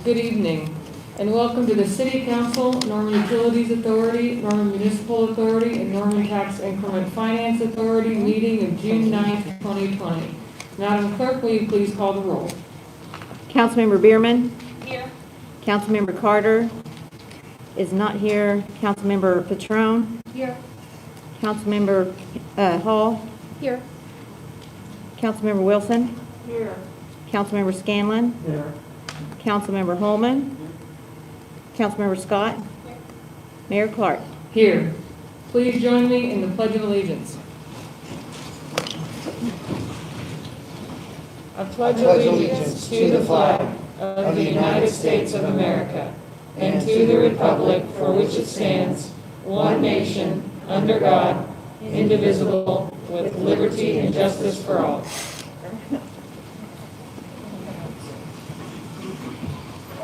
Good evening, and welcome to the City Council, Norman Utilities Authority, Norman Municipal Authority, and Norman Tax Increment Finance Authority meeting of June 9th, 2020. Madam Clerk, will you please call the roll? Councilmember Bierman. Here. Councilmember Carter is not here. Councilmember Patron. Here. Councilmember Hall. Here. Councilmember Wilson. Here. Councilmember Scanlon. Here. Councilmember Holman. Councilmember Scott. Mayor Clark. Here. Please join me in the Pledge of Allegiance. I pledge allegiance to the flag of the United States of America and to the republic for which it stands, one nation, under God, indivisible, with liberty and justice for all.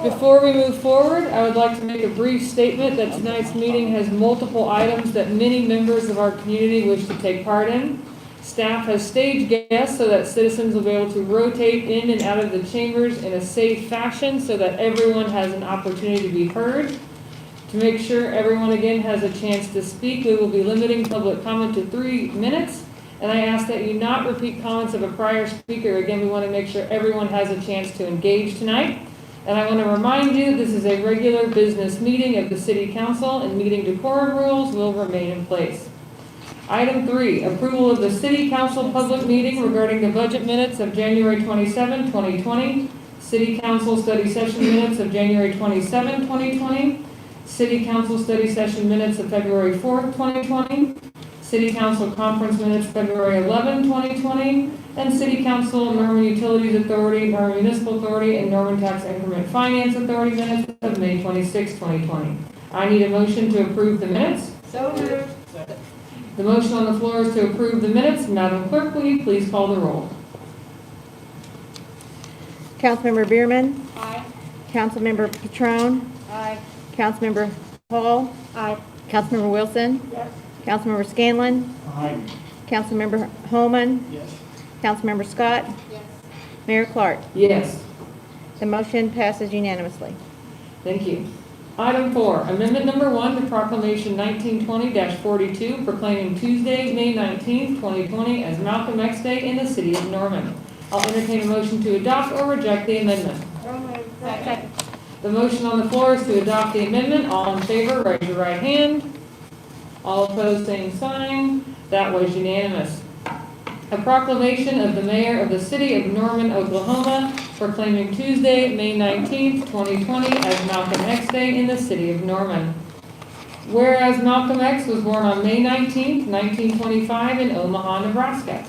Before we move forward, I would like to make a brief statement that tonight's meeting has multiple items that many members of our community wish to take part in. Staff has staged guests so that citizens will be able to rotate in and out of the chambers in a safe fashion so that everyone has an opportunity to be heard. To make sure everyone again has a chance to speak, we will be limiting public comment to 3 minutes. And I ask that you not repeat comments of a prior speaker. Again, we want to make sure everyone has a chance to engage tonight. And I want to remind you, this is a regular business meeting of the City Council, and meeting decorum rules will remain in place. Item 3, approval of the City Council public meeting regarding the budget minutes of January 27, 2020, City Council study session minutes of January 27, 2020, City Council study session minutes of February 4, 2020, City Council conference minutes February 11, 2020, and City Council, Norman Utilities Authority, Norman Municipal Authority, and Norman Tax Increment Finance Authority minutes of May 26, 2020. I need a motion to approve the minutes. So moved. The motion on the floor is to approve the minutes. Madam Clerk, will you please call the roll? Councilmember Bierman. Aye. Councilmember Patron. Aye. Councilmember Hall. Aye. Councilmember Wilson. Yes. Councilmember Scanlon. Aye. Councilmember Holman. Yes. Councilmember Scott. Yes. Mayor Clark. Yes. The motion passes unanimously. Thank you. Item 4, amendment number 1 to proclamation 1920-42 proclaiming Tuesday, May 19, 2020 as Malcolm X Day in the city of Norman. I'll entertain a motion to adopt or reject the amendment. So moved. Second. The motion on the floor is to adopt the amendment. All in favor, raise your right hand. All opposed, same sign. That was unanimous. A proclamation of the mayor of the city of Norman, Oklahoma, proclaiming Tuesday, May 19, 2020 as Malcolm X Day in the city of Norman. Whereas Malcolm X was born on May 19, 1925 in Omaha, Nebraska.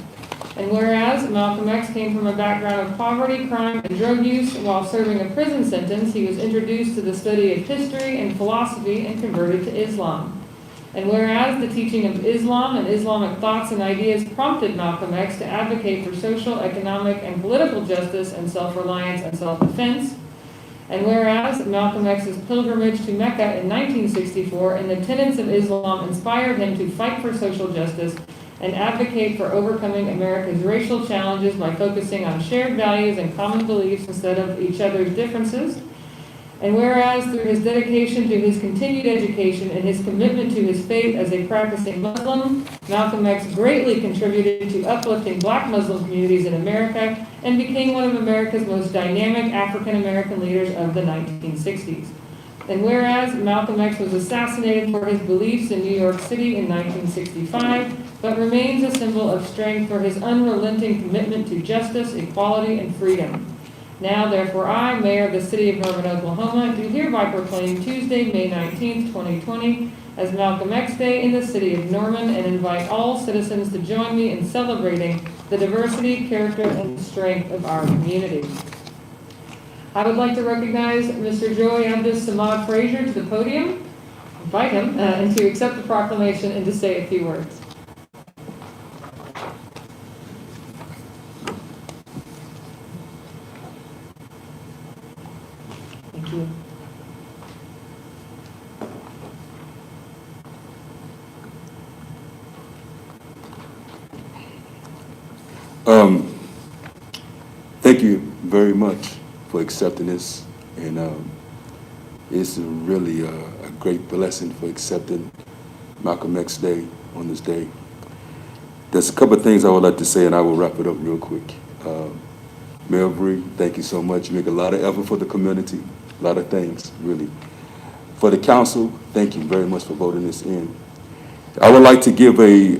And whereas Malcolm X came from a background of poverty, crime, and drug use, while serving a prison sentence, he was introduced to the study of history and philosophy and converted to Islam. And whereas the teaching of Islam and Islamic thoughts and ideas prompted Malcolm X to advocate for social, economic, and political justice and self-reliance and self-defense. And whereas Malcolm X's pilgrimage to Mecca in 1964 and the tenets of Islam inspired him to fight for social justice and advocate for overcoming America's racial challenges by focusing on shared values and common beliefs instead of each other's differences. And whereas through his dedication to his continued education and his commitment to his faith as a practicing Muslim, Malcolm X greatly contributed to uplifting black Muslim communities in America and became one of America's most dynamic African American leaders of the 1960s. And whereas Malcolm X was assassinated for his beliefs in New York City in 1965, but remains a symbol of strength for his unrelenting commitment to justice, equality, and freedom. Now, therefore, I, Mayor of the City of Norman, Oklahoma, do hereby proclaim Tuesday, May 19, 2020, as Malcolm X Day in the City of Norman, and invite all citizens to join me in celebrating the diversity, character, and strength of our community. I would like to recognize Mr. Joey Abdus Samad Frazier to the podium, invite him, and to accept the proclamation and to say a few words. Thank you. Thank you very much for accepting this And it's really a great blessing for accepting Malcolm X Day on this day. There's a couple of things I would like to say, and I will wrap it up real quick. Mayor Bree, thank you so much. You make a lot of effort for the community, a lot of things, really. For the council, thank you very much for voting this in. I would like to give a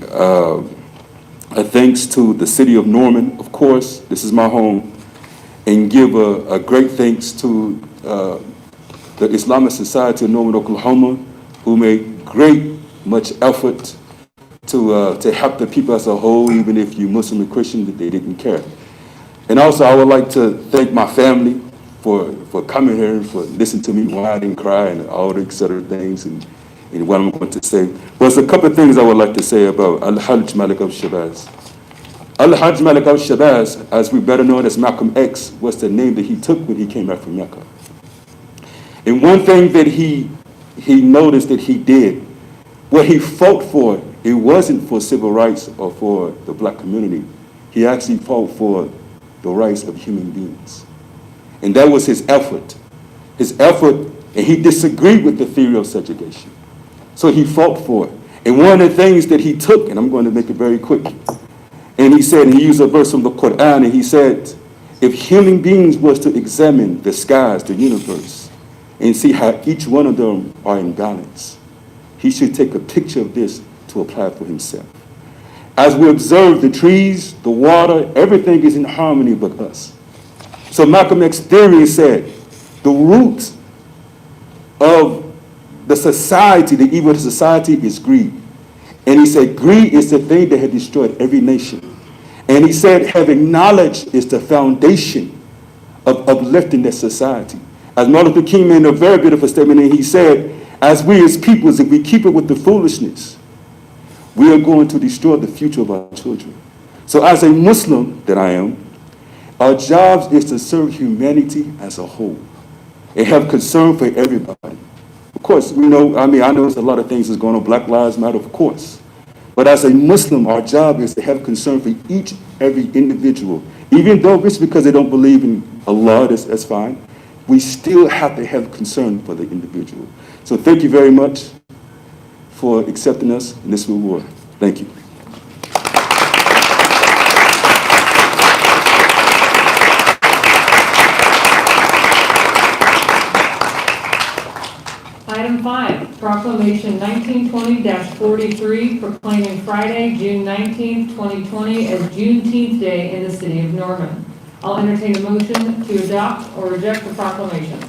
thanks to the city of Norman, of course, this is my home, and give a great thanks to the Islamic Society of Norman, Oklahoma, who made much effort to help the people as a whole, even if you're Muslim or Christian, that they didn't care. And also, I would like to thank my family for coming here and for listening to me why I didn't cry and all the et cetera things and what I'm going to say. But there's a couple of things I would like to say about Al-Hajj Malik al-Shabazz. Al-Hajj Malik al-Shabazz, as we better know as Malcolm X, was the name that he took when he came back from Mecca. And one thing that he noticed that he did, what he fought for, it wasn't for civil rights or for the black community. He actually fought for the rights of human beings. And that was his effort. His effort, and he disagreed with the theory of segregation. So he fought for it. And one of the things that he took, and I'm going to make it very quick, and he said, and he used a verse from the Quran, and he said, if human beings was to examine the skies, the universe, and see how each one of them are in balance, he should take a picture of this to apply for himself. As we observe the trees, the water, everything is in harmony but us. So Malcolm X theory said the root of the society, the evil of the society is greed. And he said greed is the thing that had destroyed every nation. And he said having knowledge is the foundation of uplifting that society. As Martin Luther King made a very beautiful statement, and he said, as we as peoples, if we keep it with the foolishness, we are going to destroy the future of our children. So as a Muslim that I am, our job is to serve humanity as a whole and have concern for everybody. Of course, we know, I know there's a lot of things that's going on, Black Lives Matter, of course. But as a Muslim, our job is to have concern for every individual. Even though it's because they don't believe in Allah, that's fine. We still have to have concern for the individual. So thank you very much for accepting us in this reward. Thank you. Item 5, Proclamation 1920-43, proclaiming Friday, June 19, 2020 as Juneteenth Day in the city of Norman. I'll entertain a motion to adopt or reject the proclamation.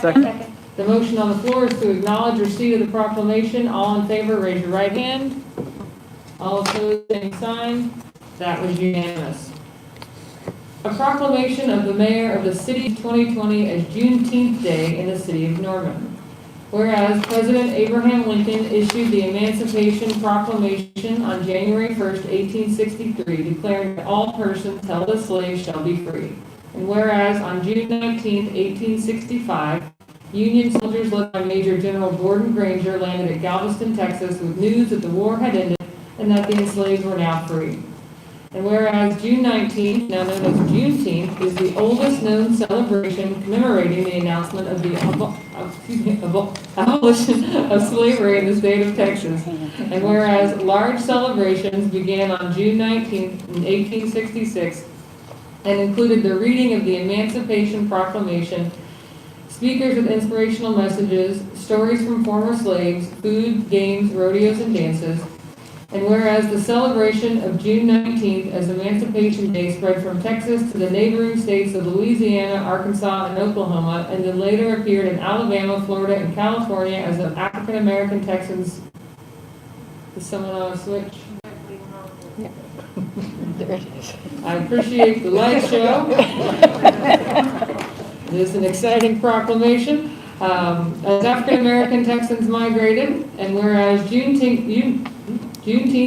Second. The motion on the floor is to acknowledge receipt of the proclamation. All in favor, raise your right hand. All opposed, same sign. That was unanimous. A proclamation of the mayor of the city of 2020 as Juneteenth Day in the city of Norman. Whereas President Abraham Lincoln issued the Emancipation Proclamation on January 1st, 1863, declaring that all persons held as slaves shall be free. And whereas on June 19th, 1865, Union soldiers led by Major General Gordon Granger landed at Galveston, Texas with news that the war had ended and that the enslaved were now free. And whereas June 19th, now known as Juneteenth, is the oldest known celebration commemorating the announcement of the abolition of slavery in the state of Texas. And whereas large celebrations began on June 19th in 1866 and included the reading of the Emancipation Proclamation, speakers with inspirational messages, stories from former slaves, food, games, rodeos, and dances. And whereas the celebration of June 19th as Emancipation Day spread from Texas to the neighboring states of Louisiana, Arkansas, and Oklahoma, and then later appeared in Alabama, Florida, and California as the African American Texans. Is someone on a switch? Yeah. There it is. I appreciate the light show. It is an exciting proclamation. As African American Texans migrated, and whereas Juneteenth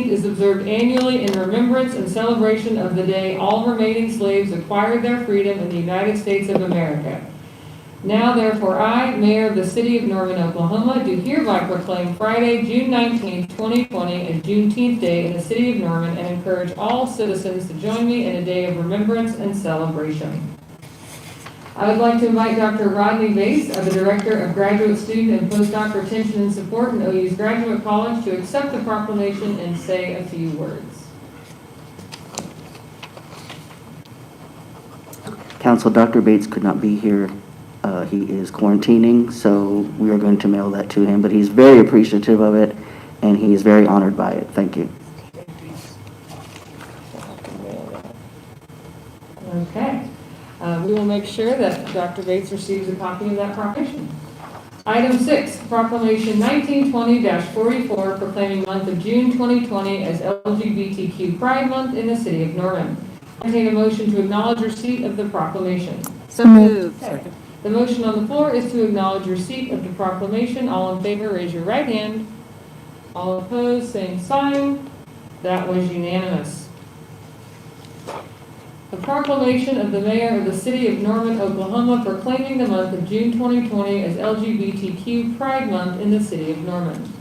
is observed annually in remembrance and celebration of the day all remaining slaves acquired their freedom in the United States of America. Now, therefore, I, Mayor of the City of Norman, Oklahoma, do hereby proclaim Friday, June 19, 2020 as Juneteenth Day in the City of Norman and encourage all citizens to join me in a day of remembrance and celebration. I would like to invite Dr. Rodney Bates, the Director of Graduate Student and Postdoc Retention and Support in OU's Graduate College, to accept the proclamation and say a few words. Council, Dr. Bates could not be here. He is quarantining, so we are going to mail that to him, but he's very appreciative of it, and he is very honored by it. Thank you. Okay. We will make sure that Dr. Bates receives a copy of that proclamation. Item 6, Proclamation 1920-44, proclaiming month of June 2020 as LGBTQ Pride Month in the City of Norman. I entertain a motion to acknowledge receipt of the proclamation. So moved. The motion on the floor is to acknowledge receipt of the proclamation. All in favor, raise your right hand. All opposed, same sign. That was unanimous. The proclamation of the Mayor of the City of Norman, Oklahoma, proclaiming the month of June 2020 as LGBTQ Pride Month in the City of Norman.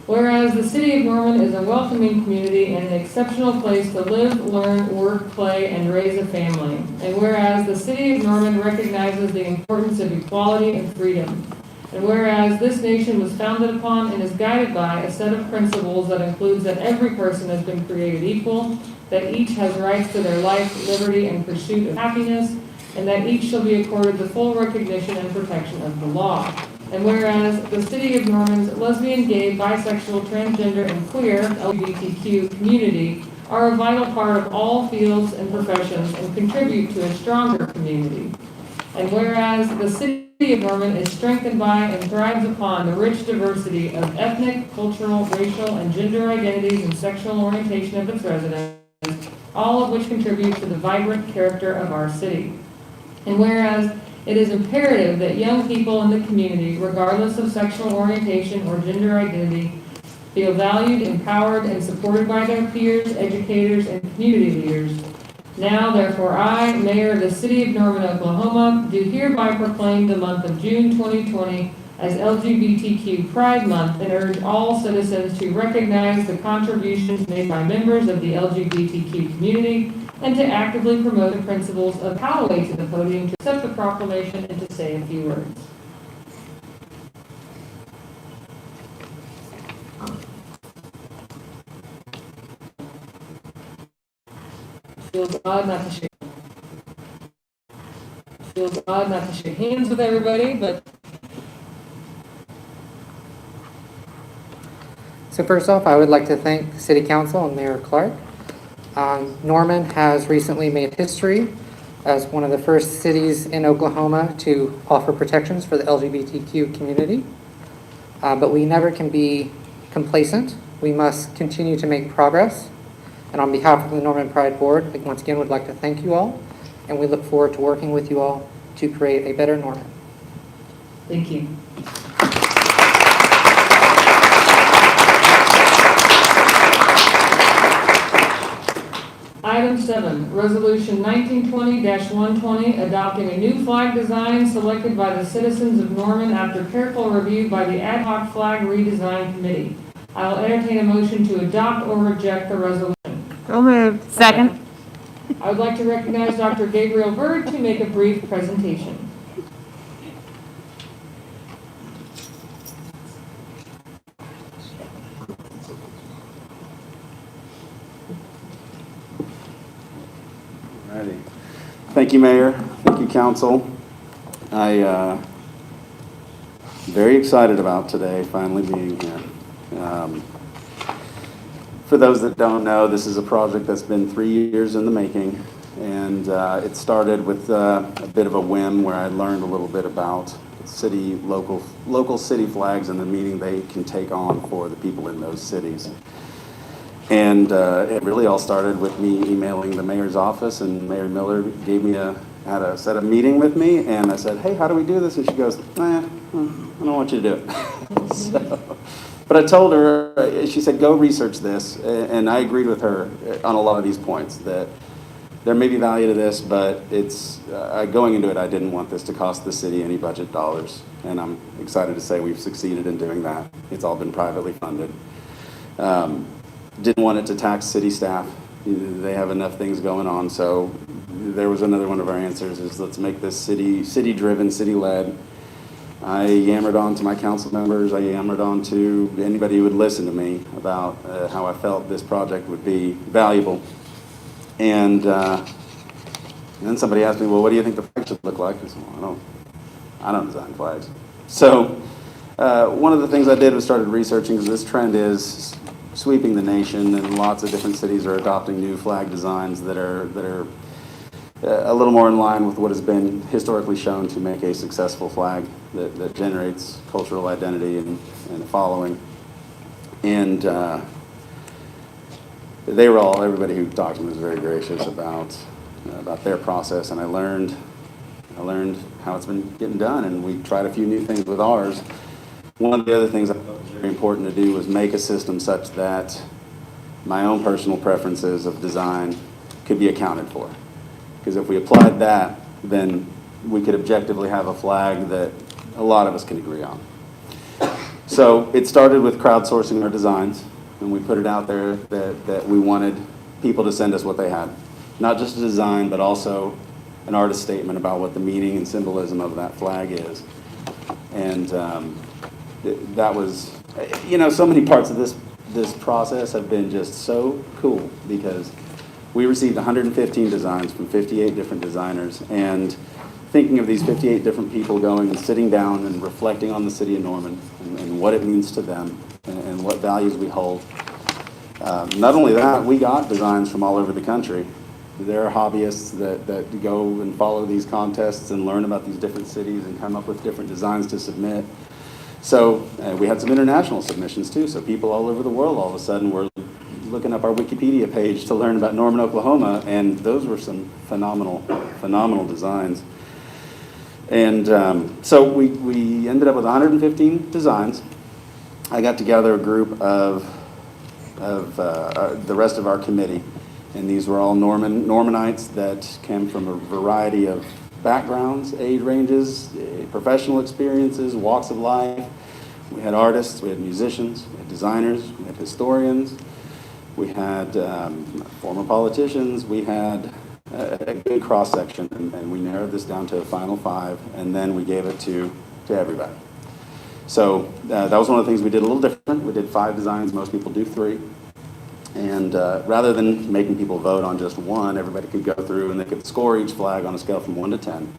Whereas the City of Norman is a welcoming community and an exceptional place to live, learn, work, play, and raise a family. And whereas the City of Norman recognizes the importance of equality and freedom. And whereas this nation was founded upon and is guided by a set of principles that includes that every person has been created equal, that each has rights to their life, liberty, and pursuit of happiness, and that each shall be accorded the full recognition and protection of the law. And whereas the City of Norman's lesbian, gay, bisexual, transgender, and queer LGBTQ community are a vital part of all fields and professions and contribute to a stronger community. And whereas the City of Norman is strengthened by and thrives upon the rich diversity of ethnic, cultural, racial, and gender identities and sexual orientation of its residents, all of which contribute to the vibrant character of our city. And whereas it is imperative that young people in the community, regardless of sexual orientation or gender identity, feel valued, empowered, and supported by their peers, educators, and community leaders. Now, therefore, I, Mayor of the City of Norman, Oklahoma, do hereby proclaim the month of June 2020 as LGBTQ Pride Month and urge all citizens to recognize the contributions made by members of the LGBTQ community and to actively promote the principles of how to way to the podium to accept the proclamation and to say a few words. Feels odd not to shake. Feels odd not to shake hands with everybody, but So first off, I would like to thank City Council and Mayor Clark. Norman has recently made history as one of the first cities in Oklahoma to offer protections for the LGBTQ community. But we never can be complacent. We must continue to make progress. And on behalf of the Norman Pride Board, I once again would like to thank you all, and we look forward to working with you all to create a better Norman. thank you. Item 7, Resolution 1920-120, adopting a new flag design selected by the citizens of Norman after careful review by the Ad hoc Flag Redesign Committee. I will entertain a motion to adopt or reject the resolution. So moved. Second. I would like to recognize Dr. Gabriel Bird to make a brief presentation. Alrighty. Thank you, Mayor. Thank you, Council. Very excited about today finally being here. For those that don't know, this is a project that's been 3 years in the making, and it started with a bit of a whim where I learned a little bit about local city flags and the meaning they can take on for the people in those cities. And it really all started with me emailing the mayor's office, and Mayor Miller had a set a meeting with me, and I said, hey, how do we do this? And she goes, I don't want you to do it. But I told her, she said, go research this, and I agreed with her on a lot of these points, that there may be value to this, but it's going into it, I didn't want this to cost the city any budget dollars, and I'm excited to say we've succeeded in doing that. It's all been privately funded. Didn't want it to tax city staff. They have enough things going on, so there was another one of our answers is let's make this city-driven, city-led. I yammered on to my council members, I yammered on to anybody who would listen to me about how I felt this project would be valuable. And then somebody asked me, well, what do you think the flag should look like? I said, well, I don't design flags. So one of the things I did was started researching, because this trend is sweeping the nation, and lots of different cities are adopting new flag designs that are a little more in line with what has been historically shown to make a successful flag that generates cultural identity and a following. And everybody who talked to me was very gracious about their process, and I learned how it's been getting done, and we tried a few new things with ours. One of the other things I thought was very important to do was make a system such that my own personal preferences of design could be accounted for. Because if we applied that, then we could objectively have a flag that a lot of us can agree on. So it started with crowdsourcing our designs, and we put it out there that we wanted people to send us what they had. Not just a design, but also an artist statement about what the meaning and symbolism of that flag is. And that was, so many parts of this process have been just so cool, because we received 115 designs from 58 different designers, and thinking of these 58 different people going and sitting down and reflecting on the city of Norman and what it means to them and what values we hold. Not only that, we got designs from all over the country. There are hobbyists that go and follow these contests and learn about these different cities and come up with different designs to submit. So we had some international submissions too, so people all over the world all of a sudden were looking up our Wikipedia page to learn about Norman, Oklahoma, and those were some phenomenal designs. And so we ended up with 115 designs. I got together a group of the rest of our committee, and these were all Normanites that came from a variety of backgrounds, age ranges, professional experiences, walks of life. We had artists, we had musicians, we had designers, we had historians, we had former politicians, we had a good cross-section, and we narrowed this down to a final 5, and then we gave it to everybody. So that was one of the things we did a little different. We did 5 designs, most people do 3. And rather than making people vote on just one, everybody could go through and they could score each flag on a scale from 1 to 10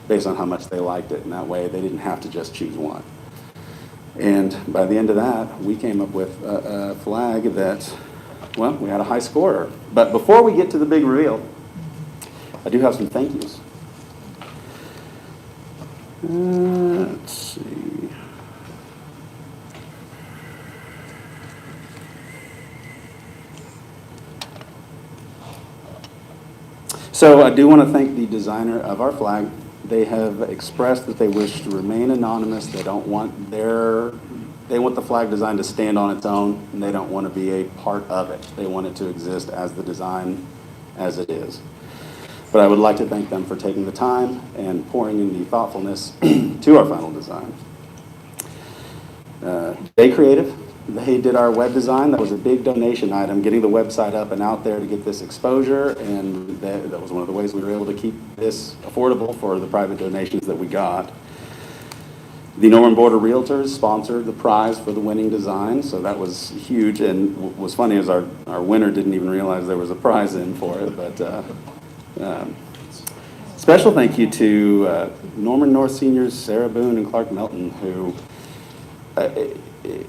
based on how much they liked it. And that way they didn't have to just choose one. And by the end of that, we came up with a flag that, well, we had a high scorer. But before we get to the big reveal, I do have some thank yous. Let's see. So I do want to thank the designer of our flag. They have expressed that they wish to remain anonymous. They don't want they want the flag design to stand on its own, and they don't want to be a part of it. They want it to exist as the design as it is. But I would like to thank them for taking the time and pouring in the thoughtfulness to our final design. Day Creative, they did our web design. That was a big donation item, getting the website up and out there to get this exposure, and that was one of the ways we were able to keep this affordable for the private donations that we got. The Norman Border Realtors sponsored the prize for the winning design, so that was huge, and what was funny is our winner didn't even realize there was a prize in for it, but special thank you to Norman North seniors Sarah Boone and Clark Melton, who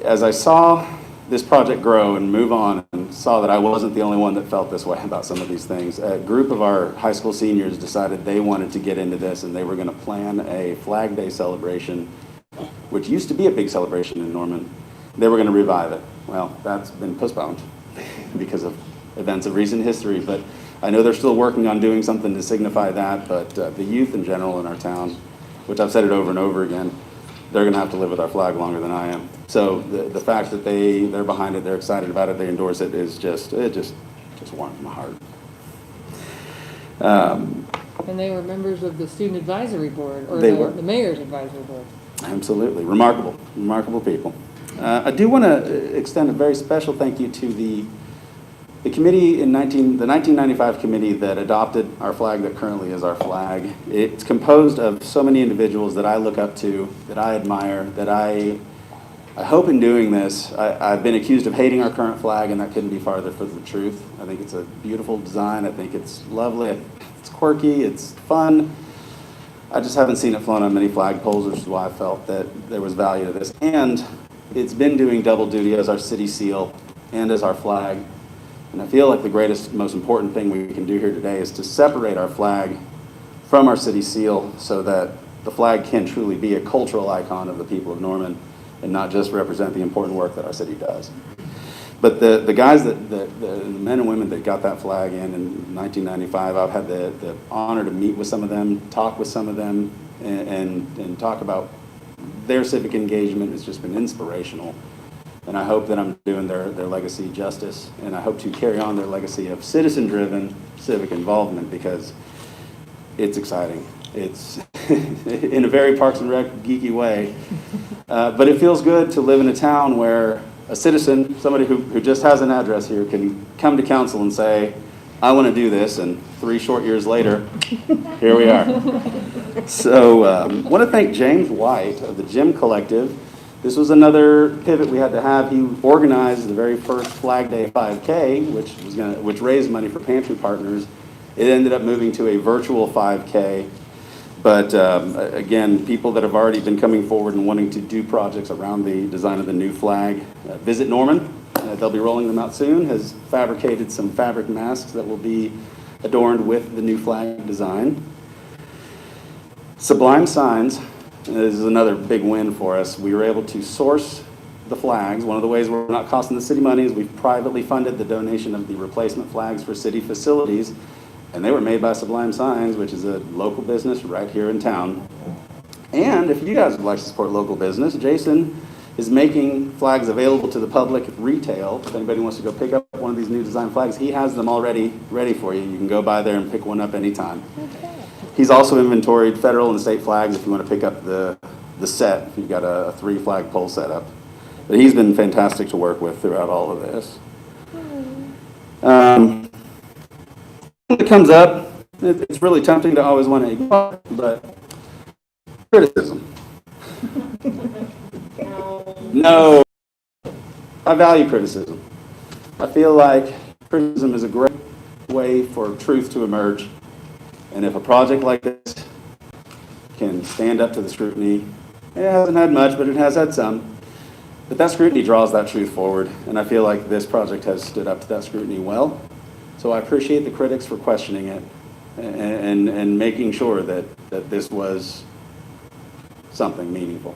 as I saw this project grow and move on and saw that I wasn't the only one that felt this way about some of these things, a group of our high school seniors decided they wanted to get into this, and they were going to plan a Flag Day celebration, which used to be a big celebration in Norman. They were going to revive it. Well, that's been postponed because of events of recent history, but I know they're still working on doing something to signify that, but the youth in general in our town, which I've said it over and over again, they're going to have to live with our flag longer than I am. So the fact that they're behind it, they're excited about it, they endorse it, is just warms my heart. And they were members of the student advisory board, or They were. the mayor's advisory board. Absolutely. Remarkable people. I do want to extend a very special thank you to the The committee the 1995 committee that adopted our flag that currently is our flag, it's composed of so many individuals that I look up to, that I admire, that I hope in doing this, I've been accused of hating our current flag, and that couldn't be farther from the truth. I think it's a beautiful design. I think it's lovely. It's quirky. It's fun. I just haven't seen it flown on many flagpoles, which is why I felt that there was value to this. And it's been doing double duty as our city seal and as our flag. And I feel like the greatest, most important thing we can do here today is to separate our flag from our city seal so that the flag can truly be a cultural icon of the people of Norman and not just represent the important work that our city does. But the guys, the men and women that got that flag in 1995, I've had the honor to meet with some of them, talk with some of them, and talk about their civic engagement. It's just been inspirational. And I hope that I'm doing their legacy justice, and I hope to carry on their legacy of citizen-driven civic involvement, because it's exciting. It's in a very Parks and Rec geeky way, but it feels good to live in a town where a citizen, somebody who just has an address here, can come to council and say, I want to do this, and 3 short years later, here we are. So I want to thank James White of the Gym Collective. This was another pivot we had to have. He organized the very first Flag Day 5K, which raised money for Pantry Partners. It ended up moving to a virtual 5K. But again, people that have already been coming forward and wanting to do projects around the design of the new flag. Visit Norman, they'll be rolling them out soon, has fabricated some fabric masks that will be adorned with the new flag design. Sublime Signs. This is another big win for us. We were able to source the flags. One of the ways we're not costing the city money is we've privately funded the donation of the replacement flags for city facilities, and they were made by Sublime Signs, which is a local business right here in town. And if you guys would like to support local business, Jason is making flags available to the public retail. If anybody wants to go pick up one of these new design flags, he has them already ready for you. You can go by there and pick one up anytime. He's also inventoried federal and state flags if you want to pick up the set, if you've got a 3 flagpole setup. But he's been fantastic to work with throughout all of this. When it comes up, it's really tempting to always want to ignore, but criticism. No. I value criticism. I feel like criticism is a great way for truth to emerge. And if a project like this can stand up to the scrutiny, it hasn't had much, but it has had some. But that scrutiny draws that truth forward, and I feel like this project has stood up to that scrutiny well. So I appreciate the critics for questioning it and making sure that this was something meaningful.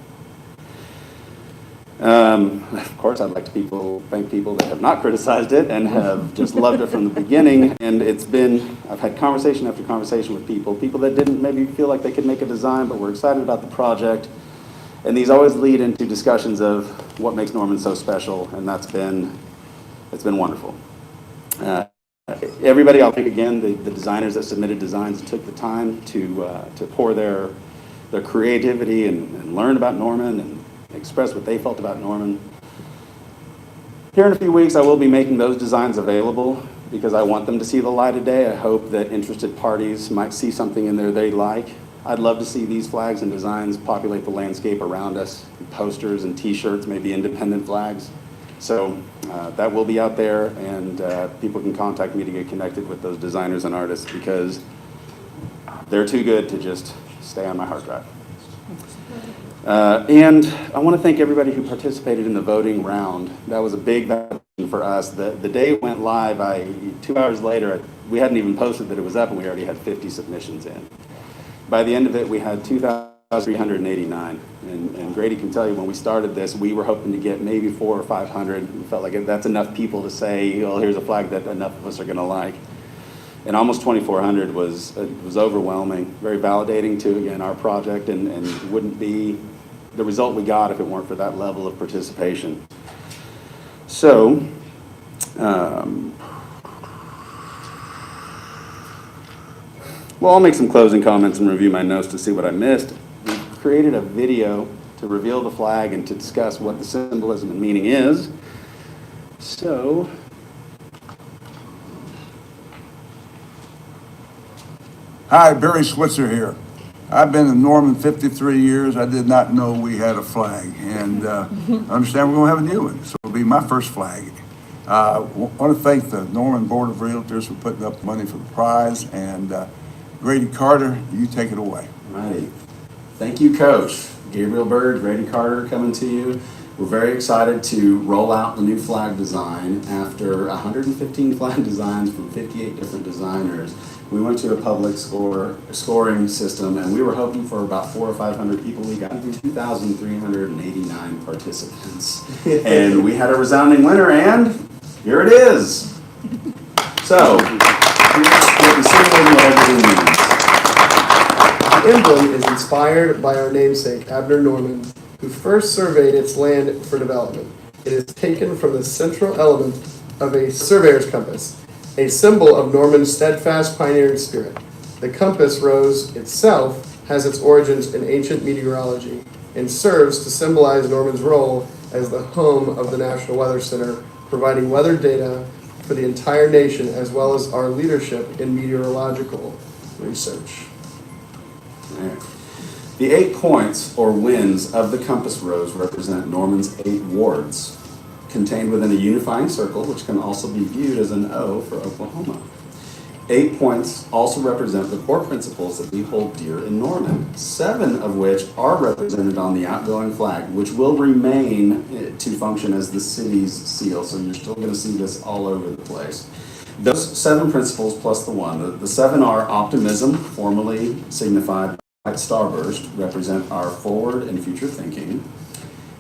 Of course, I'd like to thank people that have not criticized it and have just loved it from the beginning. And I've had conversation after conversation with people that didn't maybe feel like they could make a design, but were excited about the project. And these always lead into discussions of what makes Norman so special, and it's been wonderful. Everybody, I'll thank again the designers that submitted designs and took the time to pour their creativity and learn about Norman and express what they felt about Norman. Here in a few weeks, I will be making those designs available because I want them to see the light of day. I hope that interested parties might see something in there they like. I'd love to see these flags and designs populate the landscape around us, posters and t-shirts, maybe independent flags. So that will be out there, and people can contact me to get connected with those designers and artists because they're too good to just stay on my hard drive. And I want to thank everybody who participated in the voting round. That was a big validation for us. The day it went live, 2 hours later, we hadn't even posted that it was up, and we already had 50 submissions in. By the end of it, we had 2,389. And Grady can tell you, when we started this, we were hoping to get maybe 400 or 500. We felt like that's enough people to say, well, here's a flag that enough of us are going to like. And almost 2,400 was overwhelming, very validating to, again, our project, and wouldn't be the result we got if it weren't for that level of participation. So, well, I'll make some closing comments and review my notes to see what I missed. We've created a video to reveal the flag and to discuss what the symbolism and meaning is. So, Hi, Barry Switzer here. I've been in Norman 53 years. I did not know we had a flag, and I understand we're going to have a new one, so it'll be my first flag. I want to thank the Norman Board of Realtors for putting up money for the prize, and Grady Carter, you take it away. Alrighty. Thank you, Coach. Gabriel Bird, Grady Carter coming to you. We're very excited to roll out the new flag design. After 115 flag designs from 58 different designers, we went to a public scoring system, and we were hoping for about 400 or 500 people. We got 2,389 participants. And we had a resounding winner, and here it is. So, here's the symbol and what everything means. The emblem is inspired by our namesake, Abner Norman, who first surveyed its land for development. It is taken from the central element of a surveyor's compass, a symbol of Norman's steadfast pioneering spirit. The compass rose itself has its origins in ancient meteorology and serves to symbolize Norman's role as the home of the National Weather Center, providing weather data for the entire nation as well as our leadership in meteorological research. Right. The 8 points, or winds, of the compass rose represent Norman's 8 wards, contained within a unifying circle, which can also be viewed as an O for Oklahoma. 8 points also represent the core principles that we hold dear in Norman, 7 of which are represented on the outgoing flag, which will remain to function as the city's seal, so you're still going to see this all over the place. Those 7 principles plus the 1, the 7 are optimism, formerly signified by starburst, represent our forward and future thinking.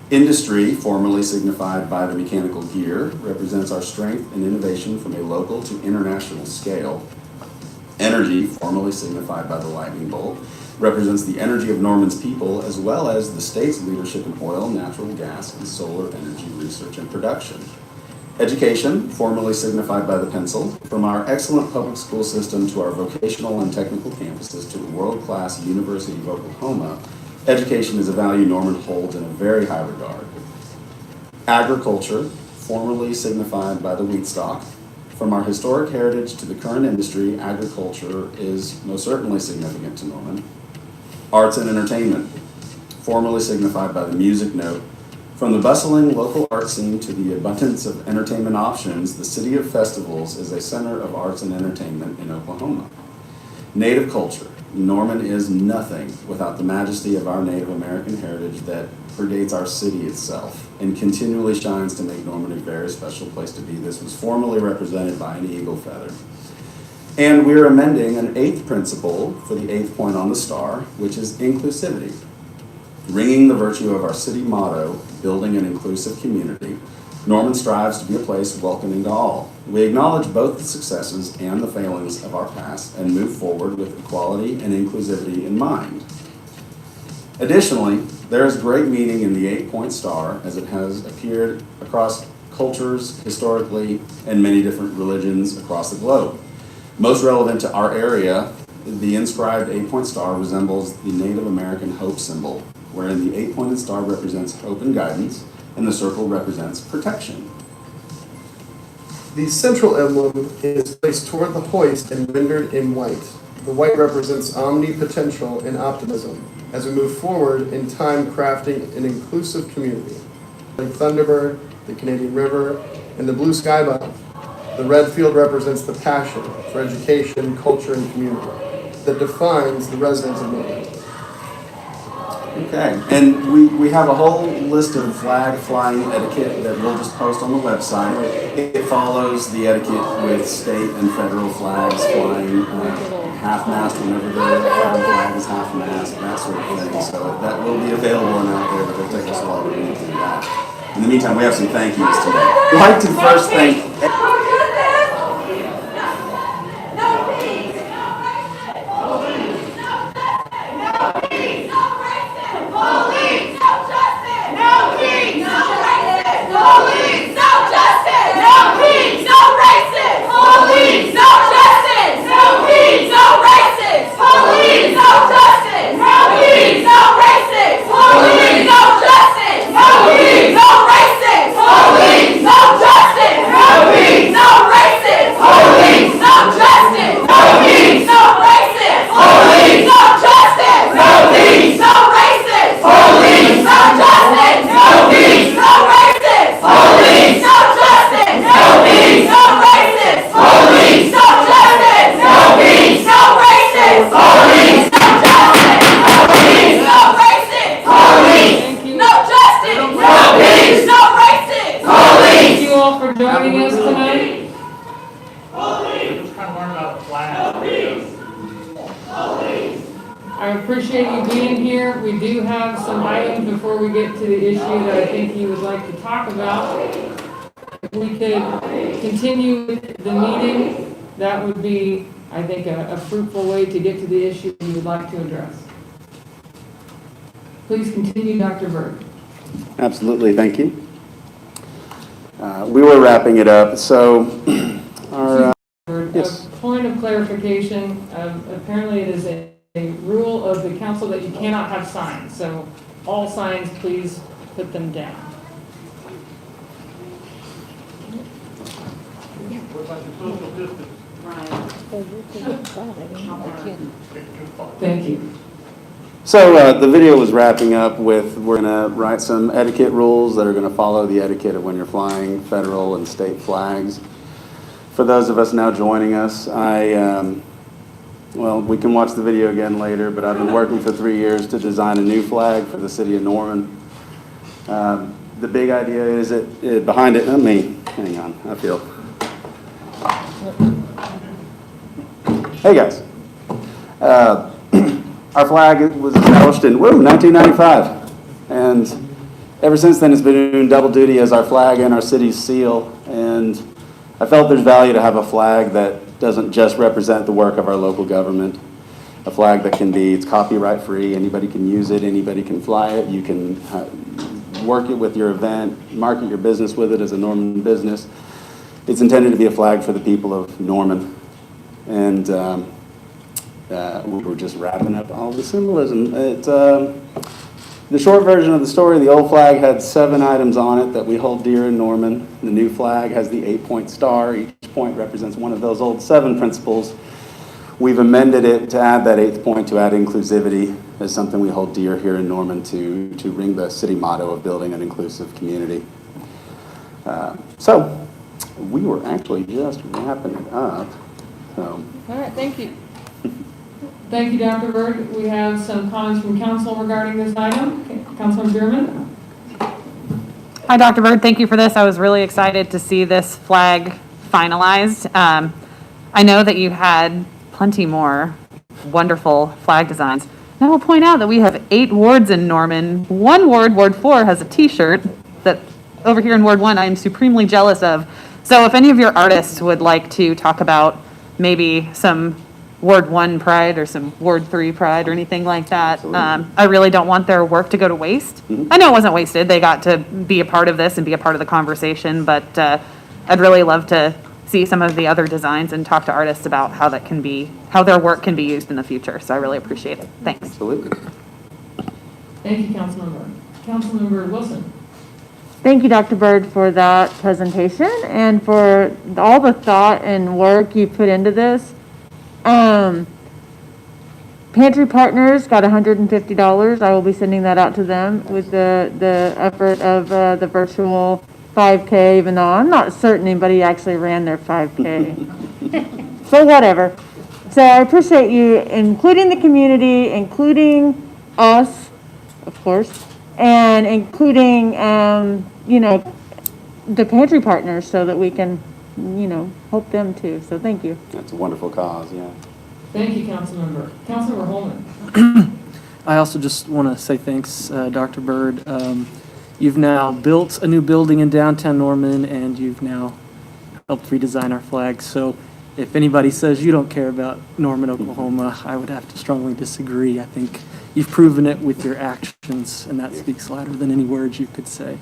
Industry, formerly signified by the mechanical gear, represents our strength and innovation from a local to international scale. Energy, formerly signified by the lightning bolt, represents the energy of Norman's people as well as the state's leadership in oil, natural gas, and solar energy research and production. Education, formerly signified by the pencil, from our excellent public school system to our vocational and technical campuses to the world-class University of Oklahoma, education is a value Norman holds in a very high regard. Agriculture, formerly signified by the wheat stalk, from our historic heritage to the current industry, agriculture is most certainly significant to Norman. Arts and entertainment, formerly signified by the music note, from the bustling local art scene to the abundance of entertainment options, the City of Festivals is a center of arts and entertainment in Oklahoma. Native culture. Norman is nothing without the majesty of our Native American heritage that predates our city itself and continually shines to make Norman a very special place to be. This was formerly represented by an eagle feather. And we're amending an 8th principle for the 8th point on the star, which is inclusivity. Ringing the virtue of our city motto, building an inclusive community, Norman strives to be a place welcoming to all. We acknowledge both the successes and the failings of our past and move forward with equality and inclusivity in mind. Additionally, there is great meaning in the 8-point star as it has appeared across cultures historically and many different religions across the globe. Most relevant to our area, the inscribed 8-point star resembles the Native American hope symbol, wherein the 8-pointed star represents hope and guidance, and the circle represents protection. The central emblem is placed toward the hoist and rendered in white. The white represents omnipotential and optimism as we move forward in time crafting an inclusive community. Like Thunderbird, the Canadian River, and the blue sky above. The red field represents the passion for education, culture, and community that defines the residents of Norman. Okay, and we have a whole list of flag flying etiquette that we'll just post on the website. It follows the etiquette with state and federal flags flying half-mast whenever the flag is half-mast, that sort of thing. So that will be available and out there, but it'll take us a while to read through that. In the meantime, we have some thank yous today. We'd like to first thank No peace, no justice, no peace, no justice, no peace. appreciate you being here. We do have some items before we get to the issue that I think you would like to talk about. If we could continue with the meeting, that would be, I think, a fruitful way to get to the issue you would like to address. Please continue, Dr. Berg. Absolutely, thank you. We were wrapping it up, so our, yes. A point of clarification, apparently it is a rule of the council that you cannot have signs, so all signs, please put them down. Thank you. So the video was wrapping up with, we're going to write some etiquette rules that are going to follow the etiquette of when you're flying federal and state flags. For those of us now joining us, well, we can watch the video again later, but I've been working for 3 years to design a new flag for the city of Norman. The big idea is that behind it, not me, hang on, I feel. Hey guys. Our flag was established in 1995, and ever since then it's been doing double duty as our flag and our city's seal, and I felt there's value to have a flag that doesn't just represent the work of our local government, a flag that can be, it's copyright free, anybody can use it, anybody can fly it, you can work it with your event, market your business with it as a Norman business. It's intended to be a flag for the people of Norman, and we were just wrapping up all the symbolism. The short version of the story, the old flag had 7 items on it that we hold dear in Norman. The new flag has the 8-point star. Each point represents one of those old 7 principles. We've amended it to add that 8th point, to add inclusivity as something we hold dear here in Norman, to ring the city motto of building an inclusive community. So we were actually just wrapping it up. All right, thank you. Thank you, Dr. Berg. We have some comments from council regarding this item. Okay, Councilman Bierman. Hi, Dr. Bird. Thank you for this. I was really excited to see this flag finalized. I know that you had plenty more wonderful flag designs. And I will point out that we have 8 wards in Norman. One ward, Ward 4, has a T-shirt that over here in Ward 1 I am supremely jealous of. So if any of your artists would like to talk about maybe some Ward 1 pride or some Ward 3 pride or anything like that. I really don't want their work to go to waste. I know it wasn't wasted. They got to be a part of this and be a part of the conversation, but I'd really love to see some of the other designs and talk to artists about how that can be, how their work can be used in the future. So I really appreciate it. Thanks. Absolutely. Thank you, Councilmember. Councilmember Wilson. Thank you, Dr. Bird, for that presentation and for all the thought and work you put into this. Pantry Partners got $150. I will be sending that out to them with the effort of the virtual 5K, even though I'm not certain anybody actually ran their 5K. So whatever. So I appreciate you including the community, including us, of course, and including, you know, the Pantry Partners so that we can, you know, help them too. So thank you. That's a wonderful cause, yeah. Thank you, Councilmember. Councilmember Holman. I also just want to say thanks, Dr. Bird. You've now built a new building in downtown Norman, and you've now helped redesign our flag. So if anybody says you don't care about Norman, Oklahoma, I would have to strongly disagree. I think you've proven it with your actions, and that speaks louder than any words you could say.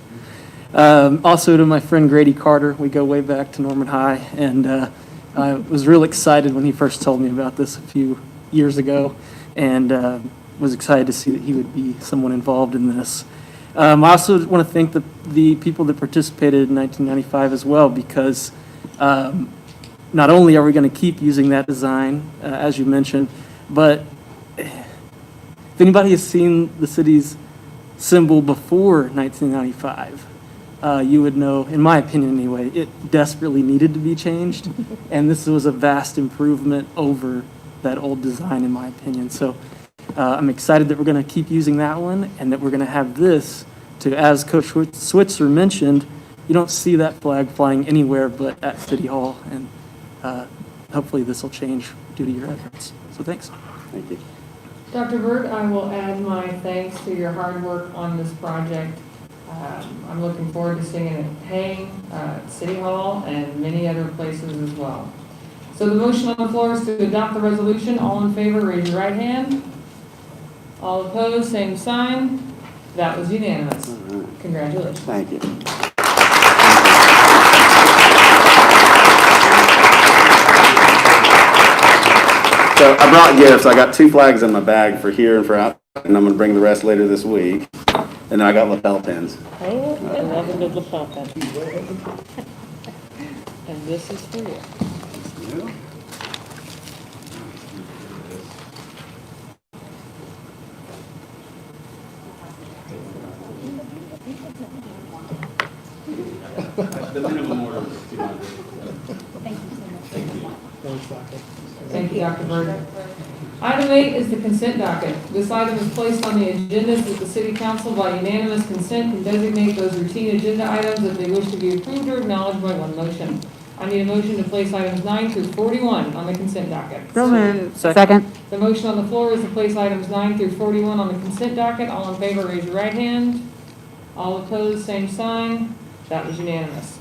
Also to my friend Grady Carter, we go way back to Norman High, and I was real excited when he first told me about this a few years ago, and was excited to see that he would be someone involved in this. I also want to thank the people that participated in 1995 as well, because not only are we going to keep using that design, as you mentioned, but if anybody has seen the city's symbol before 1995, you would know, in my opinion anyway, it desperately needed to be changed, and this was a vast improvement over that old design, in my opinion. So I'm excited that we're going to keep using that one, and that we're going to have this to, as Coach Switzer mentioned, you don't see that flag flying anywhere but at City Hall, and hopefully this will change due to your efforts. So thanks. Thank you. Dr. Byrd, I will add my thanks to your hard work on this project. I'm looking forward to seeing it hang at City Hall and many other places as well. So the motion on the floor is to adopt the resolution. All in favor, raise your right hand. All opposed, same sign. That was unanimous. All right. Congratulations. Thank you. So I brought gifts. I got 2 flags in my bag for here and for out, and I'm going to bring the rest later this week. And then I got lapel pins. Oh, I love a good lapel pin. And this is for you. The minimum order is 200. Thank you, Dr. Byrd. Item 8 is the consent docket. This item is placed on the agenda so that the city council by unanimous consent can designate those routine agenda items that they wish to be approved or acknowledged by one motion. I need a motion to place items 9 through 41 on the consent docket. So moved. Second. The motion on the floor is to place items 9 through 41 on the consent docket. All in favor, raise your right hand. All opposed, same sign. That was unanimous.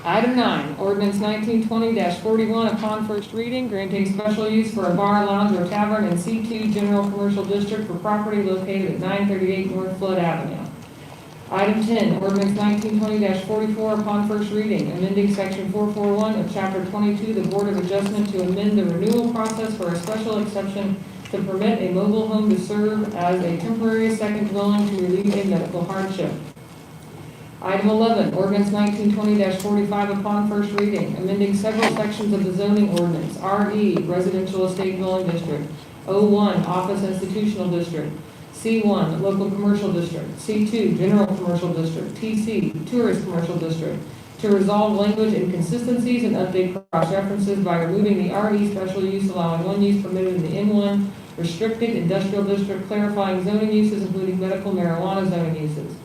Item 9, ordinance 1920-41 upon first reading, granting special use for a bar, lounge, or tavern in C2 General Commercial District for property located at 938 North Flood Avenue. Item 10, ordinance 1920-44 upon first reading, amending section 441 of chapter 22, the Board of Adjustment to amend the renewal process for a special exception to permit a mobile home to serve as a temporary second dwelling to relieve a medical hardship. Item 11, ordinance 1920-45 upon first reading, amending several sections of the zoning ordinance, RE, residential estate dwelling district, O1, office institutional district, C1, local commercial district, C2, general commercial district, TC, tourist commercial district, to resolve language inconsistencies and update cross-references by removing the RE special use allowing one use permitted in the N1 restricted industrial district, clarifying zoning uses including medical marijuana zoning uses.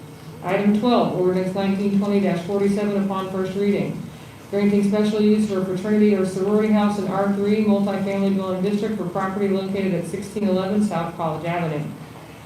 Item 12, ordinance 1920-47 upon first reading, granting special use for a fraternity or sorority house in R3 multifamily dwelling district for property located at 1611 South College Avenue.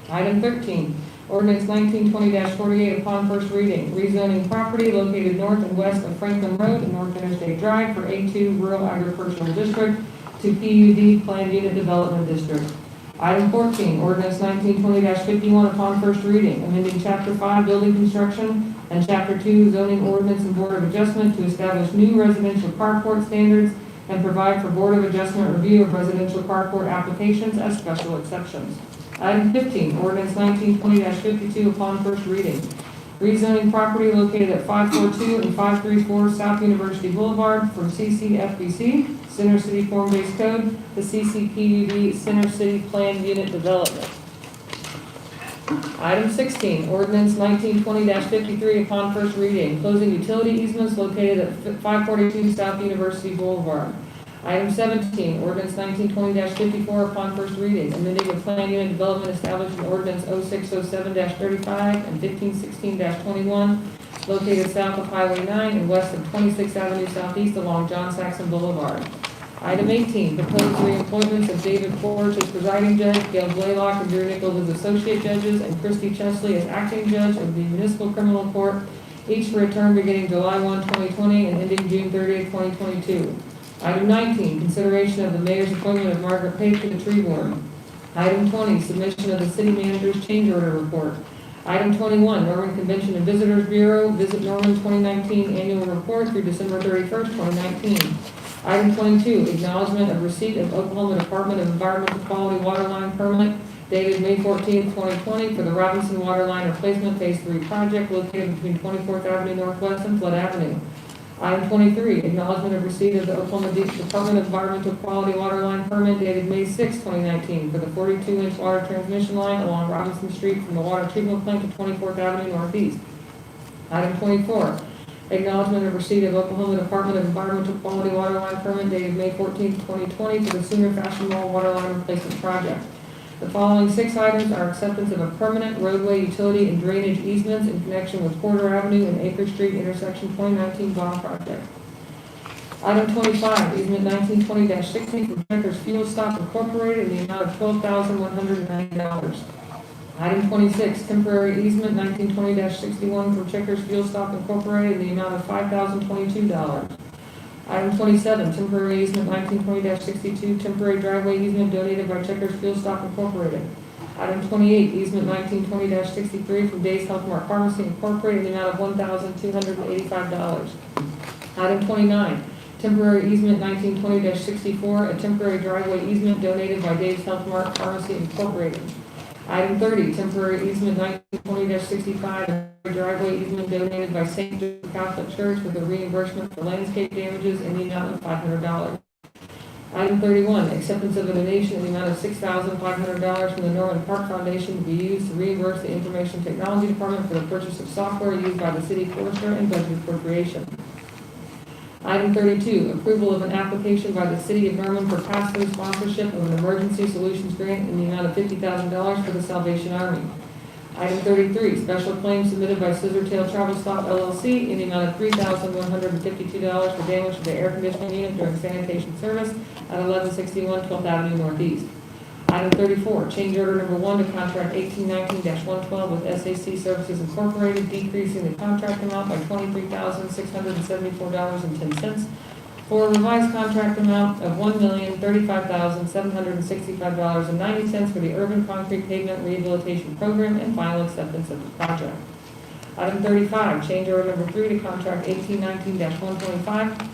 Item 13, ordinance 1920-48 upon first reading, rezoning property located north and west of Franklin Road and North Interstate Drive for A2 Rural Agricultural District to PUD Planned Unit Development District. Item 14, ordinance 1920-51 upon first reading, amending Chapter 5 Building Construction and Chapter 2 Zoning Ordinance and Board of Adjustment to establish new residential carport standards and provide for Board of Adjustment review of residential carport applications as special exceptions. Item 15, ordinance 1920-52 upon first reading, rezoning property located at 542 and 534 South University Boulevard from CCFBC, Center City Form-Based Code, to CCPUD, Center City Planned Unit Development. Item 16, ordinance 1920-53 upon first reading, closing utility easements located at 542 South University Boulevard. Item 17, ordinance 1920-54 upon first reading, amending the Planned Unit Development established in ordinance 0607-35 and 1516-21, located south of Highway 9 and west of 26th Avenue Southeast along John Saxon Boulevard. Item 18, proposed reappointments of David Forge as presiding judge, Gail Blaylock and Drew Nichols as associate judges, and Christy Chesley as acting judge of the Municipal Criminal Court, each for a term beginning July 1, 2020 and ending June 30, 2022. Item 19, consideration of the mayor's appointment of Margaret Page to the tree board. Item 20, submission of the city manager's change order report. Item 21, Norman Convention and Visitors Bureau, Visit Norman 2019 Annual Report through December 31st, 2019. Item 22, acknowledgement of receipt of Oklahoma Department of Environmental Quality Waterline Permit dated May 14, 2020 for the Robinson Waterline Replacement Phase 3 project located between 24th Avenue Northwest and Flood Avenue. Item 23, acknowledgement of receipt of the Oklahoma Department of Environmental Quality Waterline Permit dated May 6, 2019 for the 42-inch water transmission line along Robinson Street from the water treatment plant to 24th Avenue Northeast. Item 24, acknowledgement of receipt of Oklahoma Department of Environmental Quality Waterline Permit dated May 14, 2020 for the Sooner Fashion Mall Waterline Replacement Project. The following 6 items are acceptance of a permanent roadway utility and drainage easements in connection with Porter Avenue and Acre Street intersection 2019 bond project. Item 25, easement 1920-16 from Checkers Fuel Stop Incorporated in the amount of $12,190. Item 26, temporary easement 1920-61 from Checkers Fuel Stop Incorporated in the amount of $5,022. Item 27, temporary easement 1920-62, temporary driveway easement donated by Checkers Fuel Stop Incorporated. Item 28, easement 1920-63 from Days Health Mart Pharmacy Incorporated in the amount of $1,285. Item 29, temporary easement 1920-64, a temporary driveway easement donated by Days Health Mart Pharmacy Incorporated. Item 30, temporary easement 1920-65, a driveway easement donated by St. Joseph Catholic Church with a reimbursement for landscape damages in the amount of $500. Item 31, acceptance of a donation in the amount of $6,500 from the Norman Park Foundation to be used to reimburse the Information Technology Department for the purchase of software used by the city forester and budget appropriation. Item 32, approval of an application by the City of Norman for pass-through sponsorship of an emergency solutions grant in the amount of $50,000 for the Salvation Army. Item 33, special claim submitted by Scissortail Travel Stop LLC in the amount of $3,152 for damage to the air conditioning unit during sanitation service at 1161 12th Avenue Northeast. Item 34, change order number 1 to contract 1819-112 with SAC Services Incorporated, decreasing the contract amount by $23,674.10 for a revised contract amount of $1,035,765.90 for the Urban Concrete Pavement Rehabilitation Program and final acceptance of the project. Item 35, change order number 3 to contract 1819-125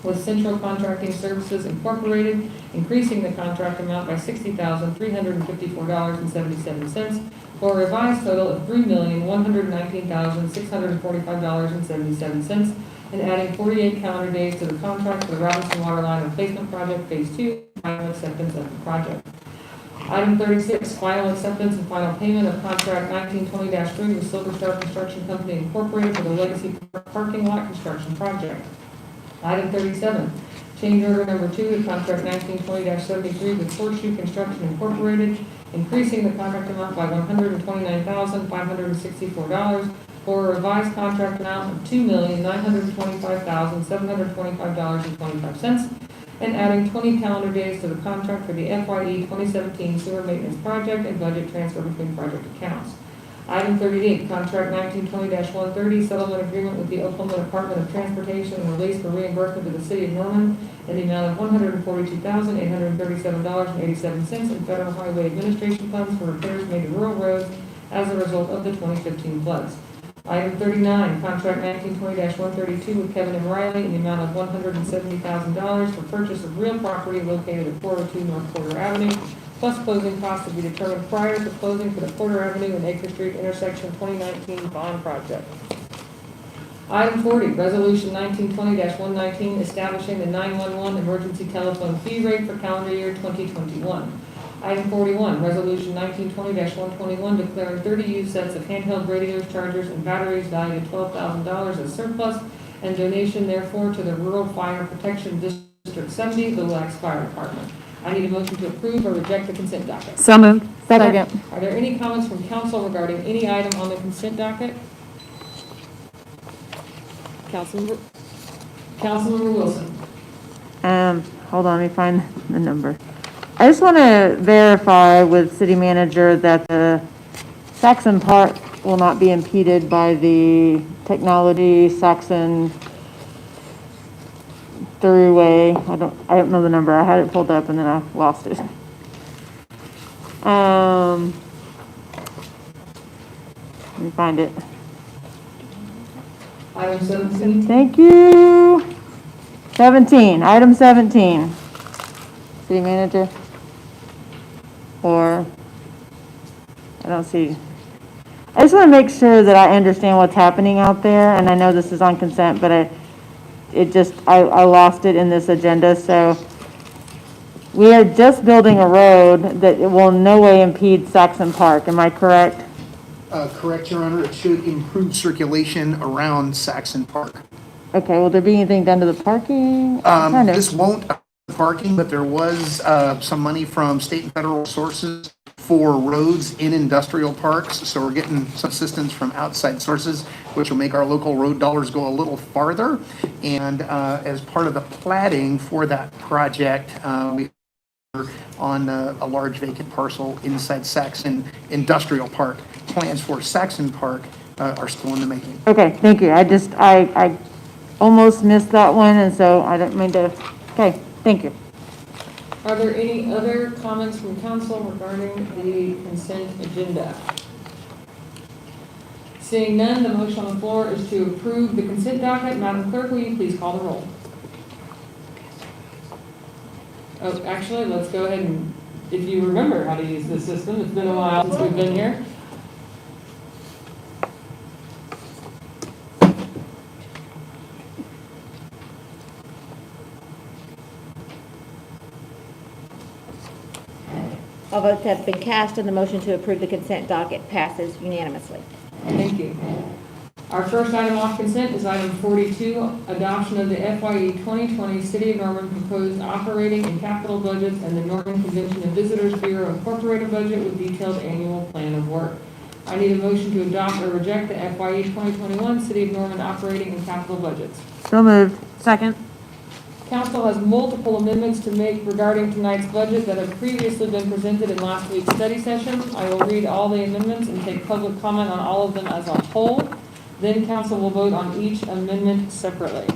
with Central Contracting Services Incorporated, increasing the contract amount by $60,354.77 for a revised total of $3,119,645.77 and adding 48 calendar days to the contract for the Robinson Water Line Replacement Project Phase 2, final acceptance of the project. Item 36, final acceptance and final payment of contract 1920-3 with Silver Star Construction Company Incorporated for the Legacy Parking Lot Construction Project. Item 37, change order number 2 to contract 1920-73 with Horseshoe Construction Incorporated, increasing the contract amount by $129,564 for a revised contract amount of $2,925,725.25 and adding 20 calendar days to the contract for the FYE 2017 sewer maintenance project and budget transfer between project accounts. Item 38, contract 1920-130, settlement agreement with the Oklahoma Department of Transportation and release for reimbursement to the city of Norman in the amount of $142,837.87 in federal highway administration funds for repairs made to rural roads as a result of the 2015 floods. Item 39, contract 1920-132 with Kevin M. Riley in the amount of $170,000 for purchase of real property located at 402 North Porter Avenue, plus closing costs to be determined prior to closing for the Porter Avenue and Acre Street intersection 2019 bond project. Item 40, resolution 1920-119, establishing the 911 emergency telephone fee rate for calendar year 2021. Item 41, resolution 1920-121, declaring 30 used sets of handheld radios, chargers, and batteries valued at $12,000 as surplus and donation therefore to the Rural Fire Protection District 70, Little Axe Fire Department. I need a motion to approve or reject the consent docket. So moved. Second. Are there any comments from council regarding any item on the consent docket? Councilmember Wilson. Hold on, let me find the number. I just want to verify with city manager that the Saxon Park will not be impeded by the technology Saxon Thruway. I don't know the number. I had it pulled up and then I lost it. Let me find it. Item 17. Thank you. 17, item 17. City manager? Or, I don't see. I just want to make sure that I understand what's happening out there, and I know this is on consent, but I lost it in this agenda, so we are just building a road that it will in no way impede Saxon Park, am I correct? Correct, Your Honor. It should improve circulation around Saxon Park. Okay, will there be anything done to the parking? This won't affect parking, but there was some money from state and federal sources for roads in industrial parks. So we're getting some assistance from outside sources, which will make our local road dollars go a little farther. And as part of the plating for that project, we on a large vacant parcel inside Saxon Industrial Park. Plans for Saxon Park are still in the making. Okay, thank you. I almost missed that one, and so I didn't mean to, okay, thank you. Are there any other comments from council regarding the consent agenda? Seeing none, the motion on the floor is to approve the consent docket. Madam Clerk, will you please call the roll? Oh, actually, let's go ahead and, if you remember how to use this system, it's been a while since we've been here. All votes have been cast and the motion to approve the consent docket passes unanimously. Thank you. Our first item off consent is item 42, adoption of the FYE 2020 City of Norman proposed operating and capital budgets and the Norman Convention and Visitors Bureau Incorporated budget with detailed annual plan of work. I need a motion to adopt or reject the FYE 2021 City of Norman operating and capital budgets. So moved. Second. Council has multiple amendments to make regarding tonight's budget that have previously been presented in last week's study session. I will read all the amendments and take public comment on all of them as a whole. Then council will vote on each amendment separately.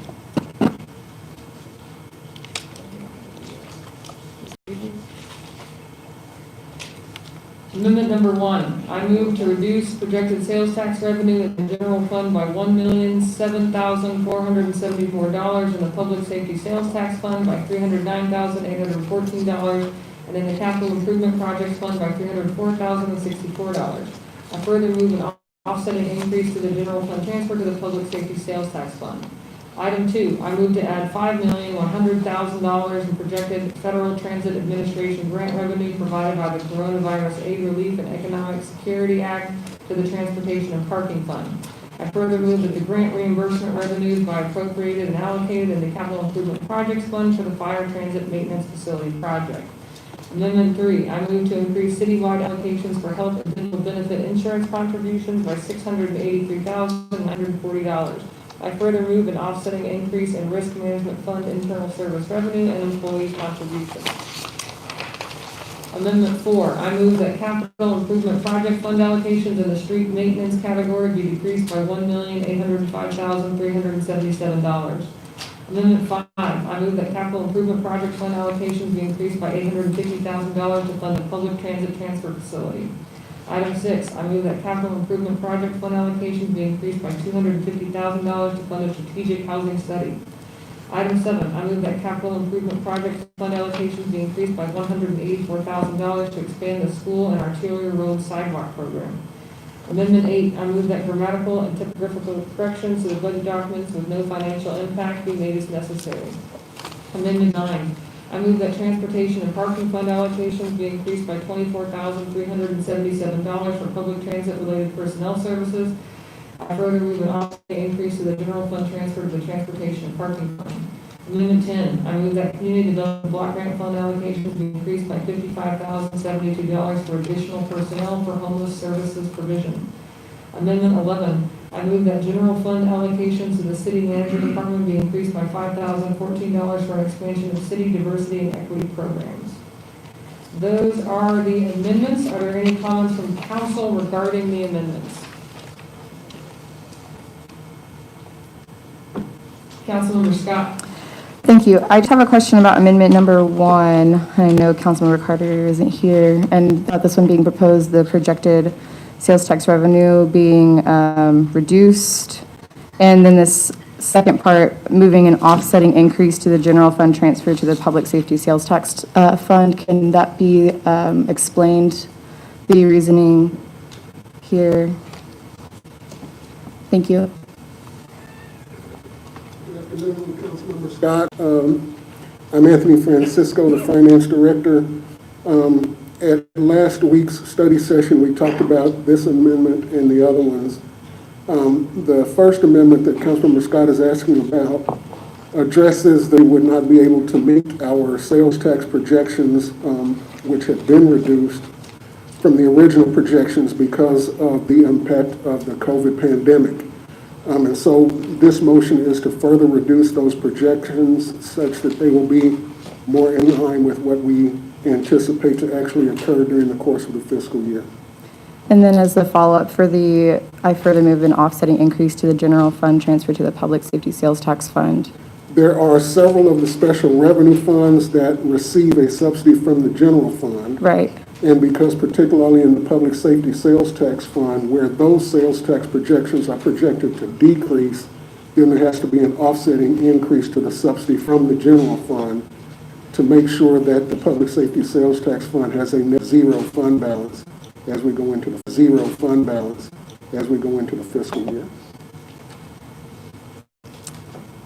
Amendment number 1, I move to reduce projected sales tax revenue in the general fund by $1,007,474 in the public safety sales tax fund by $309,814 and in the capital improvement projects fund by $304,064. I further move an offsetting increase to the general fund transfer to the public safety sales tax fund. Item 2, I move to add $5,100,000 in projected Federal Transit Administration grant revenue provided by the Coronavirus Aid Relief and Economic Security Act to the Transportation and Parking Fund. I further move that the grant reimbursement revenues be appropriated and allocated in the Capital Improvement Projects Fund for the Fire Transit Maintenance Facility Project. Amendment 3, I move to increase citywide allocations for health and dental benefit insurance contributions by $683,940. I further move an offsetting increase in risk management fund internal service revenue and employee contributions. Amendment 4, I move that capital improvement project fund allocations in the street maintenance category be decreased by $1,805,377. Amendment 5, I move that capital improvement project fund allocations be increased by $850,000 to fund the public transit transfer facility. Item 6, I move that capital improvement project fund allocations be increased by $250,000 to fund a strategic housing study. Item 7, I move that capital improvement project fund allocations be increased by $184,000 to expand the school and arterial road sidewalk program. Amendment 8, I move that grammatical and typographical corrections to the budget documents with no financial impact be made as necessary. Amendment 9, I move that transportation and parking fund allocations be increased by $24,377 for public transit-related personnel services. I further move an offsetting increase to the general fund transfer to the transportation and parking fund. Amendment 10, I move that community development block grant fund allocations be increased by $55,072 for additional personnel for homeless services provision. Amendment 11, I move that general fund allocations to the city manager department be increased by $5,014 for an expansion of city diversity and equity programs. Those are the amendments. Are there any comments from council regarding the amendments? Councilmember Scott. Thank you. I just have a question about amendment number 1. I know Councilmember Carter isn't here, and about this one being proposed, the projected sales tax revenue being reduced. And then this second part, moving an offsetting increase to the general fund transfer to the public safety sales tax fund. Can that be explained, the reasoning here? Thank you. Councilmember Scott, I'm Anthony Francisco, the Finance Director. At last week's study session, we talked about this amendment and the other ones. The first amendment that Councilmember Scott is asking about addresses that we would not be able to meet our sales tax projections, which have been reduced from the original projections because of the impact of the COVID pandemic. And so this motion is to further reduce those projections such that they will be more in line with what we anticipate to actually occur during the course of the fiscal year. And then as the follow-up for the, I further move an offsetting increase to the general fund transfer to the public safety sales tax fund. There are several of the special revenue funds that receive a subsidy from the general fund. Right. And because particularly in the public safety sales tax fund, where those sales tax projections are projected to decrease, then there has to be an offsetting increase to the subsidy from the general fund to make sure that the public safety sales tax fund has a net zero fund balance as we go into the fiscal year.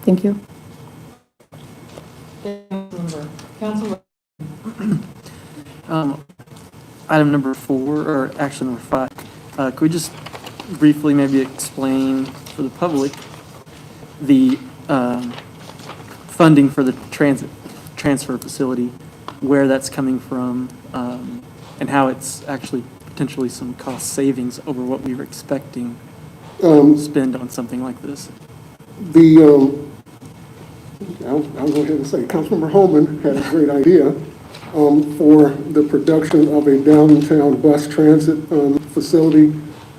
Thank you. Councilmember. Item number 4, or actually number 5, could we just briefly maybe explain for the public the funding for the transfer facility, where that's coming from, and how it's actually potentially some cost savings over what we were expecting to spend on something like this? I'll go ahead and say, Councilmember Holman had a great idea for the production of a downtown bus transit facility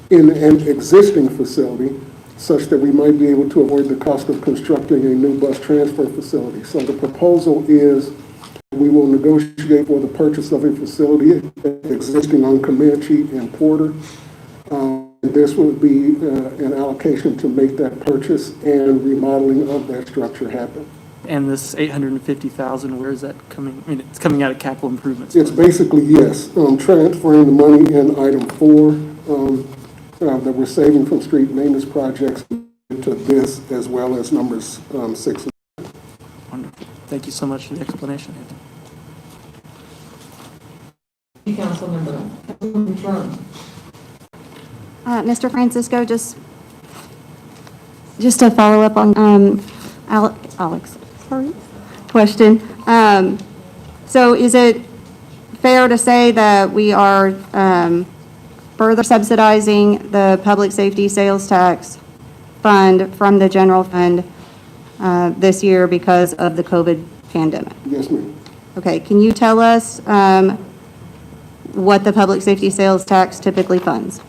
in an existing facility, such that we might be able to avoid the cost of constructing a new bus transfer facility. So the proposal is we will negotiate for the purchase of a facility existing on Comanche and Porter. This would be an allocation to make that purchase and remodeling of that structure happen. And this $850,000, where is that coming? I mean, it's coming out of capital improvements. It's basically, yes, transferring the money in item 4 that we're saving from street maintenance projects into this, as well as numbers 6 and 7. Wonderful. Thank you so much for the explanation, Anthony. Councilmember. Councilmember Trump. Mr. Francisco, just to follow up on Alex, question. So is it fair to say that we are further subsidizing the public safety sales tax fund from the general fund this year because of the COVID pandemic? Yes, ma'am. Okay, can you tell us what the public safety sales tax typically funds?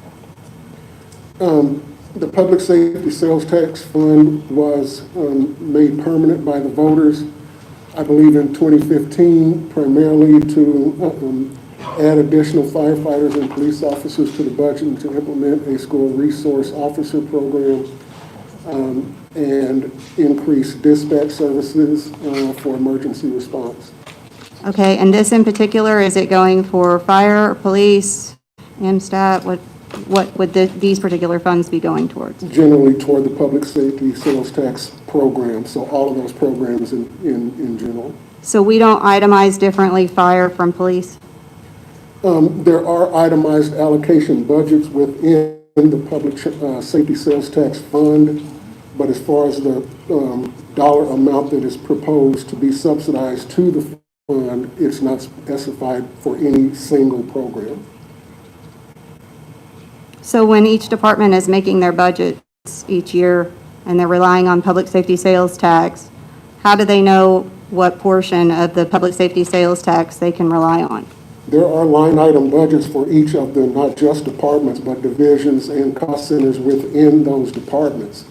The public safety sales tax fund was made permanent by the voters, I believe in 2015, primarily to add additional firefighters and police officers to the budget and to implement a school resource officer program and increase dispatch services for emergency response. Okay, and this in particular, is it going for fire, police, MSTAT? What would these particular funds be going towards? Generally toward the public safety sales tax program, so all of those programs in general. So we don't itemize differently fire from police? There are itemized allocation budgets within the public safety sales tax fund, but as far as the dollar amount that is proposed to be subsidized to the fund, it's not specified for any single program. So when each department is making their budgets each year and they're relying on public safety sales tax, how do they know what portion of the public safety sales tax they can rely on? There are line item budgets for each of the, not just departments, but divisions and cost centers within those departments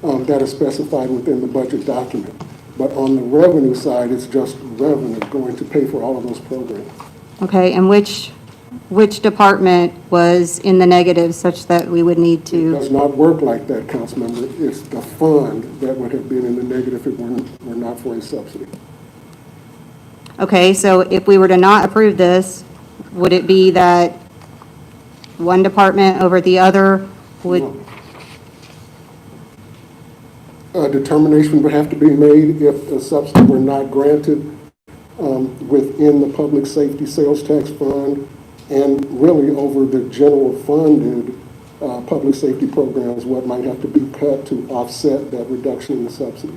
that are specified within the budget document. But on the revenue side, it's just revenue going to pay for all of those programs. Okay, and which department was in the negative such that we would need It to? does not work like that, Councilmember. It's the fund that would have been in the negative if it were not for a subsidy. Okay, so if we were to not approve this, would it be that one department over the other would? A determination would have to be made if a subsidy were not granted within the public safety sales tax fund and really over the general funded public safety programs, what might have to be cut to offset that reduction in the subsidy.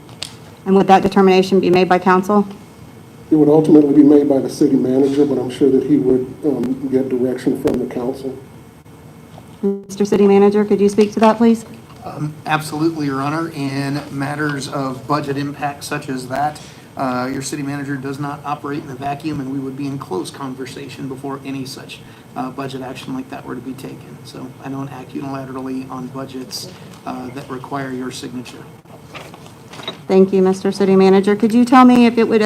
And would that determination be made by council? It would ultimately be made by the city manager, but I'm sure that he would get direction from the council. Mr. City Manager, could you speak to that, please? Absolutely, Your Honor. In matters of budget impact such as that, your city manager does not operate in a vacuum, and we would be in close conversation before any such budget action like that were to be taken. So I don't act unilaterally on budgets that require your signature. Thank you, Mr. City Manager. Could you tell me if it would,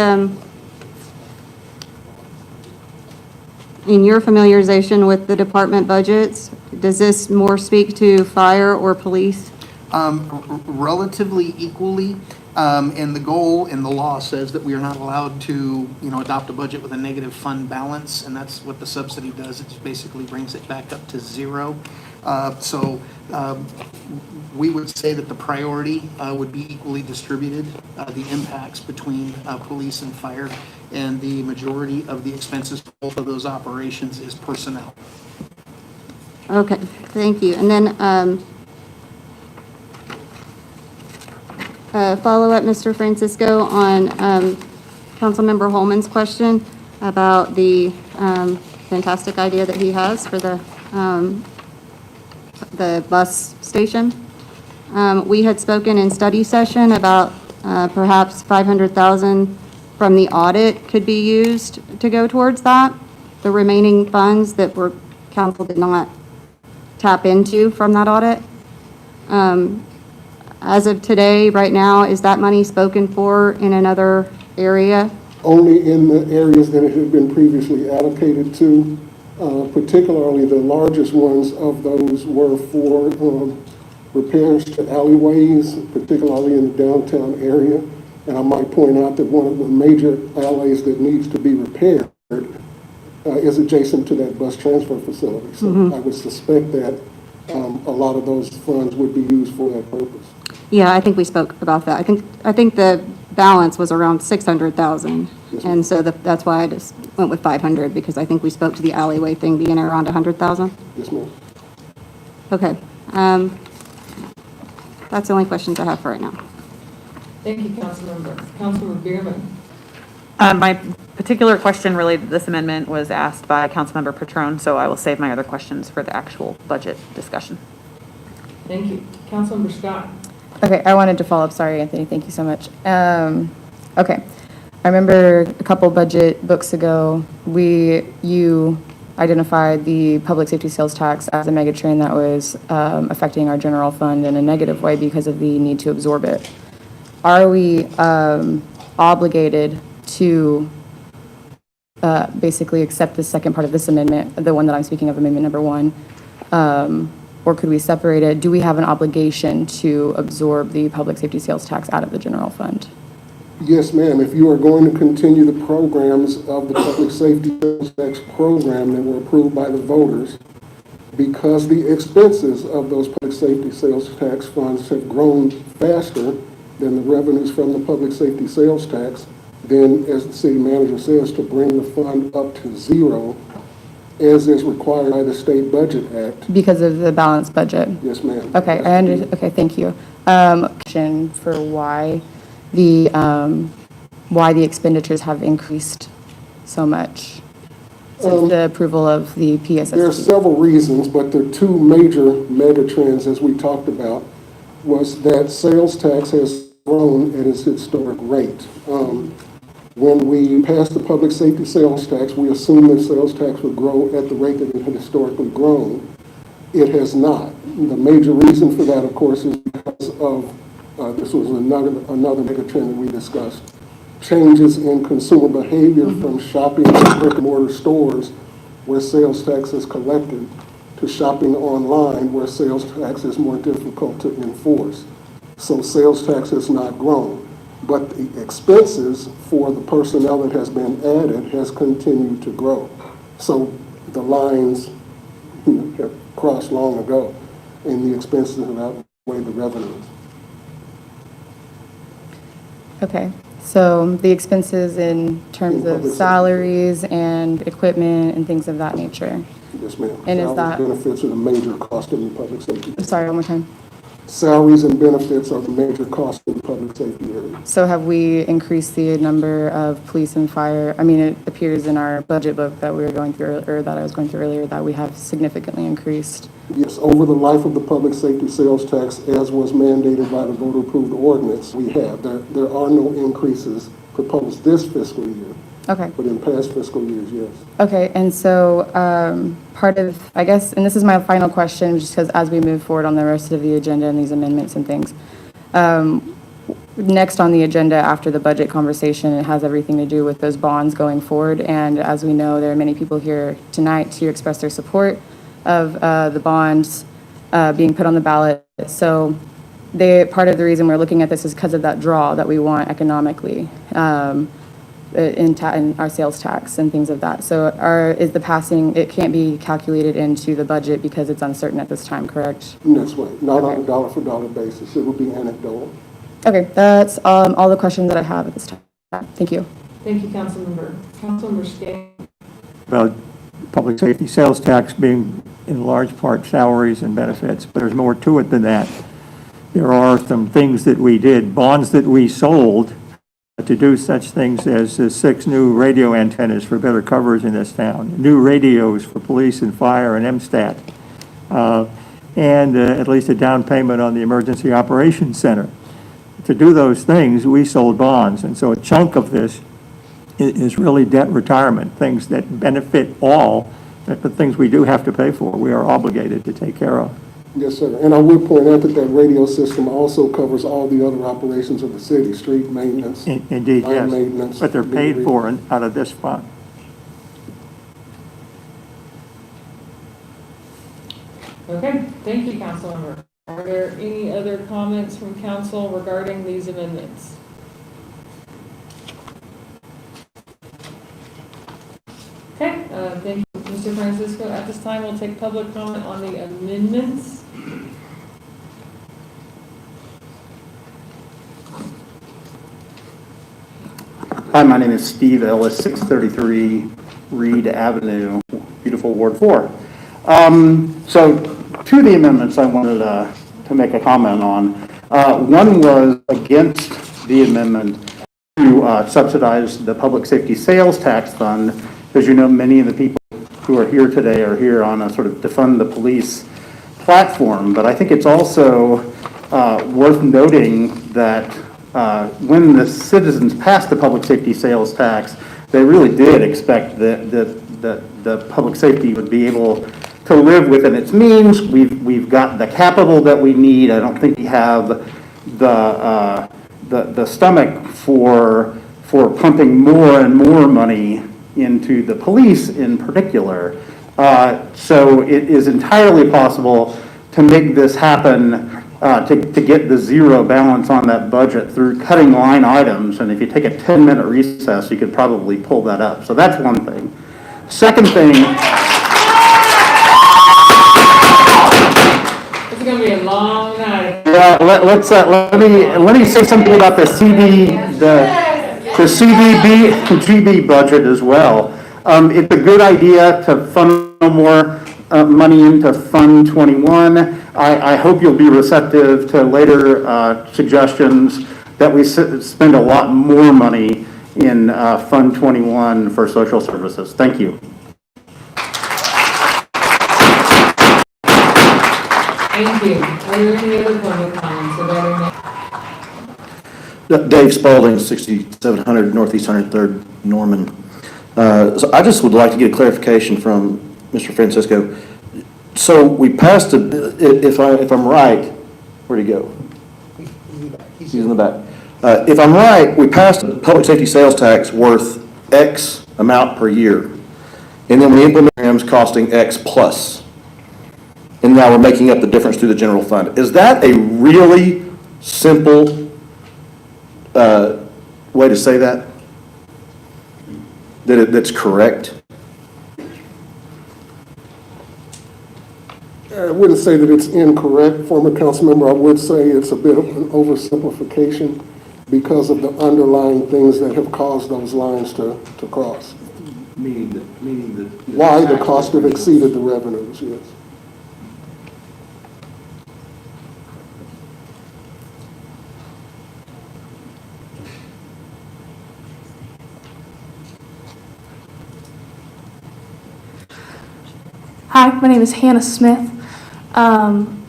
in your familiarization with the department budgets, does this more speak to fire or police? Relatively equally, and the goal in the law says that we are not allowed to, adopt a budget with a negative fund balance, and that's what the subsidy does. It just basically brings it back up to zero. So we would say that the priority would be equally distributed, the impacts between police and fire, and the majority of the expenses for both of those operations is personnel. Okay, thank you. And then, follow-up, Mr. Francisco, on Councilmember Holman's question about the fantastic idea that he has for the bus station. We had spoken in study session about perhaps $500,000 from the audit could be used to go towards that. The remaining funds that were, council did not tap into from that audit. As of today, right now, is that money spoken for in another area? Only in the areas that it had been previously allocated to. Particularly the largest ones of those were for repairs to alleyways, particularly in the downtown area. And I might point out that one of the major alleys that needs to be repaired is adjacent to that bus transfer facility. So I would suspect that a lot of those funds would be used for that purpose. Yeah, I think we spoke about that. I think the balance was around 600,000. And so that's why I just went with 500, because I think we spoke to the alleyway thing being around 100,000. Yes, ma'am. Okay. That's the only questions I have for right now. Thank you, Councilmember. Councilmember Bierman. My particular question related to this amendment was asked by Councilmember Patrone, so I will save my other questions for the actual budget discussion. Thank you. Councilmember Scott. Okay, I wanted to follow up. Sorry, Anthony. Thank you so much. Okay. I remember a couple budget books ago, you identified the public safety sales tax as a megatrend that was affecting our general fund in a negative way because of the need to absorb it. Are we obligated to basically accept the second part of this amendment, the one that I'm speaking of, amendment number 1? Or could we separate it? Do we have an obligation to absorb the public safety sales tax out of the general fund? Yes, ma'am. If you are going to continue the programs of the public safety sales tax program that were approved by the voters, because the expenses of those public safety sales tax funds have grown faster than the revenues from the public safety sales tax, then, as the city manager says, to bring the fund up to zero, as is required by the State Budget Act. Because of the balanced budget? Yes, ma'am. Okay, okay, thank you. Question for why the expenditures have increased so much since the approval of the PSSP? There are several reasons, but the two major mega trends, as we talked about, was that sales tax has grown at its historic rate. When we passed the public safety sales tax, we assumed that sales tax would grow at the rate that it had historically grown. It has not. The major reason for that, of course, is because of, this was another mega trend that we discussed, changes in consumer behavior from shopping in brick and mortar stores where sales tax is collected to shopping online where sales tax is more difficult to enforce. So sales tax has not grown. But the expenses for the personnel that has been added has continued to grow. So the lines have crossed long ago, and the expenses have outweighed the revenues. Okay, so the expenses in terms of salaries and equipment and things of that nature? Yes, ma'am. And is that? Benefits are the major cost in the public safety. I'm sorry, one more time. Salaries and benefits are the major costs in the public safety area. So have we increased the number of police and fire? I mean, it appears in our budget book that we were going through, or that I was going through earlier, that we have significantly increased. Yes, over the life of the public safety sales tax, as was mandated by the voter-approved ordinance, we have. There are no increases proposed this fiscal year. Okay. But in past fiscal years, yes. Okay, and so part of, I guess, and this is my final question, just because as we move forward on the rest of the agenda and these amendments and things, next on the agenda after the budget conversation, it has everything to do with those bonds going forward. And as we know, there are many people here tonight to express their support of the bonds being put on the ballot. So part of the reason we're looking at this is because of that draw that we want economically. In our sales tax and things of that. So is the passing, it can't be calculated into the budget because it's uncertain at this time, correct? That's right, not on a dollar-for-dollar basis. It would be anecdotal. Okay, that's all the questions that I have at this time. Thank you. Thank you, Councilmember. Councilmember Skate. About public safety sales tax being in large part salaries and benefits, but there's more to it than that. There are some things that we did, bonds that we sold to do such things as 6 new radio antennas for better coverage in this town, new radios for police and fire and MSTAT, and at least a down payment on the Emergency Operations Center. To do those things, we sold bonds, and so a chunk of this is really debt retirement, things that benefit all, the things we do have to pay for, we are obligated to take care of. Yes, sir. And I would point out that that radio system also covers all the other operations of the city, street maintenance. Indeed, line yes. maintenance. But they're paid for out of this fund. Okay, thank you, Councilmember. Are there any other comments from council regarding these amendments? Okay, thank you, Mr. Francisco. At this time, we'll take public comment on the amendments. Hi, my name is Steve Ellis, 633 Reed Avenue, beautiful Ward 4. So, two of the amendments I wanted to make a comment on. One was against the amendment to subsidize the public safety sales tax fund. As you know, many of the people who are here today are here on a sort of defund the police platform, but I think it's also worth noting that when the citizens passed the public safety sales tax, they really did expect that the public safety would be able to live within its means. We've got the capital that we need. I don't think we have the stomach for pumping more and more money into the police in particular. So it is entirely possible to make this happen, to get the zero balance on that budget through cutting line items. And if you take a 10-minute recess, you could probably pull that up. So that's one thing. Second thing. It's going to be a long night. Let me say something about the CDBG budget as well. It's a good idea to funnel more money into Fund 21. I hope you'll be receptive to later suggestions that we spend a lot more money in Fund 21 for social services. Thank you. Thank you. Are there any other public comments regarding that? Dave Spalding, 6700 Northeast 103rd, Norman. So I just would like to get a clarification from Mr. Francisco. So we passed if I'm right, where'd he go? He's in the back. If I'm right, we passed a public safety sales tax worth X amount per year, and then we implemented programs costing X plus. And now we're making up the difference through the general fund. Is that a really simple way to say that? That's correct? I wouldn't say that it's incorrect, former council member. I would say it's a bit of an oversimplification because of the underlying things that have caused those lines to cross. Meaning that Why the cost have exceeded the revenues, yes. Hi, my name is Hannah Smith. I'm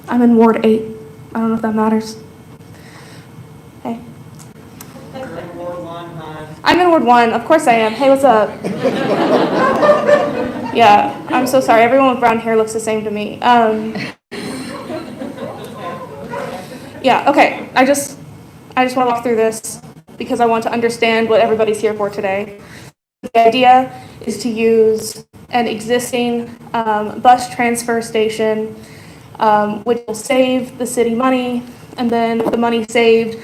in Ward 8. I don't know if that matters. Hey. I'm in Ward 1. Of course I am. Hey, what's up? Yeah, I'm so sorry. Everyone with brown hair looks the same to me. Yeah, okay. I just want to walk through this because I want to understand what everybody's here for today. The idea is to use an existing bus transfer station, which will save the city money, and then the money saved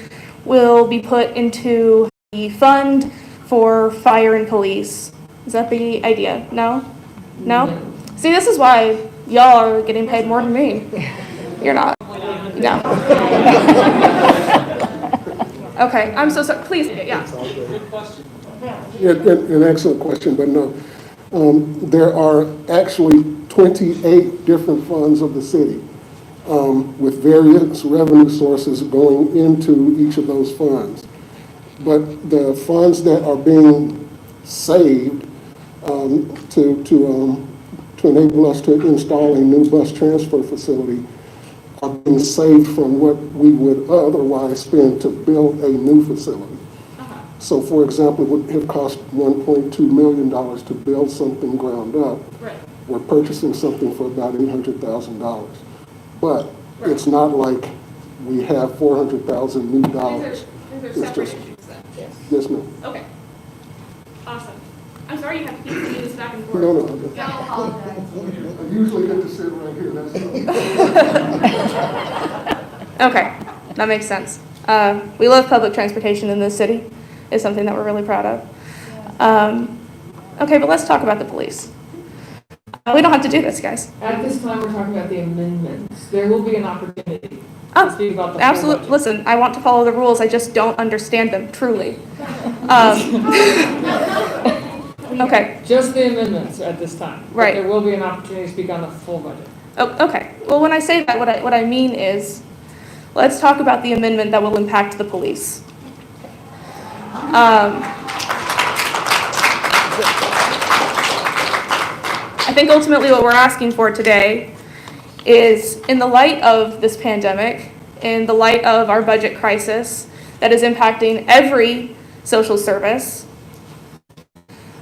will be put into the fund for fire and police. Is that the idea? No? No? See, this is why y'all are getting paid more than me. You're not. No. Okay, I'm so sorry. Please, yeah. Yeah, an excellent question, but no. There are actually 28 different funds of the city with various revenue sources going into each of those funds. But the funds that are being saved to enable us to install a new bus transfer facility are being saved from what we would otherwise spend to build a new facility. So, for example, it would have cost $1.2 million to build something ground up. Right. We're purchasing something for about $800,000. But it's not like we have $400,000 new dollars. These are separate issues then? Yes, ma'am. Okay. Awesome. I'm sorry you have to keep doing this back and forth. No. Don't apologize. I usually get to sit right here, that's all. Okay, that makes sense. We love public transportation in this city. It's something that we're really proud of. Okay, but let's talk about the police. We don't have to do this, guys. At this time, we're talking about the amendments. There will be an opportunity Oh, to speak about the full absolutely. budget. Listen, I want to follow the rules. I just don't understand them, truly. Okay. Just the amendments at this time. But Right. there will be an opportunity to speak on the full budget. Oh, okay. Well, when I say that, what I mean is, let's talk about the amendment that will impact the police. I think ultimately what we're asking for today is, in the light of this pandemic, in the light of our budget crisis that is impacting every social service,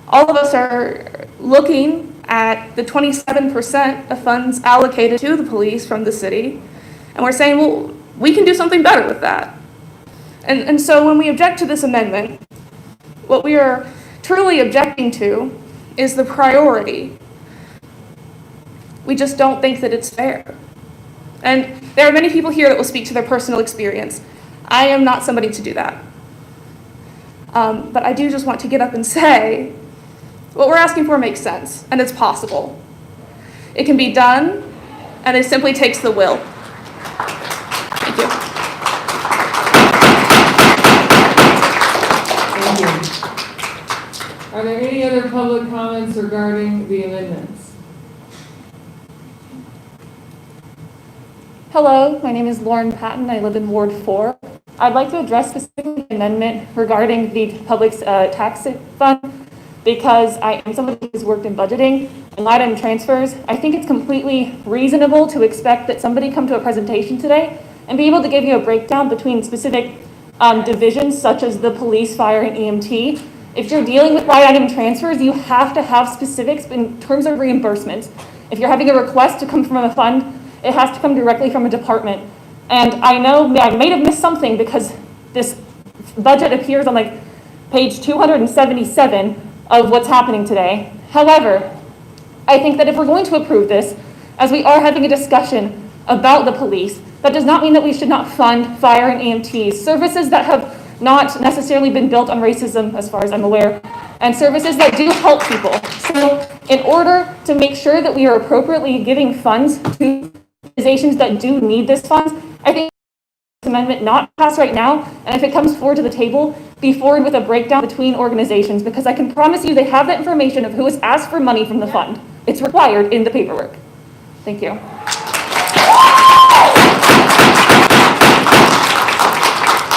all of us are looking at the 27% of funds allocated to the police from the city, and we're saying, well, we can do something better with that. And so when we object to this amendment, what we are truly objecting to is the priority. We just don't think that it's fair. And there are many people here that will speak to their personal experience. I am not somebody to do that. But I do just want to get up and say, what we're asking for makes sense, and it's possible. It can be done, and it simply takes the will. Thank you. Thank you. Are there any other public comments regarding the amendments? Hello, my name is Lauren Patton. I live in Ward 4. I'd like to address specifically the amendment regarding the public tax fund because I am somebody who's worked in budgeting and line item transfers. I think it's completely reasonable to expect that somebody come to a presentation today and be able to give you a breakdown between specific divisions such as the police, fire, and EMT. If you're dealing with line item transfers, you have to have specifics in terms of reimbursement. If you're having a request to come from a fund, it has to come directly from a department. And I know I may have missed something because this budget appears on like page 277 of what's happening today. However, I think that if we're going to approve this, as we are having a discussion about the police, that does not mean that we should not fund fire and EMTs, services that have not necessarily been built on racism, as far as I'm aware, and services that do help people. So in order to make sure that we are appropriately giving funds to organizations that do need this funds, I think this amendment not pass right now, and if it comes forward to the table, be forward with a breakdown between organizations, because I can promise you they have that information of who has asked for money from the fund. It's required in the paperwork. Thank you.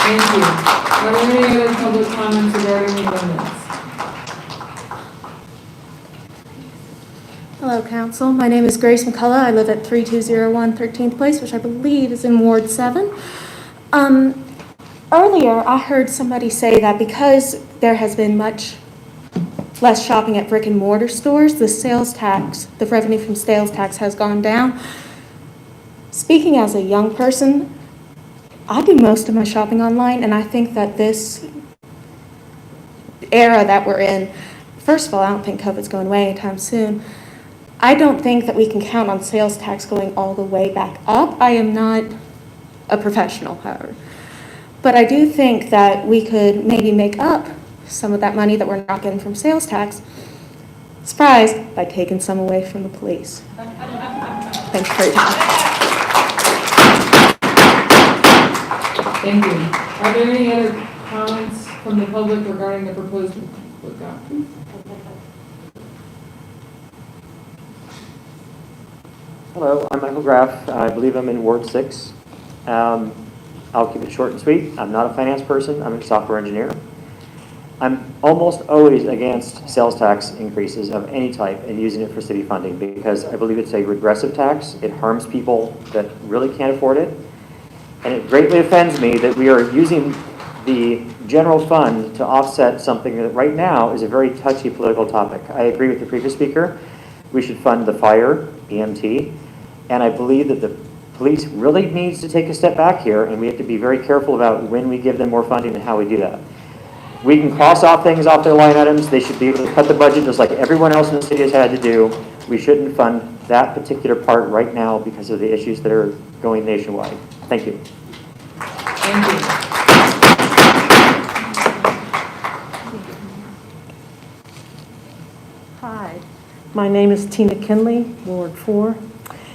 Thank you. Are there any other public comments regarding the amendments? Council. My name is Grace McCullough. I live at 3201 13th Place, which I believe is in Ward 7. Earlier, I heard somebody say that because there has been much less shopping at brick and mortar stores, the sales tax, the revenue from sales tax has gone down. Speaking as a young person, I do most of my shopping online, and I think that this era that we're in, first of all, I don't think COVID's going away anytime soon. I don't think that we can count on sales tax going all the way back up. I am not a professional, however. But I do think that we could maybe make up some of that money that we're not getting from sales tax, surprise, by taking some away from the police. Thanks for your time. Thank you. Are there any other comments from the public regarding the proposed? Hello, I'm Michael Graff. I believe I'm in Ward 6. I'll keep it short and sweet. I'm not a finance person. I'm a software engineer. I'm almost always against sales tax increases of any type and using it for city funding because I believe it's a regressive tax. It harms people that really can't afford it. And it greatly offends me that we are using the general fund to offset something that right now is a very touchy political topic. I agree with the previous speaker. We should fund the fire, EMT, and I believe that the police really needs to take a step back here, and we have to be very careful about when we give them more funding and how we do that. We can cross off things off their line items. They should be able to cut the budget just like everyone else in the city has had to do. We shouldn't fund that particular part right now because of the issues that are going nationwide. Thank you. Thank you. Hi, my name is Tina Kinley, Ward 4,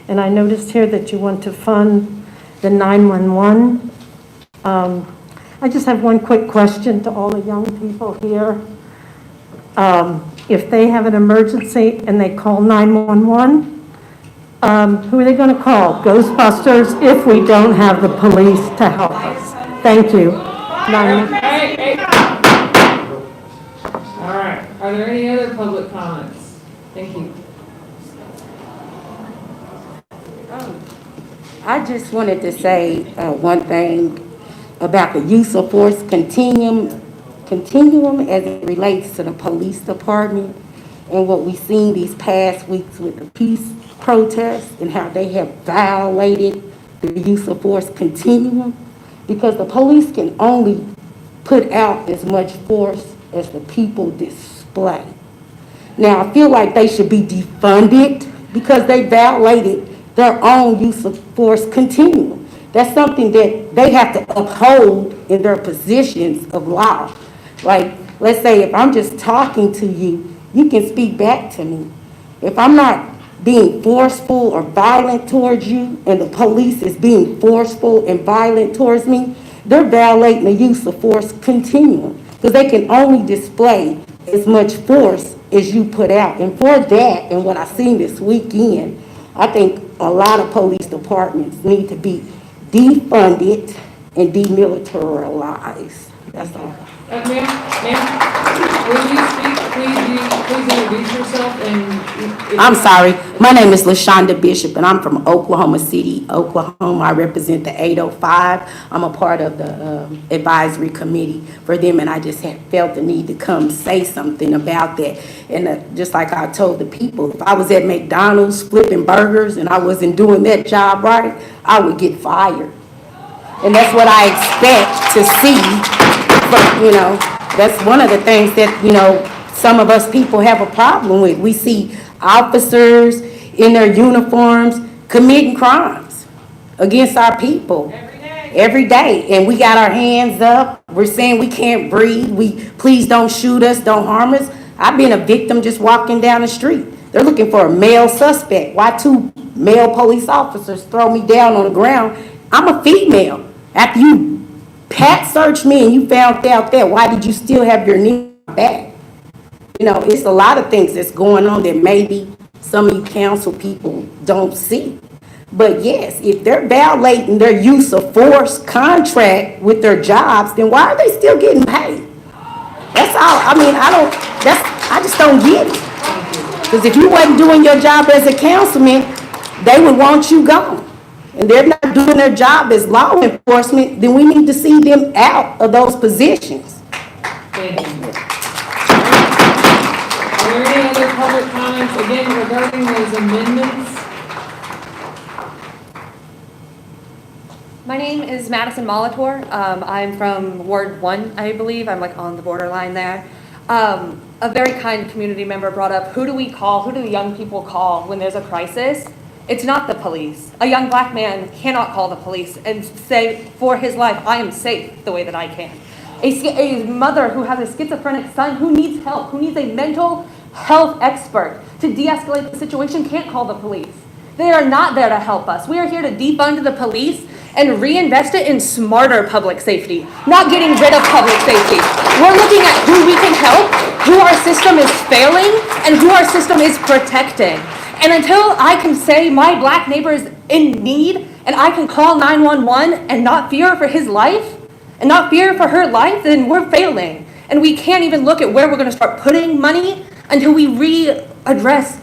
and I noticed here that you want to fund the 911. I just have one quick question to all the young people here. If they have an emergency and they call 911, who are they going to call? Ghostbusters if we don't have the police to help us. Thank you. Hey. All right. Are there any other public comments? Thank you. I just wanted to say one thing about the use of force continuum as it relates to the police department and what we've seen these past weeks with the peace protests and how they have violated the use of force continuum, because the police can only put out as much force as the people display. Now, I feel like they should be defunded because they violated their own use of force continuum. That's something that they have to uphold in their positions of law. Like, let's say if I'm just talking to you, you can speak back to me. If I'm not being forceful or violent towards you and the police is being forceful and violent towards me, they're violating the use of force continuum because they can only display as much force as you put out. And for that, and what I've seen this weekend, I think a lot of police departments need to be defunded and demilitarized. That's all. Ma'am, will you speak? Please introduce yourself and. I'm sorry. My name is LaShonda Bishop, and I'm from Oklahoma City, Oklahoma. I represent the 805. I'm a part of the advisory committee for them, and I just had felt the need to come say something about that. And just like I told the people, if I was at McDonald's flipping burgers and I wasn't doing that job right, I would get fired. And that's what I expect to see. But, you know, that's one of the things that, you know, some of us people have a problem with. We see officers in their uniforms committing crimes against our people every day. And we got our hands up. We're saying we can't breathe. Please don't shoot us, don't harm us. I've been a victim just walking down the street. They're looking for a male suspect. Why two male police officers throw me down on the ground? I'm a female. After you pat searched me and you found out that, why did you still have your knee back? You know, it's a lot of things that's going on that maybe some of you council people don't see. But yes, if they're violating their use of force contract with their jobs, then why are they still getting paid? That's all. I mean, I just don't get it. Because if you wasn't doing your job as a councilman, they would want you gone. And they're not doing their job as law enforcement, then we need to see them out of those positions. Thank you. Are there any other public comments, again, regarding those amendments? My name is Madison Molitor. I'm from Ward 1, I believe. I'm like on the borderline there. A very kind community member brought up, who do we call, who do young people call when there's a crisis? It's not the police. A young black man cannot call the police and say for his life, I am safe the way that I can. A mother who has a schizophrenic son who needs help, who needs a mental health expert to de-escalate the situation, can't call the police. They are not there to help us. We are here to defund the police and reinvest it in smarter public safety, not getting rid of public safety. We're looking at who we can help, who our system is failing, and who our system is protecting. And until I can say my black neighbor is in need and I can call 911 and not fear for his life and not fear for her life, then we're failing. And we can't even look at where we're going to start putting money until we readdress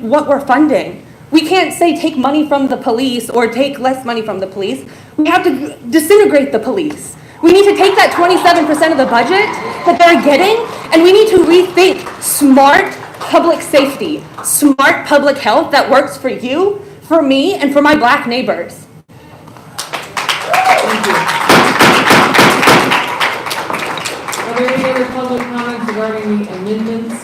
what we're funding. We can't say take money from the police or take less money from the police. We have to disintegrate the police. We need to take that 27% of the budget that they're getting, and we need to rethink smart public safety, smart public health that works for you, for me, and for my black neighbors. Thank you. Are there any other public comments regarding the amendments?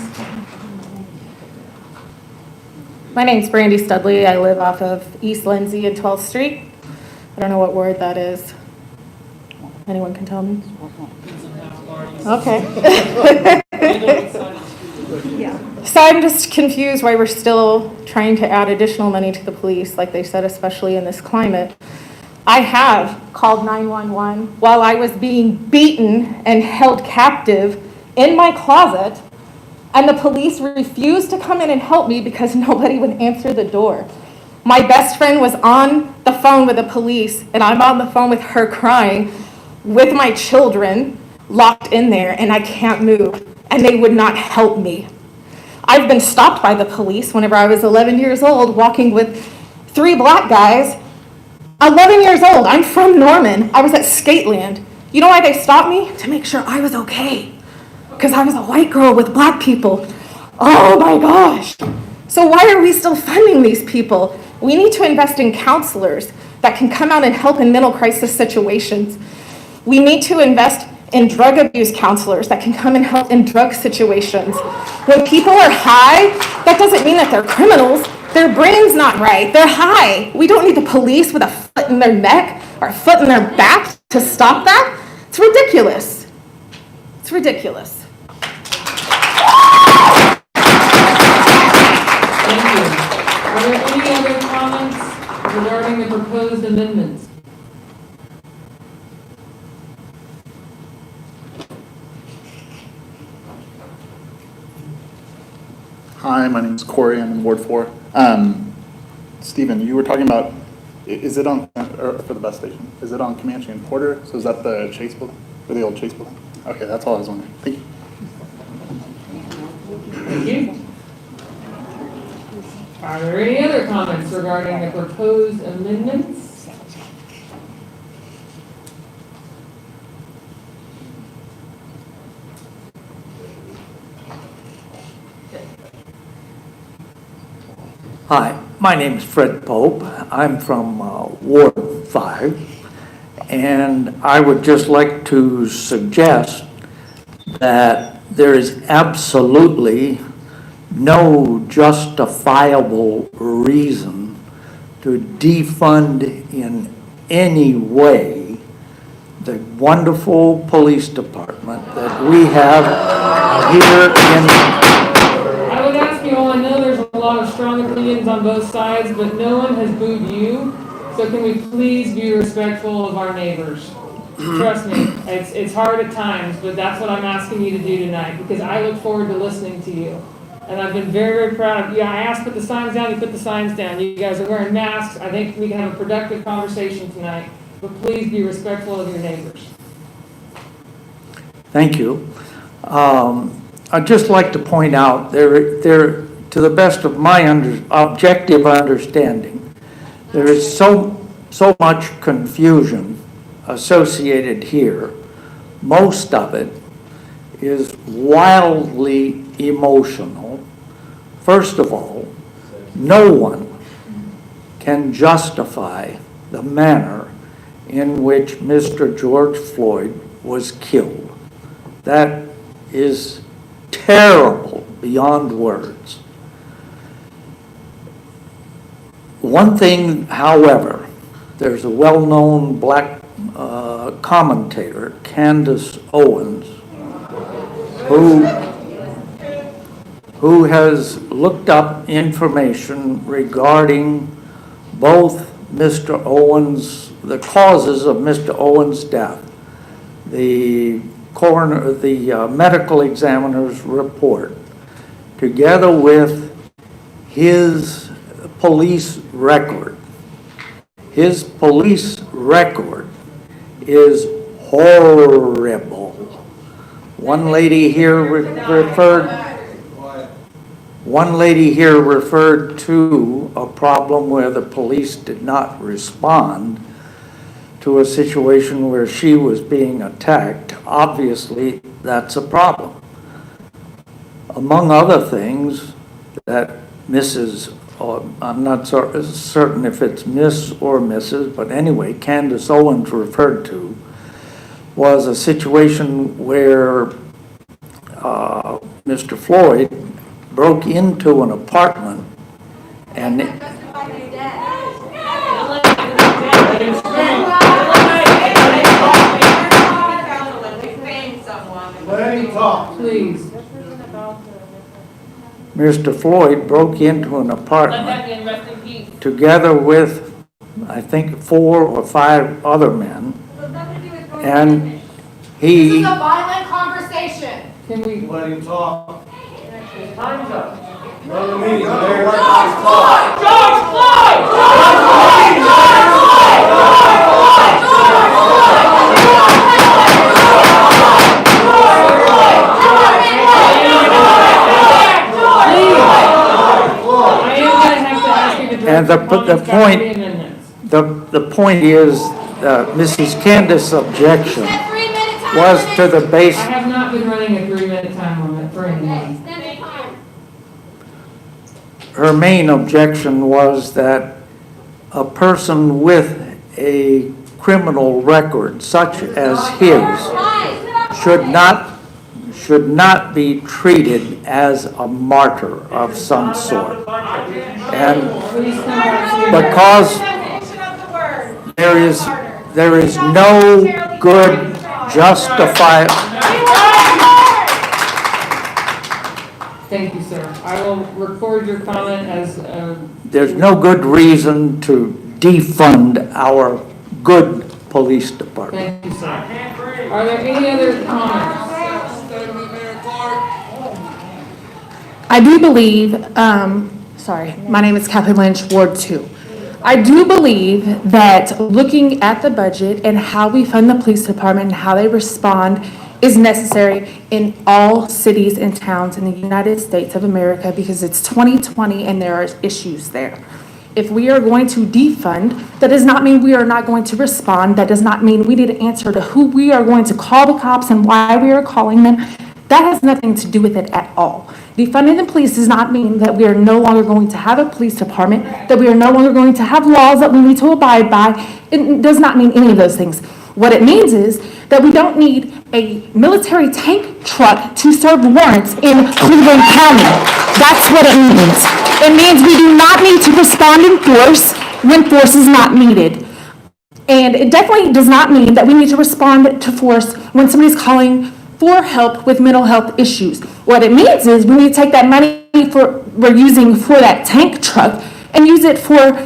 My name's Brandy Studley. I live off of East Lindsay and 12th Street. I don't know what ward that is. Anyone can tell me? Okay. So I'm just confused why we're still trying to add additional money to the police, like they said, especially in this climate. I have called 911 while I was being beaten and held captive in my closet, and the police refused to come in and help me because nobody would answer the door. My best friend was on the phone with the police, and I'm on the phone with her crying with my children locked in there, and I can't move, and they would not help me. I've been stopped by the police whenever I was 11 years old, walking with 3 black guys. 11 years old, I'm from Norman. I was at Skateland. You know why they stopped me? To make sure I was okay. Because I was a white girl with black people. Oh my gosh. So why are we still funding these people? We need to invest in counselors that can come out and help in mental crisis situations. We need to invest in drug abuse counselors that can come and help in drug situations. When people are high, that doesn't mean that they're criminals. Their brain's not right. They're high. We don't need the police with a foot in their neck or a foot in their back to stop that. It's ridiculous. It's ridiculous. Thank you. Are there any other comments regarding the proposed amendments? Hi, my name is Corey. I'm in Ward 4. Stephen, you were talking about, is it on, or for the bus station, is it on Comanche and Porter? So is that the Chase building, or the old Chase building? Okay, that's all I was wondering. Thank you. Thank you. Are there any other comments regarding the proposed amendments? Hi, my name is Fred Pope. I'm from Ward 5, and I would just like to suggest that there is absolutely no justifiable reason to defund in any way the wonderful police department that we have here in. I would ask you all, I know there's a lot of strong opinions on both sides, but no one has booed you, so can we please be respectful of our neighbors? Trust me, it's hard at times, but that's what I'm asking you to do tonight, because I look forward to listening to you. And I've been very, very proud of you. I asked put the signs down, you put the signs down. You guys are wearing masks. I think we can have a productive conversation tonight, but please be respectful of your neighbors. Thank you. I'd just like to point out, to the best of my objective understanding, there is so much confusion associated here. Most of it is wildly emotional. First of all, no one can justify the manner in which Mr. George Floyd was killed. That is terrible beyond words. One thing, however, there's a well-known black commentator, Candace Owens, who has looked up information regarding both Mr. Owens, the causes of Mr. Owens' death, the medical examiner's report, together with his police record. His police record is horrible. One lady here referred to a problem where the police did not respond to a situation where she was being attacked. Obviously, that's a problem. Among other things that I'm not certain if it's Miss or Mrs., but anyway, Candace Owens referred to was a situation where Mr. Floyd broke into an apartment and Let him talk, please. Mr. Floyd broke into an apartment together with, I think, 4 or 5 other men. And he... This is a violent conversation. Can we let him talk? Time's up. Run the meeting. George Floyd! George Floyd! George Floyd! And the point is, Mrs. Candace's objection was to the base. I have not been running a 3-minute time limit for anyone. Her main objection was that a person with a criminal record such as his should not be treated as a martyr of some sort. And because there is no good Thank you, sir. I will record your comment as there's no good reason to defund our good police department. Thank you, sir. Are there any other comments? I do believe, my name is Kathy Lynch, Ward 2. I do believe that looking at the budget and how we fund the police department and how they respond is necessary in all cities and towns in the United States of America because it's 2020 and there are issues there. If we are going to defund, that does not mean we are not going to respond. That does not mean we need to answer to who we are going to call the cops and why we are calling them. That has nothing to do with it at all. Defunding the police does not mean that we are no longer going to have a police department, that we are no longer going to have laws that we need to abide by. It does not mean any of those things. What it means is that we don't need a military tank truck to serve warrants in Cleveland County. That's what it means. It means we do not need to respond in force when force is not needed. And it definitely does not mean that we need to respond to force when somebody's calling for help with mental health issues. What it means is we need to take that money we're using for that tank truck and use it for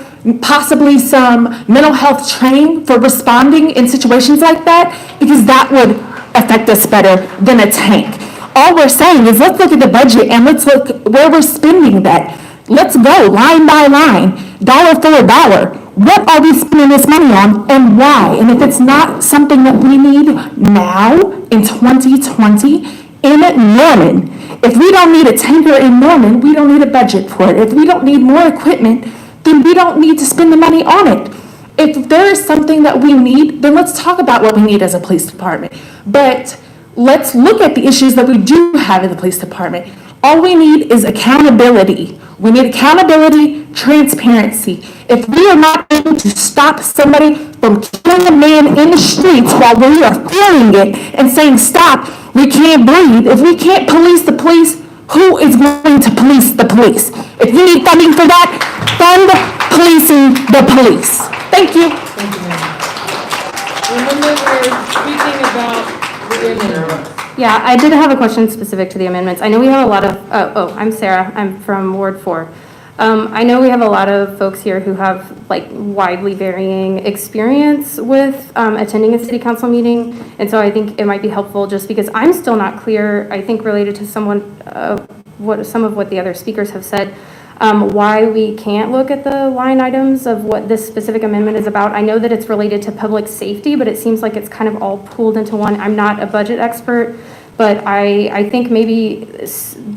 possibly some mental health training for responding in situations like that, because that would affect us better than a tank. All we're saying is let's look at the budget and let's look where we're spending that. Let's go line by line, dollar for dollar. What are we spending this money on and why? And if it's not something that we need now in 2020 in Norman, If we don't need a tanker in Norman, we don't need a budget for it. If we don't need more equipment, then we don't need to spend the money on it. If there is something that we need, then let's talk about what we need as a police department. But let's look at the issues that we do have in the police department. All we need is accountability. We need accountability, transparency. If we are not able to stop somebody from killing a man in the streets while we are feeling it and saying, stop, we can't breathe. If we can't police the police, who is going to police the police? If you need funding for that, fund policing the police. Thank you. Thank you, ma'am. Remember, we're speaking about the amendments. Yeah, I did have a question specific to the amendments. I know we have a lot of, I'm Sarah, I'm from Ward 4. I know we have a lot of folks here who have like widely varying experience with attending a city council meeting. And so I think it might be helpful just because I'm still not clear, I think related to some of what the other speakers have said, why we can't look at the line items of what this specific amendment is about. I know that it's related to public safety, but it seems like it's kind of all pooled into one. I'm not a budget expert, but I think maybe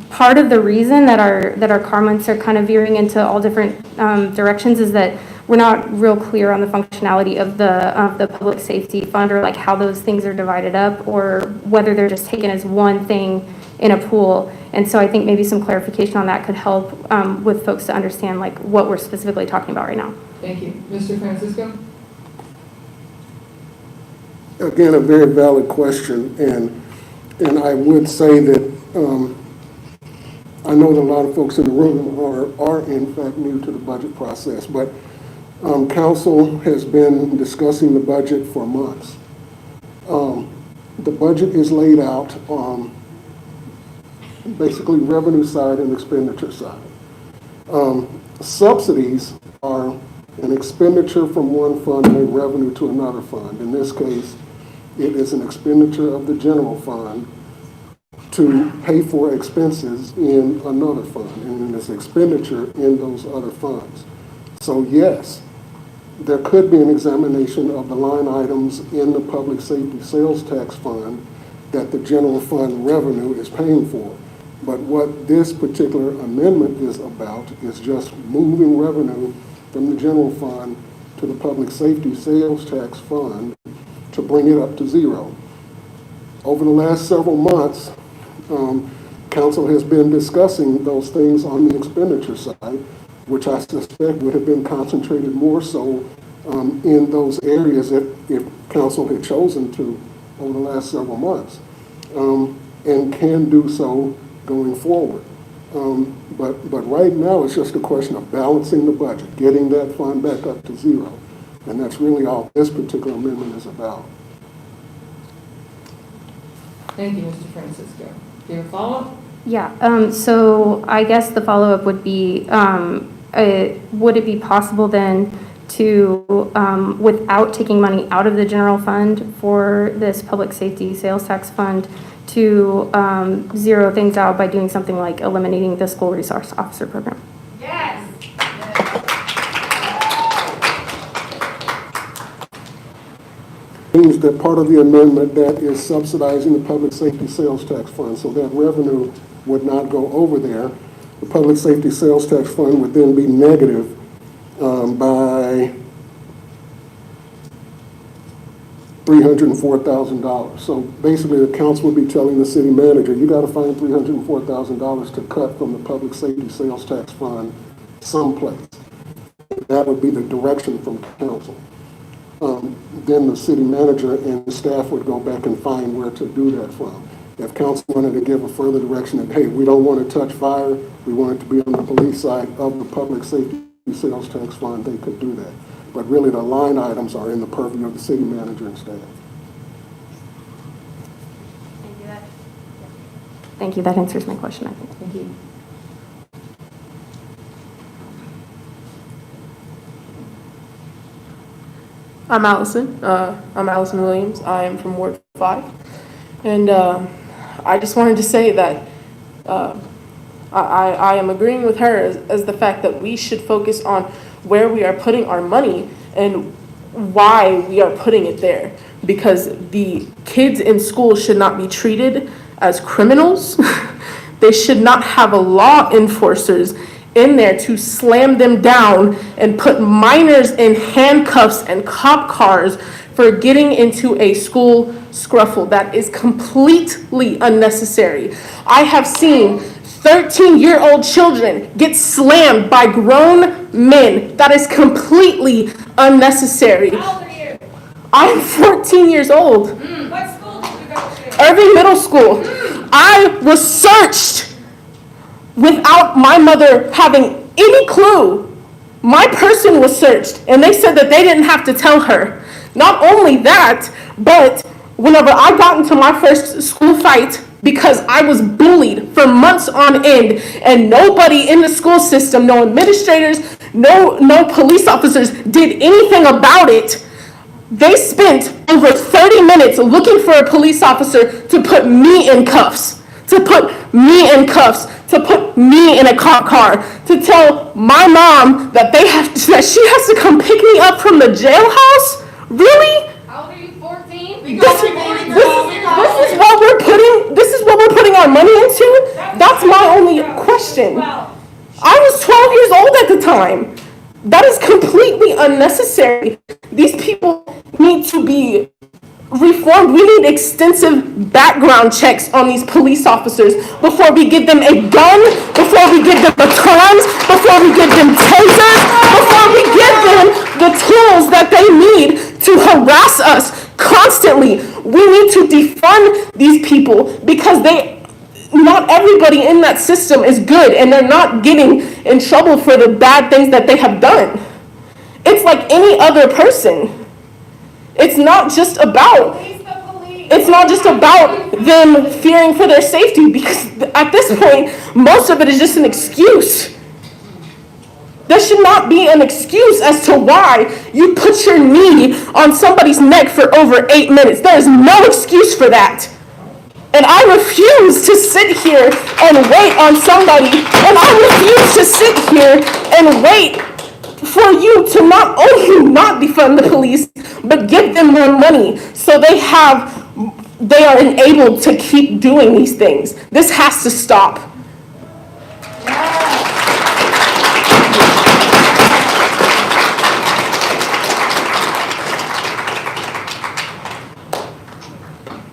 part of the reason that our comments are kind of veering into all different directions is that we're not real clear on the functionality of the public safety fund, or like how those things are divided up, or whether they're just taken as one thing in a pool. And so I think maybe some clarification on that could help with folks to understand like what we're specifically talking about right now. Thank you. Mr. Francisco? Again, a very valid question, and I would say that I know that a lot of folks in the room are in fact new to the budget process, but council has been discussing the budget for months. The budget is laid out on basically revenue side and expenditure side. Subsidies are an expenditure from one fund and a revenue to another fund. In this case, it is an expenditure of the general fund to pay for expenses in another fund, and it is expenditure in those other funds. So yes, there could be an examination of the line items in the public safety sales tax fund that the general fund revenue is paying for. But what this particular amendment is about is just moving revenue from the general fund to the public safety sales tax fund to bring it up to zero. Over the last several months, council has been discussing those things on the expenditure side, which I suspect would have been concentrated more so in those areas if council had chosen to over the last several months, and can do so going forward. But right now, it's just a question of balancing the budget, getting that fund back up to zero. And that's really all this particular amendment is about. Thank you, Mr. Francisco. Do you have a follow-up? Yeah, so I guess the follow-up would be, would it be possible then to, without taking money out of the general fund for this public safety sales tax fund, to zero things out by doing something like eliminating the school resource officer program? Yes. Means that part of the amendment that is subsidizing the public safety sales tax fund, so that revenue would not go over there. The public safety sales tax fund would then be negative by $304,000. So basically, the council would be telling the city manager, you got to find $304,000 to cut from the public safety sales tax fund someplace. That would be the direction from council. Then the city manager and the staff would go back and find where to do that from. If council wanted to give a further direction that, hey, we don't want to touch fire, we want it to be on the police side of the public safety sales tax fund, they could do that. But really, the line items are in the purview of the city manager and staff. Thank you, that answers my question, I think. Thank you. I'm Allison. I'm Allison Williams. I am from Ward 5. And I just wanted to say that I am agreeing with her as the fact that we should focus on where we are putting our money and why we are putting it there. Because the kids in school should not be treated as criminals. They should not have a law enforcers in there to slam them down and put minors in handcuffs and cop cars for getting into a school scruffle. That is completely unnecessary. I have seen 13-year-old children get slammed by grown men. That is completely unnecessary. How old are you? I'm 14 years old. What school did you go to? Irving Middle School. I was searched without my mother having any clue. My person was searched, and they said that they didn't have to tell her. Not only that, but whenever I got into my first school fight, because I was bullied for months on end, and nobody in the school system, no administrators, no police officers did anything about it, they spent over 30 minutes looking for a police officer to put me in cuffs, to put me in a cop car, to tell my mom that she has to come pick me up from the jailhouse? Really? How old are you, 14? This is what we're putting our money into? That's my only question. I was 12 years old at the time. That is completely unnecessary. These people need to be reformed. We need extensive background checks on these police officers before we give them a gun, before we give them batons, before we give them tasers, before we give them the tools that they need to harass us constantly. We need to defund these people because not everybody in that system is good, and they're not getting in trouble for the bad things that they have done. It's like any other person. It's not just about them fearing for their safety, because at this point, most of it is just an excuse. There should not be an excuse as to why you put your knee on somebody's neck for over 8 minutes. There is no excuse for that. And I refuse to sit here and wait on somebody, and I refuse to sit here and wait for you to not only not defund the police, but give them more money so they are enabled to keep doing these things. This has to stop.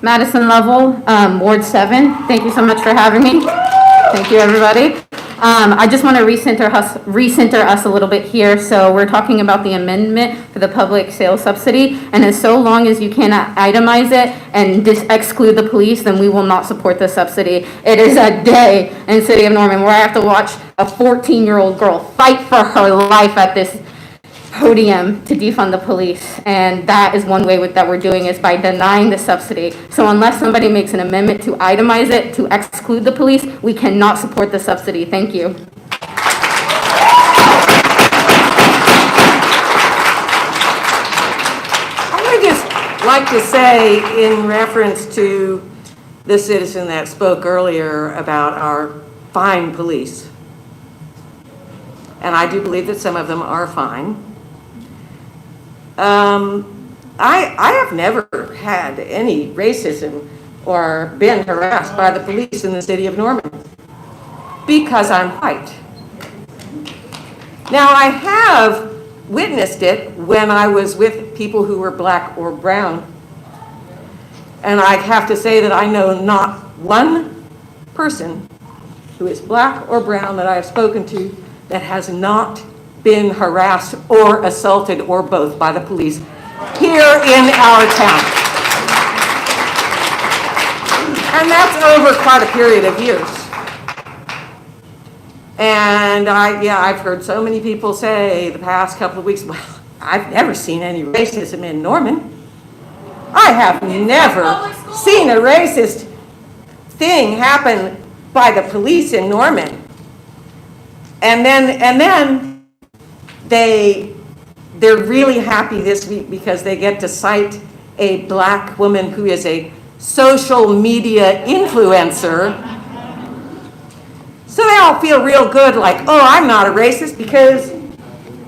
Madison Lovell, Ward 7. Thank you so much for having me. Thank you, everybody. I just want to recenter us a little bit here. So we're talking about the amendment for the public sales subsidy, and as so long as you cannot itemize it and exclude the police, then we will not support the subsidy. It is a day in the city of Norman where I have to watch a 14-year-old girl fight for her life at this podium to defund the police, and that is one way that we're doing is by denying the subsidy. So unless somebody makes an amendment to itemize it to exclude the police, we cannot support the subsidy. Thank you. I would just like to say, in reference to the citizen that spoke earlier about our fine police, and I do believe that some of them are fine. I have never had any racism or been harassed by the police in the city of Norman because I'm white. Now, I have witnessed it when I was with people who were black or brown, and I have to say that I know not one person who is black or brown that I have spoken to that has not been harassed or assaulted or both by the police here in our town. And that's over quite a period of years. And I've heard so many people say the past couple of weeks, well, I've never seen any racism in Norman. I have never seen a racist thing happen by the police in Norman. And then they're really happy this week because they get to cite a black woman who is a social media influencer. So they all feel real good, like, oh, I'm not a racist because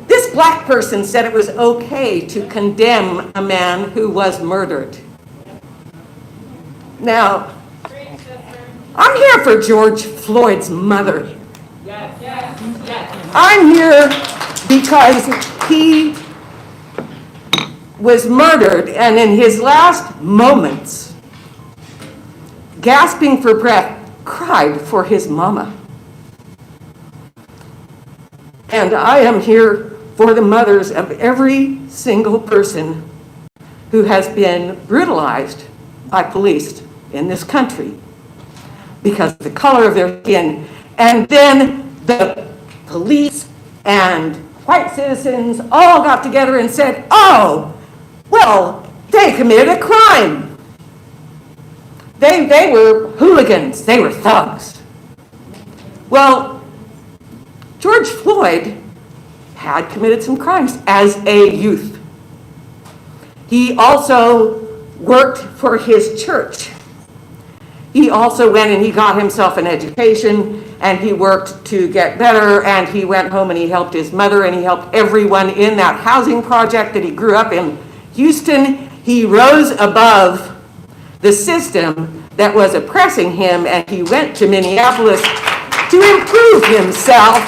this black person said it was okay to condemn a man who was murdered. Now, I'm here for George Floyd's mother. I'm here because he was murdered, and in his last moments, gasping for breath, cried for his mama. And I am here for the mothers of every single person who has been brutalized by police in this country because of the color of their skin. And then the police and white citizens all got together and said, oh, well, they committed a crime. They were hooligans. They were thugs. Well, George Floyd had committed some crimes as a youth. He also worked for his church. He also went and he got himself an education, and he worked to get better, and he went home and he helped his mother, and he helped everyone in that housing project that he grew up in Houston. He rose above the system that was oppressing him, and he went to Minneapolis to improve himself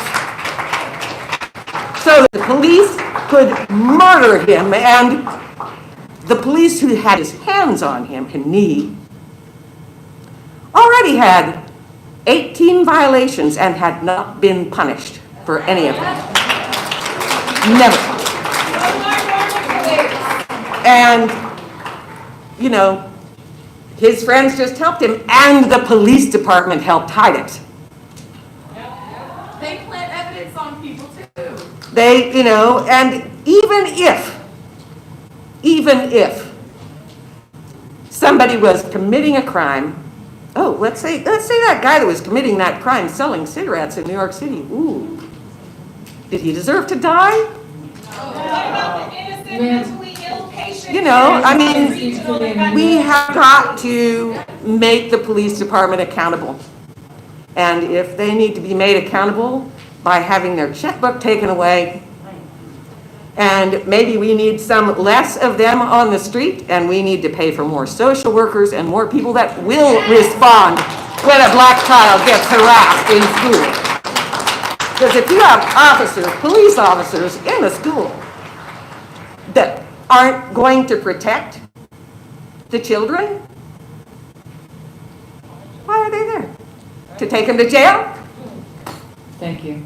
so that the police could murder him. And the police who had his hands on him and knee already had 18 violations and had not been punished for any of them. Never. And, you know, his friends just helped him, and the police department helped hide it. They plant evidence on people too. They, you know, and even if somebody was committing a crime, oh, let's say that guy that was committing that crime selling cigarettes in New York City, ooh, did he deserve to die? Oh, what about the innocent mentally ill patient? You know, I mean, we have got to make the police department accountable. And if they need to be made accountable by having their checkbook taken away, and maybe we need some less of them on the street, and we need to pay for more social workers and more people that will respond when a black child gets harassed in school. Because if you have officers, police officers in a school that aren't going to protect the children, why are they there? To take them to jail? Thank you.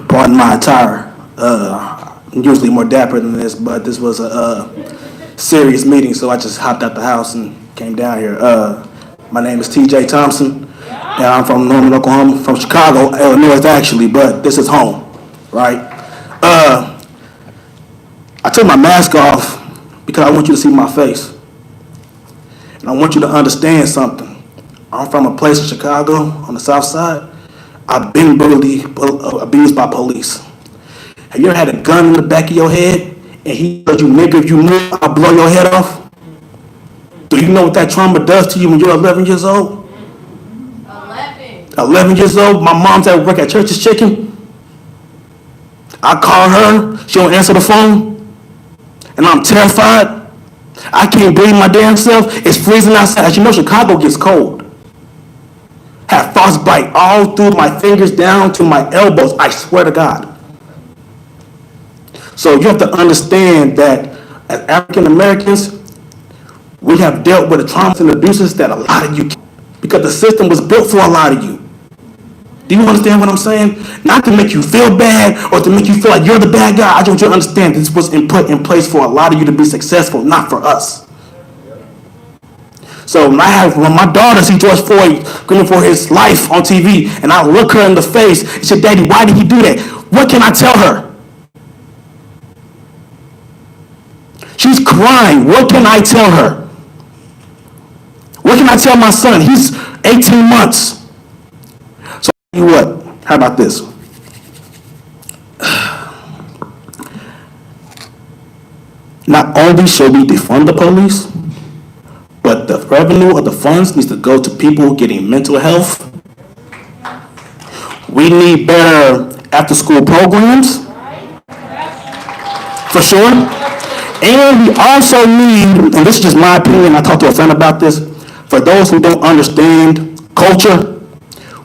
Pardon my attire. I'm usually more dapper than this, but this was a serious meeting, so I just hopped out the house and came down here. My name is TJ Thompson, and I'm from Norman, Oklahoma, from Chicago, Illinois actually, but this is home, right? I took my mask off because I want you to see my face. And I want you to understand something. I'm from a place in Chicago on the south side. I've been brutally abused by police. Have you ever had a gun in the back of your head and he told you, nigga, if you move, I'll blow your head off? Do you know what that trauma does to you when you're 11 years old? 11 years old, my mom's at work at Church's Chicken. I call her, she don't answer the phone, and I'm terrified. I can't breathe my damn self. It's freezing outside. As you know, Chicago gets cold. Had frostbite all through my fingers down to my elbows, I swear to God. So you have to understand that as African Americans, we have dealt with the traumas and abuses that a lot of you can't, because the system was built for a lot of you. Do you understand what I'm saying? Not to make you feel bad or to make you feel like you're the bad guy. I just want you to understand this was put in place for a lot of you to be successful, not for us. So when my daughter sees George Floyd screaming for his life on TV, and I look her in the face and say, Daddy, why did he do that? What can I tell her? She's crying. What can I tell her? What can I tell my son? He's 18 months. So you what? How about this? Not only should we defund the police, but the revenue of the funds needs to go to people getting mental health. We need better after-school programs. for sure. And we also need, and this is just my opinion, I talked to a friend about this, for those who don't understand culture,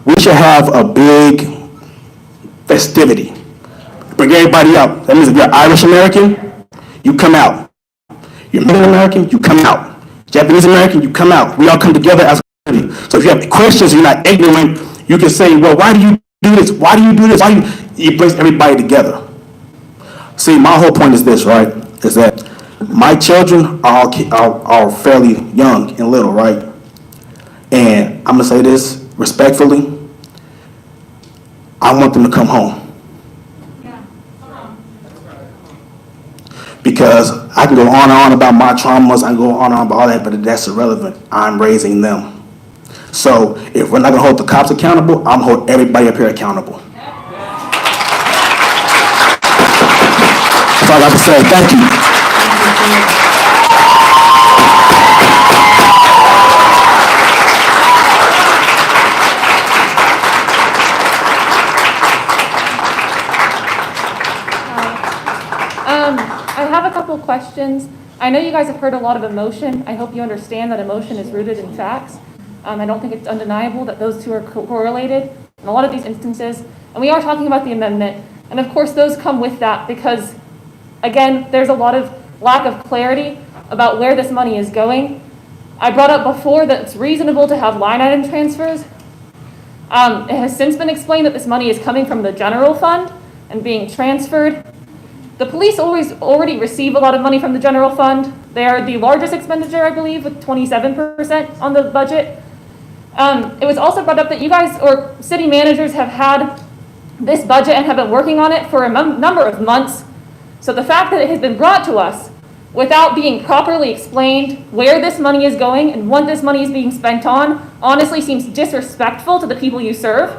we should have a big festivity. Bring everybody out. That means if you're Irish American, you come out. You're Mexican American, you come out. Japanese American, you come out. We all come together as a community. So if you have questions, you're not ignorant, you can say, well, why do you do this? Why do you do this? It brings everybody together. See, my whole point is this, right? Is that my children are fairly young and little, right? And I'm gonna say this respectfully. I want them to come home. Because I can go on and on about my traumas, I can go on and on about all that, but that's irrelevant. I'm raising them. So if we're not gonna hold the cops accountable, I'm gonna hold everybody up here accountable. That's all I have to say. Thank you. I have a couple questions. I know you guys have heard a lot of emotion. I hope you understand that emotion is rooted in facts. I don't think it's undeniable that those two are correlated in a lot of these instances. And we are talking about the amendment. And of course, those come with that because, again, there's a lot of lack of clarity about where this money is going. I brought up before that it's reasonable to have line item transfers. It has since been explained that this money is coming from the general fund and being transferred. The police already receive a lot of money from the general fund. They are the largest expenditure, I believe, with 27% on the budget. It was also brought up that you guys or city managers have had this budget and have been working on it for a number of months. So the fact that it has been brought to us without being properly explained where this money is going and what this money is being spent on honestly seems disrespectful to the people you serve.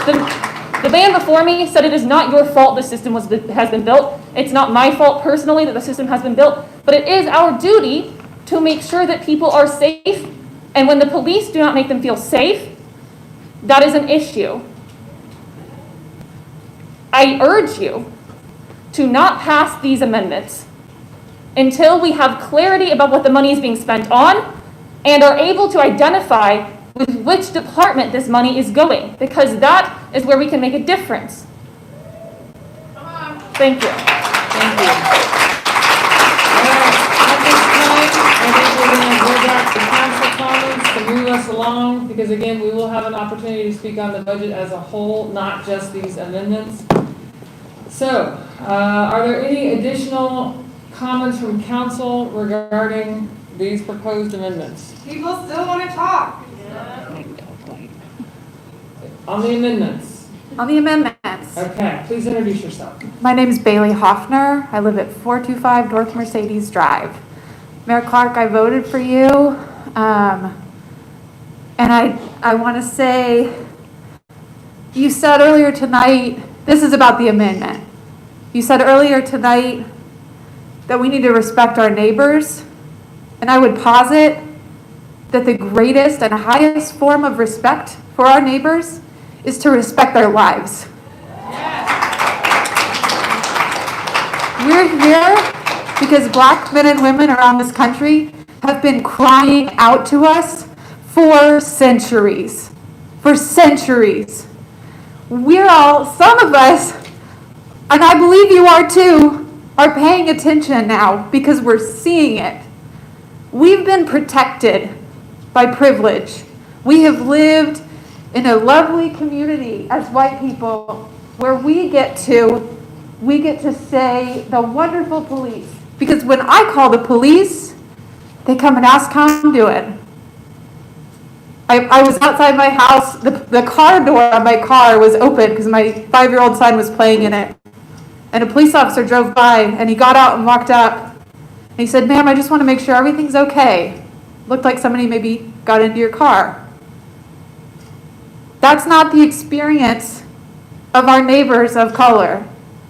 The man before me said it is not your fault the system has been built. It's not my fault personally that the system has been built, but it is our duty to make sure that people are safe. And when the police do not make them feel safe, that is an issue. I urge you to not pass these amendments until we have clarity about what the money is being spent on and are able to identify with which department this money is going, because that is where we can make a difference. Thank you. Thank you. At this time, I think we're going to go back to council comments to move us along, because again, we will have an opportunity to speak on the budget as a whole, not just these amendments. So, are there any additional comments from council regarding these proposed amendments? People still want to talk. On the amendments? On the amendments. Okay, please introduce yourself. My name is Bailey Hoffner. I live at 425 North Mercedes Drive. Mayor Clark, I voted for you. And I want to say, you said earlier tonight, this is about the amendment. You said earlier tonight that we need to respect our neighbors. And I would posit that the greatest and highest form of respect for our neighbors is to respect their lives. We're here because Black men and women around this country have been crying out to us for centuries. For centuries. We're all, some of us, and I believe you are too, are paying attention now because we're seeing it. We've been protected by privilege. We have lived in a lovely community as white people where we get to say the wonderful police. Because when I call the police, they come and ask how I'm doing. I was outside my house, the car door on my car was open because my 5-year-old son was playing in it. And a police officer drove by and he got out and walked up. And he said, "Ma'am, I just want to make sure everything's okay. Looked like somebody maybe got into your car." That's not the experience of our neighbors of color.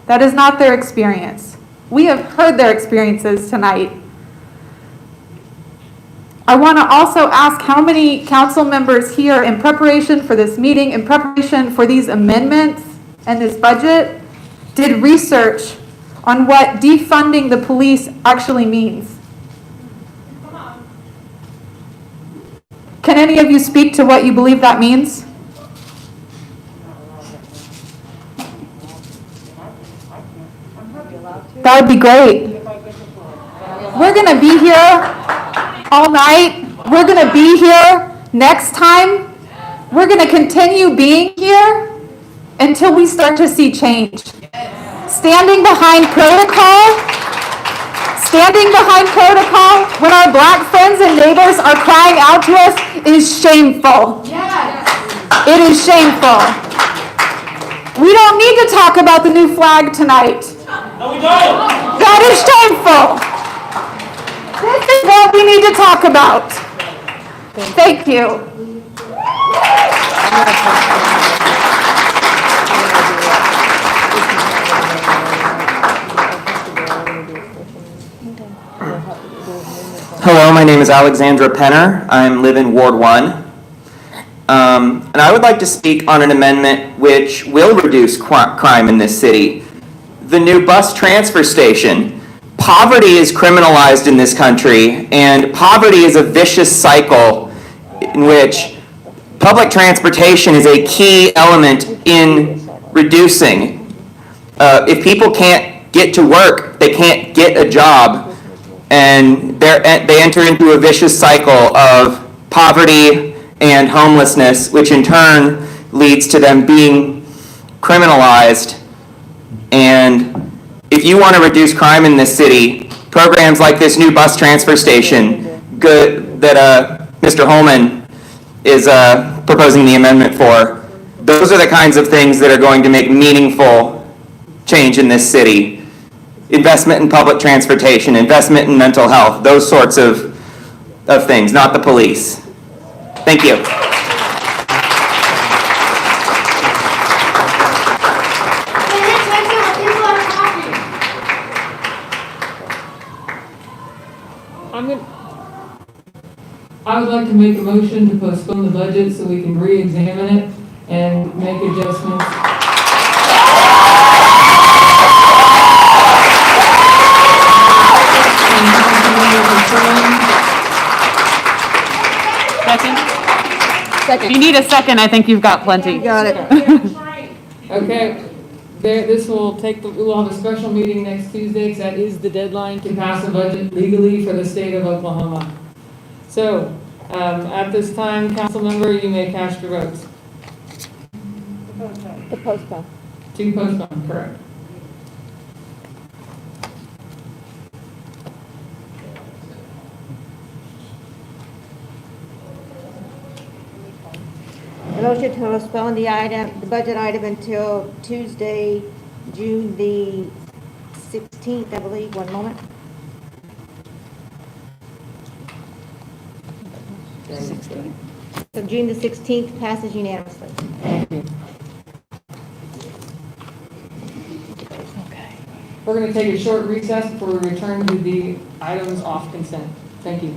That is not their experience. We have heard their experiences tonight. I want to also ask how many council members here in preparation for this meeting, in preparation for these amendments, and this budget did research on what defunding the police actually means. Can any of you speak to what you believe that means? That would be great. We're going to be here all night. We're going to be here next time. We're going to continue being here until we start to see change. Standing behind protocol when our Black friends and neighbors are crying out to us is shameful. It is shameful. We don't need to talk about the new flag tonight. No, we don't. That is shameful. This is what we need to talk about. Thank you. Hello, my name is Alexandra Penner. I live in Ward 1. And I would like to speak on an amendment which will reduce crime in this city. The new bus transfer station. Poverty is criminalized in this country, and poverty is a vicious cycle in which public transportation is a key element in reducing. If people can't get to work, they can't get a job, and they enter into a vicious cycle of poverty and homelessness, which in turn leads to them being criminalized. And if you want to reduce crime in this city, programs like this new bus transfer station, that Mr. Holman is proposing the amendment for, those are the kinds of things that are going to make meaningful change in this city. Investment in public transportation, investment in mental health, those sorts of things, not the police. Thank you. I would like to make a motion to postpone the budget so we can re-examine it and make adjustments. Second. If you need a second, I think you've got plenty. Got it. Okay, we'll have a special meeting next Tuesday, because that is the deadline to pass a budget legally for the state of Oklahoma. So, at this time, council member, you may cast your votes. To postpone. To postpone, correct. The motion to postpone the budget item until Tuesday, June the 16th, I believe. One moment. So June the 16th passes unanimously. We're going to take a short recess before we return to the items off consent. Thank you.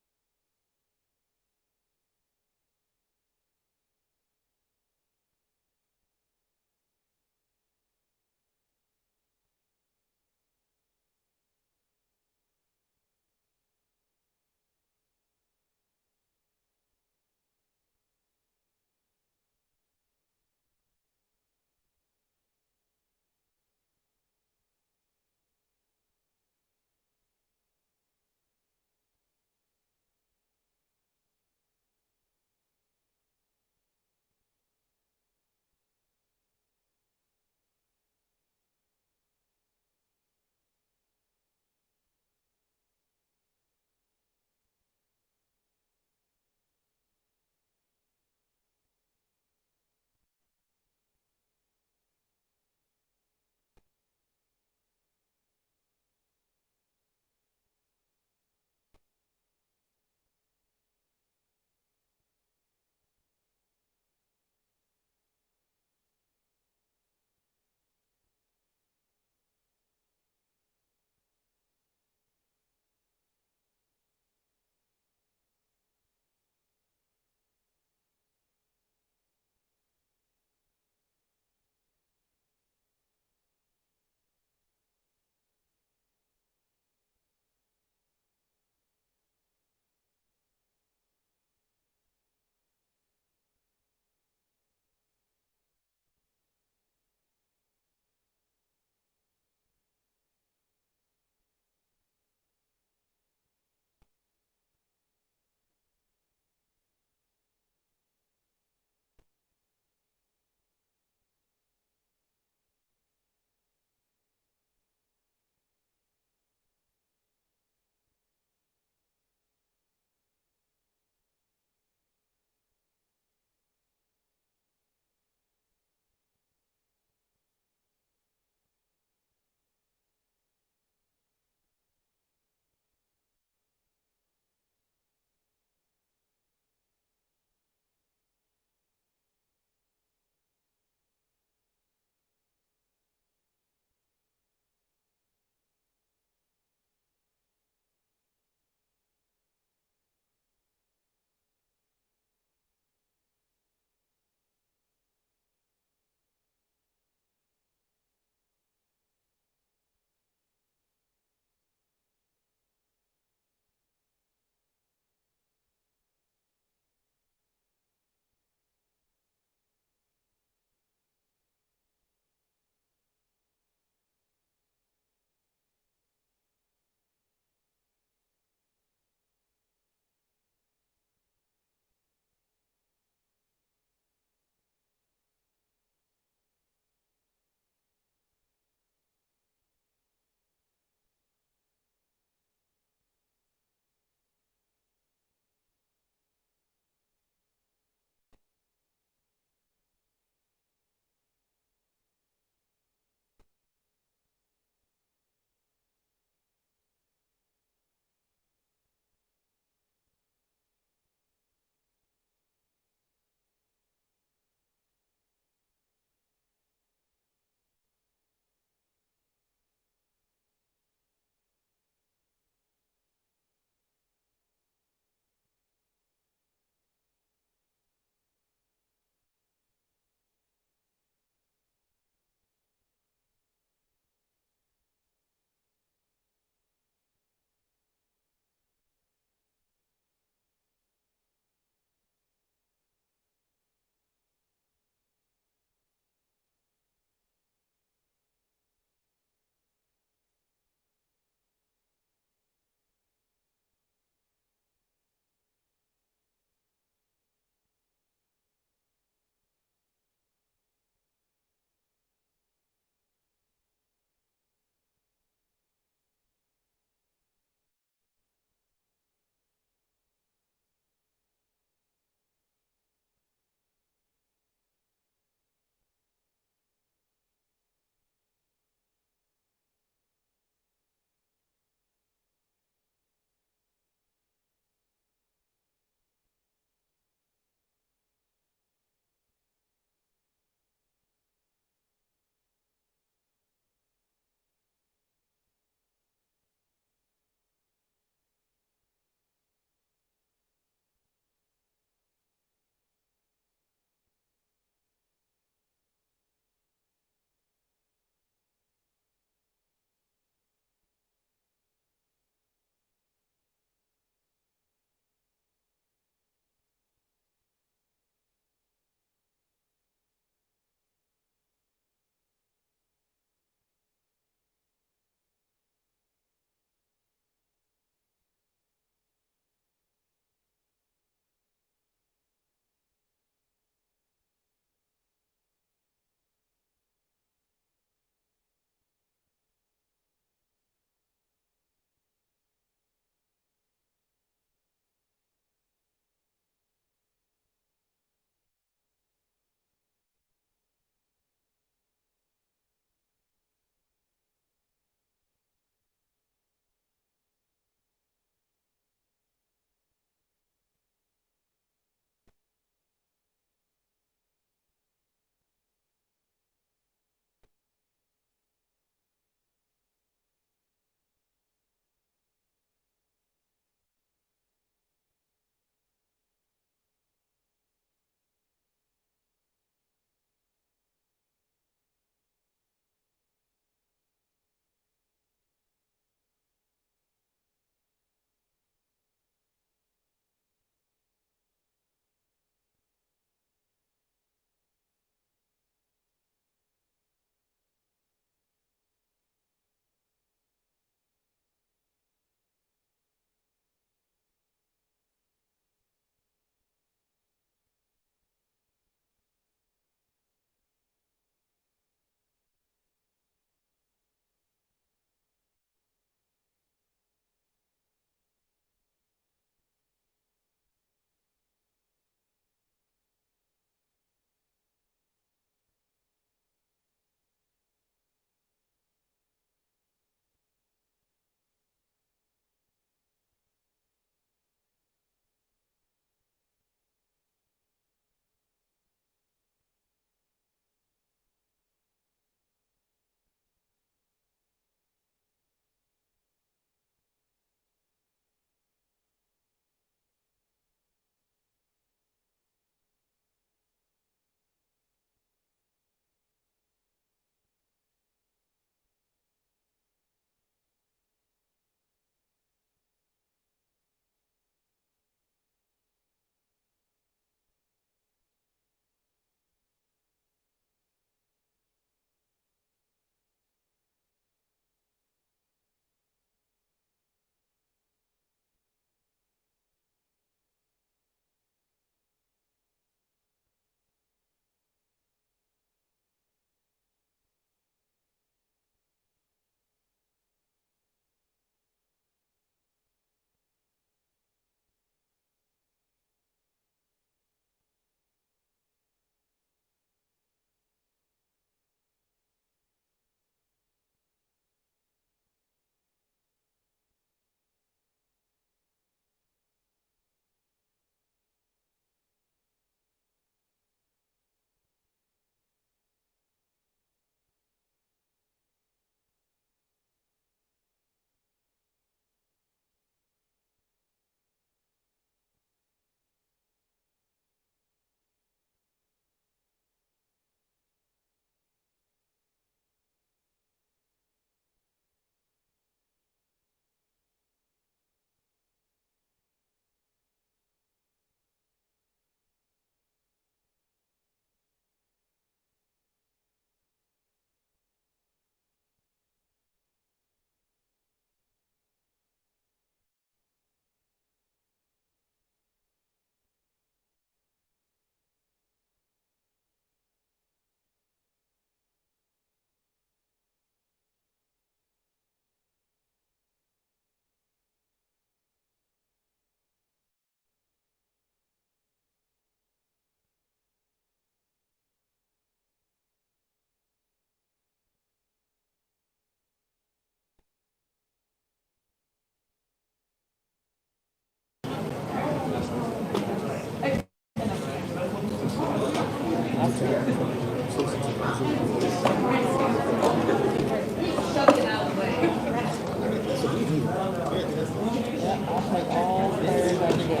Like all third budget.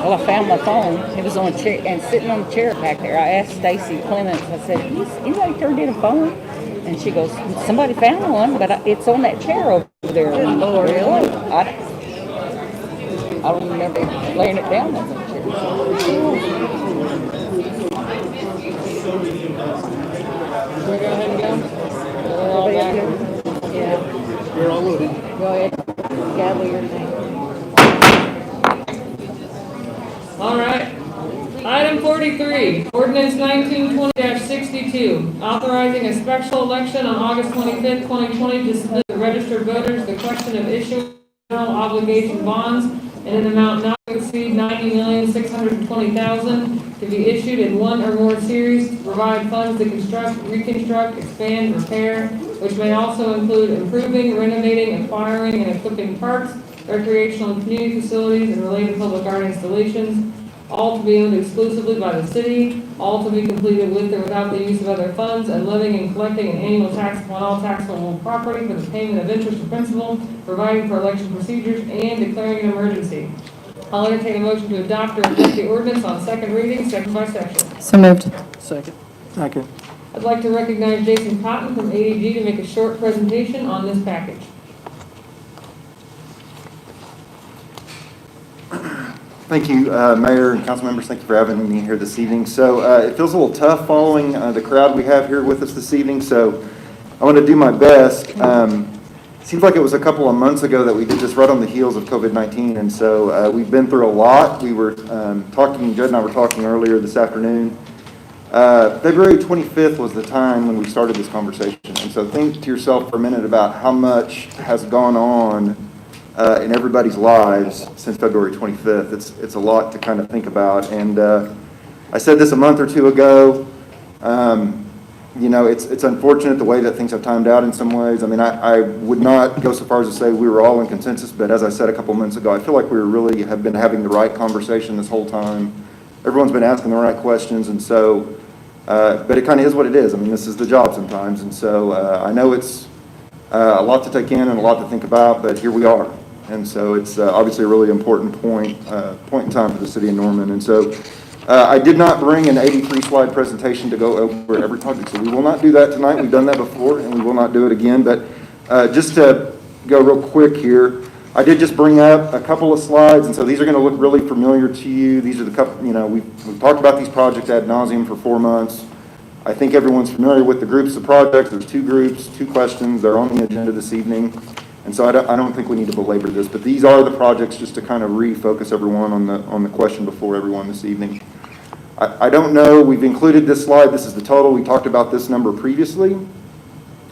Well, I found my phone. It was on a chair and sitting on the chair back there. I asked Stacy Clements. I said, "Anybody turned in a phone?" And she goes, "Somebody found one, but it's on that chair over there." Good Lord, really? I don't remember laying it down on the chair. Can we go ahead and go? We're all back. Yeah. You're all loaded. Go ahead. Gavel your name. All right. Item 43, ordinance 1920-62, authorizing a special election on August 25th, 2020 to submit to registered voters the question of issuing general obligation bonds in an amount not to exceed $90,620,000 to be issued in one or more series to provide funds to construct, reconstruct, expand, repair, which may also include improving, renovating, acquiring, and equipping parks, recreational and community facilities, and related public art installations, all to be owned exclusively by the city, all to be completed with or without the use of other funds, and levying and collecting an annual tax upon all taxable property for the payment of interest and principal, providing for election procedures, and declaring an emergency. I'll entertain a motion to adopt or reject the ordinance on second reading, section by section. So moved. Second. Second. I'd like to recognize Jason Cotton from ADG to make a short presentation on this package. Thank you, Mayor and council members. Thank you for having me here this evening. So it feels a little tough following the crowd we have here with us this evening, so I want to do my best. Seems like it was a couple of months ago that we did this right on the heels of COVID-19, and so we've been through a lot. We were talking, Judd and I were talking earlier this afternoon. February 25th was the time when we started this conversation, and so think to yourself for a minute about how much has gone on in everybody's lives since February 25th. It's a lot to kind of think about. And I said this a month or two ago. You know, it's unfortunate the way that things have timed out in some ways. I mean, I would not go so far as to say we were all in consensus, but as I said a couple months ago, I feel like we really have been having the right conversation this whole time. Everyone's been asking the right questions, and so, but it kind of is what it is. I mean, this is the job sometimes, and so I know it's a lot to take in and a lot to think about, but here we are. And so it's obviously a really important point in time for the city of Norman. And so I did not bring an 83-slide presentation to go over every project, so we will not do that tonight. We've done that before, and we will not do it again. But just to go real quick here, I did just bring up a couple of slides, and so these are going to look really familiar to you. These are the couple, you know, we've talked about these projects ad nauseum for 4 months. I think everyone's familiar with the groups of projects. There's 2 groups, 2 questions. They're on the agenda this evening. And so I don't think we need to belabor this, but these are the projects just to kind of refocus everyone on the question before everyone this evening. I don't know, we've included this slide. This is the total. We talked about this number previously.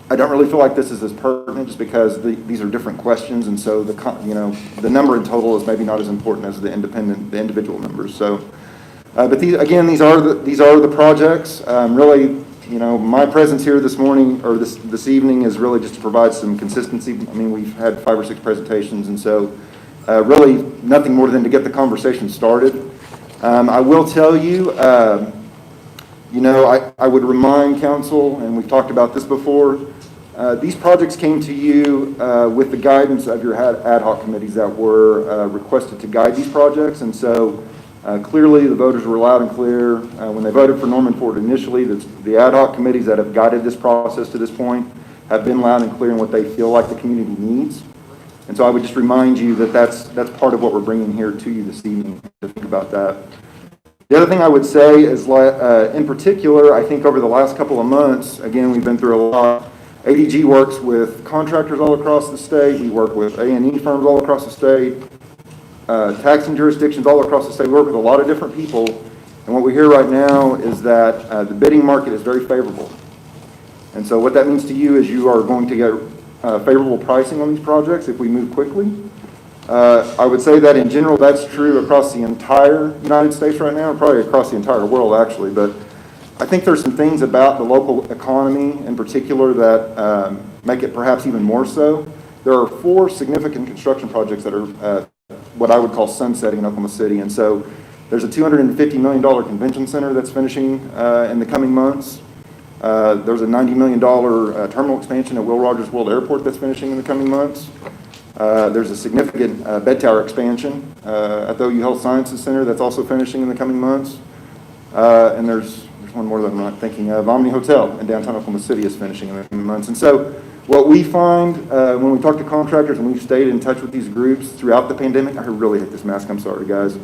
I don't really feel like this is as pertinent just because these are different questions, and so the number in total is maybe not as important as the individual numbers. So, but these are the projects. Really, you know, my presence here this morning or this evening is really just to provide some consistency. I mean, we've had 5 or 6 presentations, and so really nothing more than to get the conversation started. I will tell you, you know, I would remind council, and we've talked about this before, these projects came to you with the guidance of your ad hoc committees that were requested to guide these projects, and so clearly the voters were loud and clear when they voted for Norman Ford initially. The ad hoc committees that have guided this process to this point have been loud and clear in what they feel like the community needs. And so I would just remind you that that's part of what we're bringing here to you this evening, to think about that. The other thing I would say is, in particular, I think over the last couple of months, again, we've been through a lot. ADG works with contractors all across the state. We work with A&E firms all across the state, taxing jurisdictions all across the state. We work with a lot of different people. And what we hear right now is that the bidding market is very favorable. And so what that means to you is you are going to get favorable pricing on these projects if we move quickly. I would say that in general that's true across the entire United States right now, probably across the entire world actually, but I think there's some things about the local economy in particular that make it perhaps even more so. There are 4 significant construction projects that are what I would call sunsetting in Oklahoma City, and so There's a $250 million convention center that's finishing in the coming months. There's a $90 million terminal expansion at Will Rogers World Airport that's finishing in the coming months. There's a significant bed tower expansion at the OU Health Sciences Center that's also finishing in the coming months. And there's one more that I'm not thinking of. Omni Hotel in downtown Oklahoma City is finishing in the coming months. And so what we find when we talk to contractors, and we've stayed in touch with these groups throughout the pandemic, I really hate this mask, I'm sorry guys,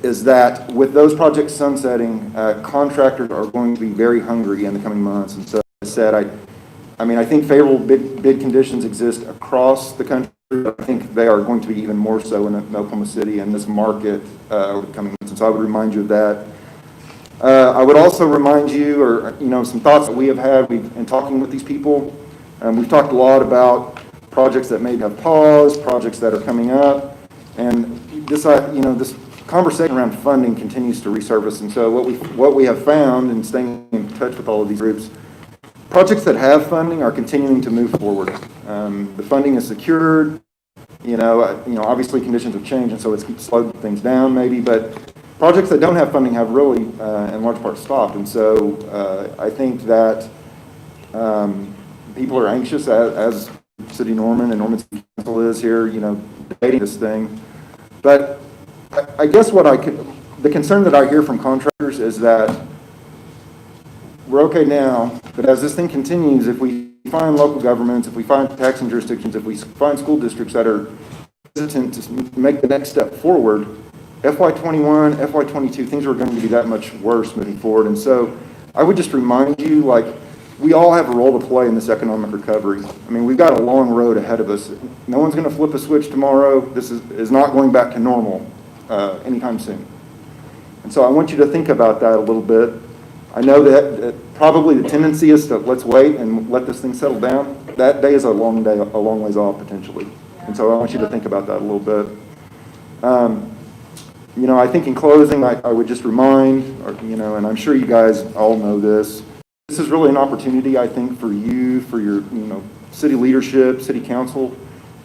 is that with those projects sunsetting, contractors are going to be very hungry in the coming months. And so as I said, I think favorable bid conditions exist across the country. I think they are going to be even more so in Oklahoma City and this market over the coming months. And so I would remind you of that. I would also remind you, or some thoughts that we have had in talking with these people. We've talked a lot about projects that may have paused, projects that are coming up, and this conversation around funding continues to resurface. And so what we have found in staying in touch with all of these groups, projects that have funding are continuing to move forward. The funding is secured. Obviously conditions have changed, and so it's slowed things down maybe, but projects that don't have funding have really, in large part, stopped. And so I think that people are anxious, as City Norman and Norman City Council is here, debating this thing. But I guess the concern that I hear from contractors is that we're okay now, but as this thing continues, if we find local governments, if we find taxing jurisdictions, if we find school districts that are hesitant to make the next step forward, FY21, FY22, things are going to be that much worse moving forward. And so I would just remind you, we all have a role to play in this economic recovery. We've got a long road ahead of us. No one's going to flip a switch tomorrow. This is not going back to normal anytime soon. And so I want you to think about that a little bit. I know that probably the tendency is to let's wait and let this thing settle down. That day is a long ways off potentially. And so I want you to think about that a little bit. I think in closing, I would just remind, and I'm sure you guys all know this is really an opportunity, I think, for you, for your, city leadership, city council,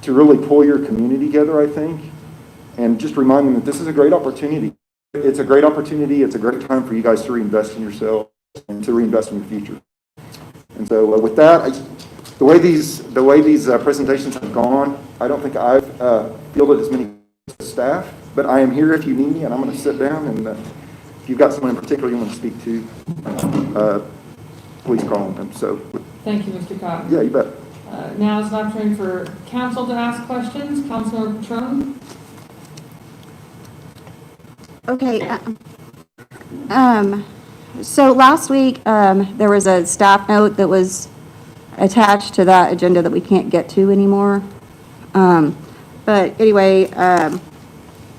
to really pull your community together, I think, and just remind them that this is a great opportunity. It's a great opportunity. It's a great time for you guys to reinvest in yourself and to reinvest in your future. And so with that, the way these presentations have gone, I don't think I've fielded as many staff, but I am here if you need me, and I'm going to sit down, and if you've got someone in particular you want to speak to, please call on them. So, thank you, Mr. Cotton. Yeah, you bet. Now is an opportunity for council to ask questions. Councilor Patron. Okay. So last week, there was a staff note that was attached to that agenda that we can't get to anymore. But anyway,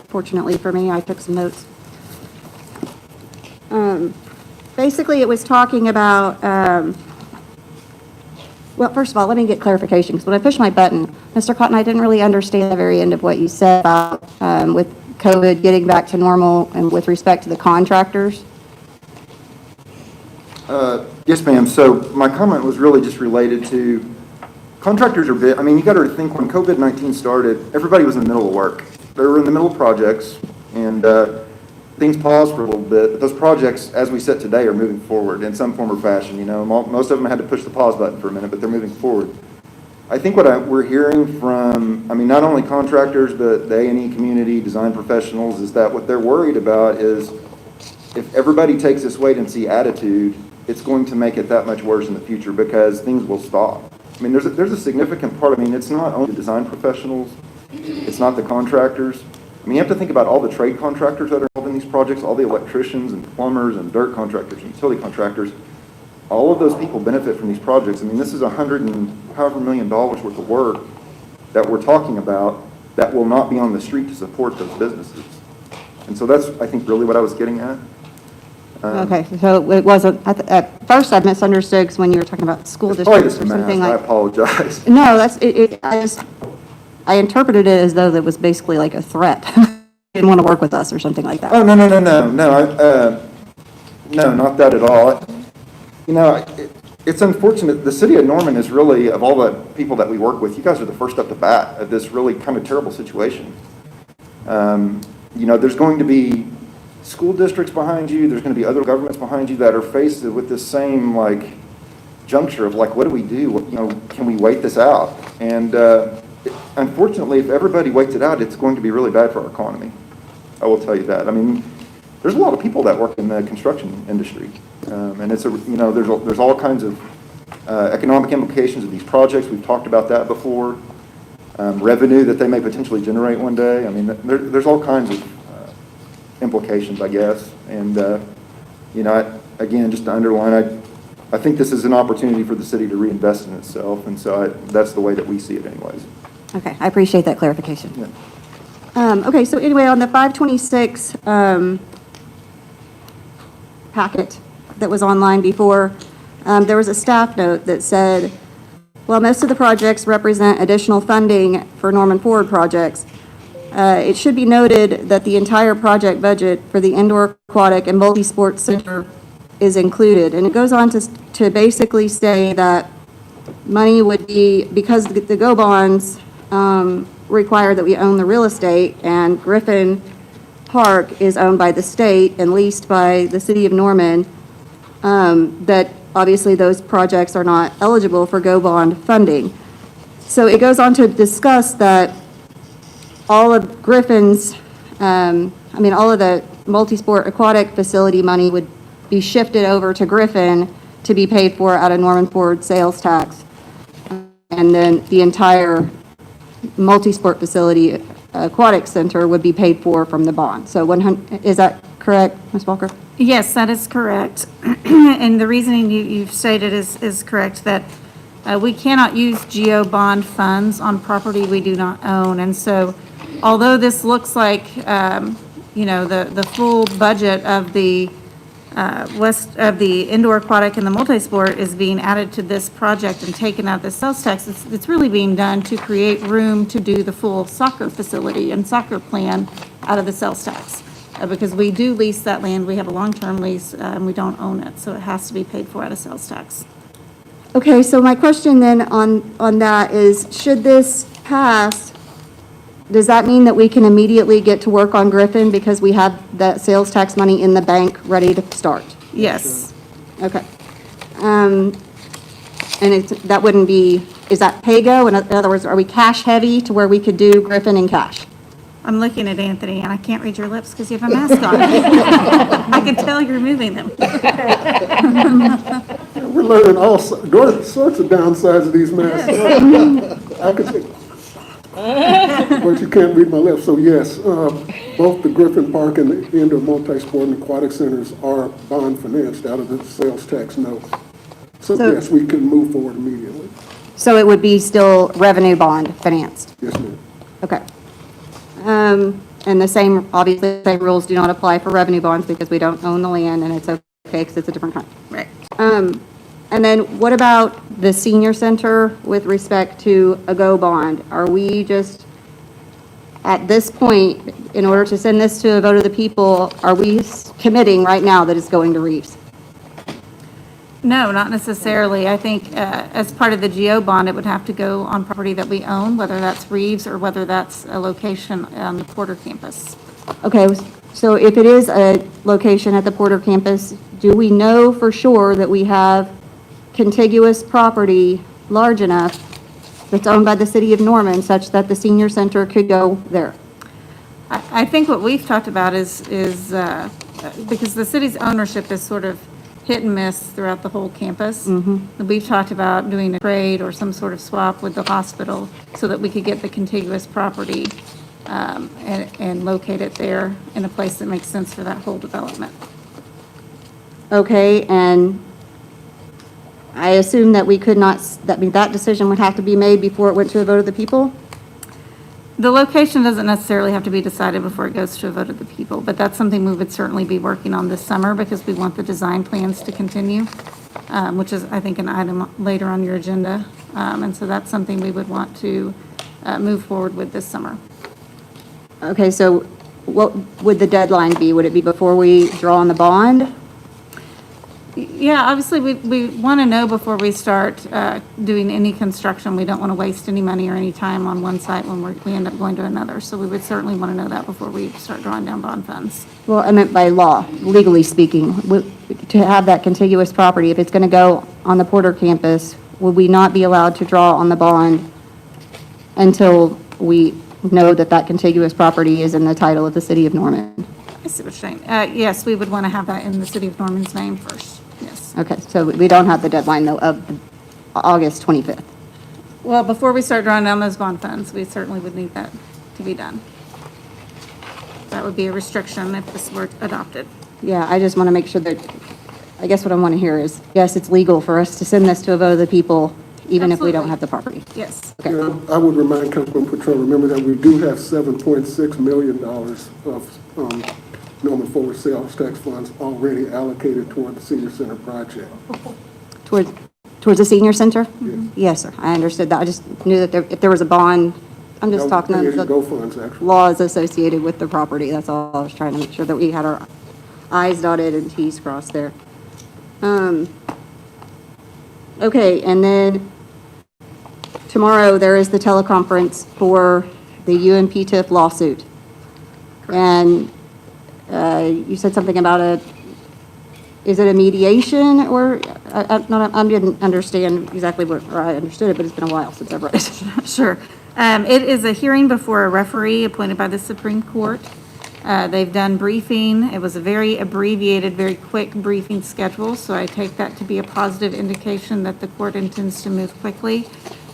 fortunately for me, I took some notes. Basically, it was talking about, well, first of all, let me get clarification, because when I pushed my button, Mr. Cotton, I didn't really understand the very end of what you said about with COVID getting back to normal and with respect to the contractors. Yes, ma'am. So my comment was really just related to contractors are bit. You got to think when COVID-19 started, everybody was in the middle of work. They were in the middle of projects, and things paused for a little bit. But those projects, as we said today, are moving forward in some form or fashion. Most of them had to push the pause button for a minute, but they're moving forward. I think what we're hearing from, not only contractors, but the A&E community, design professionals, is that what they're worried about is if everybody takes this wait-and-see attitude, it's going to make it that much worse in the future because things will stop. There's a significant part. It's not only the design professionals, it's not the contractors. You have to think about all the trade contractors that are involved in these projects, all the electricians and plumbers and dirt contractors and utility contractors. All of those people benefit from these projects. This is $100 and however million worth of work that we're talking about that will not be on the street to support those businesses. And so that's, I think, really what I was getting at. Okay, so it wasn't, at first I misunderstood because when you were talking about school districts or something like. I apologize. No, I interpreted it as though that was basically like a threat. Didn't want to work with us or something like that. Oh, no, not that at all. It's unfortunate. The city of Norman is really, of all the people that we work with, you guys are the first up to bat at this really kind of terrible situation. you know, there's going to be school districts behind you, there's going to be other governments behind you that are faced with this same, like, juncture of, like, what do we do? You know, can we wait this out? And unfortunately, if everybody waits it out, it's going to be really bad for our economy. I will tell you that. I mean, there's a lot of people that work in the construction industry, and it's a, you know, there's all kinds of economic implications of these projects. We've talked about that before. Revenue that they may potentially generate one day. I mean, there's all kinds of implications, I guess. And you know, again, just to underline, I think this is an opportunity for the city to reinvest in itself, and so that's the way that we see it, anyways. Okay, I appreciate that clarification. Yeah. Okay, so anyway, on the 526 packet that was online before, there was a staff note that said, while most of the projects represent additional funding for Norman Ford projects, it should be noted that the entire project budget for the indoor aquatic and multi-sport center is included. And it goes on to basically say that money would be, because the GO bonds require that we own the real estate, and Griffin Park is owned by the state and leased by the city of Norman, that obviously those projects are not eligible for GO bond funding. So it goes on to discuss that all of Griffin's, all of the multi-sport aquatic facility money would be shifted over to Griffin to be paid for out of Norman Ford sales tax. And then the entire multi-sport facility aquatic center would be paid for from the bond. So is that correct, Ms. Walker? Yes, that is correct. And the reasoning you've stated is correct, that we cannot use GO bond funds on property we do not own. And so although this looks like, the full budget of the indoor aquatic and the multi-sport is being added to this project and taken out of the sales tax, it's really being done to create room to do the full soccer facility and soccer plan out of the sales tax. Because we do lease that land, we have a long-term lease, and we don't own it, so it has to be paid for out of sales tax. Okay, so my question then on that is, should this pass, does that mean that we can immediately get to work on Griffin because we have that sales tax money in the bank ready to start? Yes. Okay. And that wouldn't be, is that pay-go? In other words, are we cash heavy to where we could do Griffin in cash? I'm looking at Anthony, and I can't read your lips because you have a mask on. I can tell you're moving them. We're learning all sorts of downsides of these masks. I could say, but you can't read my lips. So yes, both the Griffin Park and the indoor multi-sport and aquatic centers are bond financed out of the sales tax note. So yes, we can move forward immediately. So it would be still revenue bond financed? Yes, ma'am. Okay. And the same, obviously, the same rules do not apply for revenue bonds because we don't own the land, and it's okay because it's a different kind. Right. And then what about the senior center with respect to a GO bond? Are we just, at this point, in order to send this to a vote of the people, are we committing right now that it's going to Reeves? No, not necessarily. I think as part of the GO bond, it would have to go on property that we own, whether that's Reeves or whether that's a location on the Porter campus. Okay, so if it is a location at the Porter campus, do we know for sure that we have contiguous property large enough that's owned by the city of Norman such that the senior center could go there? I think what we've talked about is because the city's ownership is sort of hit and miss throughout the whole campus. We've talked about doing a trade or some sort of swap with the hospital so that we could get the contiguous property and locate it there in a place that makes sense for that whole development. Okay, and I assume that we could not, that decision would have to be made before it went to a vote of the people? The location doesn't necessarily have to be decided before it goes to a vote of the people, but that's something we would certainly be working on this summer because we want the design plans to continue, which is, I think, an item later on your agenda. And so that's something we would want to move forward with this summer. Okay, so what would the deadline be? Would it be before we draw on the bond? Yeah, obviously, we want to know before we start doing any construction. We don't want to waste any money or any time on one site when we end up going to another. So we would certainly want to know that before we start drawing down bond funds. Well, I meant by law, legally speaking, to have that contiguous property, if it's going to go on the Porter campus, would we not be allowed to draw on the bond until we know that that contiguous property is in the title of the city of Norman? I see what you're saying. Yes, we would want to have that in the city of Norman's name first, yes. Okay, so we don't have the deadline, though, of August 25th. Well, before we start drawing down those bond funds, we certainly would need that to be done. That would be a restriction if this were adopted. Yeah, I just want to make sure that, I guess what I want to hear is, yes, it's legal for us to send this to a vote of the people, even if we don't have the property. Yes. Okay. Yeah, I would remind Councilman Patron, remember that we do have $7.6 million of Norman Forward sales tax funds already allocated toward the senior center project. Towards the senior center? Yes, sir, I understood that. I just knew that if there was a bond, I'm just talking about Pay-as-you-go funds, actually. laws associated with the property. That's all. I was trying to make sure that we had our I's dotted and T's crossed there. Okay, and then tomorrow there is the teleconference for the UMP TIF lawsuit. And you said something about is it a mediation or, I didn't understand exactly what, or I understood it, but it's been a while since I've read it. Sure. It is a hearing before a referee appointed by the Supreme Court. They've done briefing. It was a very abbreviated, very quick briefing schedule, so I take that to be a positive indication that the court intends to move quickly.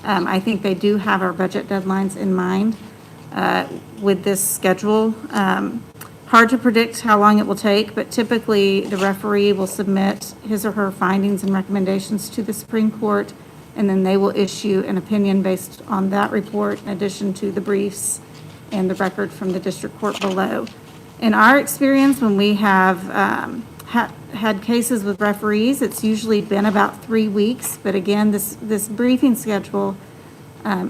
I think they do have our budget deadlines in mind with this schedule. Hard to predict how long it will take, but typically the referee will submit his or her findings and recommendations to the Supreme Court, and then they will issue an opinion based on that report in addition to the briefs and the record from the district court below. In our experience, when we have had cases with referees, it's usually been about 3 weeks, but again, this briefing schedule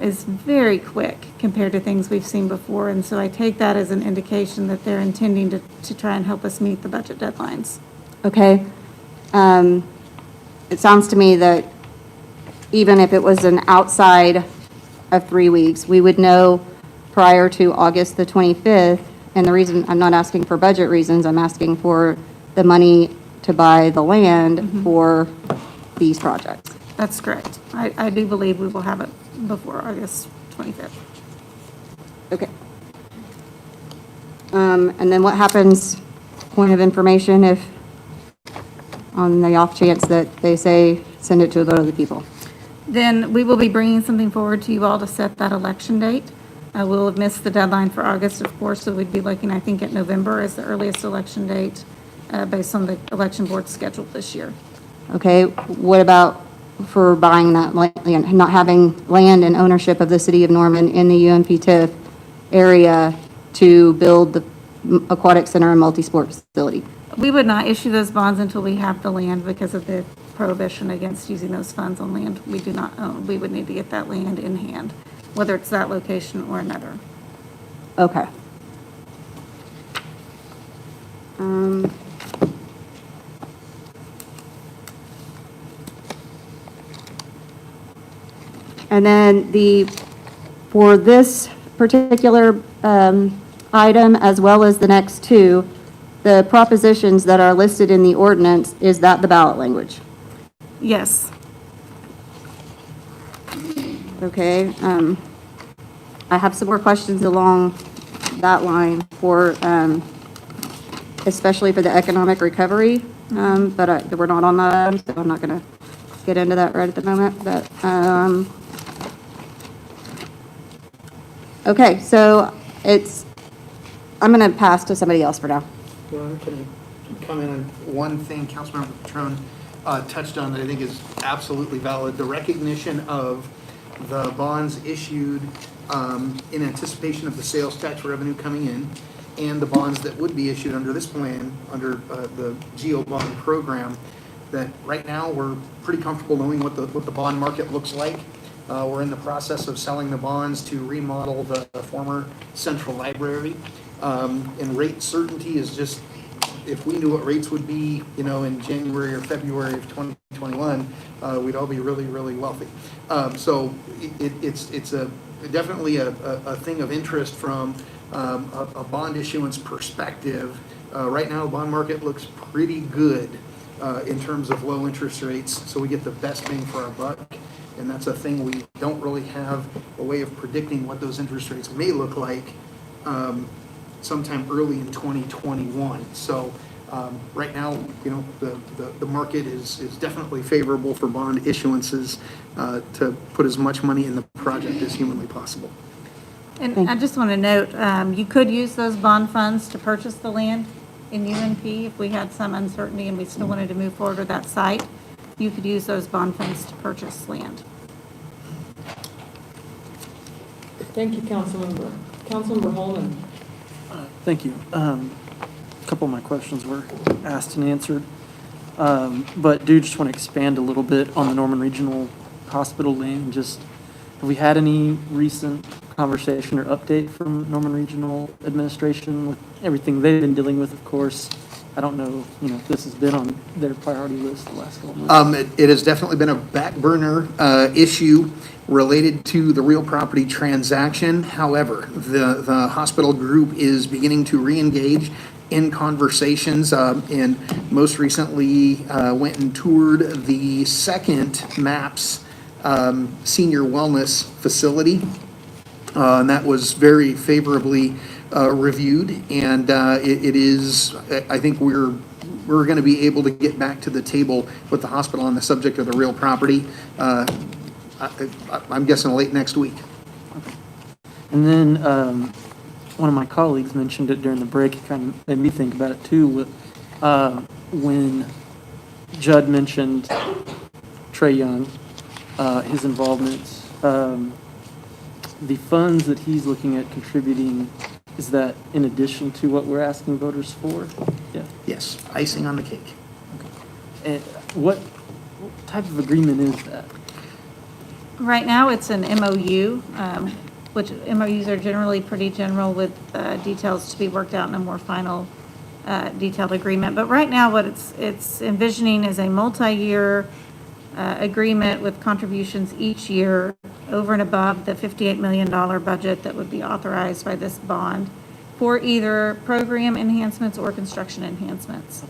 is very quick compared to things we've seen before, and so I take that as an indication that they're intending to try and help us meet the budget deadlines. Okay. It sounds to me that even if it was an outside of 3 weeks, we would know prior to August the 25th, and the reason I'm not asking for budget reasons, I'm asking for the money to buy the land for these projects. That's correct. I do believe we will have it before August 25th. Okay. And then what happens, point of information, if on the off chance that they say send it to a vote of the people? Then we will be bringing something forward to you all to set that election date. We'll have missed the deadline for August, of course, so we'd be looking, I think, at November as the earliest election date based on the election board schedule this year. Okay, what about for buying that land, not having land and ownership of the city of Norman in the UMP TIF area to build the aquatic center and multi-sport facility? We would not issue those bonds until we have the land because of the prohibition against using those funds on land we do not own. We would need to get that land in hand, whether it's that location or another. Okay. And then for this particular item, as well as the next two, the propositions that are listed in the ordinance, is that the ballot language? Yes. Okay, I have some more questions along that line for, especially for the economic recovery, but we're not on that, so I'm not gonna get into that right at the moment, but, okay, so I'm gonna pass to somebody else for now. Well, I can comment on one thing Councilmember Patron touched on that I think is absolutely valid. The recognition of the bonds issued in anticipation of the sales tax revenue coming in, and the bonds that would be issued under this plan, under the GO bond program, that right now we're pretty comfortable knowing what the bond market looks like. We're in the process of selling the bonds to remodel the former central library. And rate certainty is just if we knew what rates would be, in January or February of 2021, we'd all be really, really wealthy. So it's definitely a thing of interest from a bond issuance perspective. Right now, the bond market looks pretty good in terms of low interest rates, so we get the best bang for our buck. And that's a thing we don't really have a way of predicting what those interest rates may look like sometime early in 2021. So right now, the market is definitely favorable for bond issuances to put as much money in the project as humanly possible. And I just want to note, you could use those bond funds to purchase the land in UNP if we had some uncertainty and we still wanted to move forward with that site. You could use those bond funds to purchase land. Thank you, Councilmember. Councilmember Holman. Thank you. A couple of my questions were asked and answered, but do just want to expand a little bit on the Norman Regional Hospital land. Just, have we had any recent conversation or update from Norman Regional Administration with everything they've been dealing with, of course? I don't know, if this has been on their priority list the last couple months. It has definitely been a back burner issue related to the real property transaction. However, the hospital group is beginning to re-engage in conversations, and most recently went and toured the second MAPS senior wellness facility. And that was very favorably reviewed, and it is, I think we're going to be able to get back to the table with the hospital on the subject of the real property. I'm guessing late next week. And then one of my colleagues mentioned it during the break. It kind of made me think about it too. When Judd mentioned Trey Young, his involvement, the funds that he's looking at contributing, is that in addition to what we're asking voters for? Yeah. Yes, icing on the cake. Okay. And what type of agreement is that? Right now, it's an MOU, which MOUs are generally pretty general with details to be worked out in a more final detailed agreement. But right now, what it's envisioning is a multi-year agreement with contributions each year over and above the $58 million budget that would be authorized by this bond for either program enhancements or construction enhancements.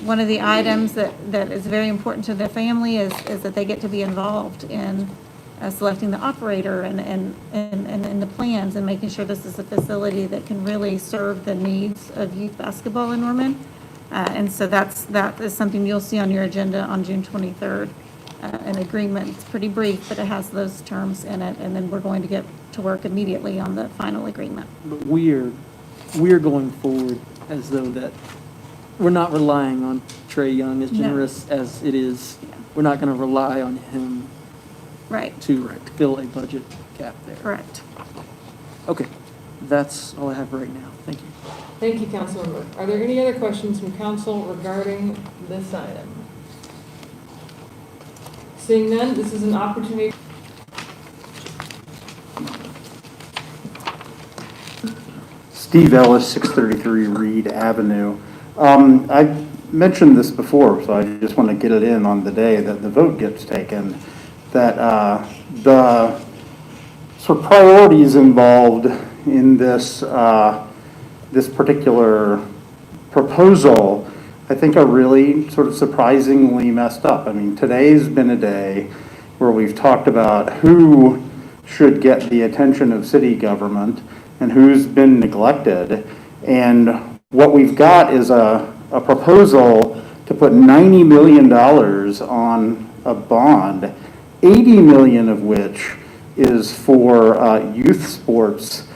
One of the items that is very important to the family is that they get to be involved in selecting the operator and the plans and making sure this is a facility that can really serve the needs of youth basketball in Norman. And so that is something you'll see on your agenda on June 23rd. An agreement, it's pretty brief, but it has those terms in it, and then we're going to get to work immediately on the final agreement. But we're going forward as though that we're not relying on Trey Young, as generous as it is. Yeah. We're not going to rely on him to fill a budget gap there. Correct. Okay, that's all I have right now. Thank you. Thank you, Councilmember. Are there any other questions from council regarding this item? Seeing none, this is an opportunity. Steve Ellis, 633 Reed Avenue. I mentioned this before, so I just want to get it in on the day that the vote gets taken, that the sort of priorities involved in this this particular proposal, I think, are really sort of surprisingly messed up. I mean, today's been a day where we've talked about who should get the attention of city government and who's been neglected. And what we've got is a proposal to put $90 million on a bond, $80 million of which is for youth sports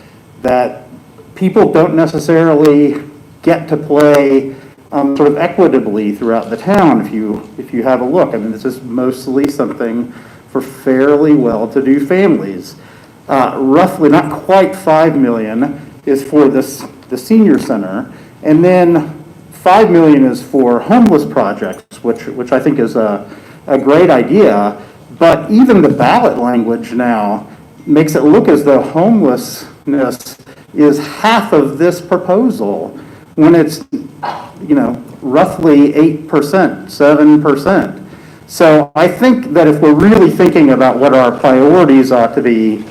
that people don't necessarily get to play sort of equitably throughout the town. If you have a look, I mean, this is mostly something for fairly well-to-do families. Roughly, not quite $5 million is for the senior center, and then $5 million is for homeless projects, which I think is a great idea. But even the ballot language now makes it look as though homelessness is half of this proposal, when it's, roughly 8%, 7%. So I think that if we're really thinking about what our priorities ought to be,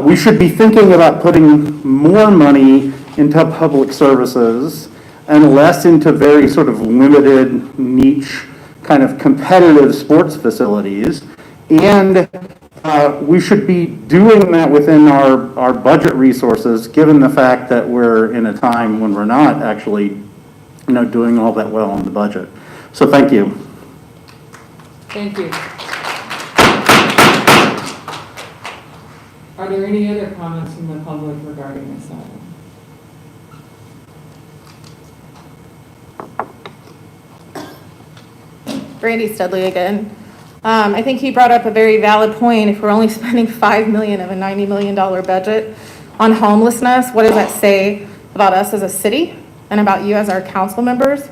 we should be thinking about putting more money into public services and less into very sort of limited niche kind of competitive sports facilities. And we should be doing that within our budget resources, given the fact that we're in a time when we're not actually, doing all that well on the budget. So thank you. Thank you. Are there any other comments from the public regarding this item? Brandy Studley again. I think he brought up a very valid point. If we're only spending $5 million of a $90 million budget on homelessness, what does that say about us as a city and about you as our council members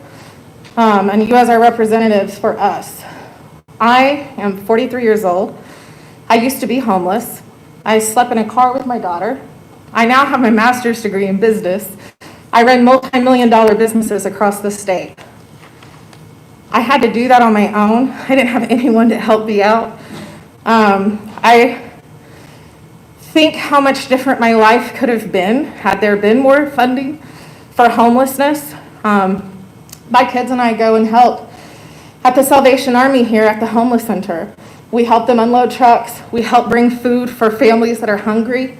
and you as our representatives for us? I am 43 years old. I used to be homeless. I slept in a car with my daughter. I now have my master's degree in business. I run multi-million-dollar businesses across the state. I had to do that on my own. I didn't have anyone to help me out. I think how much different my life could have been had there been more funding for homelessness. My kids and I go and help at the Salvation Army here at the homeless center. We help them unload trucks. We help bring food for families that are hungry.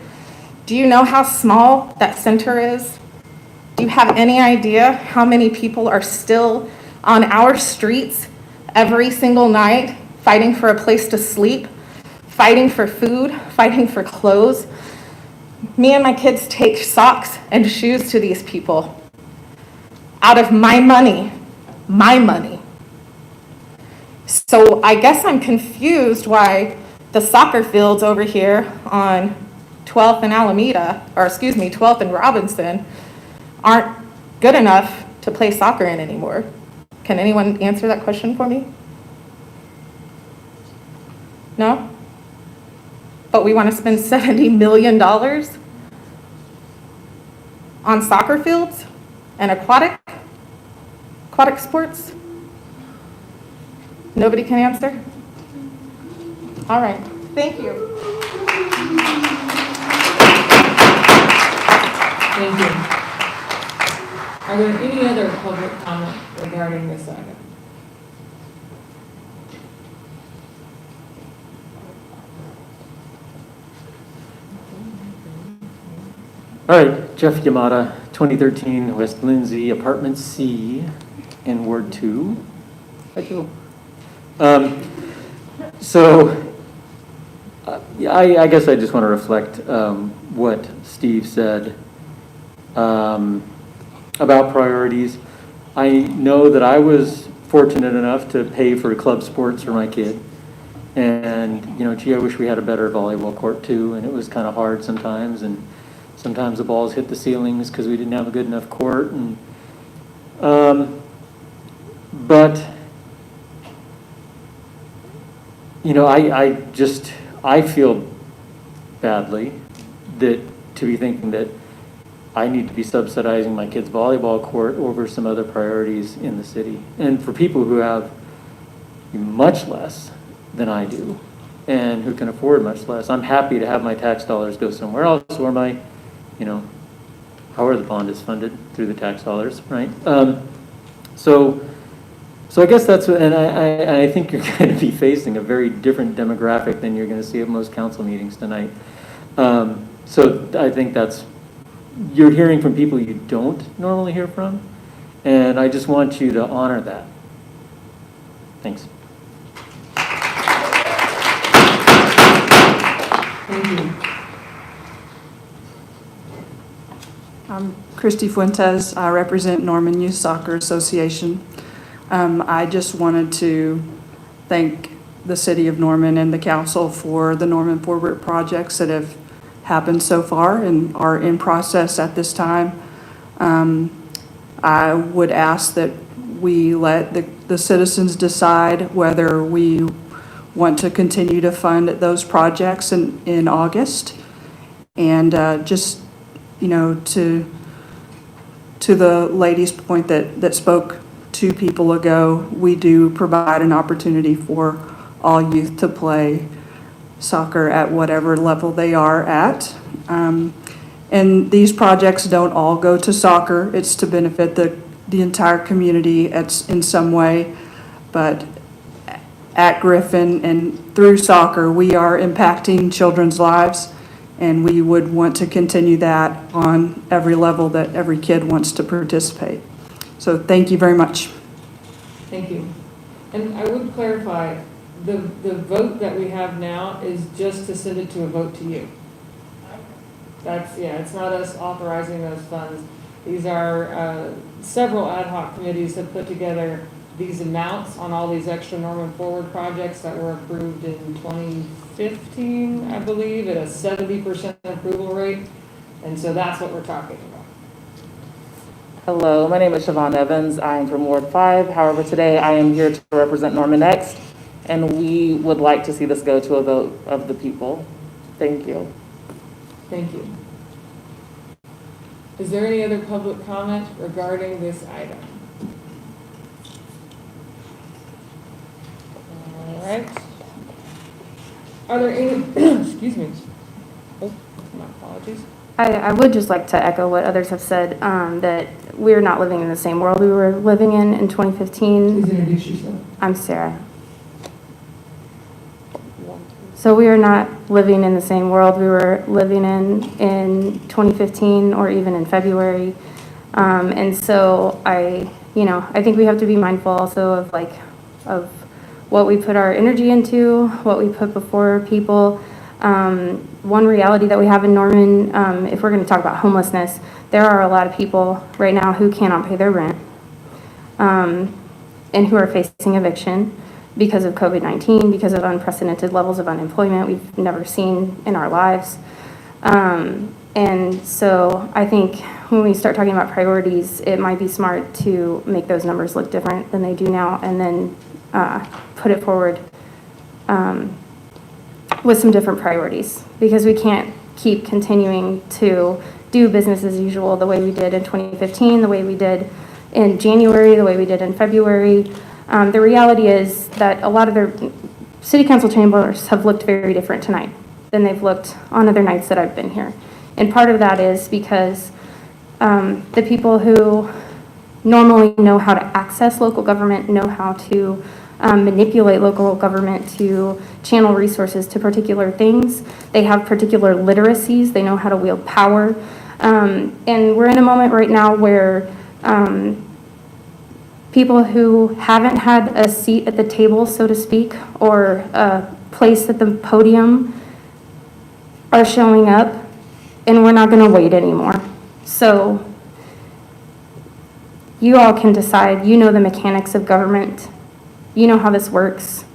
Do you know how small that center is? Do you have any idea how many people are still on our streets every single night, fighting for a place to sleep, fighting for food, fighting for clothes? Me and my kids take socks and shoes to these people out of my money, my money. So I guess I'm confused why the soccer fields over here on 12th and Alameda, or excuse me, 12th and Robinson, aren't good enough to play soccer in anymore. Can anyone answer that question for me? No? But we want to spend $70 million on soccer fields and aquatic sports? Nobody can answer? All right, thank you. Thank you. Are there any other public comment regarding this item? All right, Jeff Yamada, 2013 West Lindsay, Apartment C in Ward 2. Thank you. I guess I just want to reflect what Steve said about priorities. I know that I was fortunate enough to pay for club sports for my kid. And, gee, I wish we had a better volleyball court too. And it was kind of hard sometimes. And sometimes the balls hit the ceilings because we didn't have a good enough court. And, but, I feel badly to be thinking that I need to be subsidizing my kid's volleyball court over some other priorities in the city. And for people who have much less than I do and who can afford much less, I'm happy to have my tax dollars go somewhere else or my, however the bond is funded through the tax dollars, right? So I guess that's what, and I think you're going to be facing a very different demographic than you're going to see at most council meetings tonight. So I think you're hearing from people you don't normally hear from, and I just want you to honor that. Thanks. Thank you. I'm Christy Fuentes. I represent Norman Youth Soccer Association. I just wanted to thank the city of Norman and the council for the Norman Forward projects that have happened so far and are in process at this time. I would ask that we let the citizens decide whether we want to continue to fund those projects in August. And to to the lady's point that spoke 2 people ago, we do provide an opportunity for all youth to play soccer at whatever level they are at. And these projects don't all go to soccer. It's to benefit the entire community in some way. But at Griffin and through soccer, we are impacting children's lives, and we would want to continue that on every level that every kid wants to participate. So thank you very much. Thank you. And I would clarify, the vote that we have now is just to send it to a vote to you. That's, yeah, it's not us authorizing those funds. These are, several ad hoc committees have put together these amounts on all these extra Norman Forward projects that were approved in 2015, I believe, at a 70% approval rate. And so that's what we're talking about. Hello, my name is Siobhan Evans. I am from Ward 5. However, today I am here to represent Norman Next, and we would like to see this go to a vote of the people. Thank you. Thank you. Is there any other public comment regarding this item? All right. Are there any, excuse me. Oh, my apologies. I would just like to echo what others have said, that we're not living in the same world we were living in 2015. Please introduce yourself. I'm Sarah. So we are not living in the same world we were living in 2015 or even in February. And so I think we have to be mindful also of what we put our energy into, what we put before people. One reality that we have in Norman, if we're going to talk about homelessness, there are a lot of people right now who cannot pay their rent, and who are facing eviction because of COVID-19, because of unprecedented levels of unemployment we've never seen in our lives. And so I think when we start talking about priorities, it might be smart to make those numbers look different than they do now, and then put it forward with some different priorities, because we can't keep continuing to do business as usual the way we did in 2015, the way we did in January, the way we did in February. The reality is that a lot of their city council chambers have looked very different tonight than they've looked on other nights that I've been here. And part of that is because the people who normally know how to access local government, know how to manipulate local government to channel resources to particular things. They have particular literacies. They know how to wield power. And we're in a moment right now where people who haven't had a seat at the table, so to speak, or a place at the podium are showing up, and we're not going to wait anymore. So you all can decide. You know the mechanics of government. You know how this works.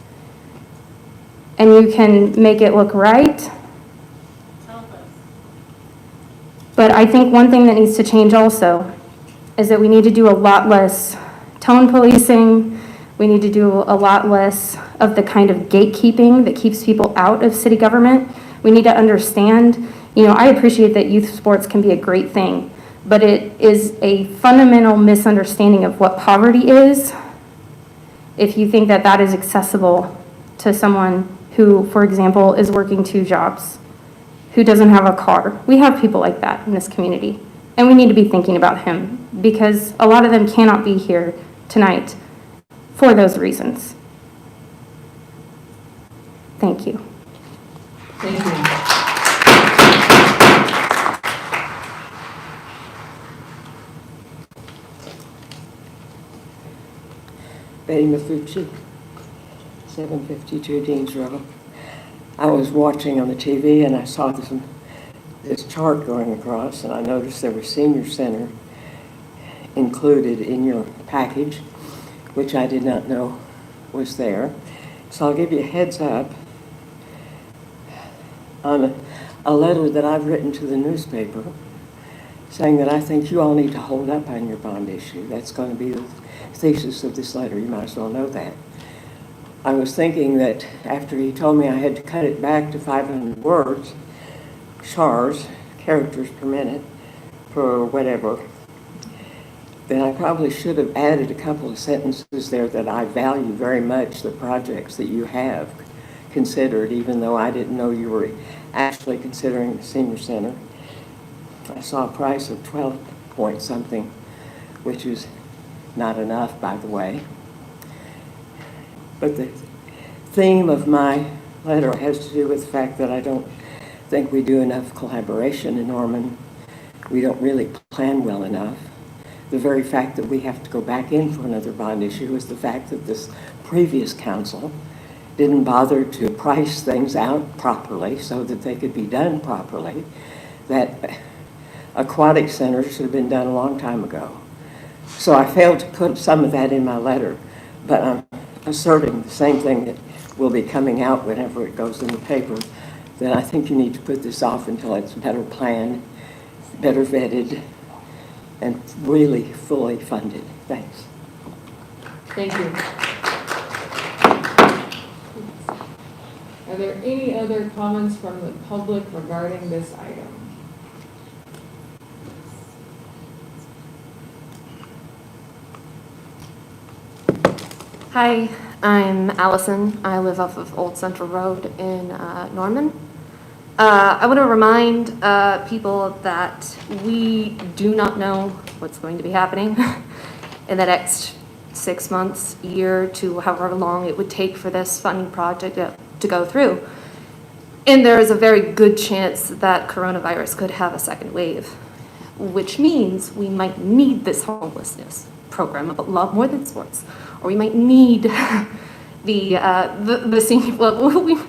And you can make it look right. But I think one thing that needs to change also is that we need to do a lot less tone policing. We need to do a lot less of the kind of gatekeeping that keeps people out of city government. We need to understand, I appreciate that youth sports can be a great thing, but it is a fundamental misunderstanding of what poverty is if you think that that is accessible to someone who, for example, is working 2 jobs, who doesn't have a car. We have people like that in this community, and we need to be thinking about him, because a lot of them cannot be here tonight for those reasons. Thank you. Thank you. Betty Mafucci, 752 Deans Road. I was watching on the TV and I saw this chart going across, and I noticed there was senior center included in your package, which I did not know was there. So I'll give you a heads up on a letter that I've written to the newspaper saying that I think you all need to hold up on your bond issue. That's going to be the thesis of this letter. You might as well know that. I was thinking that after he told me I had to cut it back to 500 words, characters per minute, for whatever, then I probably should have added a couple of sentences there that I value very much the projects that you have considered, even though I didn't know you were actually considering the senior center. I saw a price of 12 point something, which is not enough, by the way. But the theme of my letter has to do with the fact that I don't think we do enough collaboration in Norman. We don't really plan well enough. The very fact that we have to go back in for another bond issue is the fact that this previous council didn't bother to price things out properly so that they could be done properly. That aquatic centers should have been done a long time ago. So I failed to put some of that in my letter, but I'm asserting the same thing that will be coming out whenever it goes in the paper, that I think you need to put this off until it's better planned, better vetted, and really fully funded. Thanks. Thank you. Are there any other comments from the public regarding this item? Hi, I'm Allison. I live off of Old Central Road in Norman. I want to remind people that we do not know what's going to be happening in the next 6 months, year to however long it would take for this funding project to go through. And there is a very good chance that coronavirus could have a second wave, which means we might need this homelessness program a lot more than sports. Or we might need the senior, well,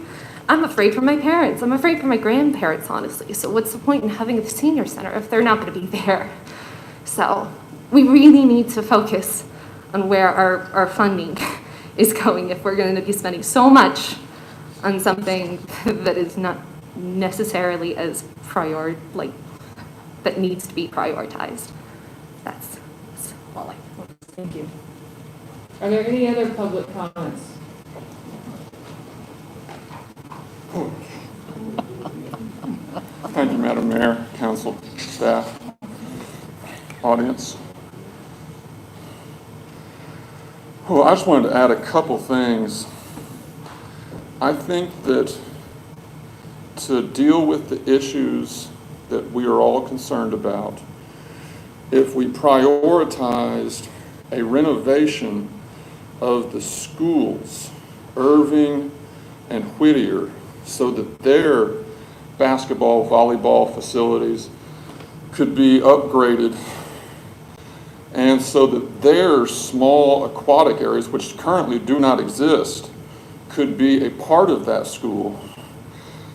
I'm afraid for my parents. I'm afraid for my grandparents, honestly. So what's the point in having a senior center if they're not going to be there? So we really need to focus on where our funding is going if we're going to be spending so much on something that is not necessarily as that needs to be prioritized. That's all I want to say. Thank you. Are there any other public comments? Thank you, Madam Mayor, council, staff, audience. Well, I just wanted to add a couple things. I think that to deal with the issues that we are all concerned about, if we prioritized a renovation of the schools, Irving and Whittier, so that their basketball, volleyball facilities could be upgraded, and so that their small aquatic areas, which currently do not exist, could be a part of that school.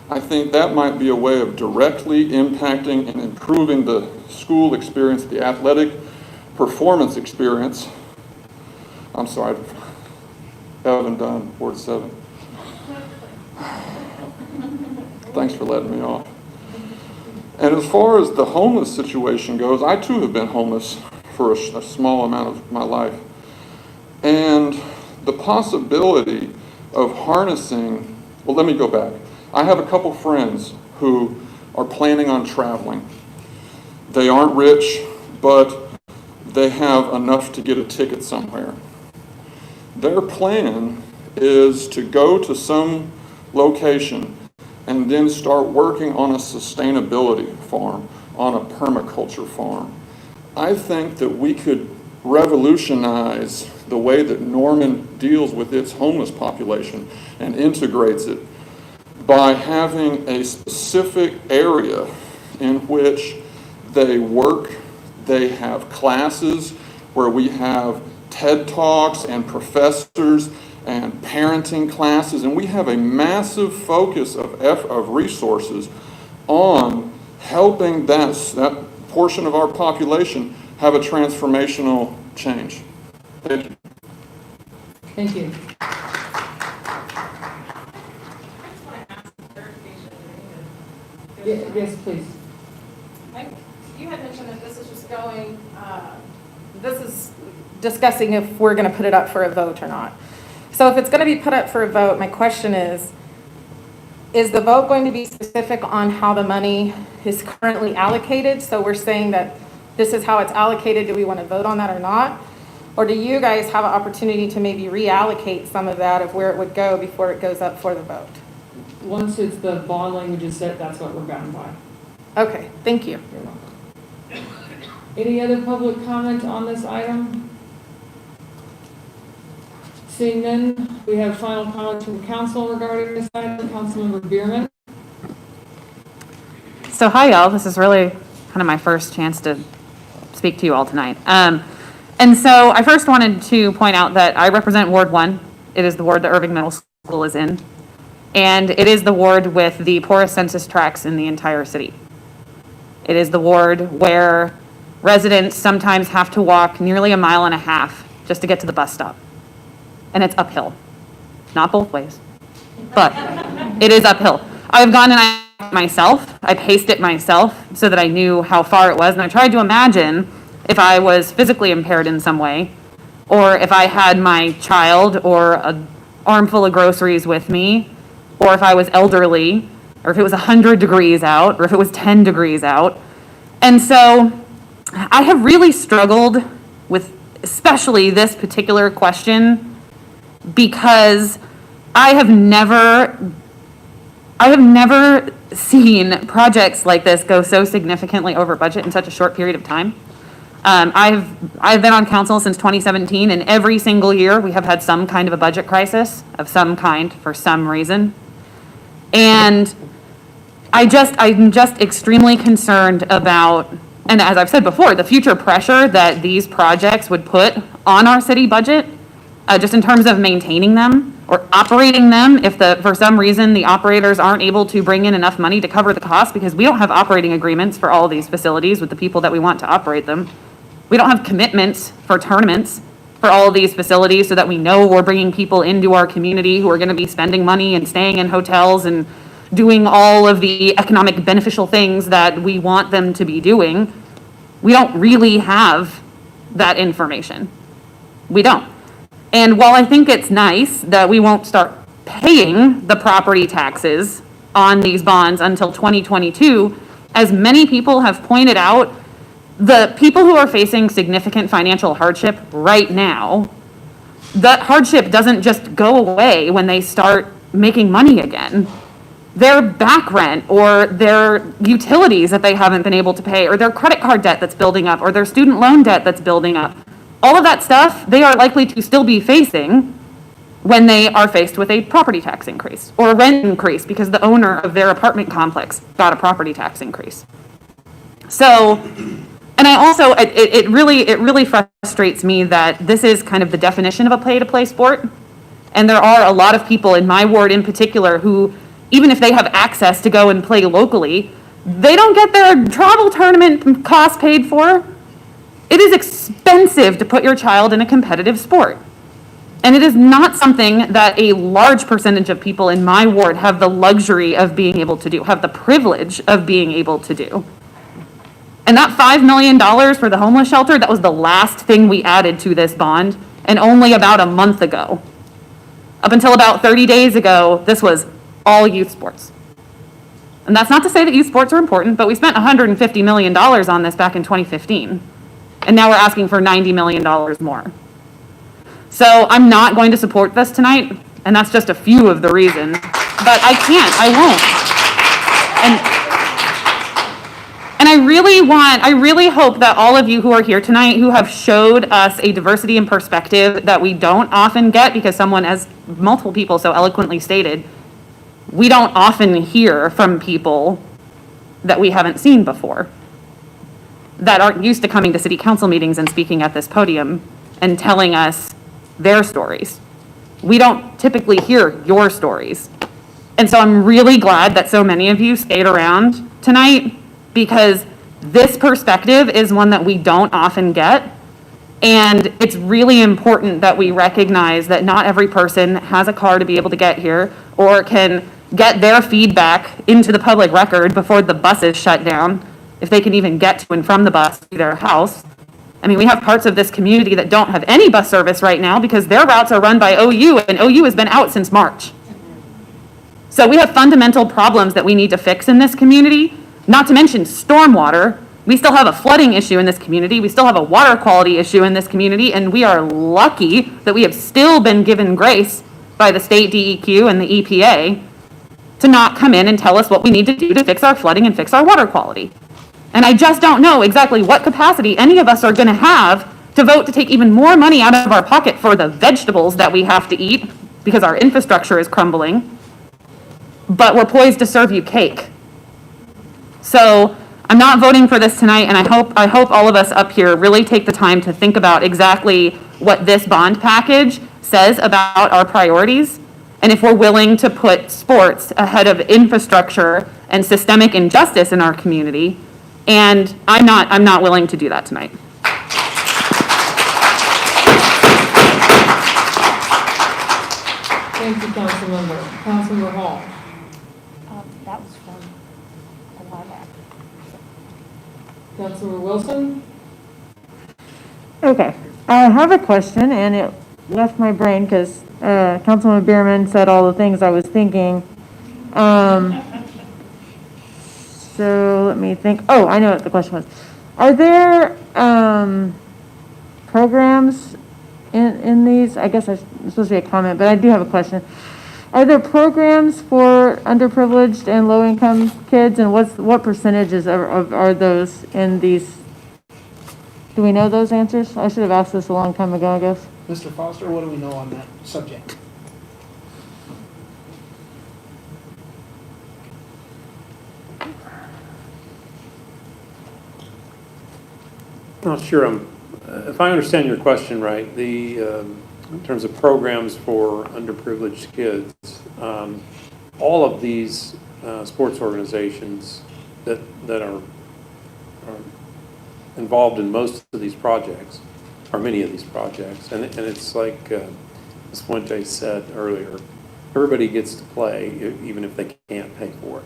I think that might be a way of directly impacting and improving the school experience, the athletic performance experience. I'm sorry, Evan Dunn, Ward 7. Thanks for letting me off. And as far as the homeless situation goes, I too have been homeless for a small amount of my life. And the possibility of harnessing, well, let me go back. I have a couple friends who are planning on traveling. They aren't rich, but they have enough to get a ticket somewhere. Their plan is to go to some location and then start working on a sustainability farm, on a permaculture farm. I think that we could revolutionize the way that Norman deals with its homeless population and integrates it by having a specific area in which they work. They have classes where we have TED Talks and professors and parenting classes, and we have a massive focus of resources on helping that portion of our population have a transformational change. Thank you. Thank you. Yes, please. You had mentioned that this is just going, this is discussing if we're going to put it up for a vote or not. So if it's going to be put up for a vote, my question is the vote going to be specific on how the money is currently allocated? So we're saying that this is how it's allocated, do we want to vote on that or not? Or do you guys have an opportunity to maybe reallocate some of that of where it would go before it goes up for the vote? Once it's the bond language is set, that's what we're bound by. Okay, thank you. You're welcome. Any other public comment on this item? Seeing none, we have final comments from council regarding this item. Councilmember Bierman. So hi y'all, this is really kind of my first chance to speak to you all tonight. And so I first wanted to point out that I represent Ward 1. It is the ward that Irving Middle School is in. And it is the ward with the poorest census tracts in the entire city. It is the ward where residents sometimes have to walk nearly 1.5 miles just to get to the bus stop. And it's uphill. Not both ways, but it is uphill. I've gone and I myself, I paced it myself so that I knew how far it was. And I tried to imagine if I was physically impaired in some way, or if I had my child or an armful of groceries with me, or if I was elderly, or if it was 100 degrees out, or if it was 10 degrees out. And so I have really struggled with especially this particular question because I have never seen projects like this go so significantly over budget in such a short period of time. I've been on council since 2017, and every single year we have had some kind of a budget crisis of some kind for some reason. And I'm just extremely concerned about, and as I've said before, the future pressure that these projects would put on our city budget, just in terms of maintaining them or operating them if for some reason the operators aren't able to bring in enough money to cover the cost, because we don't have operating agreements for all these facilities with the people that we want to operate them. We don't have commitments for tournaments for all of these facilities so that we know we're bringing people into our community who are going to be spending money and staying in hotels and doing all of the economic beneficial things that we want them to be doing. We don't really have that information. We don't. And while I think it's nice that we won't start paying the property taxes on these bonds until 2022, as many people have pointed out, the people who are facing significant financial hardship right now, that hardship doesn't just go away when they start making money again. Their back rent or their utilities that they haven't been able to pay, or their credit card debt that's building up, or their student loan debt that's building up, all of that stuff they are likely to still be facing when they are faced with a property tax increase or a rent increase because the owner of their apartment complex got a property tax increase. So, and I also, it really frustrates me that this is kind of the definition of a pay-to-play sport. And there are a lot of people in my ward in particular who, even if they have access to go and play locally, they don't get their travel tournament costs paid for. It is expensive to put your child in a competitive sport. And it is not something that a large percentage of people in my ward have the luxury of being able to do, have the privilege of being able to do. And that $5 million for the homeless shelter, that was the last thing we added to this bond, and only about a month ago. Up until about 30 days ago, this was all youth sports. And that's not to say that youth sports are important, but we spent $150 million on this back in 2015. And now we're asking for $90 million more. So I'm not going to support this tonight, and that's just a few of the reasons. But I won't. And I really hope that all of you who are here tonight who have showed us a diversity and perspective that we don't often get, because someone, as multiple people so eloquently stated, we don't often hear from people that we haven't seen before, that aren't used to coming to city council meetings and speaking at this podium and telling us their stories. We don't typically hear your stories. And so I'm really glad that so many of you stayed around tonight, because this perspective is one that we don't often get. And it's really important that we recognize that not every person has a car to be able to get here or can get their feedback into the public record before the buses shut down, if they can even get to and from the bus to their house. I mean, we have parts of this community that don't have any bus service right now because their routes are run by OU, and OU has been out since March. So we have fundamental problems that we need to fix in this community, not to mention stormwater, We still have a flooding issue in this community. We still have a water quality issue in this community, and we are lucky that we have still been given grace by the state DEQ and the EPA to not come in and tell us what we need to do to fix our flooding and fix our water quality. And I just don't know exactly what capacity any of us are gonna have to vote to take even more money out of our pocket for the vegetables that we have to eat because our infrastructure is crumbling, but we're poised to serve you cake. So I'm not voting for this tonight, and I hope all of us up here really take the time to think about exactly what this bond package says about our priorities, and if we're willing to put sports ahead of infrastructure and systemic injustice in our community. And I'm not willing to do that tonight. Thank you, Councilmember. Councilmember Hall. That was from a while back. Councilmember Wilson. Okay, I have a question, and it left my brain because Councilman Bierman said all the things I was thinking. So let me think. Oh, I know what the question was. Are there programs in these? I guess it's supposed to be a comment, but I do have a question. Are there programs for underprivileged and low-income kids, and what percentages are those in these? Do we know those answers? I should have asked this a long time ago, I guess. Mr. Foster, what do we know on that subject? Not sure if I understand your question right, in terms of programs for underprivileged kids, all of these sports organizations that are involved in most of these projects, or many of these projects, and it's like Ms. Fuentes said earlier, everybody gets to play even if they can't pay for it.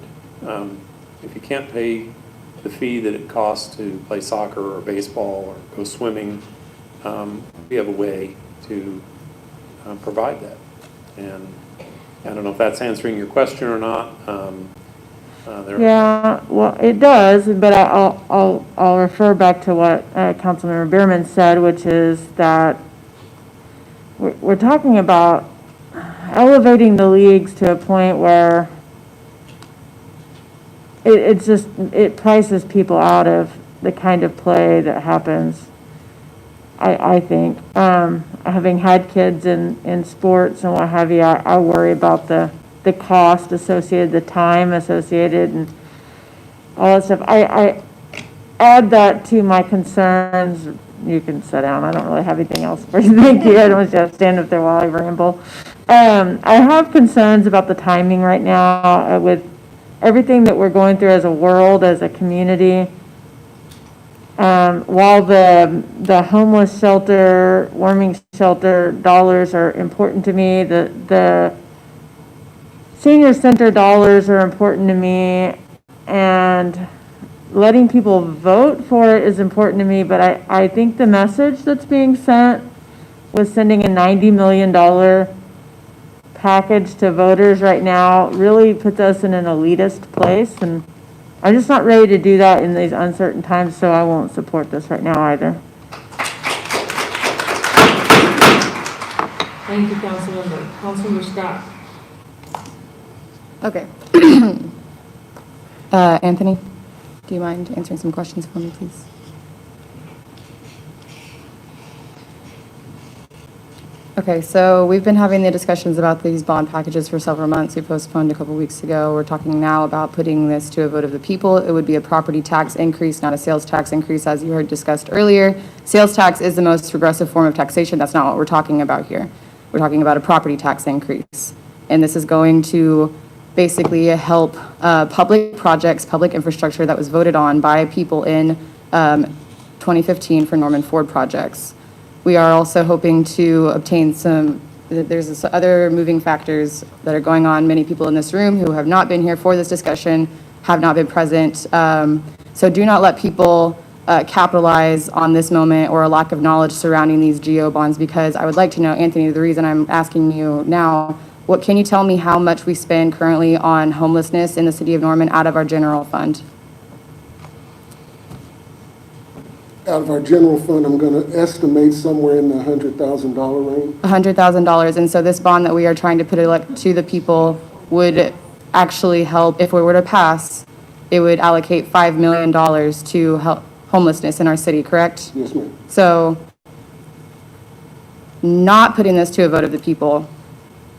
If you can't pay the fee that it costs to play soccer or baseball or go swimming, we have a way to provide that. And I don't know if that's answering your question or not. Yeah, well, it does, but I'll refer back to what Councilmember Bierman said, which is that we're talking about elevating the leagues to a point where it prices people out of the kind of play that happens. I think, having had kids in sports and what have you, I worry about the cost associated, the time associated, and all that stuff. I add that to my concerns. You can sit down. I don't really have anything else for you. Thank you. I don't want you to stand up there while I ramble. I have concerns about the timing right now with everything that we're going through as a world, as a community. While the homeless shelter, warming shelter dollars are important to me, the senior center dollars are important to me, and letting people vote for it is important to me, but I think the message that's being sent with sending a $90 million package to voters right now really puts us in an elitist place, and I'm just not ready to do that in these uncertain times, so I won't support this right now either. Thank you, Councilmember. Councilmember Scott. Okay. Anthony, do you mind answering some questions for me, please? Okay, so we've been having the discussions about these bond packages for several months. We postponed a couple weeks ago. We're talking now about putting this to a vote of the people. It would be a property tax increase, not a sales tax increase, as you heard discussed earlier. Sales tax is the most regressive form of taxation. That's not what we're talking about here. We're talking about a property tax increase. And this is going to basically help public projects, public infrastructure that was voted on by people in 2015 for Norman Ford projects. We are also hoping to obtain there's other moving factors that are going on. Many people in this room who have not been here for this discussion have not been present. So do not let people capitalize on this moment or a lack of knowledge surrounding these GO bonds, because I would like to know, Anthony, the reason I'm asking you now, can you tell me how much we spend currently on homelessness in the city of Norman out of our general fund? out of our general fund, I'm going to estimate somewhere in the $100,000 range. $100,000. And so this bond that we are trying to put to the people would actually help, if we were to pass, it would allocate $5 million to help homelessness in our city, correct? Yes, ma'am. So not putting this to a vote of the people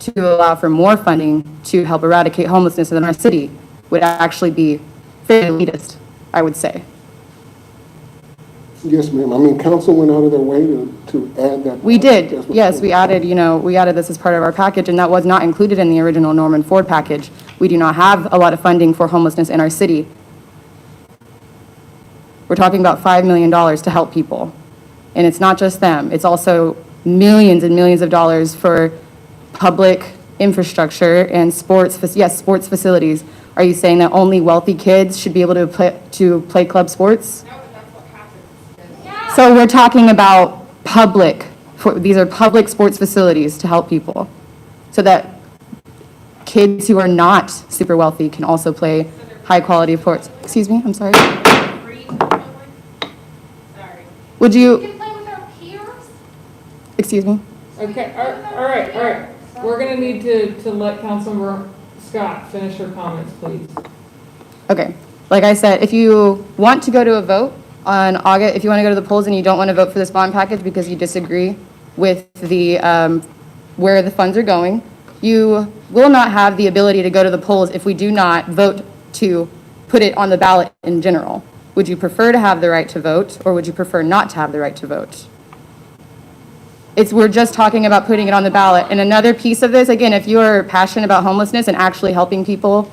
to allow for more funding to help eradicate homelessness in our city would actually be fairly elitist, I would say. Yes, ma'am. I mean, council went out of their way to add that. We did, yes, we added this as part of our package, and that was not included in the original Norman Ford package. We do not have a lot of funding for homelessness in our city. We're talking about $5 million to help people. And it's not just them, it's also millions and millions of dollars for public infrastructure and sports facilities. Are you saying that only wealthy kids should be able to play club sports? So we're talking about these are public sports facilities to help people, so that kids who are not super wealthy can also play high-quality sports. Excuse me, I'm sorry? Would you? Excuse me? Okay, all right. We're gonna need to let Councilmember Scott finish her comments, please. Okay, like I said, if you want to go to a vote on August, if you want to go to the polls and you don't want to vote for this bond package because you disagree with the, where the funds are going, you will not have the ability to go to the polls if we do not vote to put it on the ballot in general. Would you prefer to have the right to vote, or would you prefer not to have the right to vote? We're just talking about putting it on the ballot. And another piece of this, again, if you are passionate about homelessness and actually helping people,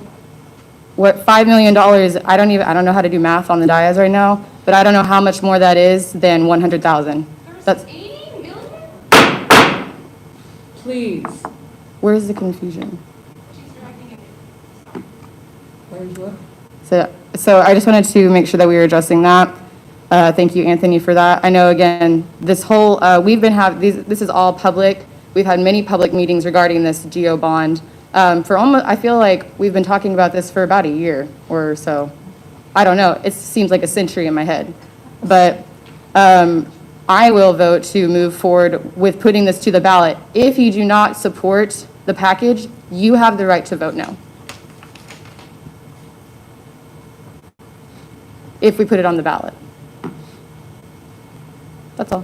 what $5 million, I don't know how to do math on the dais right now, but I don't know how much more that is than 100,000. That's 80 million? Please. Where's the confusion? Where's what? So I just wanted to make sure that we were addressing that. Thank you, Anthony, for that. I know, again, this whole, this is all public. We've had many public meetings regarding this GO bond. I feel like we've been talking about this for about a year or so. I don't know, it seems like a century in my head. But I will vote to move forward with putting this to the ballot. If you do not support the package, you have the right to vote no. If we put it on the ballot. That's all.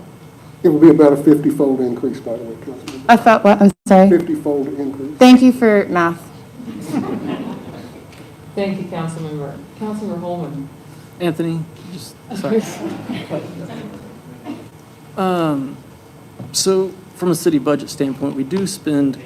It would be about a 50-fold increase, by the way, Councilman. I thought what? I'm sorry. 50-fold increase. Thank you for math. Thank you, Councilmember. Councilmember Holman. Anthony, sorry. So from a city budget standpoint, we do spend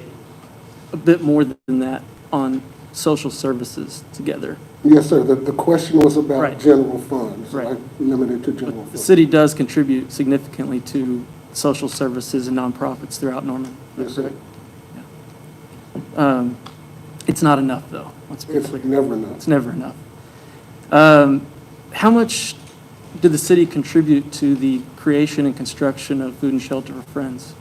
a bit more than that on social services together. Yes, sir. The question was about Right. general funds. Right. I limited to general The funds. city does contribute significantly to social services and nonprofits throughout Norman. Yes, sir. It's not enough, though. Let's be It's clear. never enough. It's never enough. How much did the city contribute to the creation and construction of Food and Shelter for Friends?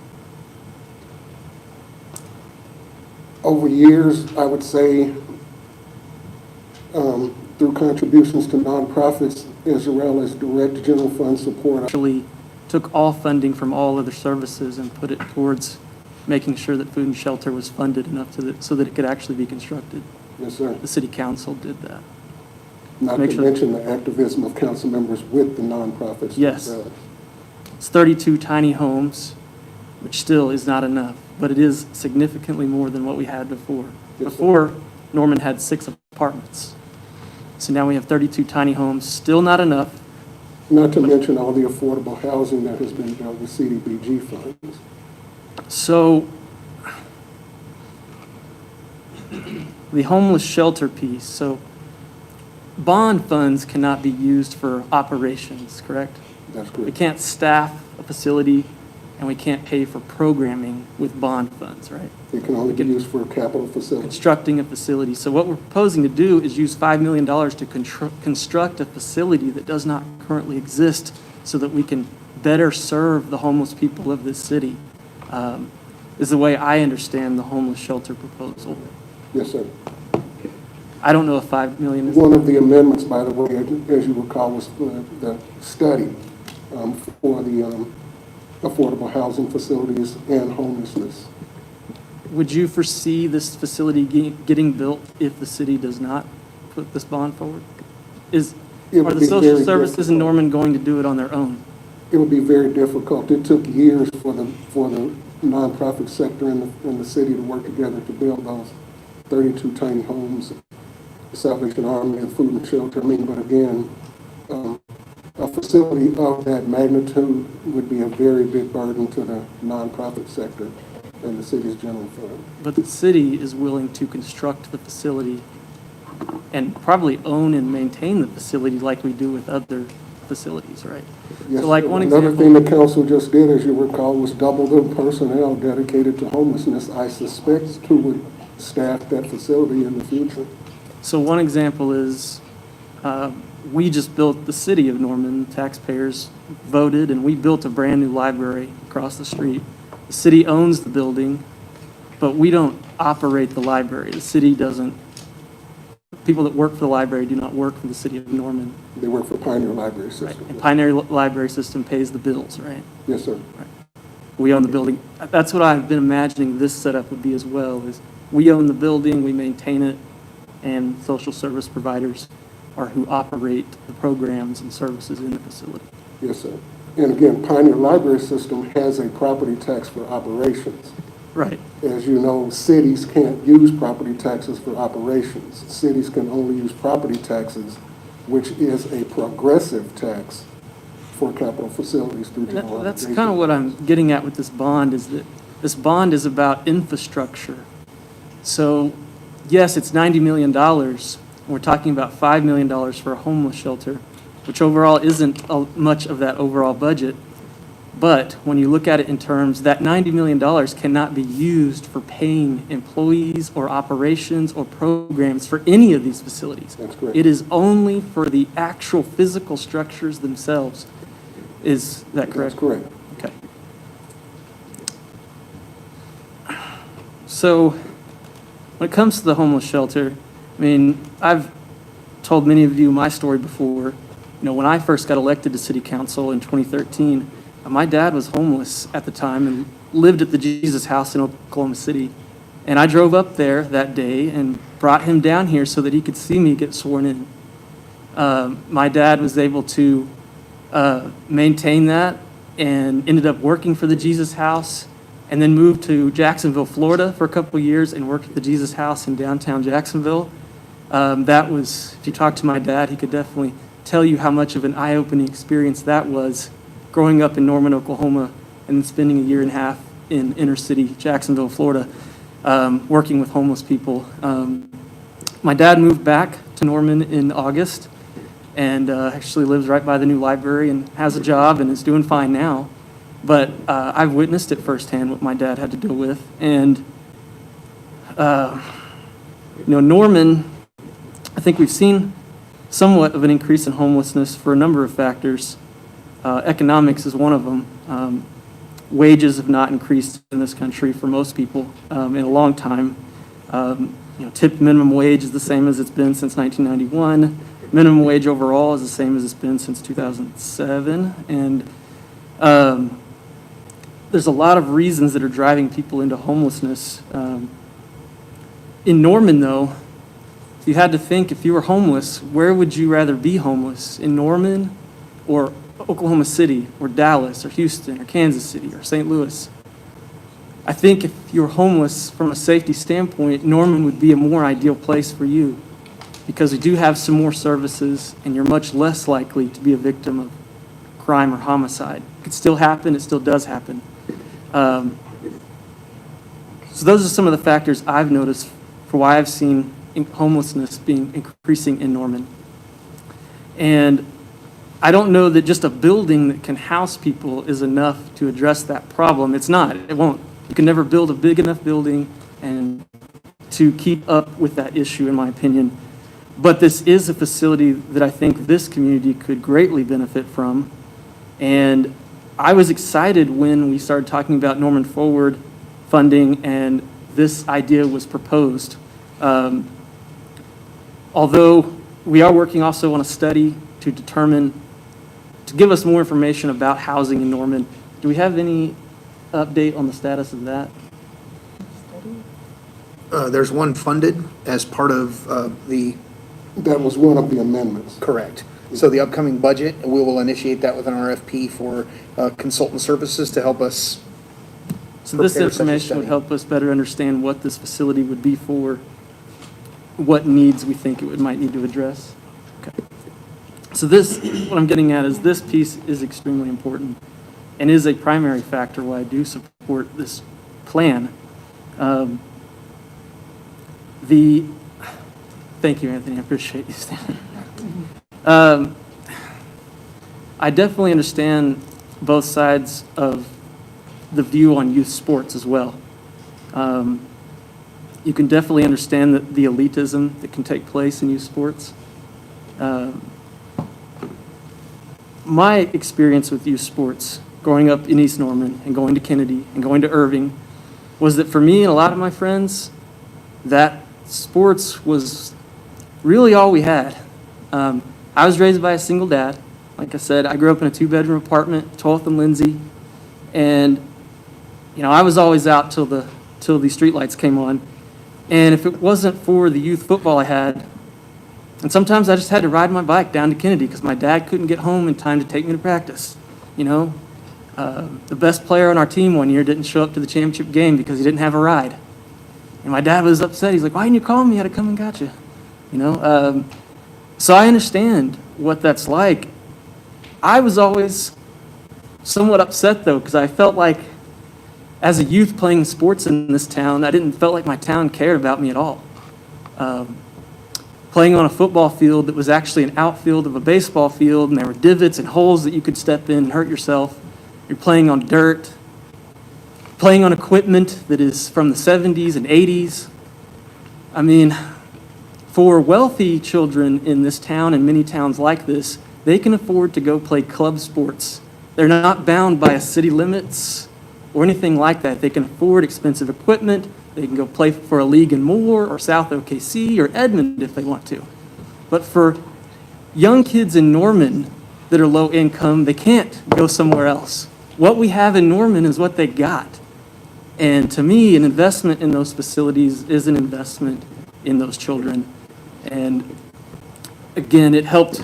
Over years, I would say, through contributions to nonprofits as well as direct general fund support. Actually took all funding from all other services and put it towards making sure that Food and Shelter was funded enough so that it could actually be constructed. Yes, sir. The city council did that. Not Make to sure- mention the activism of council members with the nonprofits. Yes. themselves. It's 32 tiny homes, which still is not enough, but it is significantly more than what we had before. Yes, sir. Before, Norman had 6 apartments. So now we have 32 tiny homes, still not enough. Not to mention all the affordable housing that has been built with CDBG funds. So the homeless shelter piece, so bond funds cannot be used for operations, correct? That's We correct. can't staff a facility and we can't pay for programming with bond funds, right? It can only be used for capital facilities. Constructing a facility. So what we're proposing to do is use $5 million to construct a facility that does not currently exist so that we can better serve the homeless people of this city. Is the way I understand the homeless shelter proposal. Yes, sir. I don't know if $5 million is. One of the amendments, by the way, as you recall, was the study for the affordable housing facilities and homelessness. Would you foresee this facility getting built if the city does not put this bond forward? Are the social services in Norman going to do it on their own? It would be very difficult. It took years for the nonprofit sector in the city to work together to build those 32 tiny homes, Salvation Army and Food and Shelter. I mean, but again, a facility of that magnitude would be a very big burden to the nonprofit sector and the city's general fund. But the city is willing to construct the facility and probably own and maintain the facility like we do with other facilities, right? Yes, so like one another example, thing the council just did, as you recall, was double the personnel dedicated to homelessness. I suspect who would staff that facility in the future. So one example is we just built, the city of Norman, taxpayers voted, and we built a brand new library across the street. The city owns the building, but we don't operate the library. The city doesn't. People that work for the library do not work for the city of Norman. They work for Pioneer Library System. Right. And Pioneer Library System pays the bills, right? Yes, sir. Right. We own the building. That's what I've been imagining this setup would be as well, is we own the building, we maintain it, and social service providers are who operate the programs and services in the facility. Yes, sir. And again, Pioneer Library System has a property tax for operations. Right. As you know, cities can't use property taxes for operations. Cities can only use property taxes, which is a progressive tax for capital facilities through general That's obligation. kind of what I'm getting at with this bond, is that this bond is about infrastructure. So, yes, it's $90 million. We're talking about $5 million for a homeless shelter, which overall isn't much of that overall budget. But when you look at it in terms, that $90 million cannot be used for paying employees or operations or programs for any of these facilities. That's correct. It is only for the actual physical structures themselves. Is that correct? That's correct. Okay. So when it comes to the homeless shelter, I mean, I've told many of you my story before. You know, when I first got elected to city council in 2013, my dad was homeless at the time and lived at the Jesus House in Oklahoma City. And I drove up there that day and brought him down here so that he could see me get sworn in. My dad was able to maintain that and ended up working for the Jesus House, and then moved to Jacksonville, Florida for a couple of years and worked at the Jesus House in downtown Jacksonville. That was, if you talk to my dad, he could definitely tell you how much of an eye-opening experience that was, growing up in Norman, Oklahoma, and then spending a year and a half in inner city Jacksonville, Florida, working with homeless people. My dad moved back to Norman in August and actually lives right by the new library and has a job and is doing fine now. But I've witnessed it firsthand what my dad had to deal with. And, you know, Norman, I think we've seen somewhat of an increase in homelessness for a number of factors. Economics is one of them. Wages have not increased in this country for most people in a long time. You know, tipped minimum wage is the same as it's been since 1991. Minimum wage overall is the same as it's been since 2007. And there's a lot of reasons that are driving people into homelessness. In Norman, though, if you had to think, if you were homeless, where would you rather be homeless? In Norman or Oklahoma City or Dallas or Houston or Kansas City or St. Louis? I think if you were homeless from a safety standpoint, Norman would be a more ideal place for you, because we do have some more services and you're much less likely to be a victim of crime or homicide. It could still happen, it still does happen. So those are some of the factors I've noticed for why I've seen homelessness increasing in Norman. And I don't know that just a building that can house people is enough to address that problem. It's not. It won't. You can never build a big enough building and to keep up with that issue, in my opinion. But this is a facility that I think this community could greatly benefit from. And I was excited when we started talking about Norman Forward funding and this idea was proposed. Although we are working also on a study to determine to give us more information about housing in Norman. Do we have any update on the status of that? There's one funded as part of That was one of the amendments. Correct. So the upcoming budget, we will initiate that with an RFP for consultant services to help us. So this prepare such a information would study. help us better understand what this facility would be for, what needs we think it might need to address. Okay. So this, what I'm getting at is this piece is extremely important and is a primary factor why I do support this plan. Thank you, Anthony, I appreciate you standing. I definitely understand both sides of the view on youth sports as well. You can definitely understand the elitism that can take place in youth sports. My experience with youth sports, growing up in East Norman and going to Kennedy and going to Irving, was that for me and a lot of my friends, that sports was really all we had. I was raised by a single dad. Like I said, I grew up in a 2-bedroom apartment, 12th and Lindsay, and I was always out till the streetlights came on. And if it wasn't for the youth football I had, and sometimes I just had to ride my bike down to Kennedy because my dad couldn't get home in time to take me to practice. The best player on our team one year didn't show up to the championship game because he didn't have a ride. And my dad was upset. He's like, "Why didn't you call me? I'd have come and got you." So I understand what that's like. I was always somewhat upset, though, because I felt like as a youth playing sports in this town, I didn't felt like my town cared about me at all. Playing on a football field that was actually an outfield of a baseball field, and there were divots and holes that you could step in and hurt yourself. You're playing on dirt, playing on equipment that is from the 70s and 80s. I mean, for wealthy children in this town and many towns like this, they can afford to go play club sports. They're not bound by city limits or anything like that. They can afford expensive equipment. They can go play for a league in Moore or South OKC or Edmond if they want to. But for young kids in Norman that are low income, they can't go somewhere else. What we have in Norman is what they got. And to me, an investment in those facilities is an investment in those children. And again, it helped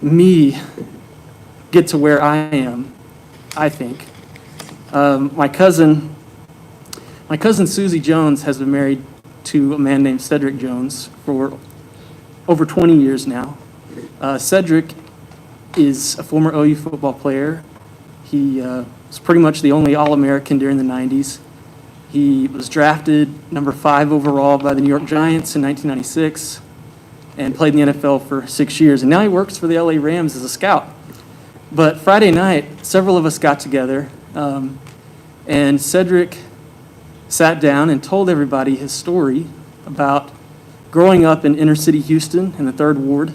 me get to where I am, I think. My cousin Susie Jones has been married to a man named Cedric Jones for over 20 years now. Cedric is a former OU football player. He was pretty much the only All-American during the 90s. He was drafted number 5 overall by the New York Giants in 1996 and played in the NFL for 6 years. And now he works for the LA Rams as a scout. But Friday night, several of us got together, and Cedric sat down and told everybody his story about growing up in inner city Houston in the 3rd Ward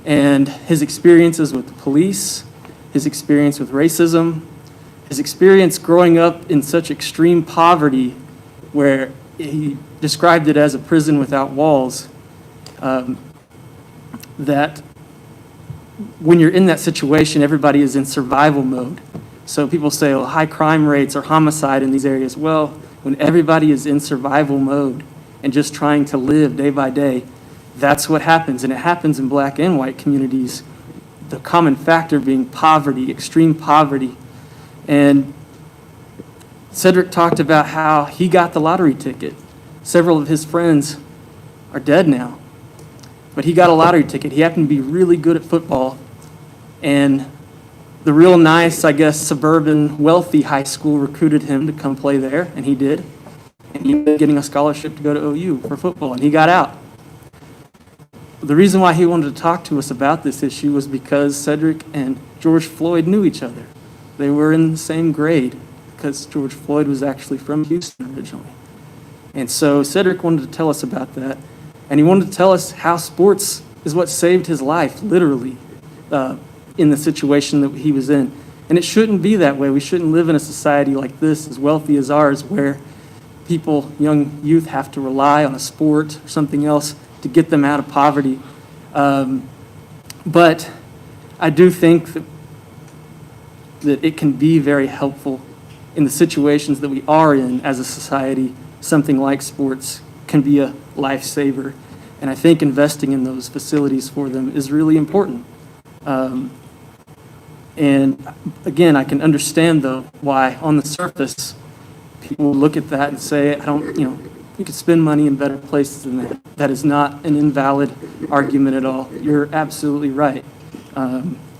and his experiences with the police, his experience with racism, his experience growing up in such extreme poverty where he described it as a prison without walls, that when you're in that situation, everybody is in survival mode. So people say, oh, high crime rates or homicide in these areas. Well, when everybody is in survival mode and just trying to live day by day, that's what happens. And it happens in black and white communities. The common factor being poverty, extreme poverty. And Cedric talked about how he got the lottery ticket. Several of his friends are dead now, but he got a lottery ticket. He happened to be really good at football, and the real nice, I guess, suburban, wealthy high school recruited him to come play there, and he did. And he ended up getting a scholarship to go to OU for football, and he got out. The reason why he wanted to talk to us about this issue was because Cedric and George Floyd knew each other. They were in the same grade because George Floyd was actually from Houston originally. And so Cedric wanted to tell us about that. And he wanted to tell us how sports is what saved his life, literally, in the situation that he was in. And it shouldn't be that way. We shouldn't live in a society like this, as wealthy as ours, where people, young youth, have to rely on a sport or something else to get them out of poverty. But I do think that it can be very helpful in the situations that we are in as a society. Something like sports can be a lifesaver. And I think investing in those facilities for them is really important. And again, I can understand though why on the surface people look at that and say, I don't, you could spend money in better places than that. That is not an invalid argument at all. You're absolutely right.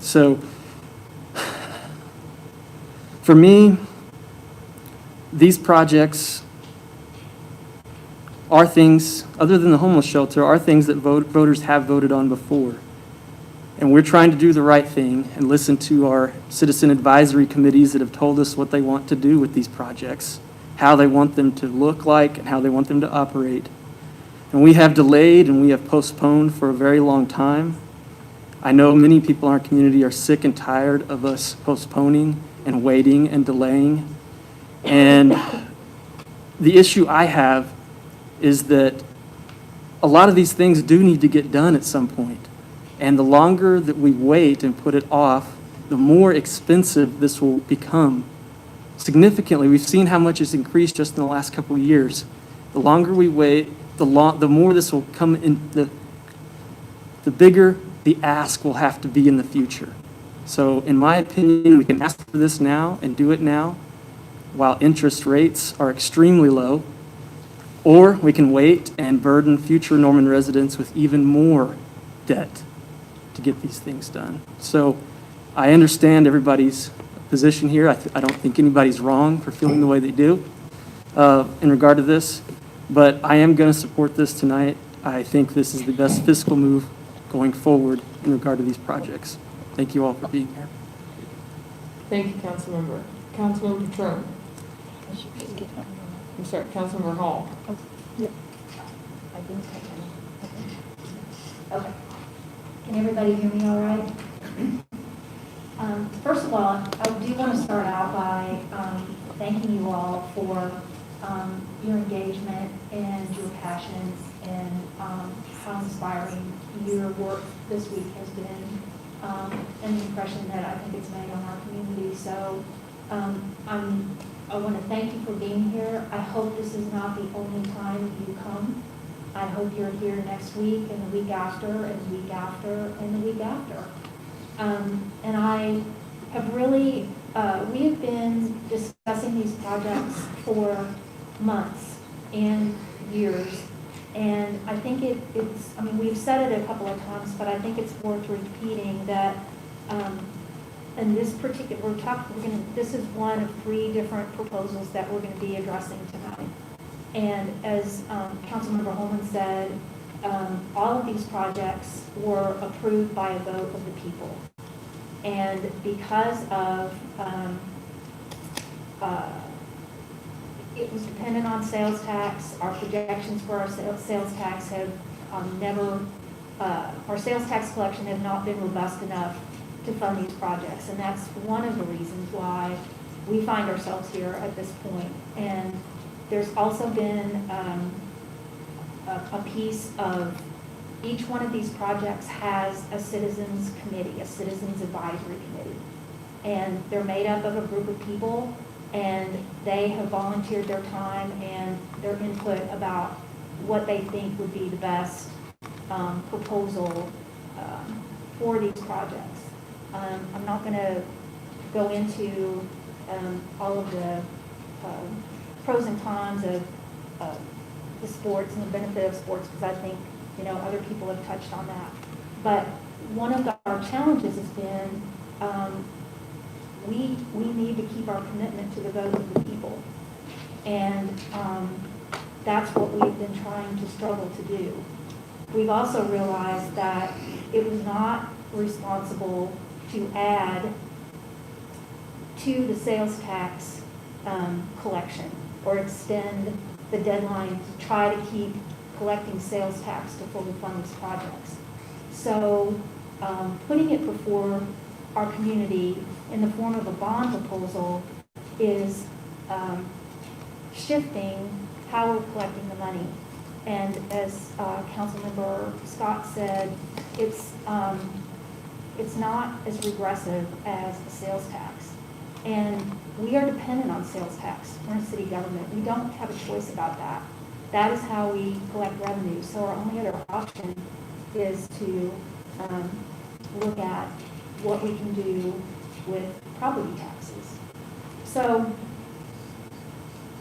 So for me, these projects are things, other than the homeless shelter, are things that voters have voted on before. And we're trying to do the right thing and listen to our citizen advisory committees that have told us what they want to do with these projects, how they want them to look like, and how they want them to operate. And we have delayed and we have postponed for a very long time. I know many people in our community are sick and tired of us postponing and waiting and delaying. And the issue I have is that a lot of these things do need to get done at some point. And the longer that we wait and put it off, the more expensive this will become. Significantly, we've seen how much it's increased just in the last couple of years. The longer we wait, the more this will come in, the bigger the ask will have to be in the future. So in my opinion, we can ask for this now and do it now while interest rates are extremely low, or we can wait and burden future Norman residents with even more debt to get these things done. So I understand everybody's position here. I don't think anybody's wrong for feeling the way they do in regard to this, but I am going to support this tonight. I think this is the best fiscal move going forward in regard to these projects. Thank you all for being here. Thank you, Councilmember. Councilmember Patron. I'm sorry, Councilmember Hall. Okay. Can everybody hear me all right? First of all, I do want to start out by thanking you all for your engagement and your passions and how inspiring your work this week has been, and the impression that I think it's made on our community. So I want to thank you for being here. I hope this is not the only time you come. I hope you're here next week and the week after and the week after and the week after. And I have really, we have been discussing these projects for months and years. And I think I mean, we've said it a couple of times, but I think it's worth repeating that in this particular, this is one of 3 different proposals that we're going to be addressing tonight. And as Councilmember Holman said, all of these projects were approved by a vote of the people. And because of, it was dependent on sales tax, our projections for our sales tax have our sales tax collection has not been robust enough to fund these projects. And that's one of the reasons why we find ourselves here at this point. And there's also been a piece of each one of these projects has a citizens committee, a citizens advisory committee. And they're made up of a group of people, and they have volunteered their time and their input about what they think would be the best proposal for these projects. I'm not going to go into all of the pros and cons of the sports and the benefit of sports, because I think other people have touched on that. But one of our challenges has been we need to keep our commitment to the vote of the people, and that's what we've been trying to struggle to do. We've also realized that it was not responsible to add to the sales tax collection or extend the deadline to try to keep collecting sales tax to fully fund these projects. So putting it before our community in the form of a bond proposal is shifting how we're collecting the money. And as Councilmember Scott said, it's not as regressive as the sales tax. And we are dependent on sales tax. We're in city government. We don't have a choice about that. That is how we collect revenue. So our only other option is to look at what we can do with property taxes. So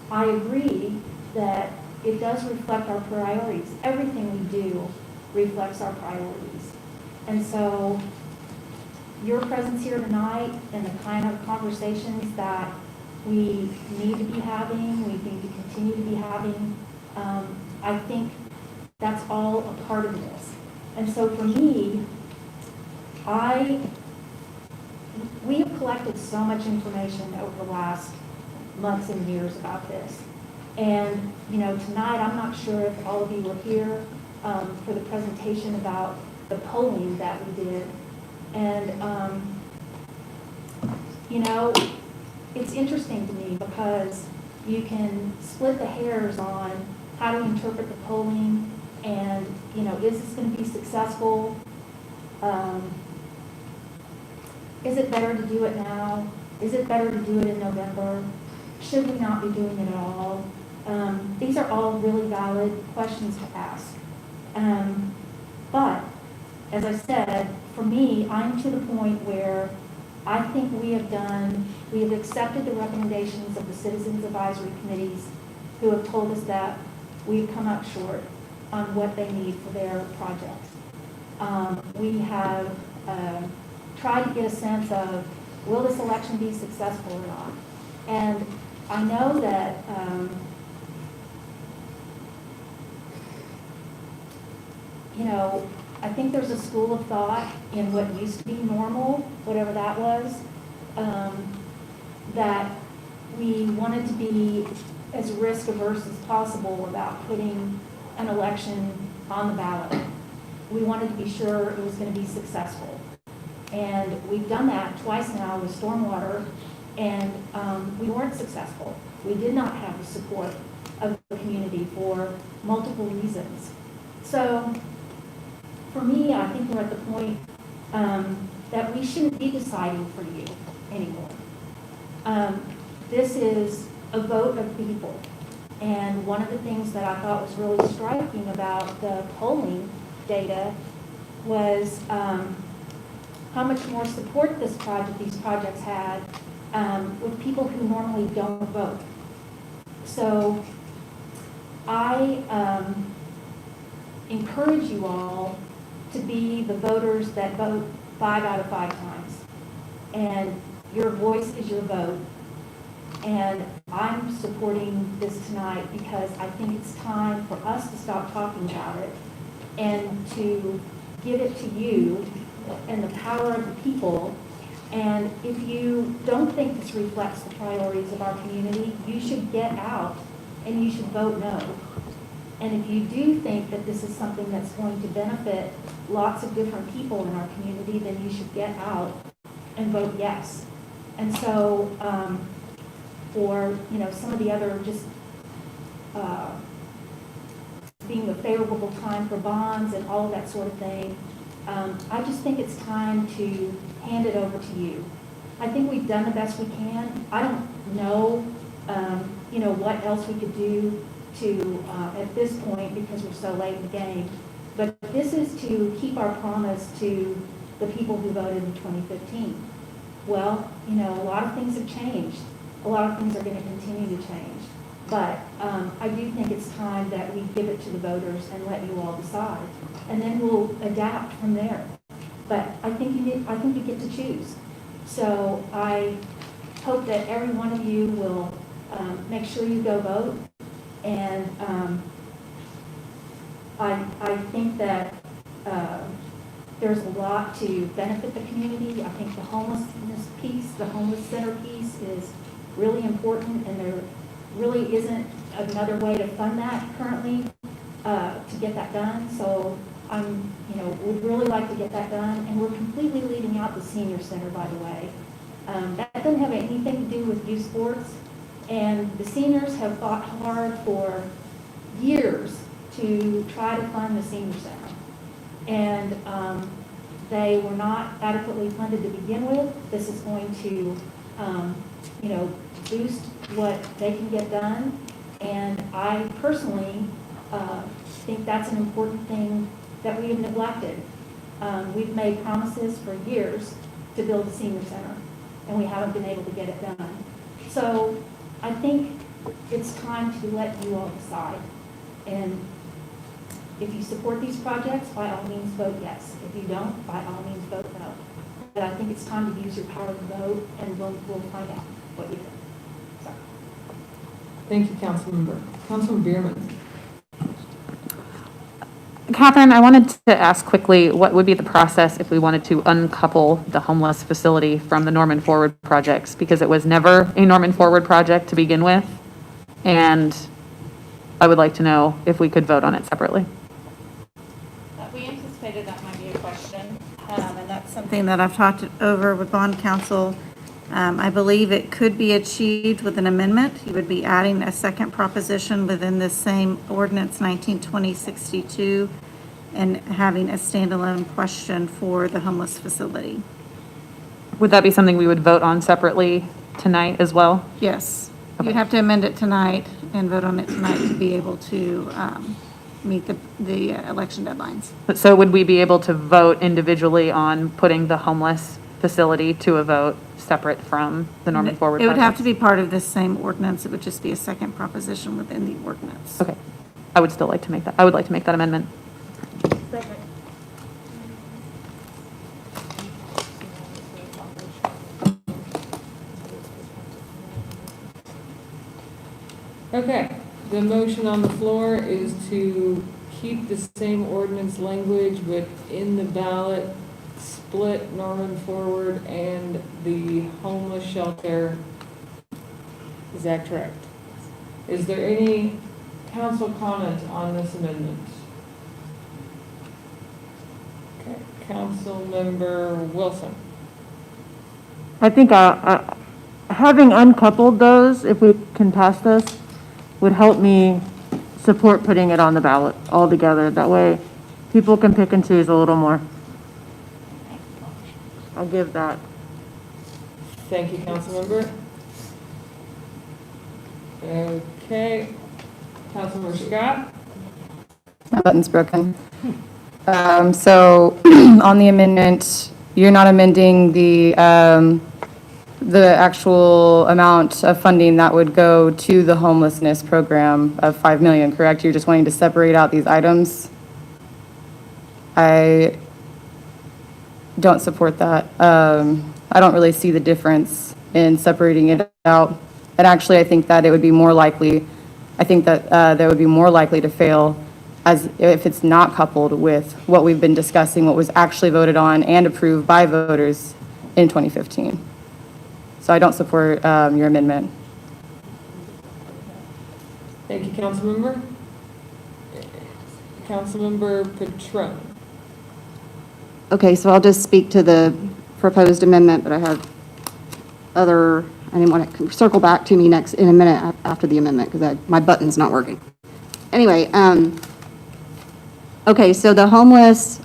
I agree that it does reflect our priorities. Everything we do reflects our priorities. And so your presence here tonight and the kind of conversations that we need to be having, we need to continue to be having, I think that's all a part of this. And so for me, we have collected so much information over the last months and years about this. And, you know, tonight, I'm not sure if all of you were here for the presentation about the polling that we did. And, you know, it's interesting to me because you can split the hairs on how to interpret the polling and, you know, is this going to be successful? Is it better to do it now? Is it better to do it in November? Should we not be doing it at all? These are all really valid questions to ask. But, as I said, for me, I'm to the point where I think we have accepted the recommendations of the Citizens Advisory Committees who have told us that we've come up short on what they need for their projects. We have tried to get a sense of, will this election be successful or not? And I know that you know, I think there's a school of thought in what used to be normal, whatever that was, that we wanted to be as risk averse as possible about putting an election on the ballot. We wanted to be sure it was going to be successful. And we've done that twice now with stormwater, and we weren't successful. We did not have the support of the community for multiple reasons. So for me, I think we're at the point that we shouldn't be deciding for you anymore. This is a vote of people. And one of the things that I thought was really striking about the polling data was how much more support these projects had with people who normally don't vote. So I encourage you all to be the voters that vote 5 out of 5 times. And your voice is your vote. And I'm supporting this tonight because I think it's time for us to stop talking about it and to give it to you and the power of the people. And if you don't think this reflects the priorities of our community, you should get out and you should vote no. And if you do think that this is something that's going to benefit lots of different people in our community, then you should get out and vote yes. And so, for some of the other just being a favorable time for bonds and all of that sort of thing, I just think it's time to hand it over to you. I think we've done the best we can. I don't know, what else we could do to at this point because we're so late in the game. But this is to keep our promise to the people who voted in 2015. Well, a lot of things have changed. A lot of things are going to continue to change. But I do think it's time that we give it to the voters and let you all decide. And then we'll adapt from there. But I think you get to choose. So I hope that every one of you will make sure you go vote. And I think that there's a lot to benefit the community. I think the homelessness piece, the homeless center piece is really important, and there really isn't another way to fund that currently to get that done. So we'd really like to get that done, and we're completely leaving out the senior center, by the way. That doesn't have anything to do with youth sports, and the seniors have fought hard for years to try to fund the senior center. And they were not adequately funded to begin with. This is going to, you know, boost what they can get done. And I personally think that's an important thing that we have neglected. We've made promises for years to build a senior center, and we haven't been able to get it done. So I think it's time to let you all decide. And if you support these projects, by all means vote yes. If you don't, by all means vote no. But I think it's time to use your power to vote, and we'll find out what you think. So. Thank you, Councilmember. Councilman Bierman. Catherine, I wanted to ask quickly, what would be the process if we wanted to uncouple the homeless facility from the Norman Forward projects? Because it was never a Norman Forward project to begin with, and I would like to know if we could vote on it separately. We anticipated that might be a question, and that's something that I've talked over with bond counsel. I believe it could be achieved with an amendment. You would be adding a second proposition within this same ordinance 1920-62 and having a standalone question for the homeless facility. Would that be something we would vote on separately tonight as well? Yes. You'd have to amend it tonight and vote on it tonight to be able to meet the election deadlines. So would we be able to vote individually on putting the homeless facility to a vote separate from the Norman Forward It would have projects? to be part of this same ordinance. It would just be a second proposition within the ordinance. Okay. I would still like to make that, I would like to make that amendment. Okay, the motion on the floor is to keep the same ordinance language within the ballot, split Norman Forward and the homeless shelter. Is that correct? Is there any council comment on this amendment? Okay, Councilmember Wilson. I think having uncoupled those, if we can pass this, would help me support putting it on the ballot altogether. That way, people can pick and choose a little more. I'll give that. Thank you, Councilmember. Okay, Councilmember Scott. My button's broken. So on the amendment, you're not amending the actual amount of funding that would go to the homelessness program of 5 million, correct? You're just wanting to separate out these items? I don't support that. I don't really see the difference in separating it out. And actually, I think that it would be more likely, that would be more likely to fail as if it's not coupled with what we've been discussing, what was actually voted on and approved by voters in 2015. So I don't support your amendment. Thank you, Councilmember. Councilmember Patron. Okay, so I'll just speak to the proposed amendment, but I have I didn't want to circle back to me next in a minute after the amendment because my button's not working. Anyway, okay, so the homeless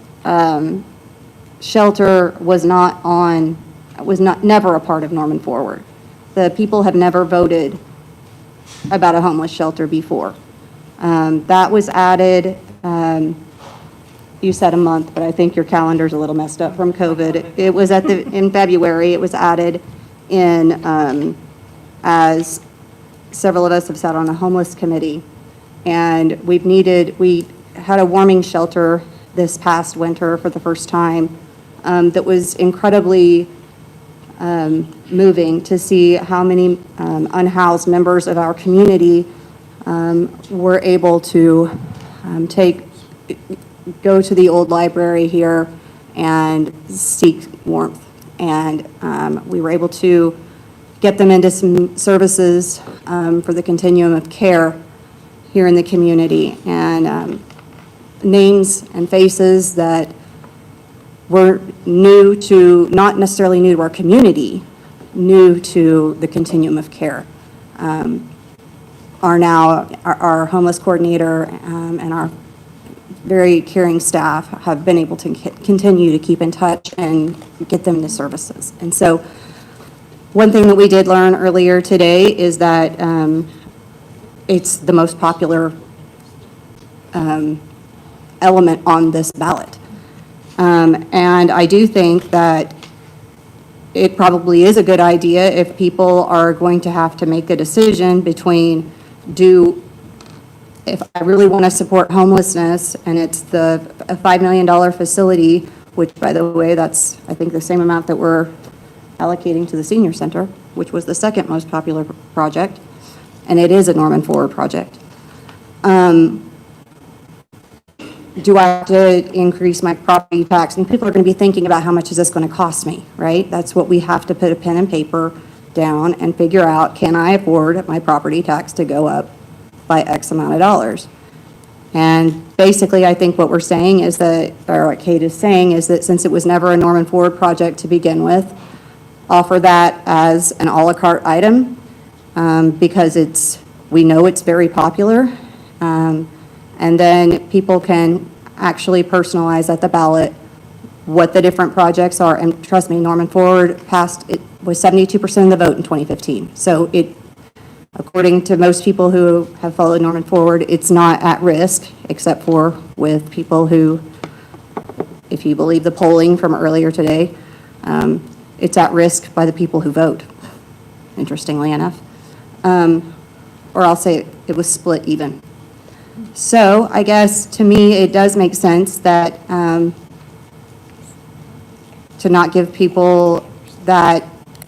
shelter was never a part of Norman Forward. The people have never voted about a homeless shelter before. That was added, you said a month, but I think your calendar's a little messed up from COVID. It was in February, it was added in, as several of us have sat on a homeless committee, and we had a warming shelter this past winter for the first time that was incredibly moving to see how many unhoused members of our community were able to go to the old library here and seek warmth. And we were able to get them into some services for the continuum of care here in the community. And names and faces that were new to, not necessarily new to our community, new to the continuum of care, are now our homeless coordinator and our very caring staff have been able to continue to keep in touch and get them the services. And so one thing that we did learn earlier today is that it's the most popular element on this ballot. And I do think that it probably is a good idea if people are going to have to make a decision between if I really want to support homelessness and it's a $5 million facility, which by the way, that's I think the same amount that we're allocating to the senior center, which was the second most popular project, and it is a Norman Forward project. Do I have to increase my property tax? And people are going to be thinking about how much is this going to cost me, right? That's what we have to put a pen and paper down and figure out, can I afford my property tax to go up by X amount of dollars? And basically, I think what we're saying is that, or what Kate is saying is that since it was never a Norman Forward project to begin with, offer that as an a la carte item because we know it's very popular. And then people can actually personalize at the ballot what the different projects are. And trust me, Norman Forward passed, it was 72% of the vote in 2015. So according to most people who have followed Norman Forward, it's not at risk, except for with people who, if you believe the polling from earlier today, it's at risk by the people who vote, interestingly enough. Or I'll say it was split even. So I guess to me, it does make sense that to not give people that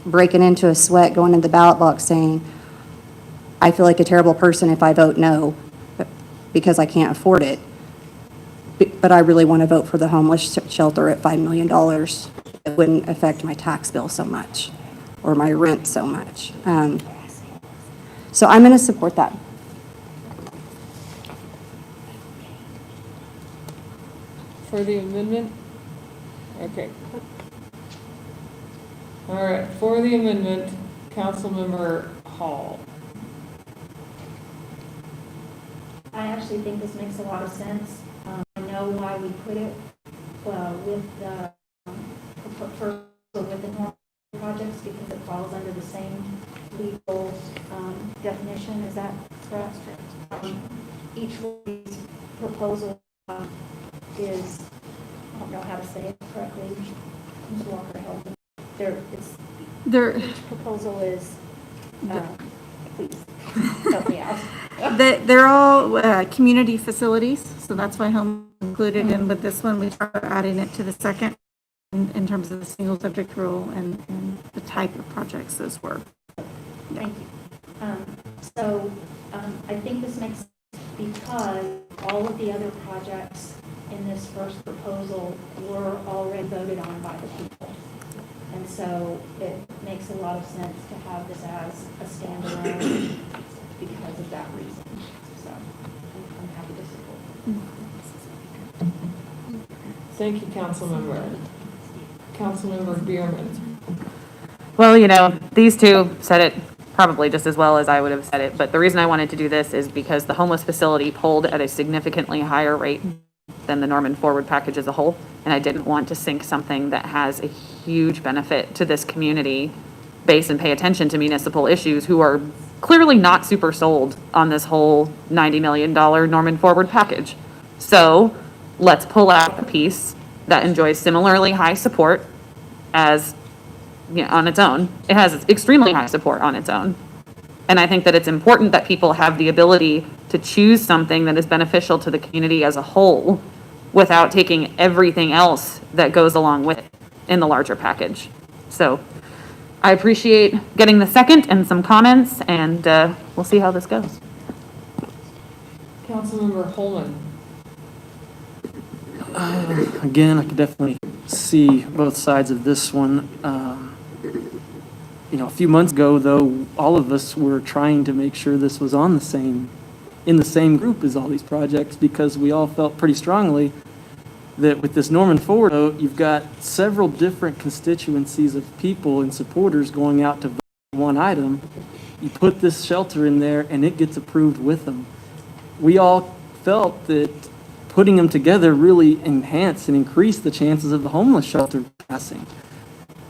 breaking into a sweat going into the ballot box saying, I feel like a terrible person if I vote no because I can't afford it. But I really want to vote for the homeless shelter at $5 million. It wouldn't affect my tax bill so much or my rent so much. So I'm going to support that. For the amendment? Okay. All right, for the amendment, Councilmember Hall. I actually think this makes a lot of sense. I know why we put it with the normal projects because it falls under the same legal definition. Is that correct? Each of these proposals is, I don't know how to say it correctly. Ms. Walker, help me. Each proposal is, please help me out. They're all community facilities, so that's why home is included in, but this one, we are adding it to the second in terms of the single subject rule and the type of projects those were. Thank you. So I think this makes sense because all of the other projects in this first proposal were already voted on by the people. And so it makes a lot of sense to have this as a standalone because of that reason. So I'm happy to support. Thank you, Councilmember. Councilmember Bierman. Well, these two said it probably just as well as I would have said it, but the reason I wanted to do this is because the homeless facility polled at a significantly higher rate than the Norman Forward package as a whole, and I didn't want to sink something that has a huge benefit to this community base and pay attention to municipal issues who are clearly not super sold on this whole $90 million Norman Forward package. So let's pull out a piece that enjoys similarly high support as on its own. It has extremely high support on its own. And I think that it's important that people have the ability to choose something that is beneficial to the community as a whole without taking everything else that goes along with it in the larger package. So I appreciate getting the second and some comments, and we'll see how this goes. Councilmember Holman. Again, I could definitely see both sides of this one. A few months ago, though, all of us were trying to make sure this was in the same group as all these projects because we all felt pretty strongly that with this Norman Forward vote, you've got several different constituencies of people and supporters going out to vote for one item. You put this shelter in there and it gets approved with them. We all felt that putting them together really enhance and increase the chances of the homeless shelter passing.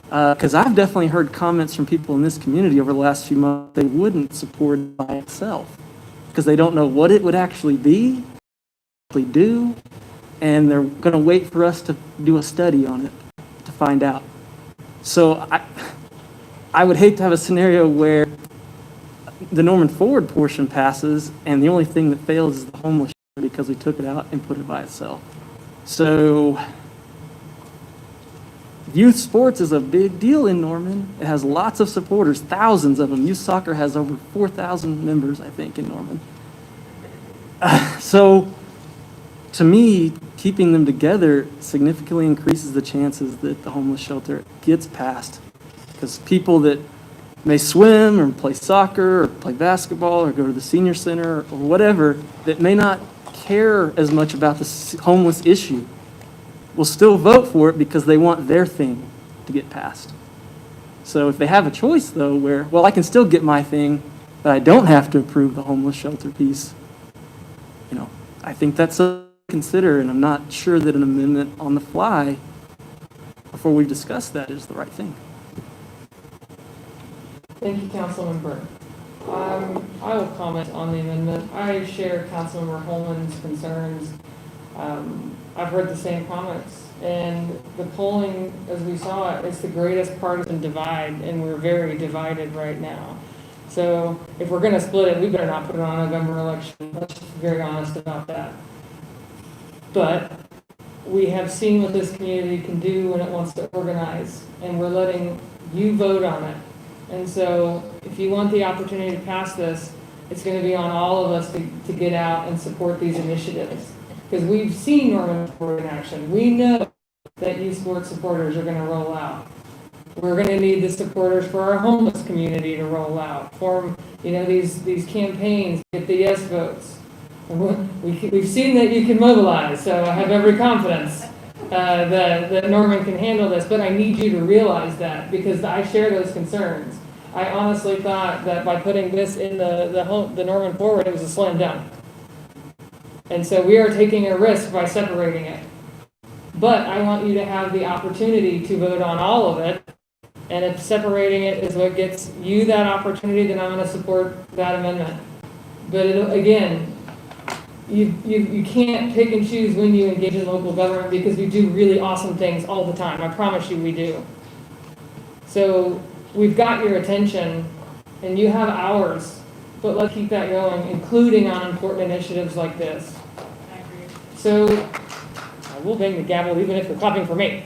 Because I've definitely heard comments from people in this community over the last few months, they wouldn't support it by itself because they don't know what it would actually be, do, and they're going to wait for us to do a study on it to find out. So I would hate to have a scenario where the Norman Forward portion passes and the only thing that fails is the homeless shelter because we took it out and put it by itself. So youth sports is a big deal in Norman. It has lots of supporters, thousands of them. Youth soccer has over 4,000 members, I think, in Norman. So to me, keeping them together significantly increases the chances that the homeless shelter gets passed. Because people that may swim or play soccer or play basketball or go to the senior center or whatever that may not care as much about the homeless issue will still vote for it because they want their thing to get passed. So if they have a choice, though, where, well, I can still get my thing, but I don't have to approve the homeless shelter piece, you know, I think that's something to consider, and I'm not sure that an amendment on the fly before we discuss that is the right thing. Thank you, Councilman Burke. I will comment on the amendment. I share Councilmember Holman's concerns. I've heard the same comments, and the polling, as we saw it, it's the greatest partisan divide, and we're very divided right now. So if we're going to split it, we better not put it on a November election. Let's just be very honest about that. But we have seen what this community can do when it wants to organize, and we're letting you vote on it. And so if you want the opportunity to pass this, it's going to be on all of us to get out and support these initiatives. Because we've seen Norman Forward in action. We know that youth sports supporters are going to roll out. We're going to need the supporters for our homeless community to roll out. Form, you know, these campaigns, get the yes votes. We've seen that you can mobilize, so I have every confidence that Norman can handle this, but I need you to realize that because I share those concerns. I honestly thought that by putting this in the Norman Forward, it was a slam dunk. And so we are taking a risk by separating it. But I want you to have the opportunity to vote on all of it. And if separating it is what gets you that opportunity, then I'm going to support that amendment. But again, you can't pick and choose when you engage in local government because we do really awesome things all the time. I promise you we do. So we've got your attention and you have ours, but let's keep that going, including on important initiatives like this. So I will bang the gavel even if you're clapping for me.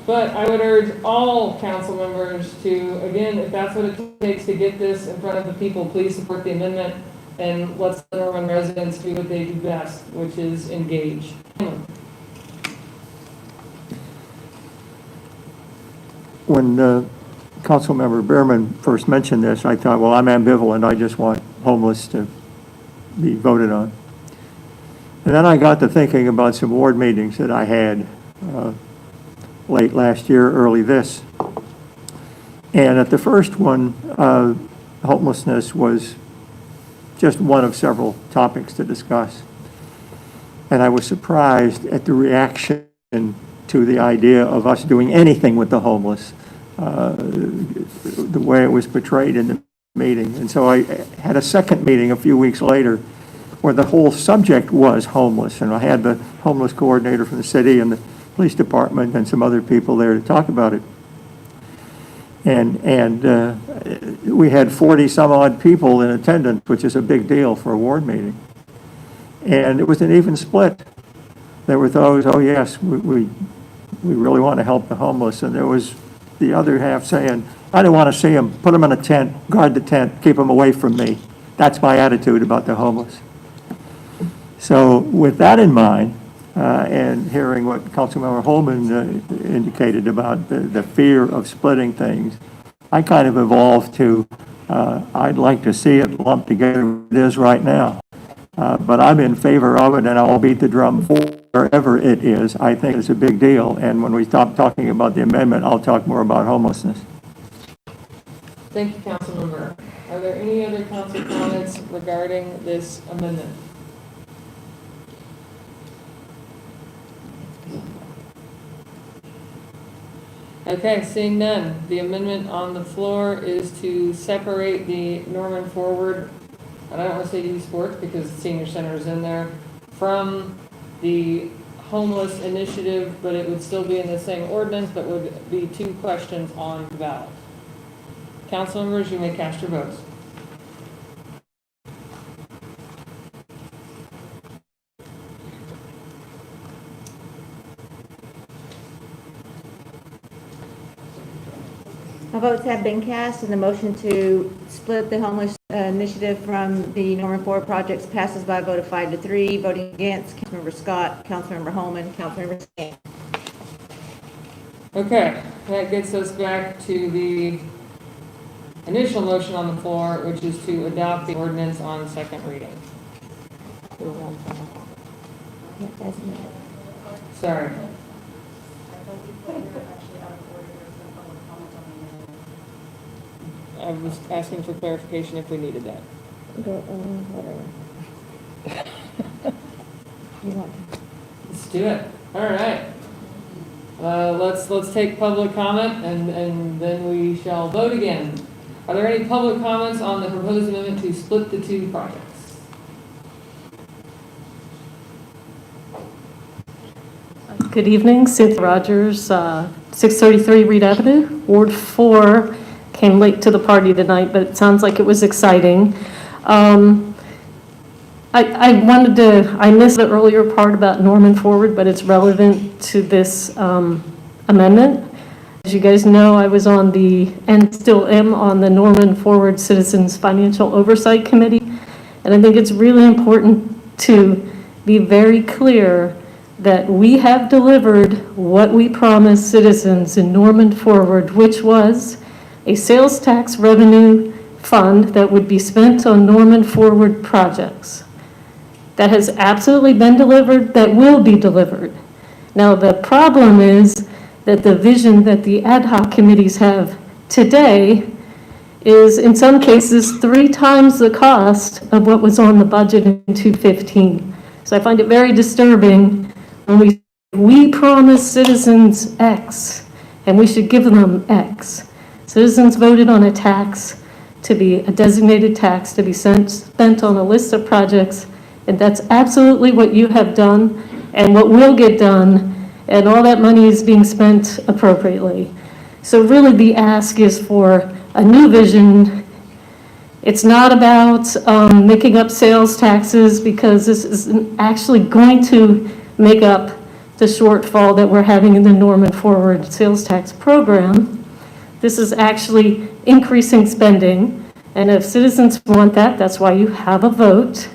But I would urge all council members to, again, if that's what it takes to get this in front of the people, please support the amendment. And let's the Norman residents do what they do best, which is engage. When Councilmember Behrman first mentioned this, I thought, well, I'm ambivalent. I just want homeless to be voted on. And then I got to thinking about some ward meetings that I had late last year, early this. And at the first one, homelessness was just one of several topics to discuss. And I was surprised at the reaction to the idea of us doing anything with the homeless, the way it was portrayed in the meeting. And so I had a second meeting a few weeks later where the whole subject was homeless. And I had the homeless coordinator from the city and the police department and some other people there to talk about it. And we had 40 some odd people in attendance, which is a big deal for a ward meeting. And it was an even split. There were those, oh yes, we really want to help the homeless. And there was the other half saying, I don't want to see them, put them in a tent, guard the tent, keep them away from me. That's my attitude about the homeless. So with that in mind, and hearing what Councilmember Holman indicated about the fear of splitting things, I kind of evolved to, I'd like to see it lumped together with it is right now. But I'm in favor of it, and I'll beat the drum for wherever it is. I think it's a big deal, and when we stop talking about the amendment, I'll talk more about homelessness. Thank you, Councilmember. Are there any other council comments regarding this amendment? Okay, seeing none, the amendment on the floor is to separate the Norman Forward, and I don't want to say youth sports because the senior center is in there, from the homeless initiative, but it would still be in the same ordinance, but would be 2 questions on the ballot. Council members, you may cast your votes. My votes have been cast, and the motion to split the homeless initiative from the Norman Forward projects passes by a vote of 5-3. Voting against, Councilmember Scott, Councilmember Holman, Councilmember Stan. Okay, that gets us back to the initial motion on the floor, which is to adopt the ordinance on second reading. Sorry. I was asking for clarification if we needed that. Let's do it. All right. Let's take public comment and then we shall vote again. Are there any public comments on the proposed amendment to split the 2 projects? Good evening, Cynthia Rogers, 633 Reed Avenue, Ward 4. Came late to the party tonight, but it sounds like it was exciting. I missed the earlier part about Norman Forward, but it's relevant to this amendment. As you guys know, I was on and still am on the Norman Forward Citizens Financial Oversight Committee, and I think it's really important to be very clear that we have delivered what we promised citizens in Norman Forward, which was a sales tax revenue fund that would be spent on Norman Forward projects. That has absolutely been delivered, that will be delivered. Now, the problem is that the vision that the ad hoc committees have today is in some cases 3 times the cost of what was on the budget in 2015. So I find it very disturbing when we promise citizens X and we should give them X. Citizens voted on a tax to be a designated tax to be spent on a list of projects, and that's absolutely what you have done and what will get done, and all that money is being spent appropriately. So really the ask is for a new vision. It's not about making up sales taxes, because this is actually going to make up the shortfall that we're having in the Norman Forward sales tax program. This is actually increasing spending, and if citizens want that, that's why you have a vote.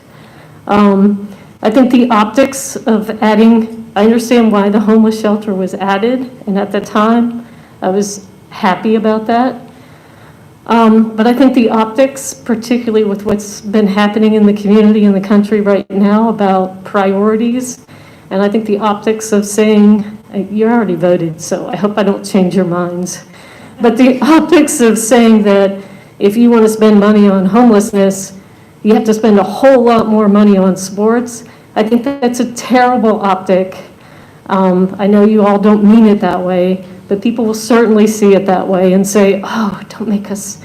I think the optics of adding, I understand why the homeless shelter was added, and at the time, I was happy about that. But I think the optics, particularly with what's been happening in the community and the country right now about priorities, and I think the optics of saying, you already voted, so I hope I don't change your minds. But the optics of saying that if you want to spend money on homelessness, you have to spend a whole lot more money on sports, I think that's a terrible optic. I know you all don't mean it that way, but people will certainly see it that way and say, oh, don't make us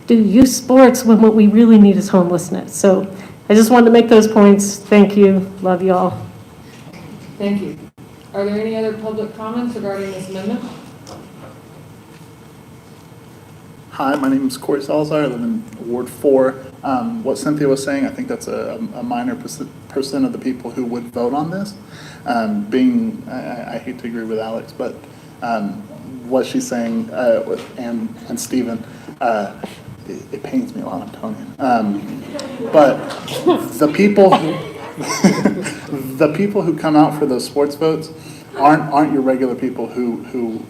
do youth sports when what we really need is homelessness. So I just wanted to make those points. Thank you. Love you all. Thank you. Are there any other public comments regarding this amendment? Hi, my name is Corey Salazar. I live in Ward 4. What Cynthia was saying, I think that's a minor percent of the people who would vote on this. I hate to agree with Alex, but what she's saying, and Stephen, it pains me a lot, I'm telling you. But the people who come out for those sports votes aren't your regular people who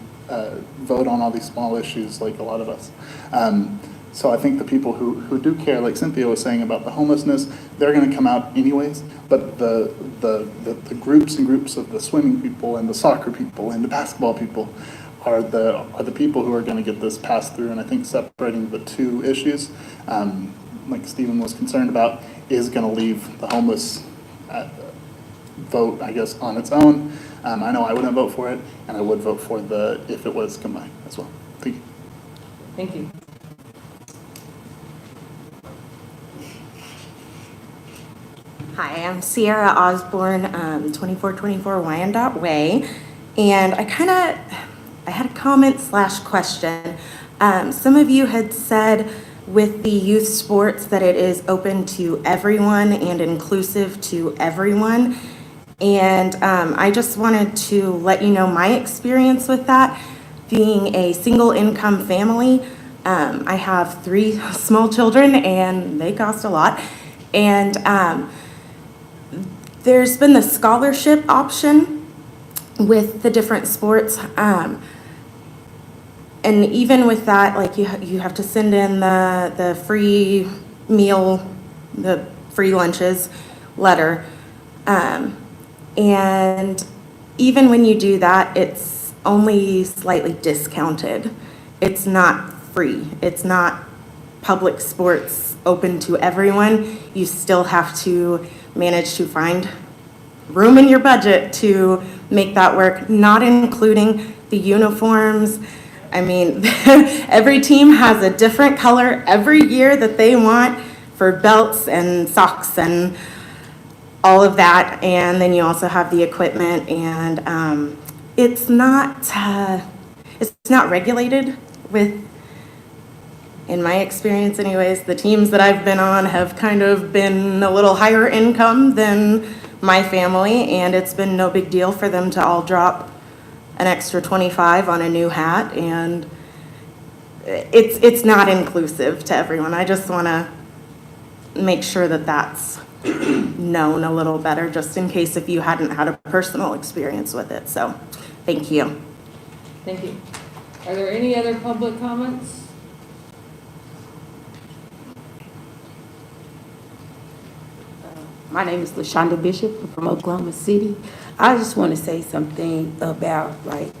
vote on all these small issues like a lot of us. So I think the people who do care, like Cynthia was saying about the homelessness, they're going to come out anyways. But the groups and groups of the swimming people and the soccer people and the basketball people are the people who are going to get this passed through. And I think separating the 2 issues, like Stephen was concerned about, is going to leave the homeless vote, I guess, on its own. I know I wouldn't vote for it, and I would vote for if it was combined as well. Thank you. Thank you. Hi, I'm Sierra Osborne, 2424 Wyandotte Way, and I had a comment / question. Some of you had said with the youth sports that it is open to everyone and inclusive to everyone, and I just wanted to let you know my experience with that. Being a single income family, I have 3 small children and they cost a lot, and there's been the scholarship option with the different sports. And even with that, like you have to send in the free meal, the free lunches letter. And even when you do that, it's only slightly discounted. It's not free. It's not public sports open to everyone. You still have to manage to find room in your budget to make that work, not including the uniforms. I mean, every team has a different color every year that they want for belts and socks and all of that. And then you also have the equipment, and it's not regulated with, in my experience anyways, the teams that I've been on have kind of been a little higher income than my family, and it's been no big deal for them to all drop an extra 25 on a new hat, and it's not inclusive to everyone. I just want to make sure that that's known a little better, just in case if you hadn't had a personal experience with it. So, thank you. Thank you. Are there any other public comments? My name is LaShonda Bishop. I'm from Oklahoma City. I just want to say something about like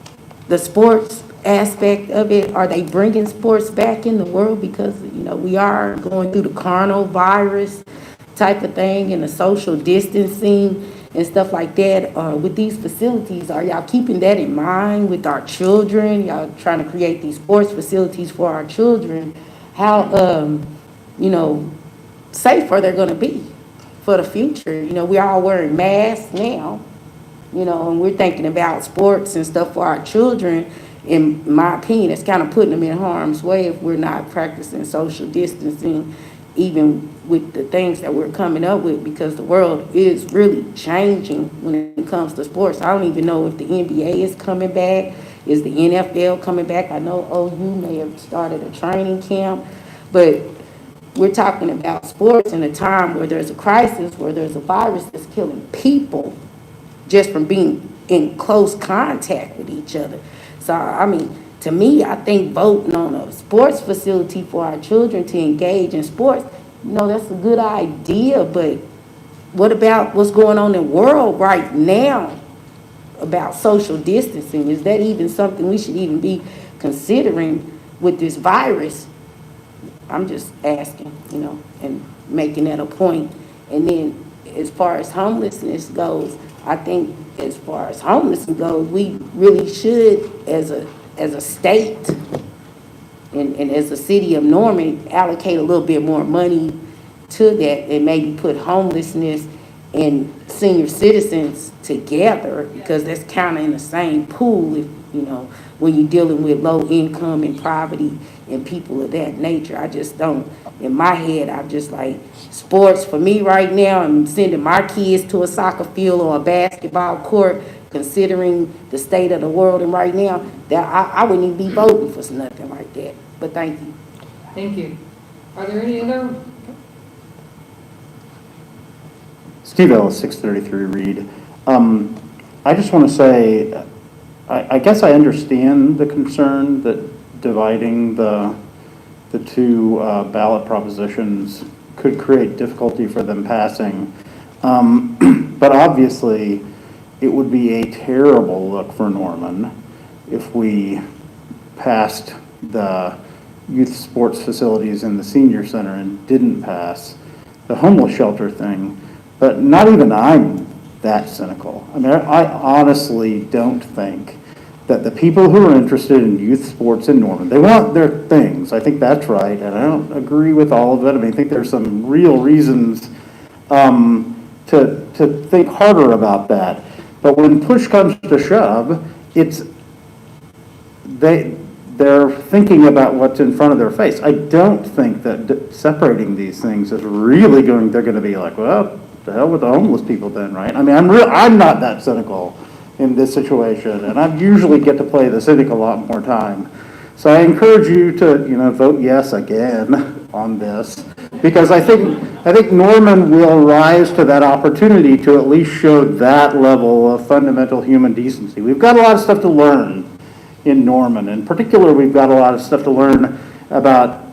the sports aspect of it. Are they bringing sports back in the world? Because, you know, we are going through the coronavirus type of thing and the social distancing and stuff like that. With these facilities, are y'all keeping that in mind with our children? Y'all trying to create these sports facilities for our children? How, you know, safe are they going to be for the future? You know, we're all wearing masks now, you know, and we're thinking about sports and stuff for our children. In my opinion, it's kind of putting them in harm's way if we're not practicing social distancing, even with the things that we're coming up with, because the world is really changing when it comes to sports. I don't even know if the NBA is coming back. Is the NFL coming back? I know OU may have started a training camp, but we're talking about sports in a time where there's a crisis, where there's a virus that's killing people just from being in close contact with each other. So, I mean, to me, I think voting on a sports facility for our children to engage in sports, you know, that's a good idea, but what about what's going on in the world right now about social distancing? Is that even something we should even be considering with this virus? I'm just asking, you know, and making that a point. And then as far as homelessness goes, I think as far as homelessness goes, we really should, as a state and as a city of Norman, allocate a little bit more money to that and maybe put homelessness and senior citizens together, because that's kind of in the same pool, if, you know, when you're dealing with low income and poverty and people of that nature. I just don't, in my head, I'm just like, sports for me right now, I'm sending my kids to a soccer field or a basketball court, considering the state of the world, and right now, that I wouldn't even be voting for nothing like that. But thank you. Thank you. Are there any other? Steve Ellis, 633 Reed. I just want to say, I guess I understand the concern that dividing the two ballot propositions could create difficulty for them passing. But obviously, it would be a terrible look for Norman if we passed the youth sports facilities in the senior center and didn't pass the homeless shelter thing. But not even I'm that cynical. I mean, I honestly don't think that the people who are interested in youth sports in Norman, they want their things. I think that's right, and I don't agree with all of it. I mean, I think there's some real reasons to think harder about that. But when push comes to shove, they're thinking about what's in front of their face. I don't think that separating these things is really they're going to be like, well, the hell with the homeless people then, right? I mean, I'm not that cynical in this situation, and I usually get to play the cynic a lot more time. So I encourage you to, vote yes again on this, because I think Norman will rise to that opportunity to at least show that level of fundamental human decency. We've got a lot of stuff to learn in Norman. In particular, we've got a lot of stuff to learn about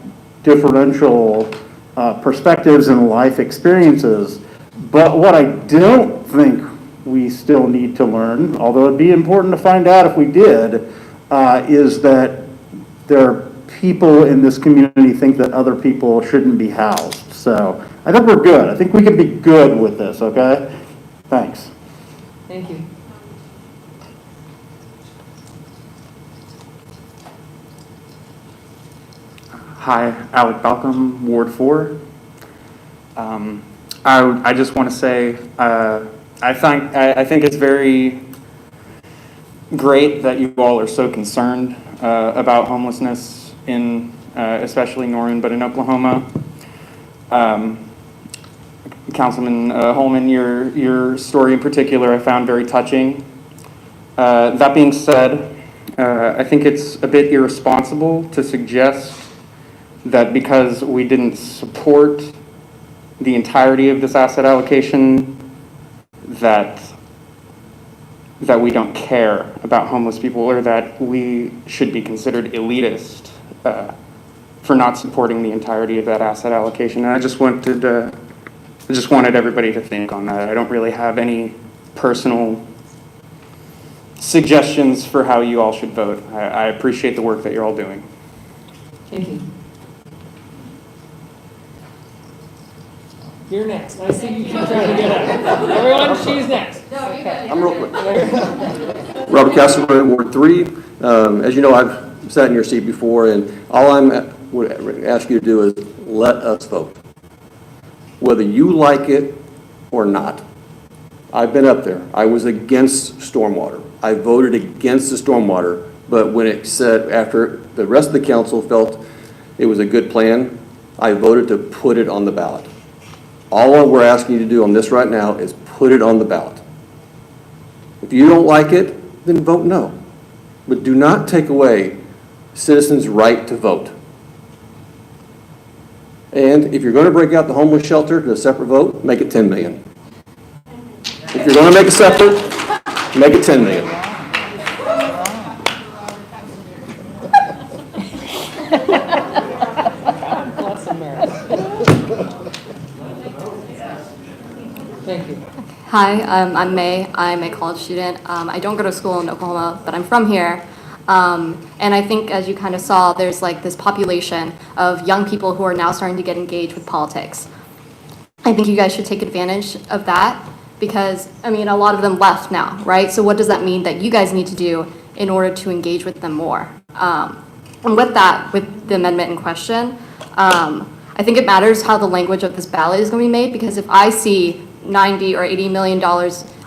differential perspectives and life experiences. But what I don't think we still need to learn, although it'd be important to find out if we did, is that there are people in this community think that other people shouldn't be housed. So I think we're good. I think we can be good with this, okay? Thanks. Thank you. Hi, Alec Balcom, Ward 4. I just want to say I think it's very great that you all are so concerned about homelessness in especially Norman, but in Oklahoma. Councilman Holman, your story in particular I found very touching. That being said, I think it's a bit irresponsible to suggest that because we didn't support the entirety of this asset allocation, that we don't care about homeless people, or that we should be considered elitist for not supporting the entirety of that asset allocation. And I just wanted everybody to think on that. I don't really have any personal suggestions for how you all should vote. I appreciate the work that you're all doing. Thank you. You're next. I see you keep trying to get up. Everyone, she's next. I'm real quick. Robert Castleman, Ward 3. As you know, I've sat in your seat before, and all I would ask you to do is let us vote. Whether you like it or not. I've been up there. I was against stormwater. I voted against the stormwater, but when it said, after the rest of the council felt it was a good plan, I voted to put it on the ballot. All we're asking you to do on this right now is put it on the ballot. If you don't like it, then vote no. But do not take away citizens' right to vote. And if you're going to break out the homeless shelter to a separate vote, make it 10 million. If you're going to make it separate, make it 10 million. Bless America. Thank you. Hi, I'm May. I'm a college student. I don't go to school in Oklahoma, but I'm from here. And I think, as you kind of saw, there's like this population of young people who are now starting to get engaged with politics. I think you guys should take advantage of that because, I mean, a lot of them left now, right? So what does that mean that you guys need to do in order to engage with them more? And with that, with the amendment in question, I think it matters how the language of this ballot is going to be made, because if I see $90 or $80 million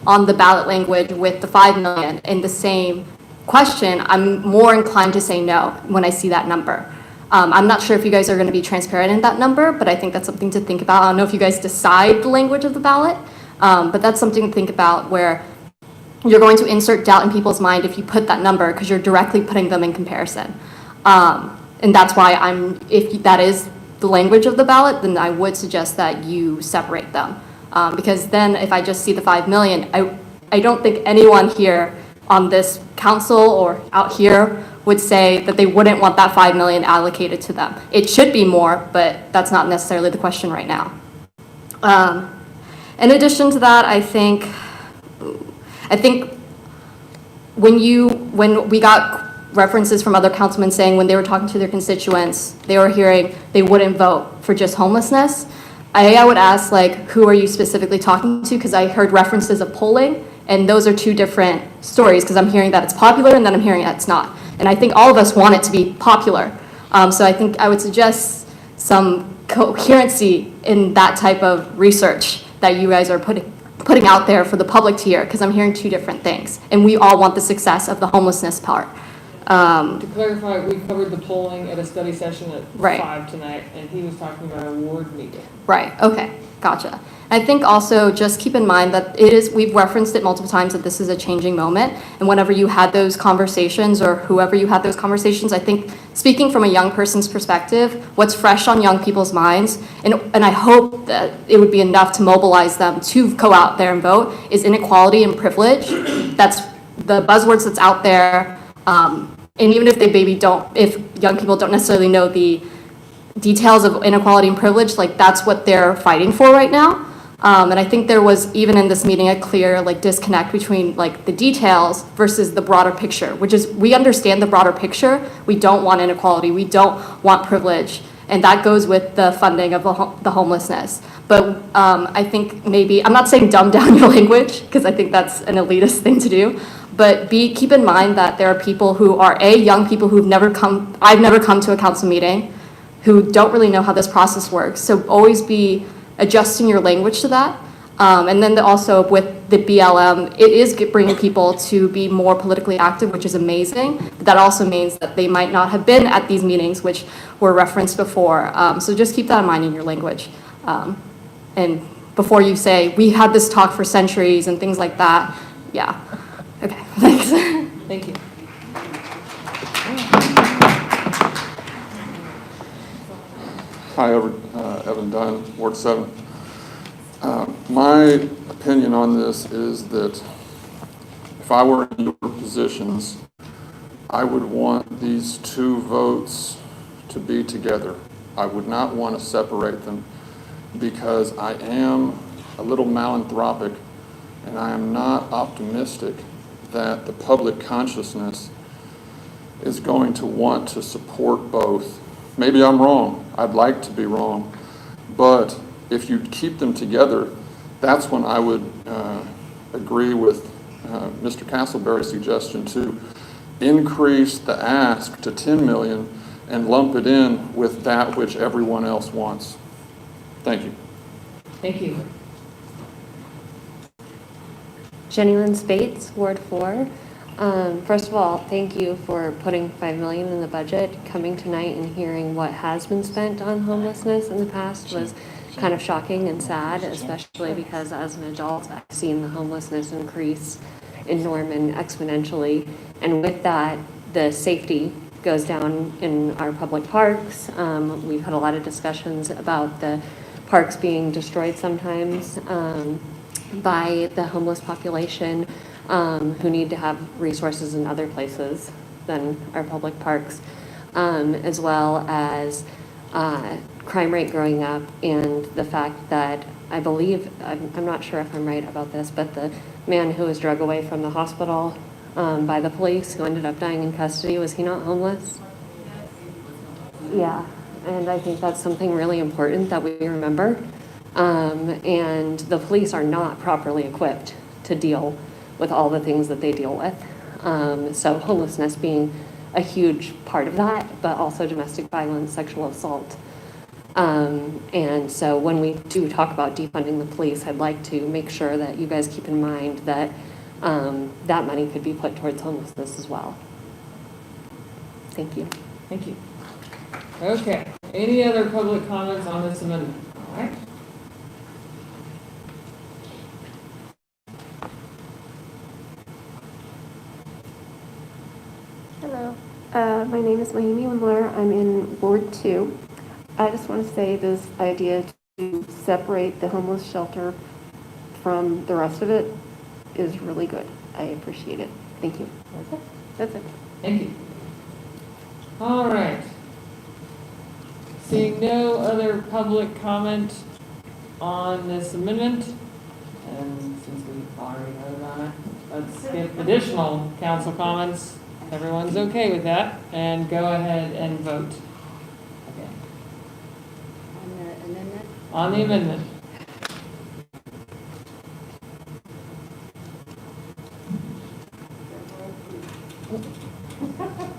on the ballot language with the $5 million in the same question, I'm more inclined to say no when I see that number. I'm not sure if you guys are going to be transparent in that number, but I think that's something to think about. I don't know if you guys decide the language of the ballot, but that's something to think about, where you're going to insert doubt in people's mind if you put that number, because you're directly putting them in comparison. And that's why if that is the language of the ballot, then I would suggest that you separate them. Because then if I just see the 5 million, I don't think anyone here on this council or out here would say that they wouldn't want that 5 million allocated to them. It should be more, but that's not necessarily the question right now. In addition to that, I think when we got references from other councilmen saying when they were talking to their constituents, they were hearing they wouldn't vote for just homelessness. I would ask, like, who are you specifically talking to? Because I heard references of polling, and those are two different stories, because I'm hearing that it's popular, and then I'm hearing that it's not. And I think all of us want it to be popular. So I think I would suggest some coherency in that type of research that you guys are putting out there for the public to hear, because I'm hearing two different things. And we all want the success of the homelessness part. To clarify, we covered the polling at a study session at Right. 5 tonight, and he was talking about a ward meeting. Right, okay, gotcha. I think also just keep in mind that we've referenced it multiple times that this is a changing moment. And whenever you had those conversations, or whoever you had those conversations, I think speaking from a young person's perspective, what's fresh on young people's minds, and I hope that it would be enough to mobilize them to go out there and vote, is inequality and privilege. That's the buzzwords that's out there. And even if if young people don't necessarily know the details of inequality and privilege, like that's what they're fighting for right now. And I think there was, even in this meeting, a clear like disconnect between like the details versus the broader picture, which is we understand the broader picture. We don't want inequality. We don't want privilege. And that goes with the funding of the homelessness. But I think maybe, I'm not saying dumb down your language, because I think that's an elitist thing to do. But keep in mind that there are people who are young people who've I've never come to a council meeting, who don't really know how this process works. So always be adjusting your language to that. And then also with the BLM, it is bringing people to be more politically active, which is amazing. But that also means that they might not have been at these meetings, which were referenced before. So just keep that in mind in your language. And before you say, we had this talk for centuries and things like that. Yeah. Okay, thanks. Thank you. Hi, Evan Dunn, Ward 7. My opinion on this is that if I were in your positions, I would want these two votes to be together. I would not want to separate them because I am a little misanthropic and I am not optimistic that the public consciousness is going to want to support both. Maybe I'm wrong. I'd like to be wrong. But if you keep them together, that's when I would agree with Mr. Castleberry's suggestion to increase the ask to 10 million and lump it in with that which everyone else wants. Thank you. Thank you. Jenny Lynn Spates, Ward 4. First of all, thank you for putting $5 million in the budget. Coming tonight and hearing what has been spent on homelessness in the past was kind of shocking and sad, especially because as an adult, I've seen the homelessness increase in Norman exponentially. And with that, the safety goes down in our public parks. We've had a lot of discussions about the parks being destroyed sometimes by the homeless population who need to have resources in other places than our public parks, as well as crime rate growing up, and the fact that I believe, I'm not sure if I'm right about this, but the man who was drug away from the hospital by the police who ended up dying in custody, was he not homeless? Yeah, and I think that's something really important that we remember. And the police are not properly equipped to deal with all the things that they deal with. So homelessness being a huge part of that, but also domestic violence, sexual assault. And so when we do talk about defunding the police, I'd like to make sure that you guys keep in mind that that money could be put towards homelessness as well. Thank you. Thank you. Okay, any other public comments on this amendment? All right. Hello, my name is Mahimi Wimler. I'm in Ward 2. I just want to say this idea to separate the homeless shelter from the rest of it is really good. I appreciate it. Thank you. That's it. Thank you. All right. Seeing no other public comment on this amendment, and since we've already voted on it, let's skip additional council comments. Everyone's okay with that, and go ahead and vote. Okay. On the amendment? on the amendment?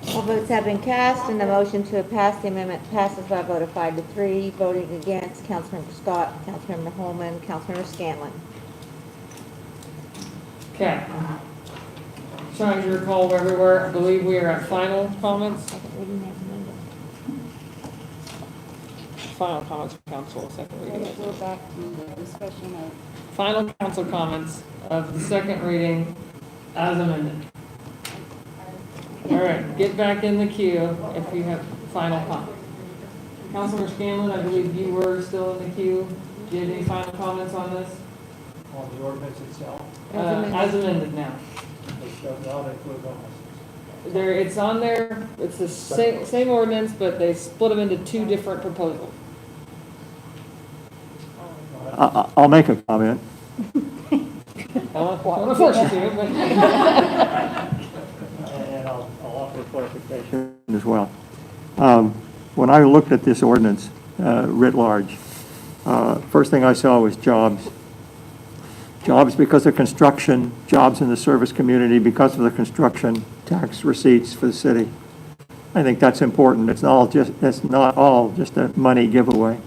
All votes have been cast, and the motion to pass the amendment passes by a vote of 5 to 3. Voting against, Councilmember Scott, Councilmember Holman, Councilmember Scanlon. Okay. Trying to recall where we were. I believe we are at final comments. Final comments from council, second reading. Go back to the discussion of. Final council comments of the second reading as amended. All right, get back in the queue if you have final comments. Councilor Scanlon, I believe you were still in the queue. Do you have any final comments on this? On the ordinance itself? As amended now. Which does not include homelessness. There, it's on there, it's the same ordinance, but they split them into two different proposals. I'll make a comment. I don't want to force you to, but. And I'll offer clarification as well. When I looked at this ordinance writ large, first thing I saw was jobs. Jobs because of construction, jobs in the service community because of the construction, tax receipts for the city. I think that's important. It's not all just a money giveaway.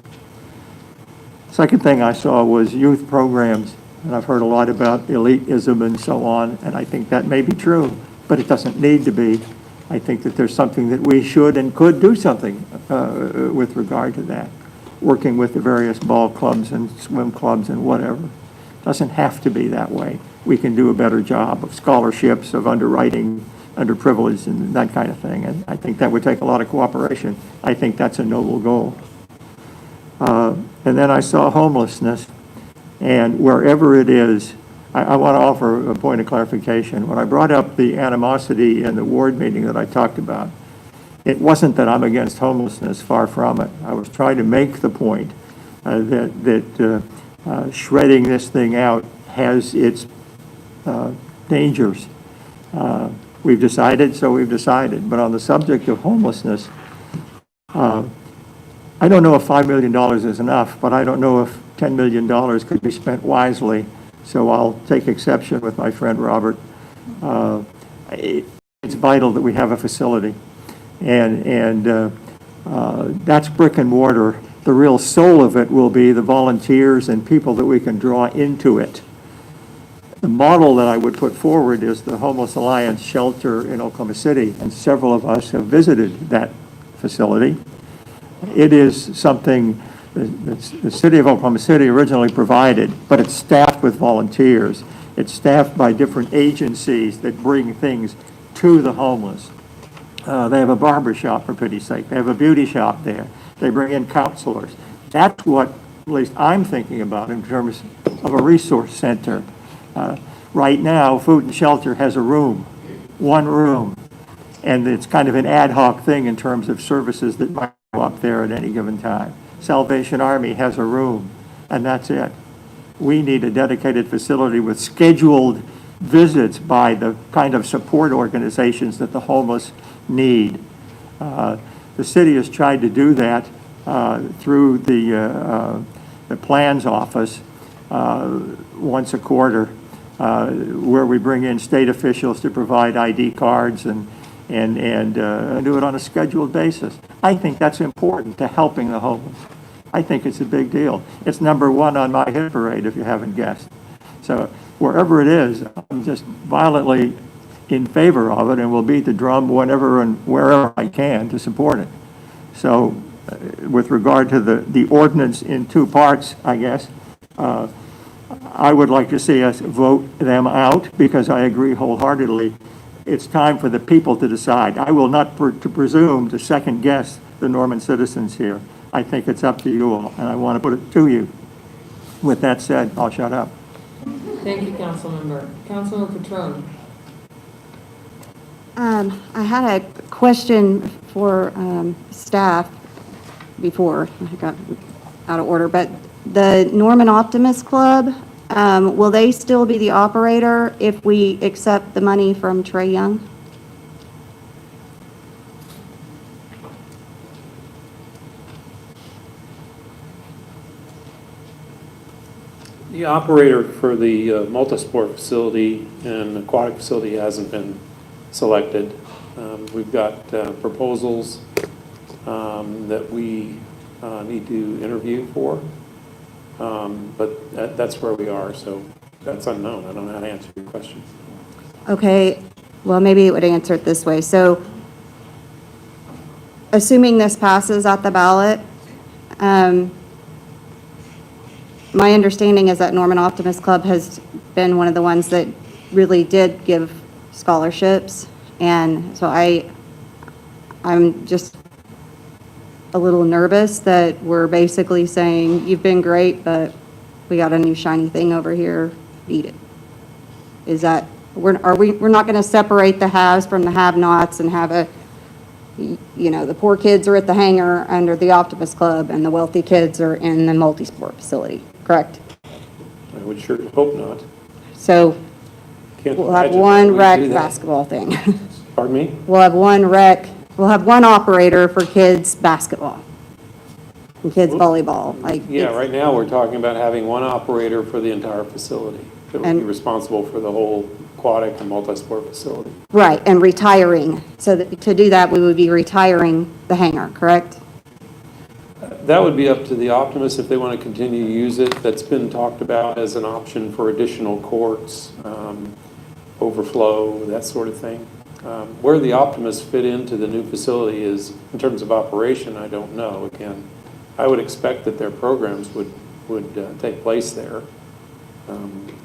Second thing I saw was youth programs, and I've heard a lot about elitism and so on, and I think that may be true, but it doesn't need to be. I think that there's something that we should and could do something with regard to that, working with the various ball clubs and swim clubs and whatever. Doesn't have to be that way. We can do a better job of scholarships, of underwriting, underprivileged, and that kind of thing. And I think that would take a lot of cooperation. I think that's a noble goal. And then I saw homelessness, and wherever it is, I want to offer a point of clarification. When I brought up the animosity in the ward meeting that I talked about, it wasn't that I'm against homelessness, far from it. I was trying to make the point that shredding this thing out has its dangers. We've decided, so we've decided. But on the subject of homelessness, I don't know if $5 million is enough, but I don't know if $10 million could be spent wisely. So I'll take exception with my friend Robert. It's vital that we have a facility. And that's brick and mortar. The real soul of it will be the volunteers and people that we can draw into it. The model that I would put forward is the Homeless Alliance shelter in Oklahoma City, and several of us have visited that facility. It is something that the city of Oklahoma City originally provided, but it's staffed with volunteers. It's staffed by different agencies that bring things to the homeless. They have a barber shop, for pity's sake. They have a beauty shop there. They bring in counselors. That's what, at least I'm thinking about in terms of a resource center. Right now, Food and Shelter has a room, one room, and it's kind of an ad hoc thing in terms of services that might go up there at any given time. Salvation Army has a room, and that's it. We need a dedicated facility with scheduled visits by the kind of support organizations that the homeless need. The city has tried to do that through the plans office once a quarter, where we bring in state officials to provide ID cards and do it on a scheduled basis. I think that's important to helping the homeless. I think it's a big deal. It's number one on my hit parade, if you haven't guessed. So wherever it is, I'm just violently in favor of it, and will beat the drum whenever and wherever I can to support it. So with regard to the ordinance in two parts, I guess, I would like to see us vote them out, because I agree wholeheartedly. It's time for the people to decide. I will not presume to second guess the Norman citizens here. I think it's up to you all, and I want to put it to you. With that said, I'll shut up. Thank you, Councilmember. Councilmember Patrone. I had a question for staff before I got out of order, but the Norman Optimist Club, will they still be the operator if we accept the money from Trey Young? The operator for the multisport facility and aquatic facility hasn't been selected. We've got proposals that we need to interview for, but that's where we are, so that's unknown. I don't know how to answer your question. Okay, well, maybe it would answer it this way. So assuming this passes at the ballot, my understanding is that Norman Optimist Club has been one of the ones that really did give scholarships. And so I'm just a little nervous that we're basically saying, you've been great, but we got a new shiny thing over here, eat it. Is that, we're not going to separate the haves from the have-nots and have a, you know, the poor kids are at the hangar under the Optimist Club and the wealthy kids are in the multi-sport facility, correct? I would sure hope not. So Can't we'll have imagine one we rec do that. basketball thing. Pardon me? We'll have one operator for kids basketball and kids volleyball, like. Yeah, it's- right now, we're talking about having one operator for the entire facility that would be And- responsible for the whole aquatic and multi-sport facility. Right, and retiring. So that, to do that, we would be retiring the hangar, correct? That would be up to the Optimist if they want to continue to use it. That's been talked about as an option for additional courts, overflow, that sort of thing. Where the Optimists fit into the new facility is, in terms of operation, I don't know. Again, I would expect that their programs would take place there.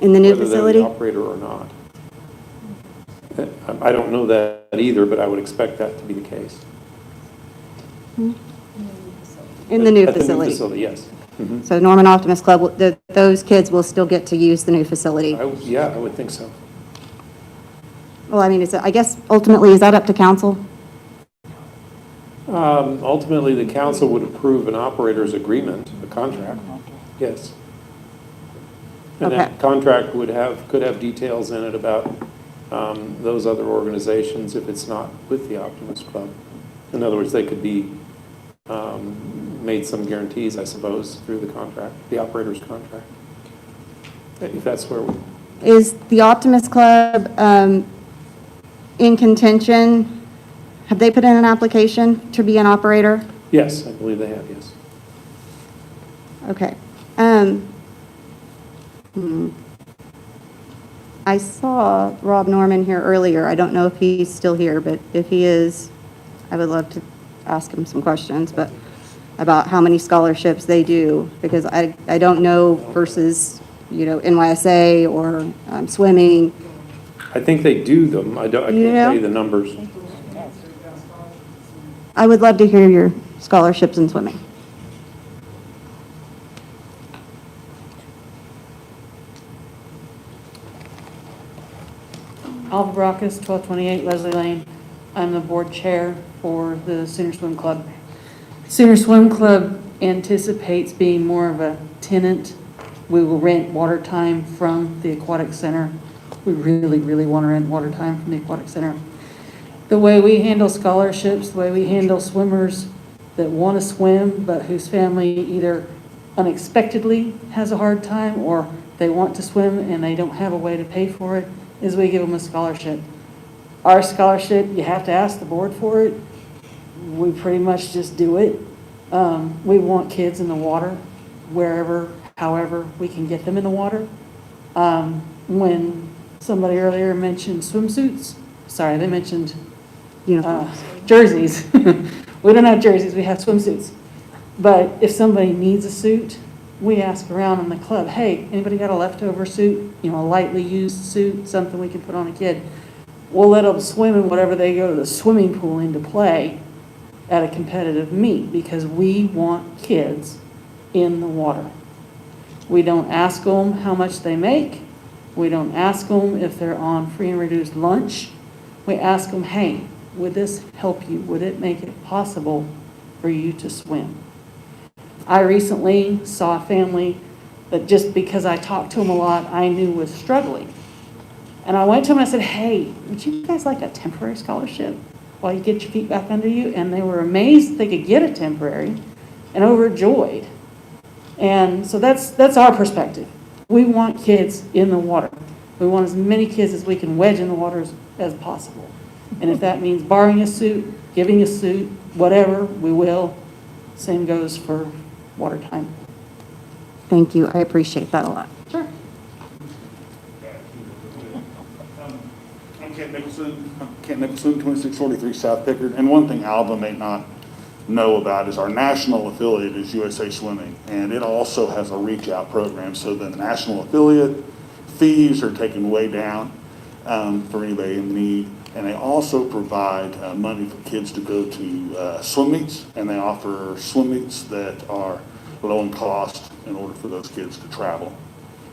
In the new whether facility? they're the operator or not. I don't know that either, but I would expect that to be the case. In the new At facility? facility, yes. Mhm. So Norman Optimist Club, those kids will still get to use the new facility? Yeah, I would think so. Well, I mean, I guess ultimately, is that up to council? Ultimately, the council would approve an operator's agreement, a contract, yes. And that Okay. contract could have details in it about those other organizations if it's not with the Optimist Club. In other words, they could be made some guarantees, I suppose, through the contract, the operator's contract. If that's where we, Is the Optimist Club in contention? Have they put in an application to be an operator? yes, I believe they have, yes. Okay. I saw Rob Norman here earlier. I don't know if he's still here, but if he is, I would love to ask him some questions, but about how many scholarships they do, because I don't know versus, you know, NYSA or swimming. I think they do them. I can't Yeah. tell you the numbers. I would love to hear your scholarships in swimming. Alva Brockus, 1228 Leslie Lane. I'm the board chair for the Sooner Swim Club. Sooner Swim Club anticipates being more of a tenant. We will rent water time from the aquatic center. We really, really want to rent water time from the aquatic center. The way we handle scholarships, the way we handle swimmers that want to swim but whose family either unexpectedly has a hard time or they want to swim and they don't have a way to pay for it, is we give them a scholarship. Our scholarship, you have to ask the board for it. We pretty much just do it. We want kids in the water wherever, however we can get them in the water. When somebody earlier mentioned swimsuits, sorry, they mentioned jerseys. We don't have jerseys, we have swimsuits. But if somebody needs a suit, we ask around in the club, hey, anybody got a leftover suit? You know, a lightly used suit, something we can put on a kid. We'll let them swim in whatever they go to the swimming pool in to play at a competitive meet because we want kids in the water. We don't ask them how much they make. We don't ask them if they're on free and reduced lunch. We ask them, hey, would this help you? Would it make it possible for you to swim? I recently saw a family that just because I talked to them a lot, I knew was struggling. And I went to them and I said, hey, would you guys like a temporary scholarship while you get your feet back under you? And they were amazed they could get a temporary and overjoyed. And so that's our perspective. we want kids in the water. We want as many kids as we can wedge in the water as possible. And if that means borrowing a suit, giving a suit, whatever, we will. Same goes for water time. Thank you, I appreciate that a lot. Sure. I'm Kent Nicholson, 2643 South Pickard. And one thing Alva may not know about is our national affiliate is USA Swimming. And it also has a reach out program. So the national affiliate fees are taken way down for anybody in need. And they also provide money for kids to go to swim meets. And they offer swim meets that are low in cost in order for those kids to travel.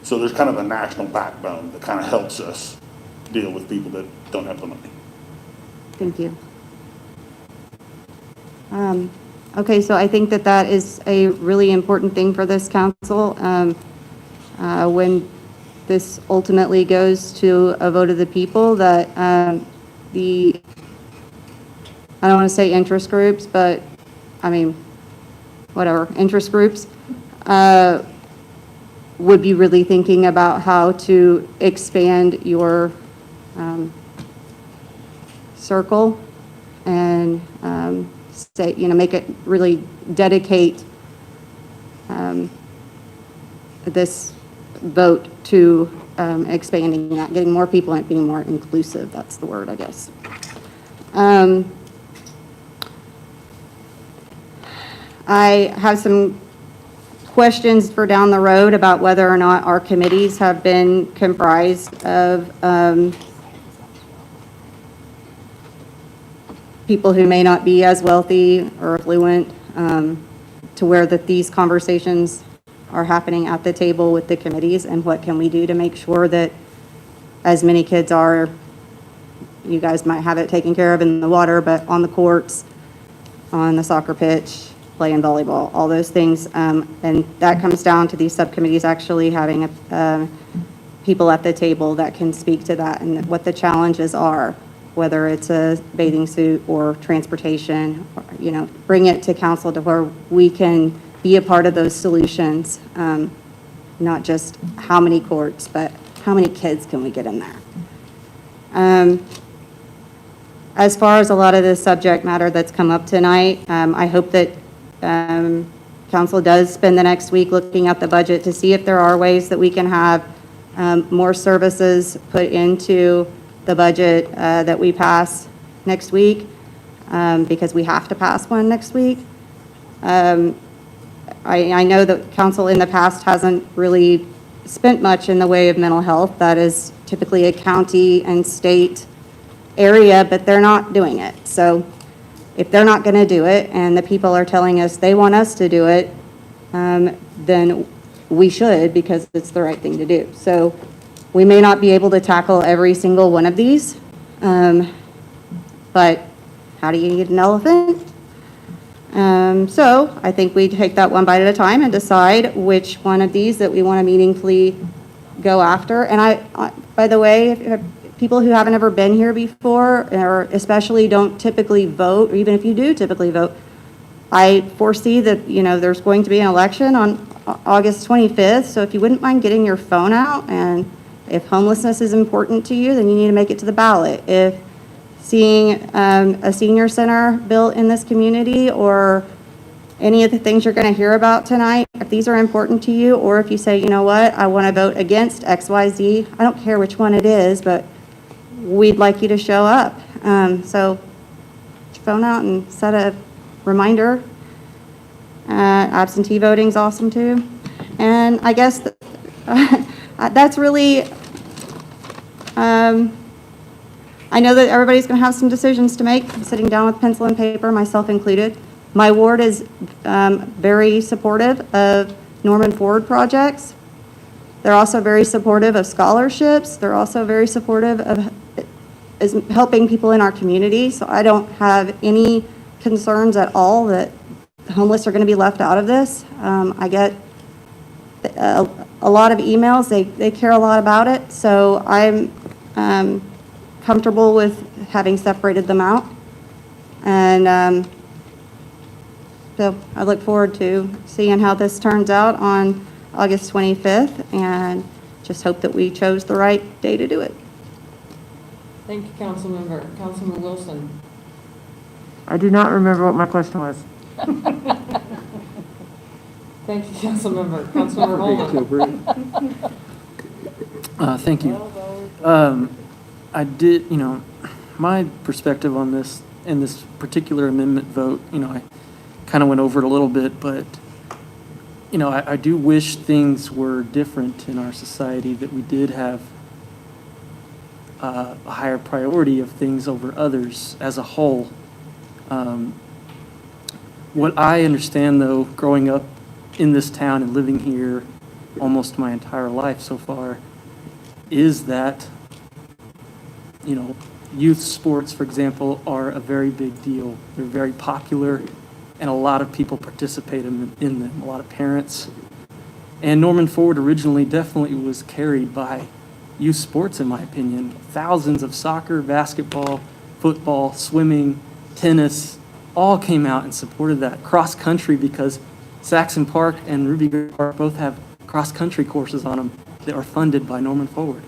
So there's kind of a national backbone that kind of helps us deal with people that don't have the money. Thank you. Okay, so I think that that is a really important thing for this council. When this ultimately goes to a vote of the people, that I don't want to say interest groups, but I mean, whatever, interest groups would be really thinking about how to expand your circle and say, make it really dedicate this vote to expanding that, getting more people and being more inclusive. That's the word, I guess. I have some questions for down the road about whether or not our committees have been comprised of people who may not be as wealthy or affluent, to where that these conversations are happening at the table with the committees, and what can we do to make sure that as many kids are, you guys might have it taken care of in the water, but on the courts, on the soccer pitch, playing volleyball, all those things. And that comes down to these subcommittees actually having people at the table that can speak to that and what the challenges are, whether it's a bathing suit or transportation, or, bring it to council to where we can be a part of those solutions, not just how many courts, but how many kids can we get in there. As far as a lot of the subject matter that's come up tonight, I hope that council does spend the next week looking at the budget to see if there are ways that we can have more services put into the budget that we pass next week, because we have to pass one next week. I know that council in the past hasn't really spent much in the way of mental health. That is typically a county and state area, but they're not doing it. So if they're not going to do it and the people are telling us they want us to do it, then we should, because it's the right thing to do. So we may not be able to tackle every single one of these, but how do you eat an elephant? So I think we take that one bite at a time and decide which one of these that we want to meaningfully go after. And I by the way, if people who haven't ever been here before, or especially don't typically vote, or even if you do typically vote, I foresee that, there's going to be an election on August 25th. So if you wouldn't mind getting your phone out, and if homelessness is important to you, then you need to make it to the ballot. If seeing a senior center built in this community, or any of the things you're going to hear about tonight, if these are important to you, or if you say, you know what, I want to vote against XYZ, I don't care which one it is, but we'd like you to show up. So get your phone out and set a reminder. Absentee voting's awesome too. And I guess that's really, I know that everybody's going to have some decisions to make. I'm sitting down with pencil and paper, myself included. My ward is very supportive of Norman Forward projects. They're also very supportive of scholarships. They're also very supportive of helping people in our community. So I don't have any concerns at all that the homeless are going to be left out of this. I get a lot of emails. They care a lot about it. So I'm comfortable with having separated them out. And so I look forward to seeing how this turns out on August 25th, and just hope that we chose the right day to do it. Thank you, Councilmember. Councilman Wilson. I do not remember what my question was. Thank you, Councilmember. Councilmember Holman. Thank you. I did, my perspective on this, in this particular amendment vote, I kind of went over it a little bit, but, I do wish things were different in our society, that we did have a higher priority of things over others as a whole. What I understand, though, growing up in this town and living here almost my entire life so far, is that, youth sports, for example, are a very big deal. They're very popular, and a lot of people participate in them, a lot of parents. And Norman Forward originally definitely was carried by youth sports, in my opinion. Thousands of soccer, basketball, football, swimming, tennis, all came out and supported that. Cross country, because Saxon Park and Ruby Park both have cross country courses on them that are funded by Norman Forward.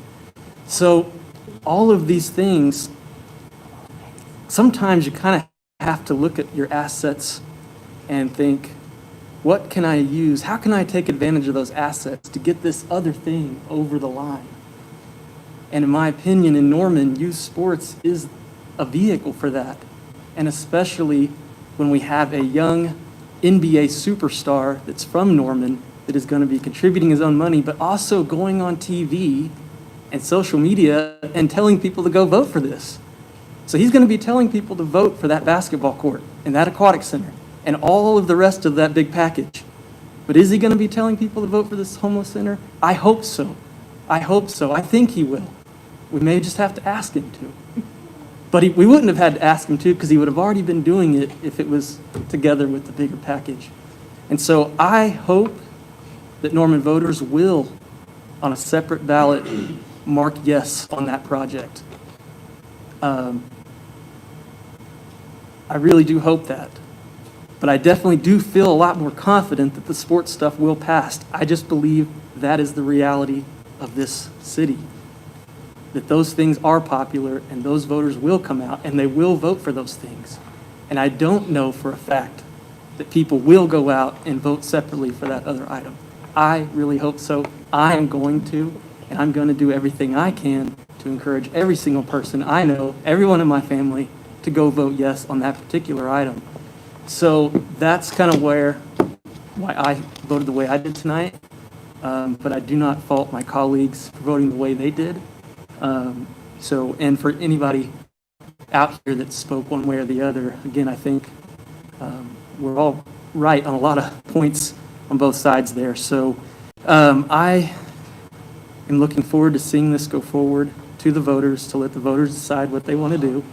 So all of these things, sometimes you kind of have to look at your assets and think, what can I use? How can I take advantage of those assets to get this other thing over the line? And in my opinion, in Norman, youth sports is a vehicle for that. And especially when we have a young NBA superstar that's from Norman that is going to be contributing his own money, but also going on TV and social media and telling people to go vote for this. So he's going to be telling people to vote for that basketball court and that aquatic center and all of the rest of that big package. But is he going to be telling people to vote for this homeless center? I hope so. I hope so. I think he will. We may just have to ask him to. But we wouldn't have had to ask him to, because he would have already been doing it if it was together with the bigger package. And so I hope that Norman voters will, on a separate ballot, mark yes on that project. I really do hope that. But I definitely do feel a lot more confident that the sports stuff will pass. I just believe that is the reality of this city. That those things are popular and those voters will come out and they will vote for those things. And I don't know for a fact that people will go out and vote separately for that other item. I really hope so. I am going to, and I'm going to do everything I can to encourage every single person I know, everyone in my family, to go vote yes on that particular item. So that's kind of why I voted the way I did tonight. But I do not fault my colleagues for voting the way they did. And for anybody out here that spoke one way or the other, again, I think we're all right on a lot of points on both sides there. So I am looking forward to seeing this go forward to the voters, to let the voters decide what they want to do,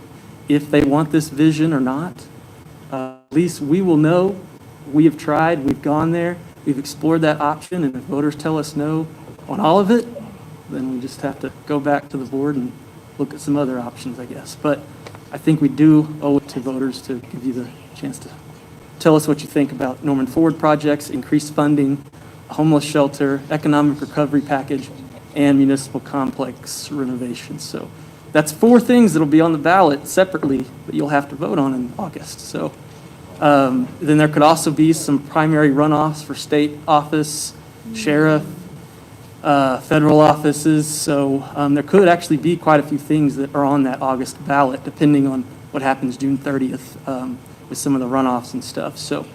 if they want this vision or not. At least we will know. We have tried, we've gone there, we've explored that option, and if voters tell us no on all of it, then we just have to go back to the board and look at some other options, I guess. But I think we do owe it to voters to give you the chance to tell us what you think about Norman Forward projects, increased funding, a homeless shelter, economic recovery package, and municipal complex renovations. So that's 4 things that'll be on the ballot separately that you'll have to vote on in August. So then there could also be some primary runoffs for state office, sheriff, federal offices. So there could actually be quite a few things that are on that August ballot, depending on what happens June 30th with some of the runoffs and stuff. So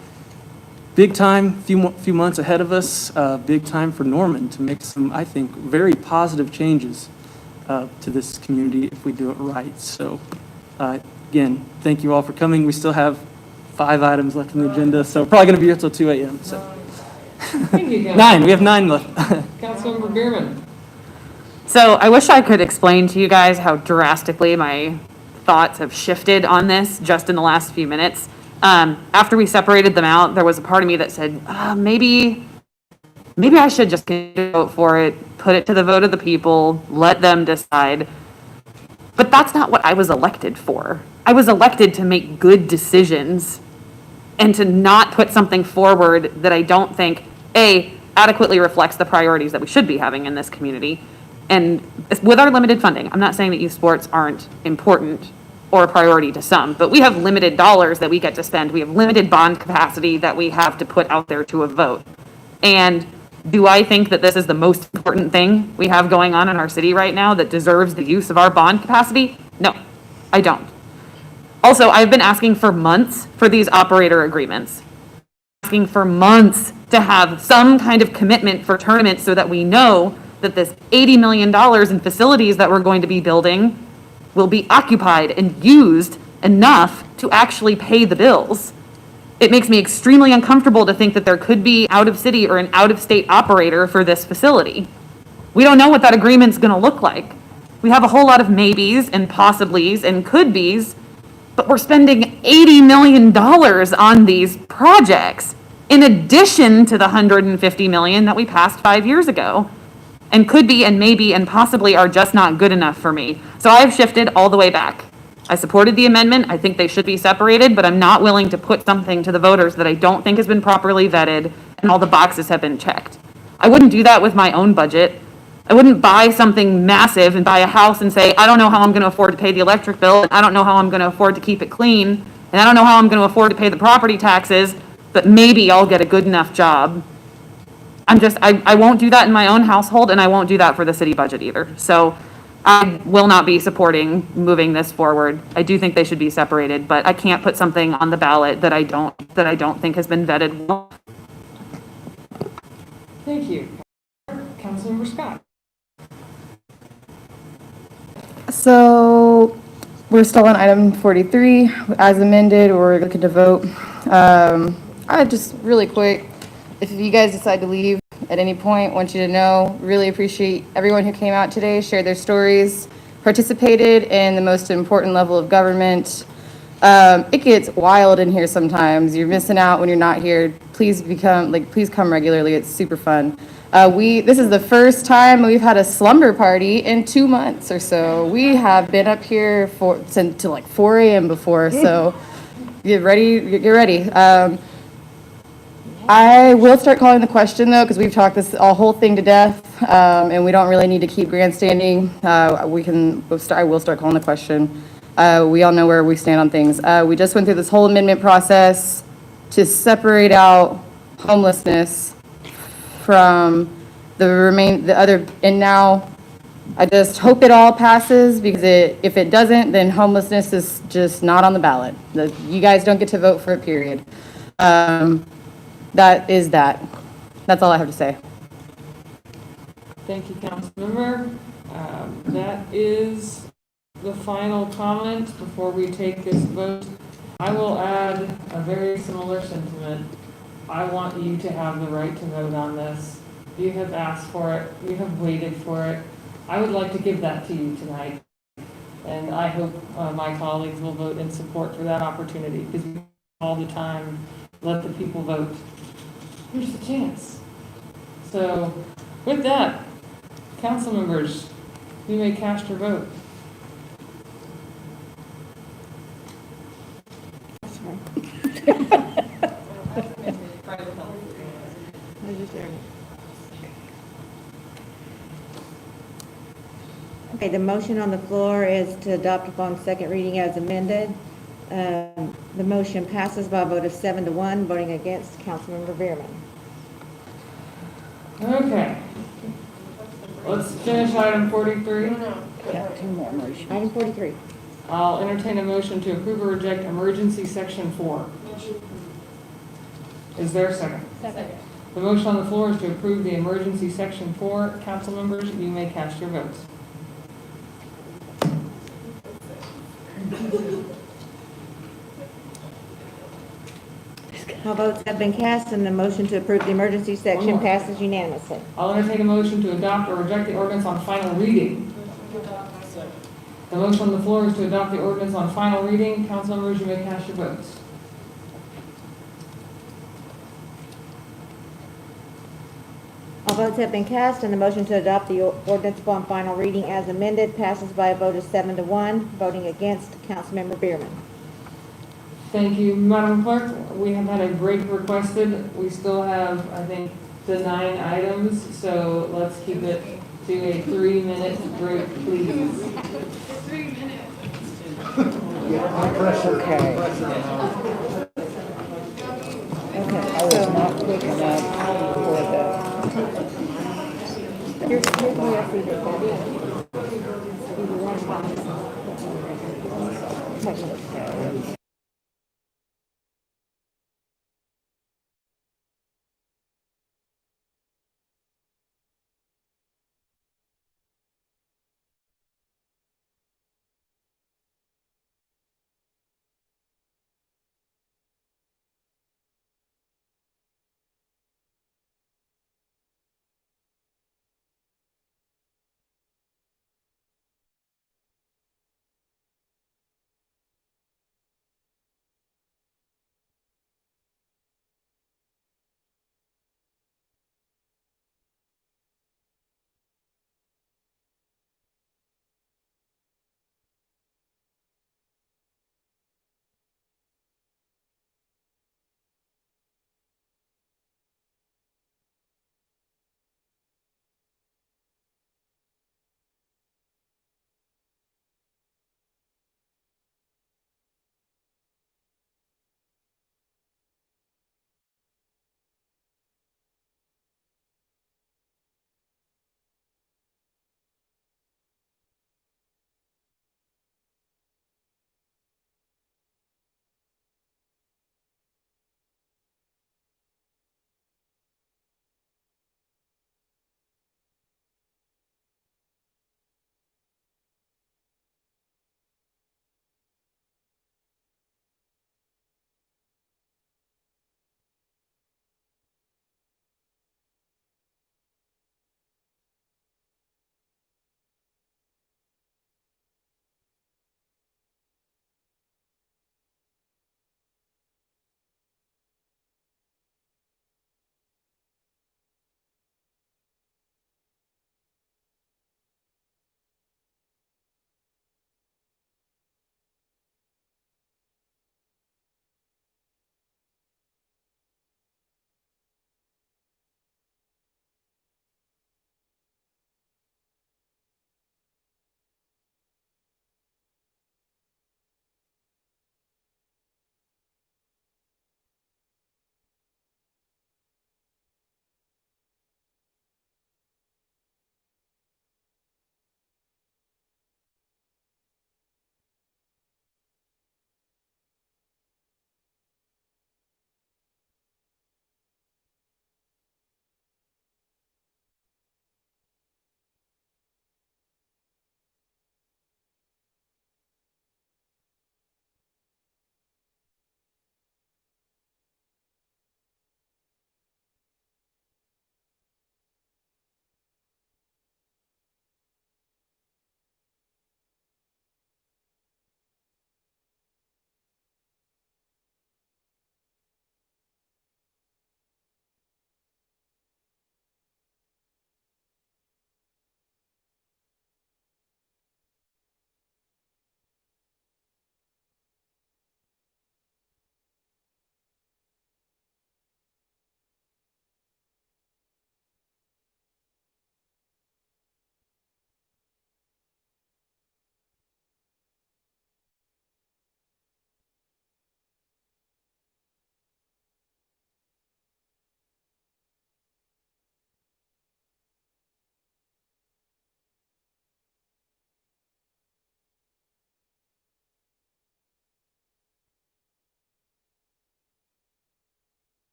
big time, few months ahead of us, big time for Norman to make some, I think, very positive changes to this community if we do it right. So again, thank you all for coming. We still have 5 items left on the agenda, so probably going to be here till 2 a.m. So. Thank you, Councilmember. 9, we have 9 left. Councilmember Bierman. So I wish I could explain to you guys how drastically my thoughts have shifted on this just in the last few minutes. After we separated them out, there was a part of me that said, maybe I should just vote for it, put it to the vote of the people, let them decide. But that's not what I was elected for. I was elected to make good decisions and to not put something forward that I don't think, A, adequately reflects the priorities that we should be having in this community. And with our limited funding, I'm not saying that youth sports aren't important or a priority to some, but we have limited dollars that we get to spend. We have limited bond capacity that we have to put out there to a vote. And do I think that this is the most important thing we have going on in our city right now that deserves the use of our bond capacity? No, I don't. Also, I've been asking for months for these operator agreements. Asking for months to have some kind of commitment for tournaments so that we know that this $80 million in facilities that we're going to be building will be occupied and used enough to actually pay the bills. It makes me extremely uncomfortable to think that there could be out-of-city or an out-of-state operator for this facility. We don't know what that agreement's gonna look like. We have a whole lot of maybes and possiblies and could-bes, but we're spending $80 million on these projects in addition to the $150 million that we passed 5 years ago. And could be and maybe and possibly are just not good enough for me. So I've shifted all the way back. I supported the amendment. I think they should be separated, but I'm not willing to put something to the voters that I don't think has been properly vetted and all the boxes have been checked. I wouldn't do that with my own budget. I wouldn't buy something massive and buy a house and say, I don't know how I'm gonna afford to pay the electric bill, and I don't know how I'm gonna afford to keep it clean, and I don't know how I'm gonna afford to pay the property taxes, but maybe I'll get a good enough job. I won't do that in my own household, and I won't do that for the city budget either. So I will not be supporting moving this forward. I do think they should be separated, but I can't put something on the ballot that I don't think has been vetted well. Thank you. Councilmember Scott. So we're still on item 43 as amended. We're looking to vote. I just really quick, if you guys decide to leave at any point, want you to know, really appreciate everyone who came out today, shared their stories, participated in the most important level of government. It gets wild in here sometimes. You're missing out when you're not here. Please come regularly. It's super fun. This is the first time we've had a slumber party in 2 months or so. We have been up here till like 4 a.m. before, so get ready. I will start calling the question though, because we've talked this whole thing to death, and we don't really need to keep grandstanding. I will start calling the question. We all know where we stand on things. We just went through this whole amendment process to separate out homelessness from the other, and now I just hope it all passes, because if it doesn't, then homelessness is just not on the ballot. You guys don't get to vote for it, period. That's all I have to say. Thank you, Councilmember. That is the final comment before we take this vote. I will add a very similar sentiment. I want you to have the right to vote on this. You have asked for it. You have waited for it. I would like to give that to you tonight. And I hope my colleagues will vote in support for that opportunity, because we all the time let the people vote. Here's the chance. So with that, council members, you may cast your vote. Okay, the motion on the floor is to adopt upon second reading as amended. The motion passes by a vote of 7-1, voting against Councilmember Bierman. Okay. Let's finish item 43. Two more motions. Item 43. I'll entertain a motion to approve or reject emergency section 4. Is there a second? Second. The motion on the floor is to approve the emergency section 4. Council members, you may cast your votes. All votes have been cast, and the motion to approve the emergency section passes unanimously. I'll entertain a motion to adopt or reject the ordinance on final reading. The motion on the floor is to adopt the ordinance on final reading. Council members, you may cast your votes. All votes have been cast, and the motion to adopt the ordinance upon final reading as amended passes by a vote of 7-1, voting against Councilmember Bierman. Thank you, Madam Clerk. We have had a break requested. We still have, I think, to 9 items, so let's keep it to a 3-minute break, please. Okay. Okay, I was not quick enough for the. Here's where I see this. Okay.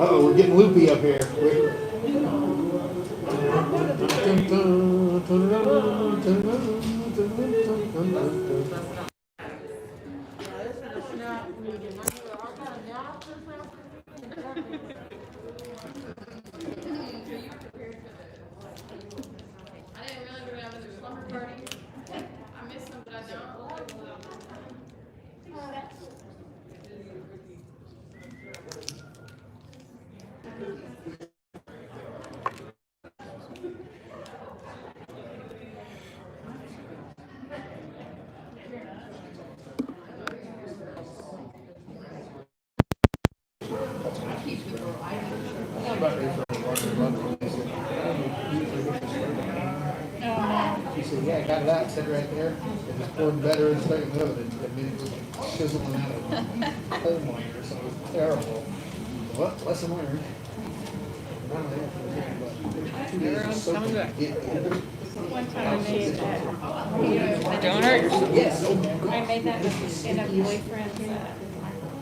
Uh-oh, we're getting loopy up here. She said, yeah, I got that, said right there. It was poured better and second of it. I mean, it was sizzling out of coal miner, so it was terrible. What, lesson learned. One time I made that. Don't hurt yourself. Yes. I made that in a boyfriend's,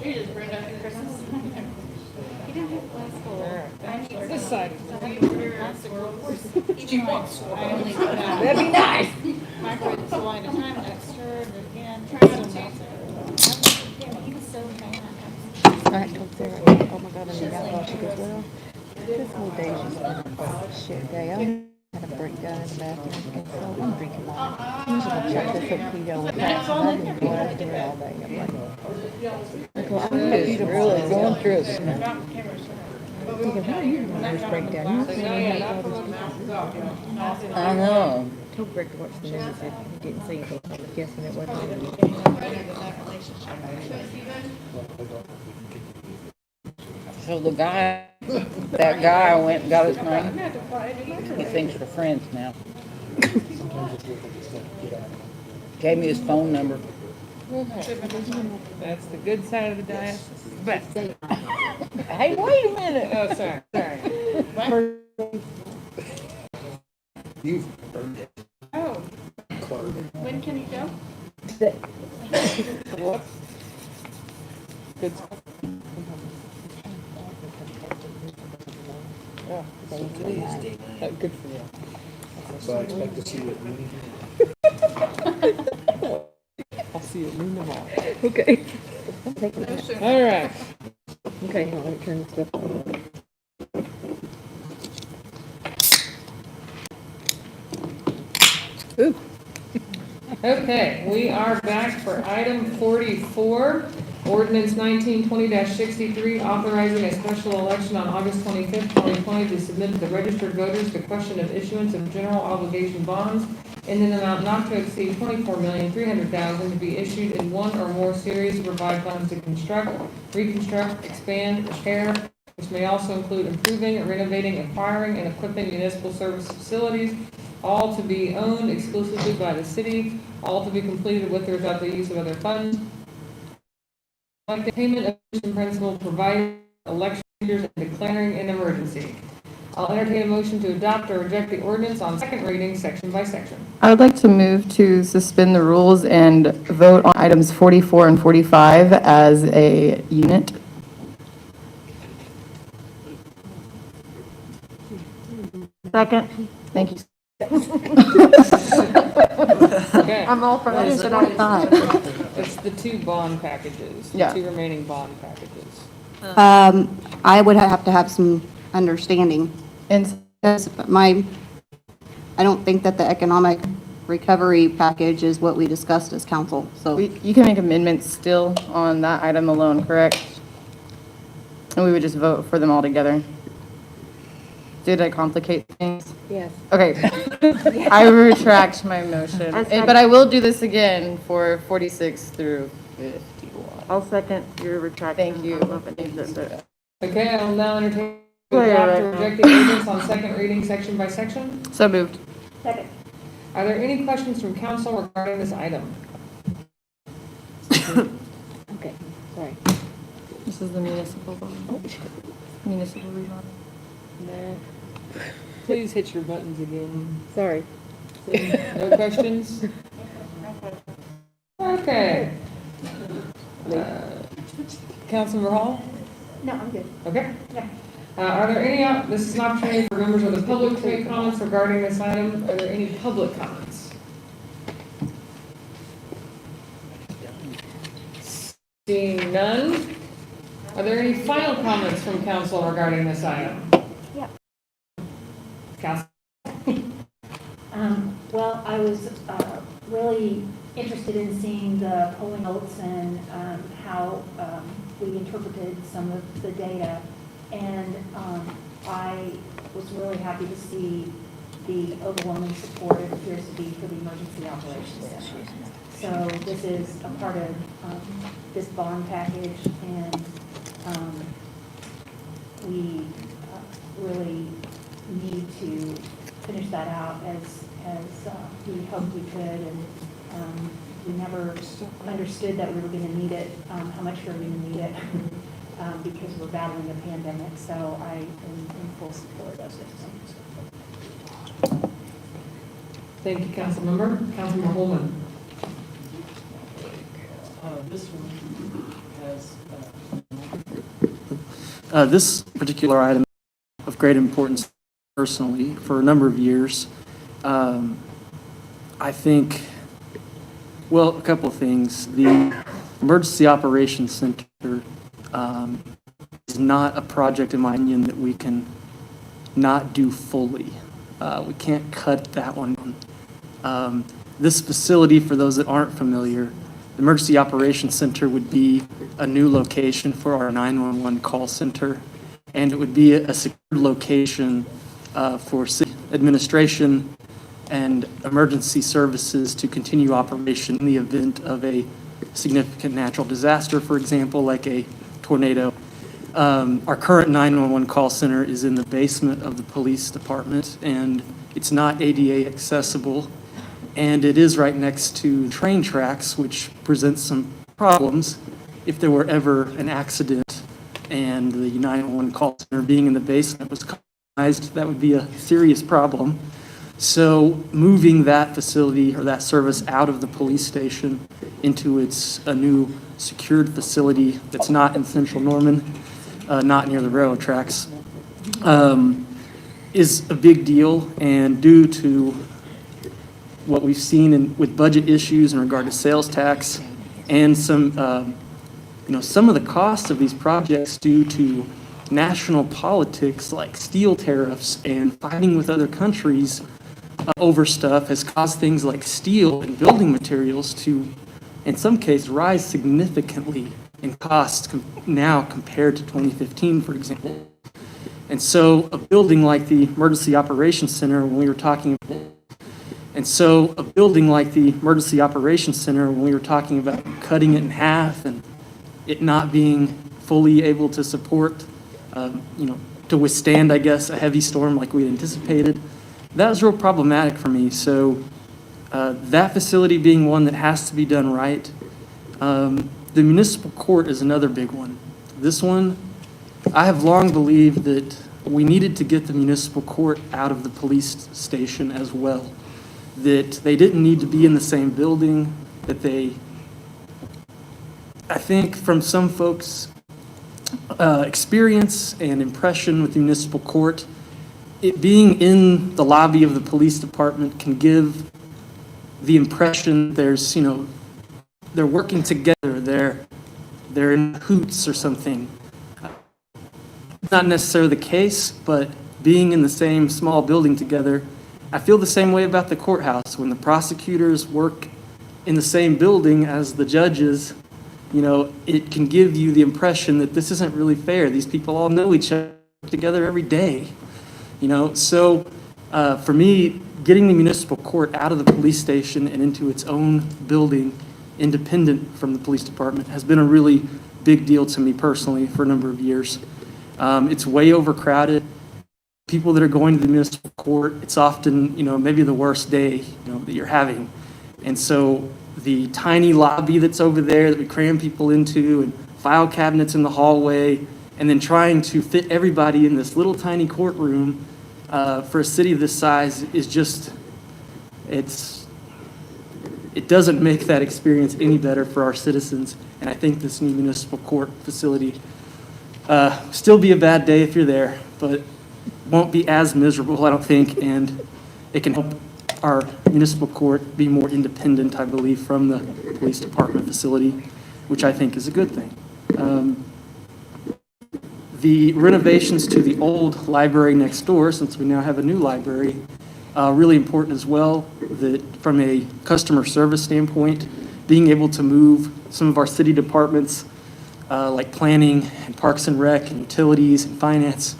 you just burned up your Christmas. He didn't have glass bowl. This side. She wants. That'd be nice. Microwave a line of time, and I stirred it again, tried to change it. He was so mad. I told Sarah, oh my God, I need that. She goes, well, this whole day she's been a shit day. I had a breakdown in the bathroom, and so I'm drinking wine. I'm just gonna check this up keto with that. And I've been going through it all day. I'm like, well, I'm really going through it. Thinking, how are you doing this breakdown? You see I had all these people. I know. I told Greg to watch the news, and he didn't see anything. I was guessing it wasn't. So the guy, that guy went and got his name. He thinks we're friends now. Gave me his phone number. That's the good side of the diocese. But, Hey, wait a minute. oh, sorry. You've heard it. Oh, Clark. when can you go? What? Good stuff. Yeah. Good for you. So I expect to see you at noon. I'll see you at noon tomorrow. Okay. All right. Okay, I'll turn this stuff on. Ooh. Okay, we are back for item 44, ordinance 1920-63, authorizing a special election on August 25th, 2020 to submit to the registered voters the question of issuance of general obligation bonds in an amount not to exceed $24,300,000 to be issued in one or more series to provide funds to construct, reconstruct, expand, repair, which may also include improving, renovating, acquiring, and equipping municipal service facilities, all to be owned exclusively by the city, all to be completed with or without the use of other funds. Collecting payment of in principle, providing election years and declaring an emergency. I'll entertain a motion to adopt or reject the ordinance on second reading, section by section. I would like to move to suspend the rules and vote on items 44 and 45 as a unit. Second. Thank you. Okay. I'm all for that, but I thought. It's the two bond packages, the Yeah. two remaining bond packages. I would have to have some understanding. And I don't think that the economic recovery package is what we discussed as council, so. you can make amendments still on that item alone, correct? And we would just vote for them all together. Did I complicate things? Yes. Okay. I retract my motion. But I will do this again for 46 through 51. I'll second your retraction. Thank you. I don't know if it needs it, but. Okay, I'll now entertain to Wait, adopt wait, or wait. reject the ordinance on second reading, section by section. So moved. Second. Are there any questions from council regarding this item? Okay, sorry. This is the municipal bond. Municipal remodel. Please hit your buttons again. Sorry. No questions? Okay. Councilmember Hall? No, I'm good. Okay. Yeah. Are there any, this is an opportunity for members of the public to make comments regarding this item. Are there any public comments? Seeing none, are there any final comments from council regarding this item? Yep. Council? Well, I was really interested in seeing the polling notes and how we interpreted some of the data. And I was really happy to see the overwhelming support it appears to be for the Emergency Operations Center. So this is a part of this bond package, and we really need to finish that out as we hoped we could, and we never understood that we were going to need it, how much we were going to need it, because we're battling a pandemic. So I am in full support of this. Thank you, Councilmember. Councilmember Holman. This one has. This particular item is of great importance personally for a number of years. I think, well, a couple of things. The Emergency Operations Center is not a project, in my opinion, that we can not do fully. We can't cut that one. This facility, for those that aren't familiar, the Emergency Operations Center would be a new location for our 911 call center, and it would be a secure location for city administration and emergency services to continue operation in the event of a significant natural disaster, for example, like a tornado. Our current 911 call center is in the basement of the police department, and it's not ADA accessible, and it is right next to train tracks, which presents some problems if there were ever an accident and the 911 call center being in the basement was compromised. That would be a serious problem. So moving that facility or that service out of the police station into a new secured facility that's not in central Norman, not near the railroad tracks, is a big deal. And due to what we've seen with budget issues in regard to sales tax and some of the costs of these projects due to national politics like steel tariffs and fighting with other countries over stuff has caused things like steel and building materials to, in some cases, rise significantly in cost now compared to 2015, for example. And so a building like the Emergency Operations Center, when we were talking about cutting it in half and it not being fully able to support, to withstand, I guess, a heavy storm like we anticipated, that was real problematic for me. So that facility being one that has to be done right. The municipal court is another big one. This one, I have long believed that we needed to get the municipal court out of the police station as well. That they didn't need to be in the same building, I think from some folks' experience and impression with the municipal court, it being in the lobby of the police department can give the impression there's, they're working together, they're in hoots or something. Not necessarily the case, but being in the same small building together, I feel the same way about the courthouse. When the prosecutors work in the same building as the judges, it can give you the impression that this isn't really fair. These people all know each other together every day. So for me, getting the municipal court out of the police station and into its own building, independent from the police department, has been a really big deal to me personally for a number of years. It's way overcrowded. People that are going to the municipal court, it's often, maybe the worst day, that you're having. And so the tiny lobby that's over there that we cram people into, and file cabinets in the hallway, and then trying to fit everybody in this little tiny courtroom for a city this size is just, it doesn't make that experience any better for our citizens. And I think this new municipal court facility Still be a bad day if you're there, but won't be as miserable, I don't think, and it can help our municipal court be more independent, I believe, from the police department facility, which I think is a good thing. The renovations to the old library next door, since we now have a new library, really important as well, that from a customer service standpoint, being able to move some of our city departments, like planning and parks and rec and utilities and finance,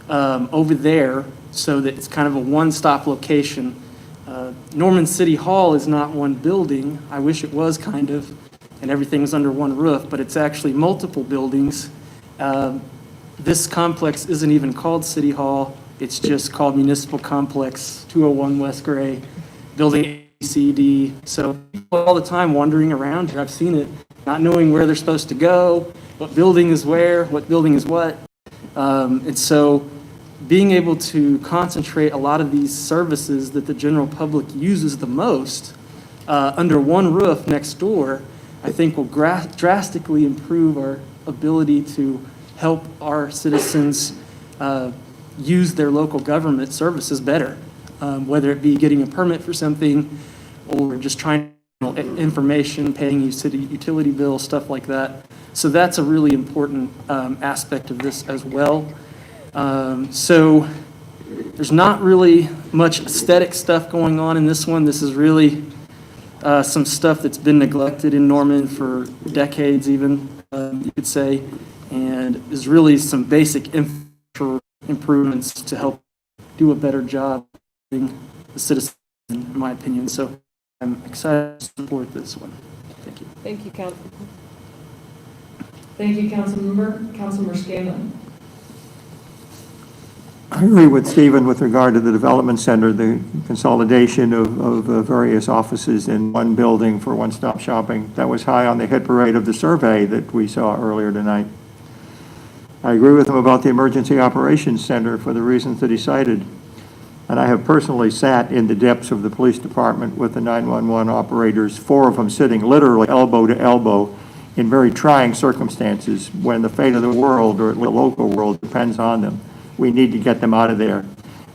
over there so that it's kind of a one-stop location. Norman City Hall is not one building. I wish it was kind of, and everything was under one roof, but it's actually multiple buildings. This complex isn't even called City Hall. It's just called Municipal Complex 201 West Gray, Building ACD. So people all the time wandering around here, I've seen it, not knowing where they're supposed to go, what building is where, what building is what. And so being able to concentrate a lot of these services that the general public uses the most under one roof next door, I think will drastically improve our ability to help our citizens use their local government services better, whether it be getting a permit for something or just trying to information, paying utility bills, stuff like that. So that's a really important aspect of this as well. So there's not really much aesthetic stuff going on in this one. This is really some stuff that's been neglected in Norman for decades even, you could say, and is really some basic infrastructure improvements to help do a better job serving the citizens, in my opinion. So I'm excited to support this one. Thank you. Thank you, Council. Thank you, Councilmember Scanlon. I agree with Stephen with regard to the development center, the consolidation of various offices in one building for one-stop shopping. That was high on the hit parade of the survey that we saw earlier tonight. I agree with him about the Emergency Operations Center for the reasons that he cited. And I have personally sat in the depths of the police department with the 911 operators, 4 of them sitting literally elbow to elbow in very trying circumstances when the fate of the world or the local world depends on them. We need to get them out of there.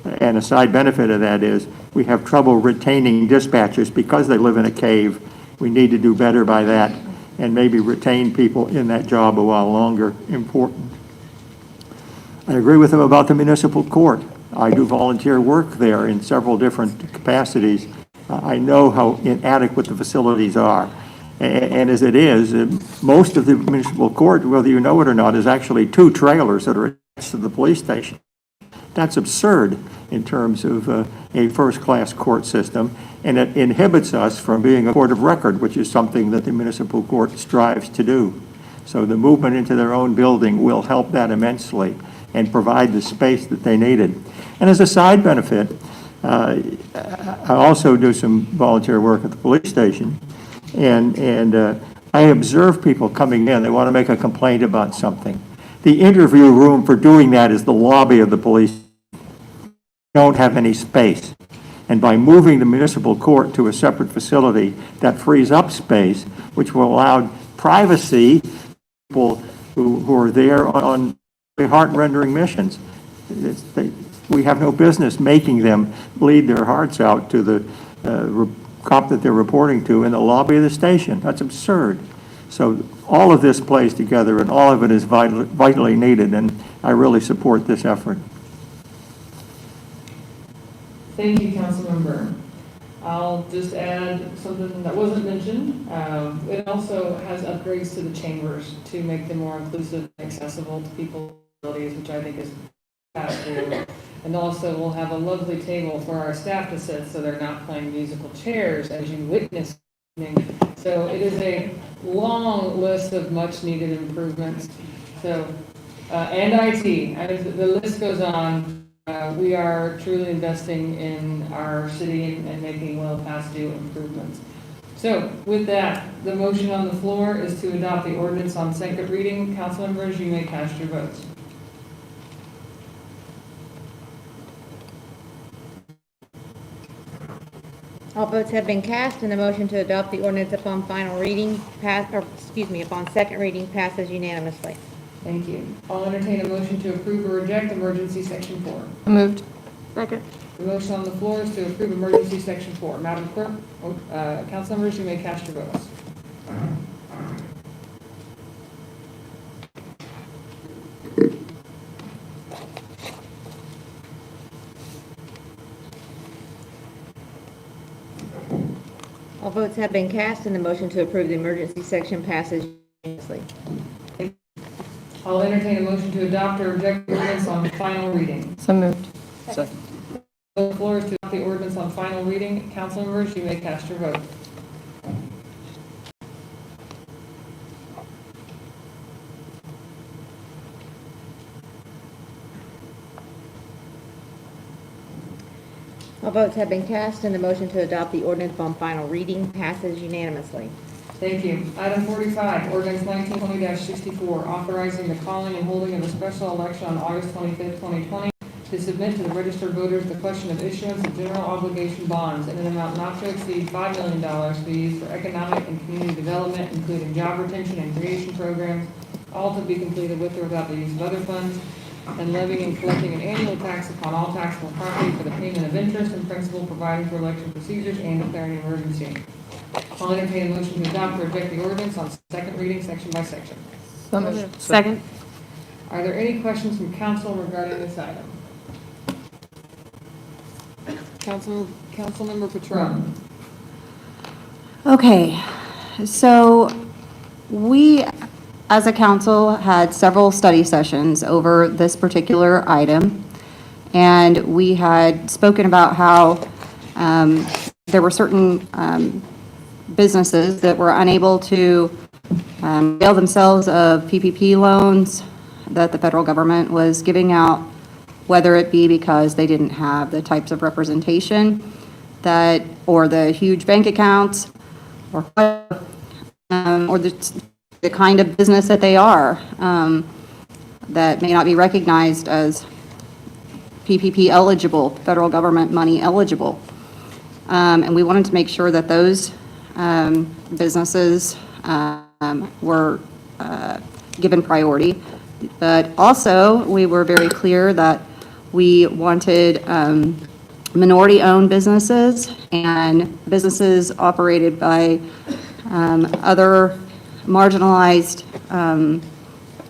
And a side benefit of that is we have trouble retaining dispatchers because they live in a cave. We need to do better by that and maybe retain people in that job a while longer. Important. I agree with him about the municipal court. I do volunteer work there in several different capacities. I know how inadequate the facilities are. And as it is, most of the municipal court, whether you know it or not, is actually 2 trailers that are attached to the police station. That's absurd in terms of a first-class court system, and it inhibits us from being a court of record, which is something that the municipal court strives to do. So the movement into their own building will help that immensely and provide the space that they needed. And as a side benefit, I also do some volunteer work at the police station, and I observe people coming in. They want to make a complaint about something. The interview room for doing that is the lobby of the police. They don't have any space. And by moving the municipal court to a separate facility, that frees up space, which will allow privacy to people who are there on heart-rendering missions. We have no business making them bleed their hearts out to the cop that they're reporting to in the lobby of the station. That's absurd. So all of this plays together, and all of it is vitally needed, and I really support this effort. Thank you, Councilmember. I'll just add something that wasn't mentioned. It also has upgrades to the chambers to make them more inclusive and accessible to people with disabilities, which I think is fantastic. And also we'll have a lovely table for our staff to sit so they're not playing musical chairs as you witness. So it is a long list of much needed improvements. So, and IT, as the list goes on, we are truly investing in our city and making well past due improvements. So with that, the motion on the floor is to adopt the ordinance on second reading. Council members, you may cast your votes. All votes have been cast, and the motion to adopt the ordinance upon final reading, upon second reading passes unanimously. Thank you. I'll entertain a motion to approve or reject emergency section 4. Moved. Second. The motion on the floor is to approve emergency section 4. Madam Clerk, council members, you may cast your votes. All votes have been cast and the motion to approve the emergency section passes unanimously. I'll entertain a motion to adopt or reject the ordinance on final reading. So moved. Second. The floor is to adopt the ordinance on final reading. Council members, you may cast your vote. All votes have been cast and the motion to adopt the ordinance on final reading passes unanimously. Thank you. Item 45, ordinance 1920-64, authorizing the calling and holding of a special election on August 25th, 2020, to submit to the registered voters the question of issuance of general obligation bonds in an amount not to exceed $5 million to be used for economic and community development, including job retention and creation programs, all to be completed with or without the use of other funds, and levying and collecting an annual tax upon all taxable property for the payment of interest and principal, providing for election procedures, and declaring an emergency. I'll entertain a motion to adopt or reject the ordinance on second reading, section by section. So moved. Second. Are there any questions from council regarding this item? Councilmember Patron. Okay, so we, as a council, had several study sessions over this particular item, and we had spoken about how there were certain businesses that were unable to avail themselves of PPP loans that the federal government was giving out, whether it be because they didn't have the types of representation that, or the huge bank accounts, or the kind of business that they are, that may not be recognized as PPP eligible, federal government money eligible. And we wanted to make sure that those businesses were given priority. But also, we were very clear that we wanted minority-owned businesses and businesses operated by other marginalized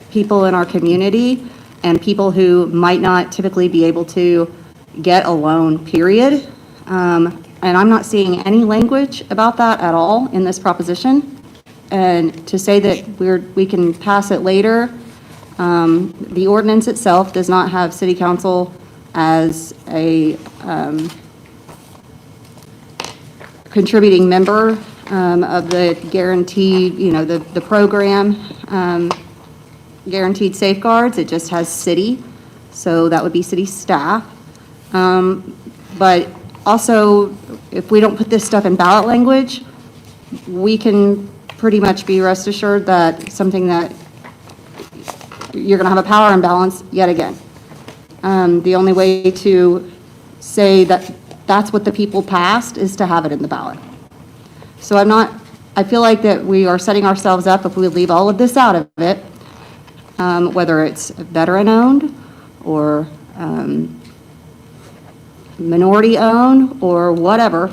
people in our community and people who might not typically be able to get a loan, period. And I'm not seeing any language about that at all in this proposition. And to say that we can pass it later, the ordinance itself does not have city council as a contributing member of the guaranteed, the program, guaranteed safeguards. It just has city, so that would be city staff. But also, if we don't put this stuff in ballot language, we can pretty much be rest assured that something that you're going to have a power imbalance yet again. The only way to say that that's what the people passed is to have it in the ballot. So I feel like that we are setting ourselves up if we leave all of this out of it, whether it's veteran-owned or minority-owned or whatever,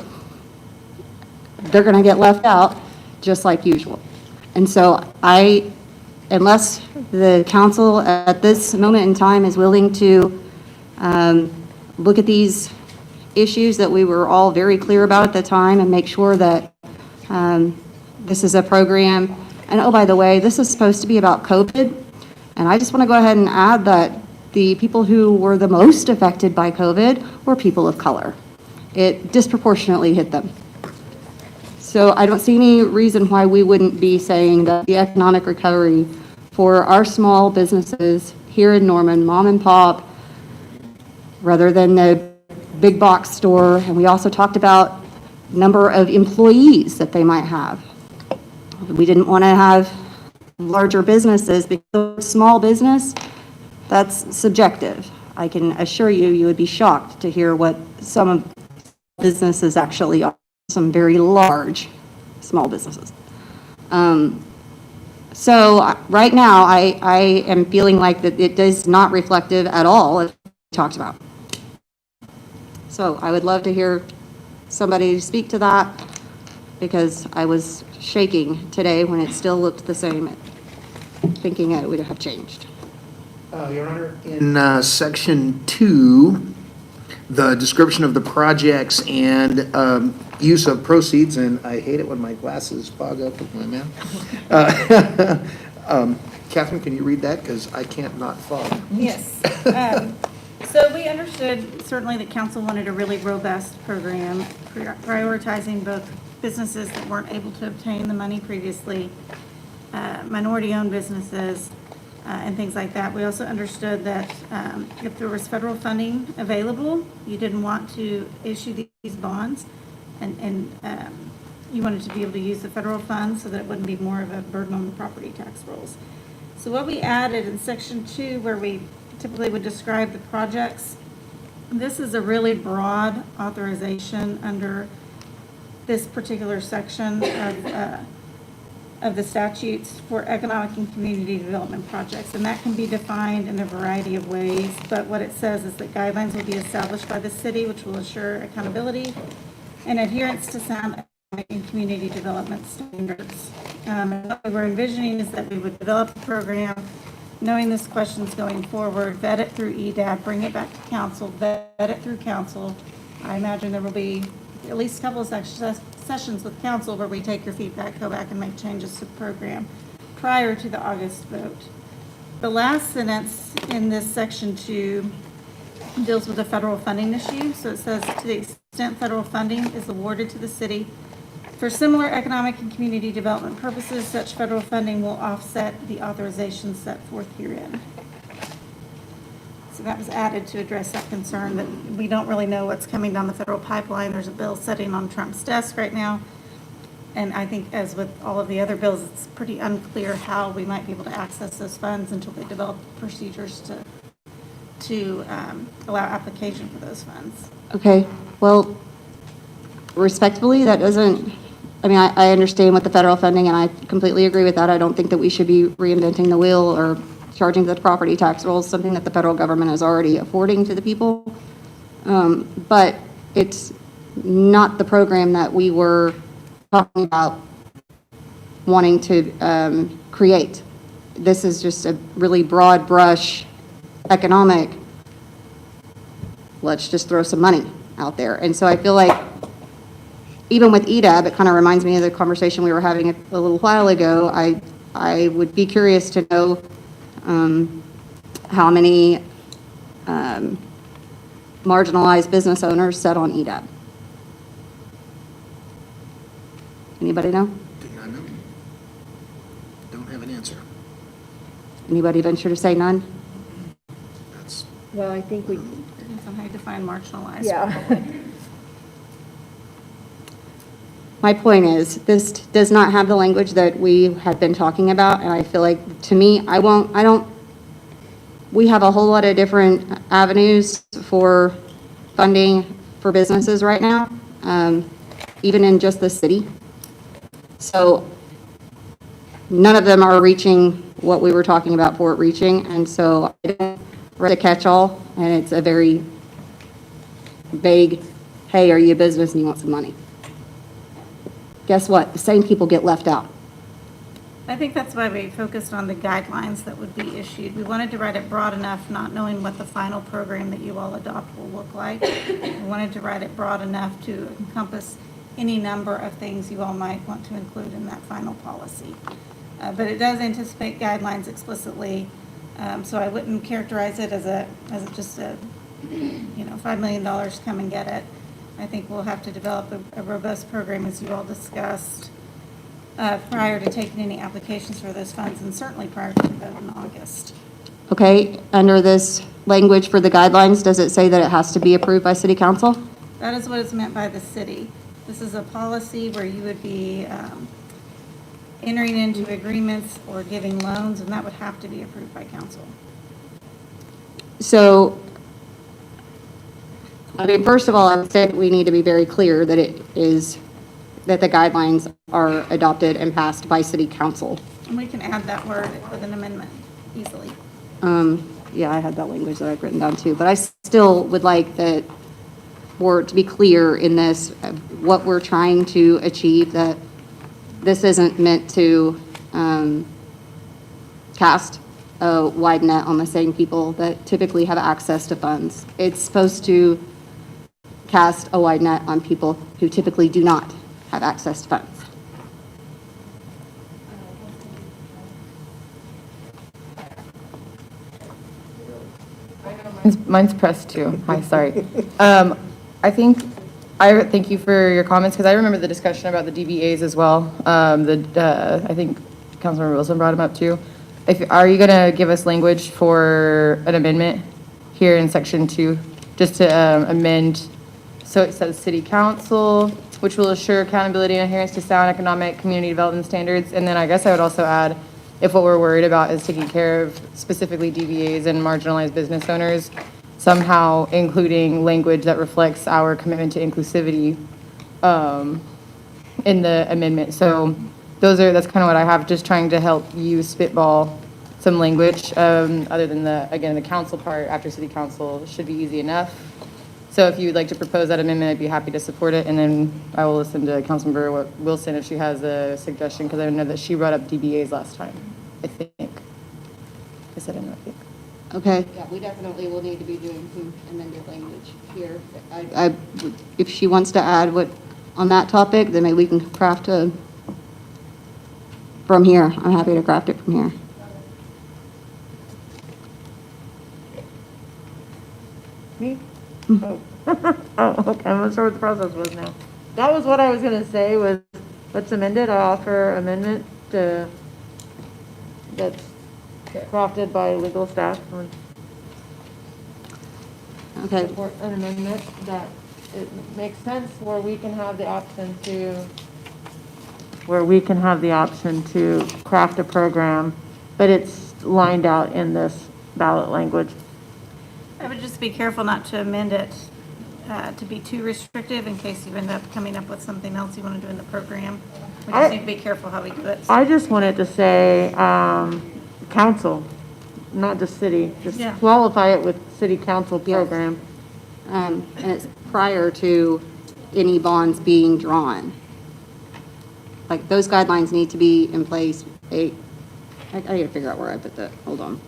they're going to get left out just like usual. And so unless the council at this moment in time is willing to look at these issues that we were all very clear about at the time and make sure that this is a program. And oh, by the way, this is supposed to be about COVID. And I just want to go ahead and add that the people who were the most affected by COVID were people of color. It disproportionately hit them. So I don't see any reason why we wouldn't be saying that the economic recovery for our small businesses here in Norman, mom and pop, rather than the big box store. And we also talked about number of employees that they might have. We didn't want to have larger businesses because small business, that's subjective. I can assure you, you would be shocked to hear what some of businesses actually are, some very large small businesses. So right now, I am feeling like that it is not reflective at all of what we talked about. So I would love to hear somebody speak to that, because I was shaking today when it still looked the same, thinking it would have changed. Your Honor, in Section 2, the description of the projects and use of proceeds, and I hate it when my glasses fog up with my man. Catherine, can you read that? Because I can't not fog. Yes. So we understood certainly that council wanted a really robust program, prioritizing both businesses that weren't able to obtain the money previously, minority-owned businesses, and things like that. We also understood that if there was federal funding available, you didn't want to issue these bonds, and you wanted to be able to use the federal funds so that it wouldn't be more of a burden on the property tax rolls. So what we added in Section 2, where we typically would describe the projects, this is a really broad authorization under this particular section of the statutes for economic and community development projects, and that can be defined in a variety of ways, but what it says is that guidelines will be established by the city, which will assure accountability and adherence to sound economic and community development standards. What we're envisioning is that we would develop a program, knowing this question's going forward, vet it through EDAB, bring it back to council, vet it through council. I imagine there will be at least a couple of sessions with council where we take your feedback, go back and make changes to the program prior to the August vote. The last sentence in this Section 2 deals with the federal funding issue. So it says, to the extent federal funding is awarded to the city for similar economic and community development purposes, such federal funding will offset the authorization set forth herein. So that was added to address that concern that we don't really know what's coming down the federal pipeline. There's a bill sitting on Trump's desk right now. And I think, as with all of the other bills, it's pretty unclear how we might be able to access those funds until they develop procedures to allow application for those funds. Okay, well, respectfully, that doesn't, I mean, I understand with the federal funding, and I completely agree with that. I don't think that we should be reinventing the wheel or charging the property tax rolls, something that the federal government is already affording to the people. But it's not the program that we were talking about wanting to create. This is just a really broad brush economic, let's just throw some money out there. And so I feel like even with EDAB, it kind of reminds me of the conversation we were having a little while ago. I would be curious to know how many marginalized business owners sat on EDAB. Anybody know? Do not know. Don't have an answer. Anybody venture to say none? That's. Well, I think we. Depends on how you define marginalized. Yeah. My point is, this does not have the language that we have been talking about, and I feel like, to me, we have a whole lot of different avenues for funding for businesses right now, even in just the city. So none of them are reaching what we were talking about for it reaching, and so it's a catch-all, and it's a very vague, hey, are you a business and you want some money? Guess what? The same people get left out. I think that's why we focused on the guidelines that would be issued. We wanted to write it broad enough, not knowing what the final program that you all adopt will look like. We wanted to write it broad enough to encompass any number of things you all might want to include in that final policy. But it does anticipate guidelines explicitly, so I wouldn't characterize it as just a, $5 million, come and get it. I think we'll have to develop a robust program, as you all discussed, prior to taking any applications for those funds, and certainly prior to the vote in August. Okay, under this language for the guidelines, does it say that it has to be approved by city council? That is what is meant by the city. This is a policy where you would be entering into agreements or giving loans, and that would have to be approved by council. So, I mean, first of all, I would say we need to be very clear that that the guidelines are adopted and passed by city council. And we can add that word with an amendment easily. Yeah, I had that language that I've written down too, but I still would like that, for it to be clear in this, what we're trying to achieve, that this isn't meant to cast a wide net on the same people that typically have access to funds. It's supposed to cast a wide net on people who typically do not have access to funds. Mine's pressed too. Hi, sorry. I thank you for your comments, because I remember the discussion about the DVAs as well. I think Councilmember Wilson brought them up too. Are you gonna give us language for an amendment here in section 2, just to amend, so it says city council, which will assure accountability and adherence to sound economic community development standards, and then I guess I would also add, if what we're worried about is taking care of specifically DVAs and marginalized business owners, somehow including language that reflects our commitment to inclusivity in the amendment. So that's kind of what I have, just trying to help you spitball some language, other than the council part after city council should be easy enough. So if you'd like to propose that amendment, I'd be happy to support it, and then I will listen to Councilmember Wilson if she has a suggestion, because I know that she brought up DBAs last time, I think. I said I know, I think. Okay. Yeah, we definitely will need to be doing some amended language here. If she wants to add on that topic, then maybe we can craft from here. I'm happy to craft it from here. Me? Oh, okay, I'm not sure what the process was now. That was what I was gonna say, was let's amend it. I offer amendment that's crafted by legal staff. Okay. Support an amendment that it makes sense where we can have the option to craft a program, but it's lined out in this ballot language. I would just be careful not to amend it to be too restrictive in case you end up coming up with something else you want to do in the program. We just need to be careful how we do it. I just wanted to say council, not just city. Just Yeah. qualify it with city council program. And it's prior to any bonds being drawn. Like, those guidelines need to be in place. I need to figure out where I put that. Hold on.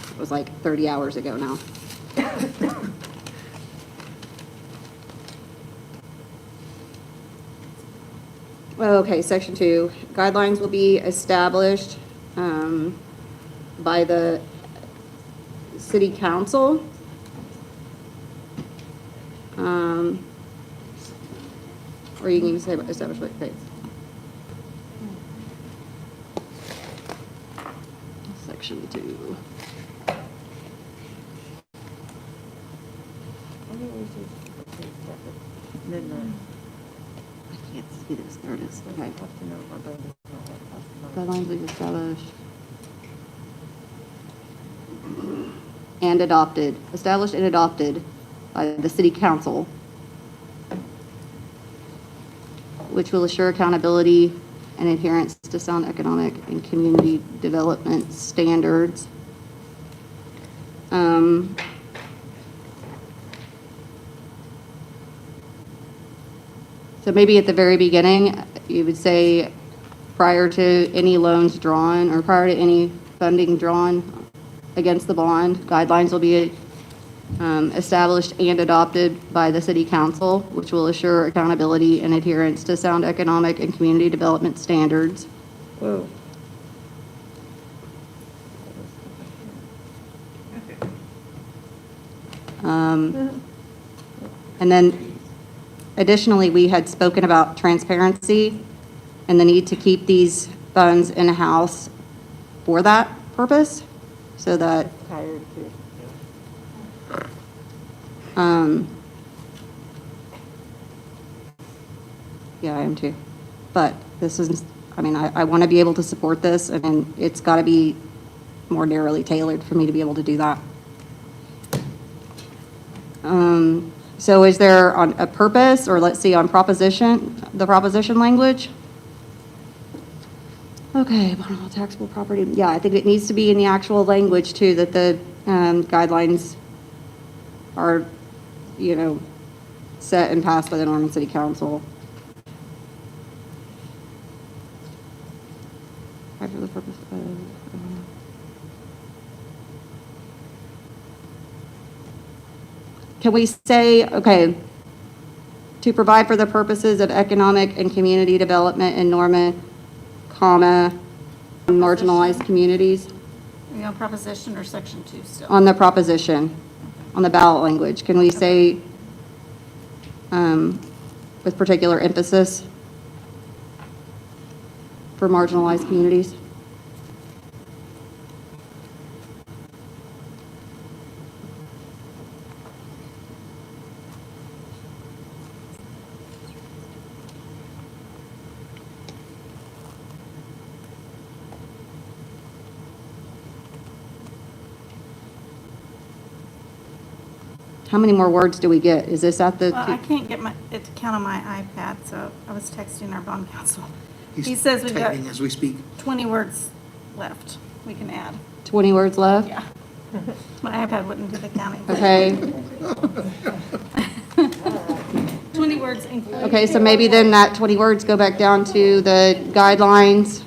It was like 30 hours ago now. Okay, section 2. Guidelines will be established by the city council. Or you can even say established by, okay. Section 2. I can't see this. There it is. Okay. Guidelines will be established and adopted, established and adopted by the city council, which will assure accountability and adherence to sound economic and community development standards. So maybe at the very beginning, you would say prior to any loans drawn or prior to any funding drawn against the bond, guidelines will be established and adopted by the city council, which will assure accountability and adherence to sound economic and community development standards. Whoa. And then additionally, we had spoken about transparency and the need to keep these funds in-house for that purpose, so that Tired too. yeah, I am too. But this is, I mean, I want to be able to support this, and it's got to be more narrowly tailored for me to be able to do that. So is there on a purpose, or let's see, on proposition, the proposition language? Okay, bottom of taxable property, yeah, I think it needs to be in the actual language too, that the guidelines are, set and passed by the Norman City Council. For the purpose of, can we say, okay, to provide for the purposes of economic and community development in Norman, comma, marginalized communities? Are you on proposition or section 2 still? On the proposition, on the ballot language, can we say, with particular emphasis for marginalized communities? How many more words do we get? Is this at the? Well, I can't get it to count on my iPad, so I was texting our bond counsel. He's He says we've got typing as we speak. 20 words left we can add. 20 words left? Yeah. My iPad wouldn't do the counting. Okay. 20 words including. Okay, so maybe then that 20 words go back down to the guidelines.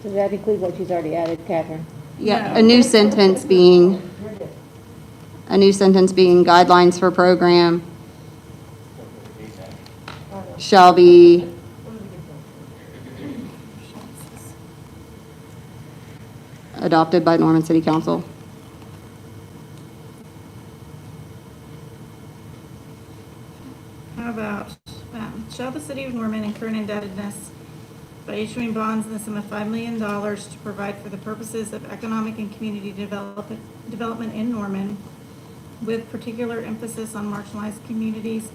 Does that include what she's already added, Catherine? Yeah, a new sentence being guidelines for program shall be adopted by Norman City Council. How about, shall the city of Norman incur an indebtedness by issuing bonds in the sum of $5 million to provide for the purposes of economic and community development in Norman, with particular emphasis on marginalized communities,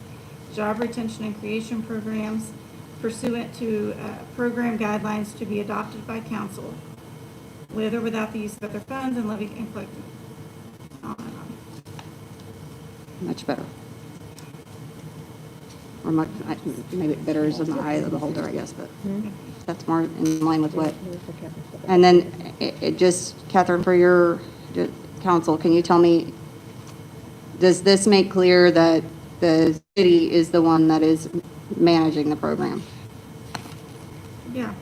job retention and creation programs pursuant to program guidelines to be adopted by council, with or without the use of other funds and levy and collective. On and on. Much better. Or much, maybe better is in the eye of the beholder, I guess, but that's more in line with what. And then it just, Catherine, for your counsel, can you tell me, does this make clear that the city is the one that is managing the program? Yeah.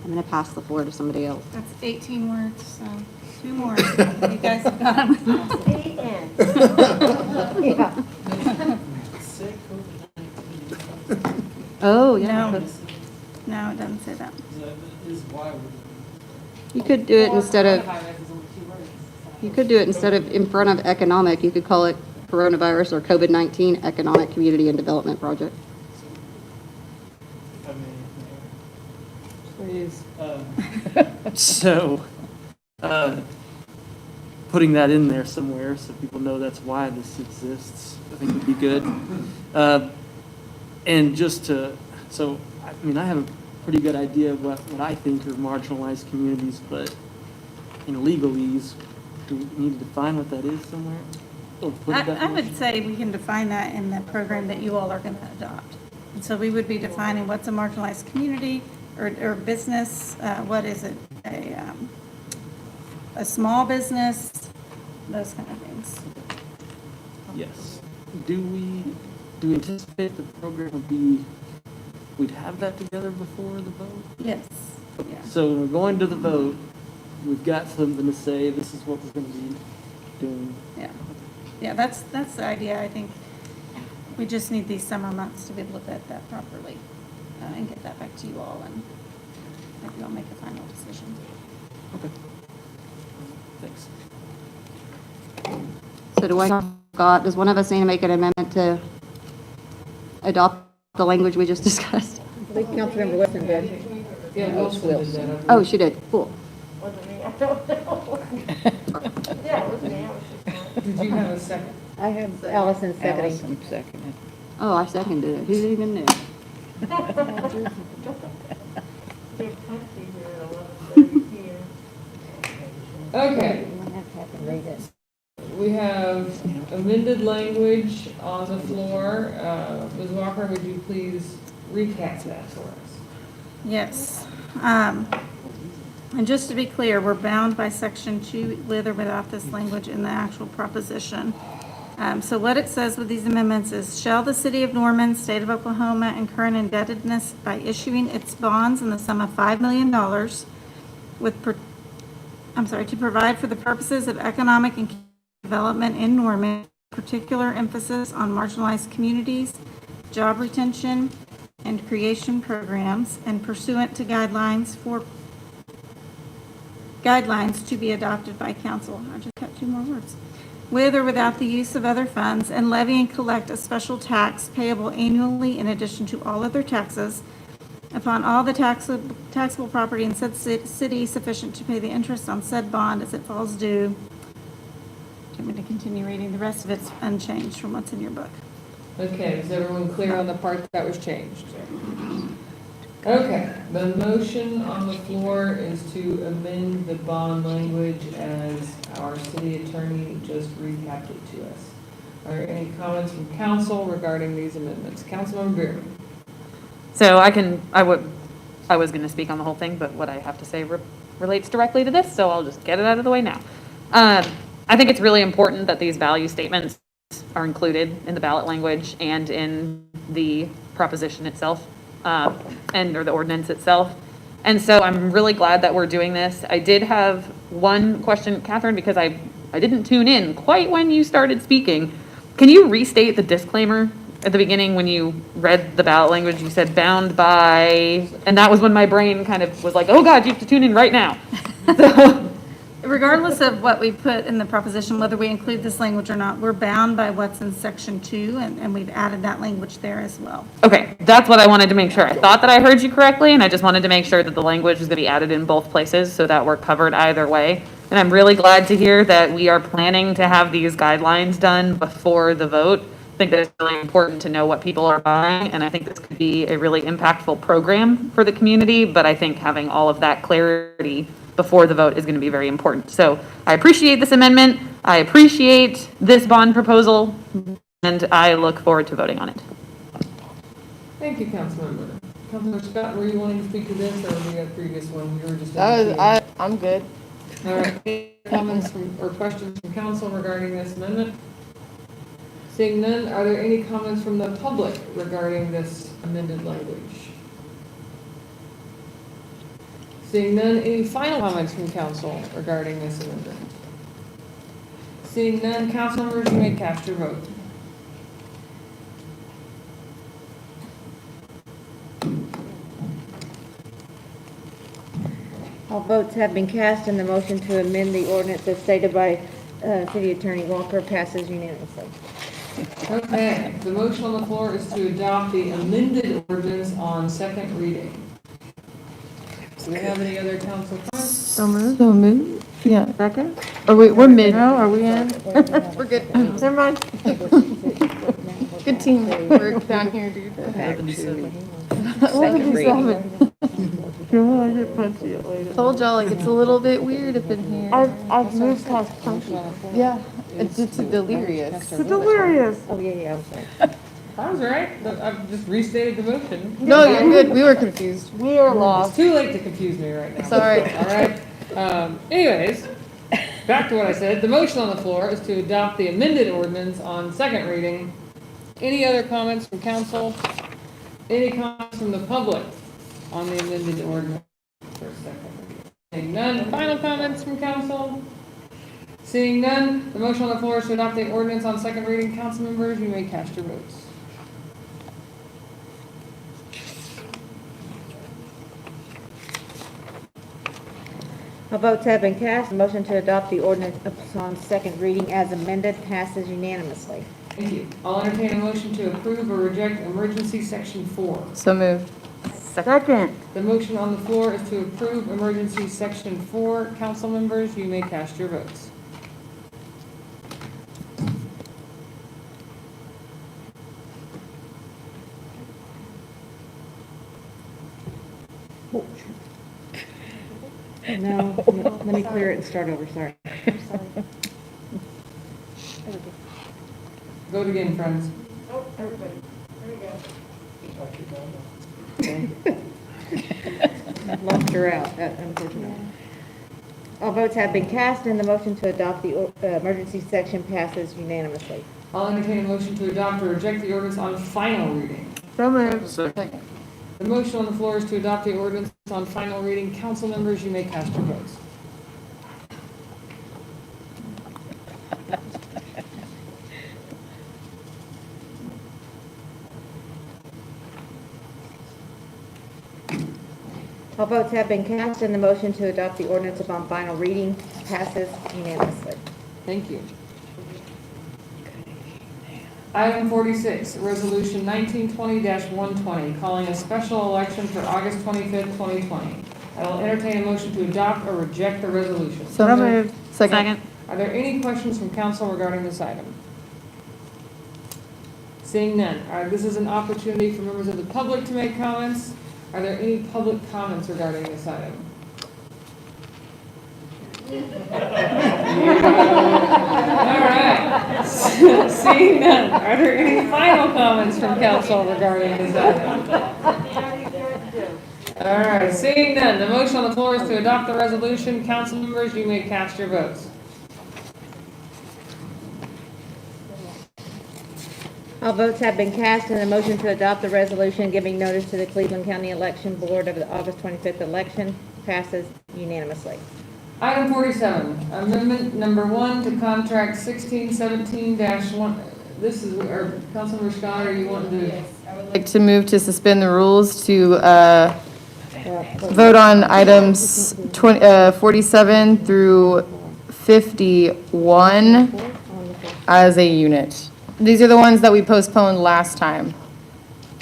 I'm going to pass the floor to somebody else. That's 18 words, so 2 more. You guys have got them. 8 and. Yeah. Oh, yeah. No, it doesn't say that. You could do it instead of, in front of economic, you could call it coronavirus or COVID-19 Economic Community and Development Project. Please. So, putting that in there somewhere so people know that's why this exists, I think would be good. And just to, so, I mean, I have a pretty good idea of what I think are marginalized communities, but in legalese, do we need to define what that is somewhere? Or put that I in? would say we can define that in the program that you all are going to adopt. And so we would be defining what's a marginalized community or business, what is it, a small business, those kind of things. Yes. Do we anticipate the program would be, we'd have that together before the vote? Yes. Yeah. So when we're going to the vote, we've got something to say, this is what we're going to be doing. Yeah. Yeah, that's the idea. I think we just need these summer months to be able to vet that properly and get that back to you all and let you all make a final decision. Okay. Thanks. So does one of us need to make an amendment to adopt the language we just discussed? I think Councilmember Wilson did. Yeah, Wilson. Oh, she did. Cool. Did you have a second? I have Allison seconding. Oh, I seconded it. Who even knew? Okay. we have amended language on the floor. Ms. Walker, would you please recap that for us? Yes. And just to be clear, we're bound by section 2 with or without this language in the actual proposition. So what it says with these amendments is, shall the city of Norman, state of Oklahoma, incur an indebtedness by issuing its bonds in the sum of $5 million to provide for the purposes of economic and development in Norman, particular emphasis on marginalized communities, job retention, and creation programs, and pursuant to guidelines to be adopted by council. I just got 2 more words. With or without the use of other funds, and levy and collect a special tax payable annually in addition to all other taxes upon all the taxable property in said city sufficient to pay the interest on said bond as it falls due. Do you want me to continue reading? The rest of it's unchanged from what's in your book. Okay, is everyone clear on the part that was changed? Okay, the motion on the floor is to amend the bond language as our city attorney just recapped it to us. Are there any comments from council regarding these amendments? Councilmember Beer. So I was going to speak on the whole thing, but what I have to say relates directly to this, so I'll just get it out of the way now. I think it's really important that these value statements are included in the ballot language and in the proposition itself, or the ordinance itself. And so I'm really glad that we're doing this. I did have one question, Catherine, because I didn't tune in quite when you started speaking. Can you restate the disclaimer at the beginning when you read the ballot language? You said bound by, and that was when my brain kind of was like, oh God, you have to tune in right now. So, Regardless of what we put in the proposition, whether we include this language or not, we're bound by what's in section 2, and we've added that language there as well. okay, that's what I wanted to make sure. I thought that I heard you correctly, and I just wanted to make sure that the language was going to be added in both places so that we're covered either way. And I'm really glad to hear that we are planning to have these guidelines done before the vote. I think that it's really important to know what people are buying, and I think this could be a really impactful program for the community, but I think having all of that clarity before the vote is going to be very important. So I appreciate this amendment. I appreciate this bond proposal, and I look forward to voting on it. Thank you, Councilmember. Councilmember Scott, were you wanting to speak to this, or we had previous one? We were just. I'm good. All right, any comments or questions from council regarding this amendment? Seeing none, are there any comments from the public regarding this amended language? Seeing none, any final comments from council regarding this amendment? Seeing none, council members, you may cast your vote. All votes have been cast, and the motion to amend the ordinance as stated by City Attorney Walker passes unanimously. Okay, the motion on the floor is to adopt the amended ordinance on second reading. Do we have any other council comments? So moved. Yeah. Second? Or we're mid. No, are we in? We're good. Never mind. Good teamwork down here, dude. 11:07. God, I didn't punch you later. Told y'all, like, it's a little bit weird up in here. I've moved past punching. Yeah, it's just delirious. It's delirious. Oh, yeah, I'm sorry. I was right. I've just restated the motion. No, you're good. We were confused. We are lost. It's too late to confuse me right now. Sorry. All right. Anyways, back to what I said. The motion on the floor is to adopt the amended ordinance on second reading. Any other comments from council? Any comments from the public on the amended ordinance for second reading? Seeing none. Final comments from council? Seeing none, the motion on the floor is to adopt the ordinance on second reading. Council members, you may cast your votes. All votes have been cast. The motion to adopt the ordinance on second reading as amended passes unanimously. Thank you. I'll entertain a motion to approve or reject emergency section 4. So moved. Second. The motion on the floor is to approve emergency section 4. Council members, you may cast your votes. No, let me clear it and start over, sorry. Vote again, friends. Oh, everybody, there we go. Lost her out, unfortunately. All votes have been cast and the motion to adopt the emergency section passes unanimously. I'll entertain a motion to adopt or reject the ordinance on final reading. So moved. Second. The motion on the floor is to adopt the ordinance on final reading. Council members, you may cast your votes. All votes have been cast and the motion to adopt the ordinance upon final reading passes unanimously. Thank you. Item 46, Resolution 1920-120, calling a special election for August 25th, 2020. I will entertain a motion to adopt or reject the resolution. So moved. Second. Are there any questions from council regarding this item? Seeing none, this is an opportunity for members of the public to make comments. Are there any public comments regarding this item? All right. Seeing none, are there any final comments from council regarding this item? All right, seeing none, the motion on the floor is to adopt the resolution. Council members, you may cast your votes. All votes have been cast and the motion to adopt the resolution giving notice to the Cleveland County Election Board of the August 25th election passes unanimously. Item 47, amendment number 1 to contract 1617-1. This is, or Councilmember Scott, are you wanting to? Like to move to suspend the rules to vote on items 47 through 51 as a unit. These are the ones that we postponed last time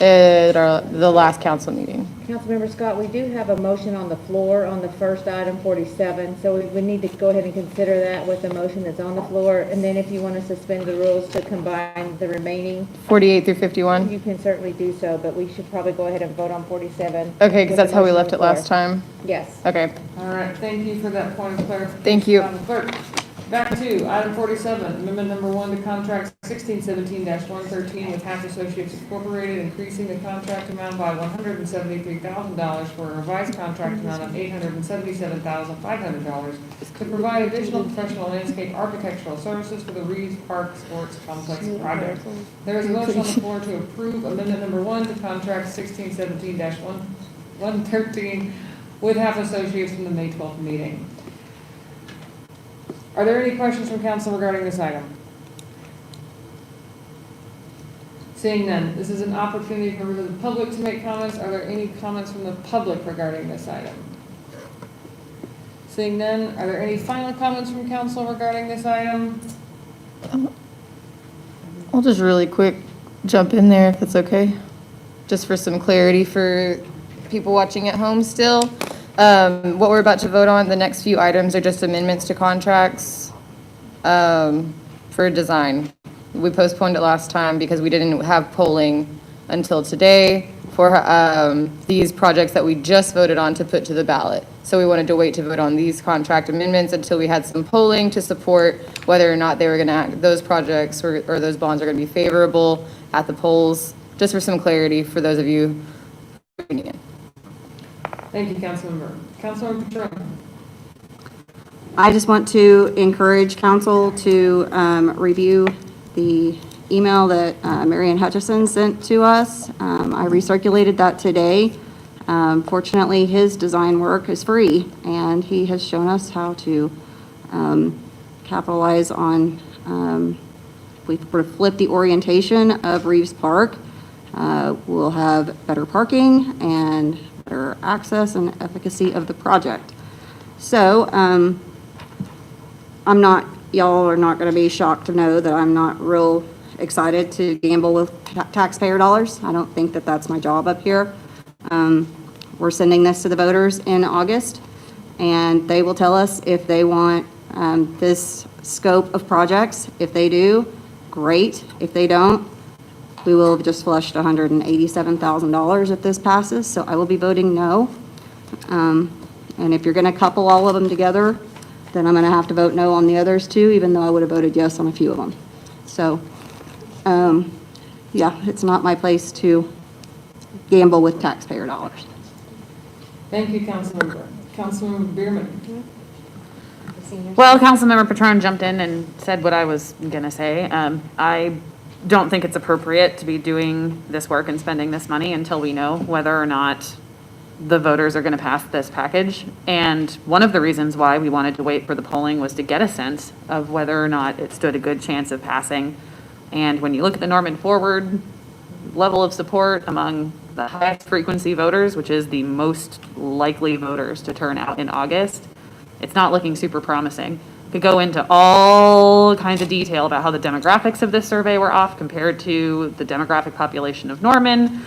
at the last council meeting. Councilmember Scott, we do have a motion on the floor on the first item 47, so we would need to go ahead and consider that with the motion that's on the floor. And then if you want to suspend the rules to combine the remaining 48 through 51? you can certainly do so, but we should probably go ahead and vote on 47. Okay, because with that's the how we motion on left the it last floor. time. Yes. Okay. All right, thank you for that point of clarification. Thank you. Madam Clerk. Back to item 47, amendment number 1 to contract 1617-113 with Hatch Associates Incorporated, increasing the contract amount by $173,000 for a revised contract amount of $877,500 to provide additional professional landscape architectural services for the Reeves Park Sports Complex project. There is a motion on the floor to approve amendment number 1 to contract 1617-113 with Hatch Associates from the May 12th meeting. Are there any questions from council regarding this item? Seeing none, this is an opportunity for members of the public to make comments. Are there any comments from the public regarding this item? Seeing none, are there any final comments from council regarding this item? I'll just really quick jump in there if it's okay, just for some clarity for people watching at home still. What we're about to vote on, the next few items are just amendments to contracts for design. We postponed it last time because we didn't have polling until today for these projects that we just voted on to put to the ballot. So we wanted to wait to vote on these contract amendments until we had some polling to support whether or not they were going to, those projects or those bonds are going to be favorable at the polls, just for some clarity for those of you tuning in. Thank you, Councilmember. Councilmember Patron. I just want to encourage council to review the email that Marianne Hutchison sent to us. I recirculated that today. Fortunately, his design work is free, and he has shown us how to capitalize on, we flip the orientation of Reeves Park. We'll have better parking and better access and efficacy of the project. So, y'all are not going to be shocked to know that I'm not real excited to gamble with taxpayer dollars. I don't think that that's my job up here. We're sending this to the voters in August, and they will tell us if they want this scope of projects. If they do, great. If they don't, we will have just flushed $187,000 if this passes, so I will be voting no. And if you're going to couple all of them together, then I'm going to have to vote no on the others too, even though I would have voted yes on a few of them. So Yeah, it's not my place to gamble with taxpayer dollars. Thank you, Councilmember. Councilmember Bierman. Well, Councilmember Patron jumped in and said what I was gonna say. I don't think it's appropriate to be doing this work and spending this money until we know whether or not the voters are gonna pass this package. And one of the reasons why we wanted to wait for the polling was to get a sense of whether or not it stood a good chance of passing. And when you look at the Norman Forward level of support among the highest frequency voters, which is the most likely voters to turn out in August, it's not looking super promising. Could go into all kinds of detail about how the demographics of this survey were off compared to the demographic population of Norman.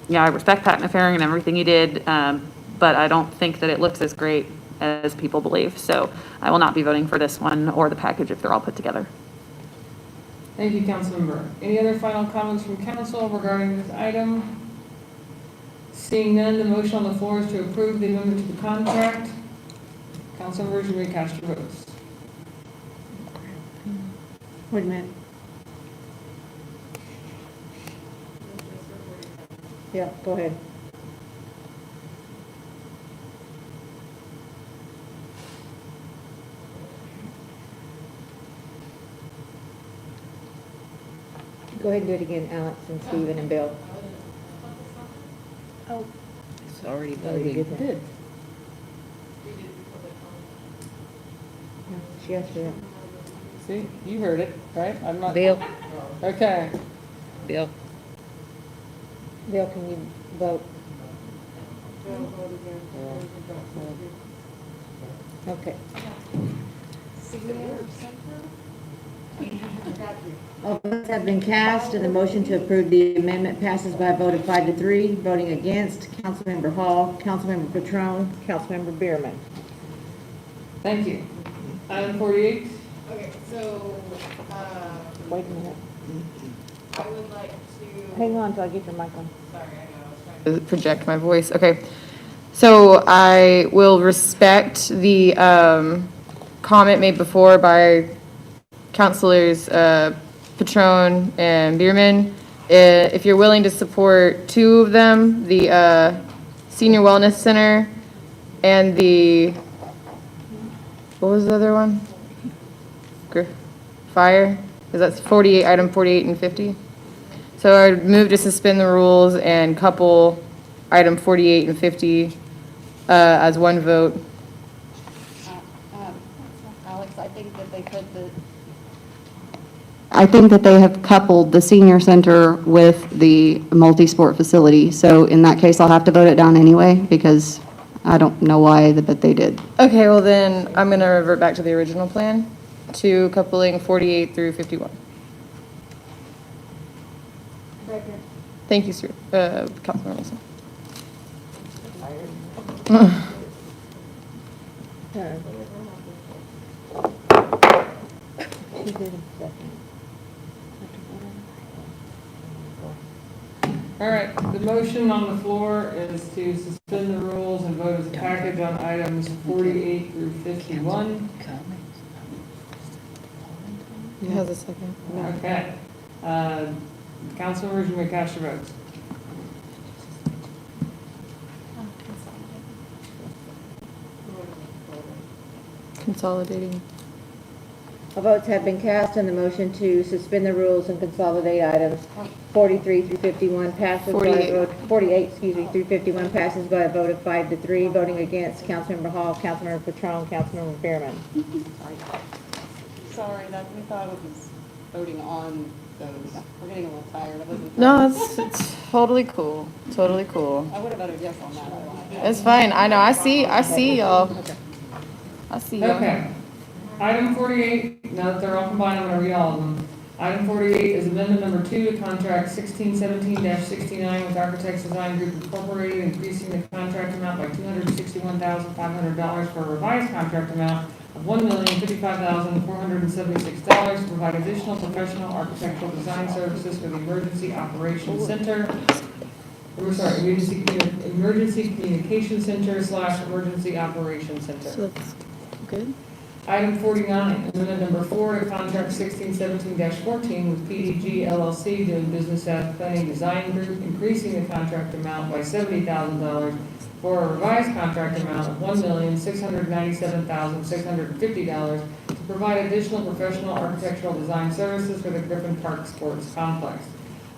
Yeah, I respect Pat Nefarian and everything he did, but I don't think that it looks as great as people believe. So I will not be voting for this one or the package if they're all put together. Thank you, Councilmember. Any other final comments from council regarding this item? Seeing none, the motion on the floor is to approve the amendment to the contract. Councilmembers, you may cast your votes. Wait a minute. Yeah, go ahead. Go ahead and do it again, Alex and Stephen and Bill. Oh, it's already Already did that. voted. No, she asked for that. See, you heard it, right? I'm not. Bill, Okay. Bill. Bill, can you vote? Okay. All votes have been cast, and the motion to approve the amendment passes by a vote of 5-3. Voting against, Councilmember Hall, Councilmember Patron, Councilmember Bierman. Thank you. Item 48. Okay, so, Wait a minute. I would like to, Hang on until I get your mic on. sorry, I know, I was trying to. Project my voice. Okay. So I will respect the comment made before by Councilors Patron and Bierman. If you're willing to support two of them, the Senior Wellness Center and the, what was the other one? Fire, because that's 48, item 48 and 50. So I would move to suspend the rules and couple item 48 and 50 as one vote. Alex, I think that they have coupled the senior center with the multi-sport facility. So in that case, I'll have to vote it down anyway, because I don't know why, but they did. Okay, well then, I'm going to revert back to the original plan, to coupling 48 through 51. Second. Thank you, sir, Councilmember Wilson. She did a second. All right, the motion on the floor is to suspend the rules and vote as a package on items 48 through 51. Who has a second? Okay. Councilmembers, you may cast your votes. Consolidating. All votes have been cast, and the motion to suspend the rules and consolidate items 43 through 51 passes by a vote, 48, through 51 passes by a vote of 5-3. Voting against, Councilmember Hall, Councilmember Patron, Councilmember Bierman. Sorry, we thought it was voting on those. We're getting a little tired. I wasn't. No, it's totally cool, totally cool. I would have voted yes on that. It's fine, I know, I see y'all. I see y'all. Okay. Item 48, now that they're all combined, I'm going to read all of them. Item 48 is amendment number 2 to contract 1617-69 with Architects Design Group Incorporated, increasing the contract amount by $261,500 for a revised contract amount of $1,055,476 to provide additional professional architectural design services for the Emergency Operations Center. Emergency Communication Center / Emergency Operations Center. So that's good. Item 49, amendment number 4 to contract 1617-14 with PDG LLC doing business as Planning Design Group, increasing the contract amount by $70,000 for a revised contract amount of $1,697,650 to provide additional professional architectural design services for the Griffin Park Sports Complex.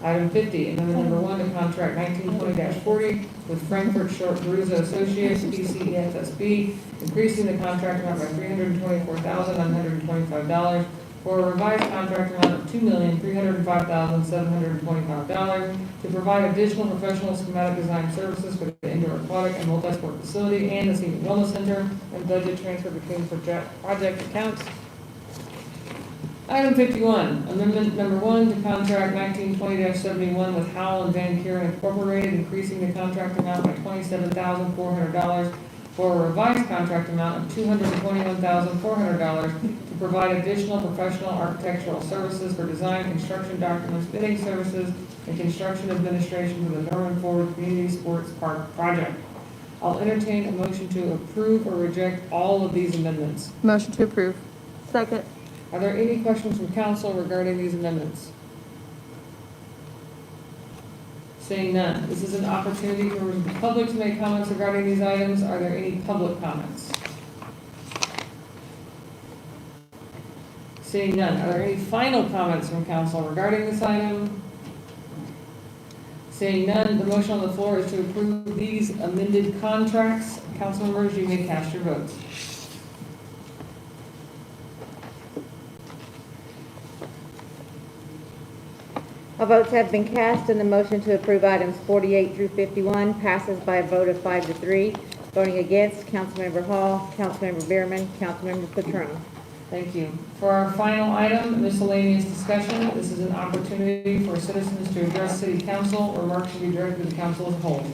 Item 50, amendment number 1 to contract 1920-40 with Frankfurt Short Bruzo Associates, PCEFSB, increasing the contract amount by $324,925 for a revised contract amount of $2,305,725 to provide additional professional schematic design services for the indoor aquatic and multi-sport facility and the senior wellness center, and budget transfer between project accounts. Item 51, amendment number 1 to contract 1920-71 with Howell and Van Kuren Incorporated, increasing the contract amount by $27,400 for a revised contract amount of $221,400 to provide additional professional architectural services for design, construction documents, bidding services, and construction administration for the Norman Ford Community Sports Park project. I'll entertain a motion to approve or reject all of these amendments. Motion to approve. Second. Are there any questions from council regarding these amendments? Seeing none, this is an opportunity for the public to make comments regarding these items. Are there any public comments? Seeing none, are there any final comments from council regarding this item? Seeing none, the motion on the floor is to approve these amended contracts. Council members, you may cast your votes. All votes have been cast and the motion to approve items 48 through 51 passes by a vote of 5-3. Voting against, Councilmember Hall, Councilmember Bierman, Councilmember Patrone. Thank you. For our final item, miscellaneous discussion, this is an opportunity for citizens to address city council. Remarks should be directed to the council as a whole.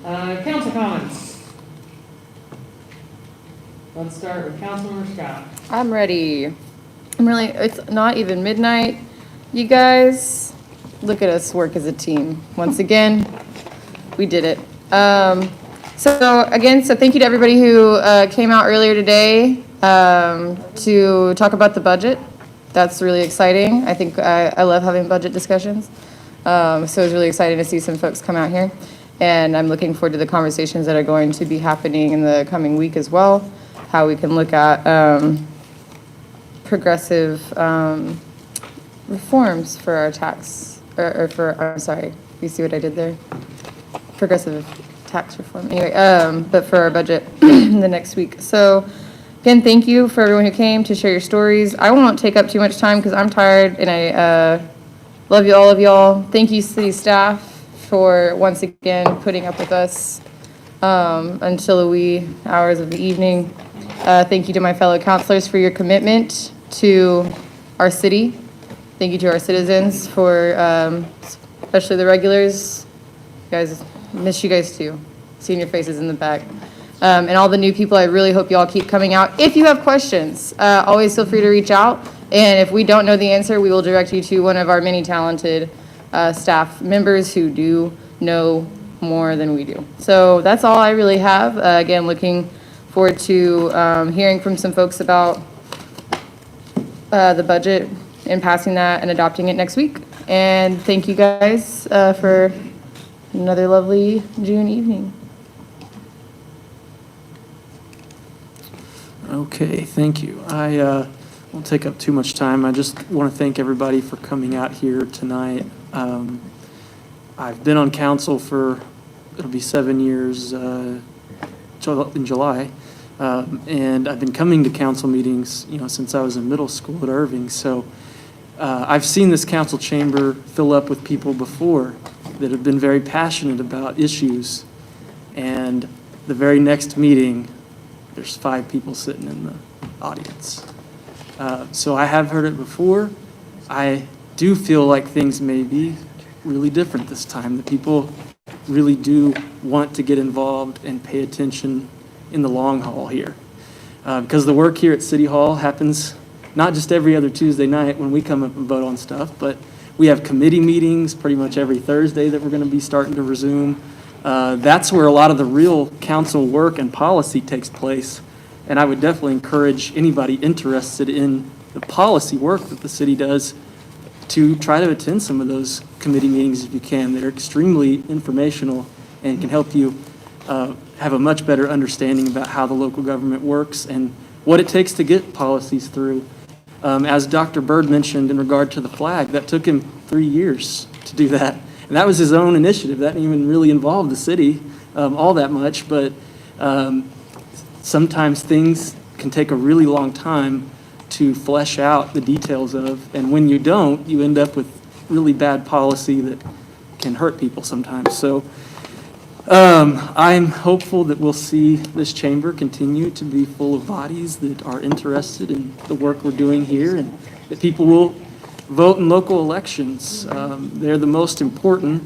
All right. Council comments. Let's start with Councilmember Scott. I'm ready. It's not even midnight. You guys, look at us work as a team. Once again, we did it. So thank you to everybody who came out earlier today to talk about the budget. That's really exciting. I think I love having budget discussions. So it's really exciting to see some folks come out here. And I'm looking forward to the conversations that are going to be happening in the coming week as well, how we can look at progressive reforms for our tax, you see what I did there? Progressive tax reform. Anyway, but for our budget the next week. So again, thank you for everyone who came to share your stories. I won't take up too much time because I'm tired and I love you, all of y'all. Thank you, city staff, for once again putting up with us until the wee hours of the evening. Thank you to my fellow councilors for your commitment to our city. Thank you to our citizens for, especially the regulars. Guys, miss you guys too. Seeing your faces in the back. And all the new people, I really hope you all keep coming out. If you have questions, always feel free to reach out. And if we don't know the answer, we will direct you to one of our many talented staff members who do know more than we do. So that's all I really have. Again, looking forward to hearing from some folks about the budget and passing that and adopting it next week. And thank you guys for another lovely June evening. Okay, thank you. I won't take up too much time. I just want to thank everybody for coming out here tonight. I've been on council for, it'll be 7 years in July. And I've been coming to council meetings, since I was in middle school at Irving. So I've seen this council chamber fill up with people before that have been very passionate about issues. And the very next meeting, there's 5 people sitting in the audience. So I have heard it before. I do feel like things may be really different this time. The people really do want to get involved and pay attention in the long haul here. Because the work here at City Hall happens not just every other Tuesday night when we come up and vote on stuff, but we have committee meetings pretty much every Thursday that we're going to be starting to resume. That's where a lot of the real council work and policy takes place. And I would definitely encourage anybody interested in the policy work that the city does to try to attend some of those committee meetings if you can. They're extremely informational and can help you have a much better understanding about how the local government works and what it takes to get policies through. As Dr. Byrd mentioned in regard to the flag, that took him 3 years to do that. And that was his own initiative. That didn't even really involve the city all that much, but sometimes things can take a really long time to flesh out the details of, and when you don't, you end up with really bad policy that can hurt people sometimes. So I'm hopeful that we'll see this chamber continue to be full of bodies that are interested in the work we're doing here, and that people will vote in local elections. They're the most important.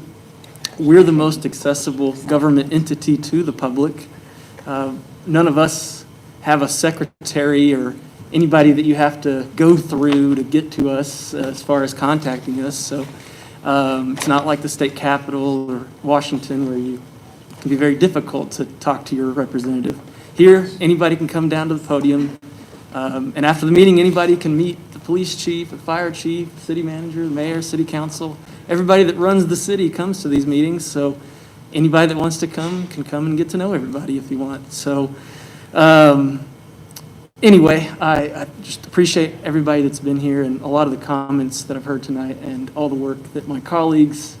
We're the most accessible government entity to the public. None of us have a secretary or anybody that you have to go through to get to us as far as contacting us. So it's not like the state capitol or Washington where it can be very difficult to talk to your representative. Here, anybody can come down to the podium, and after the meeting, anybody can meet the police chief, the fire chief, the city manager, the mayor, city council. Everybody that runs the city comes to these meetings, so anybody that wants to come can come and get to know everybody if you want. So anyway, I just appreciate everybody that's been here and a lot of the comments that I've heard tonight and all the work that my colleagues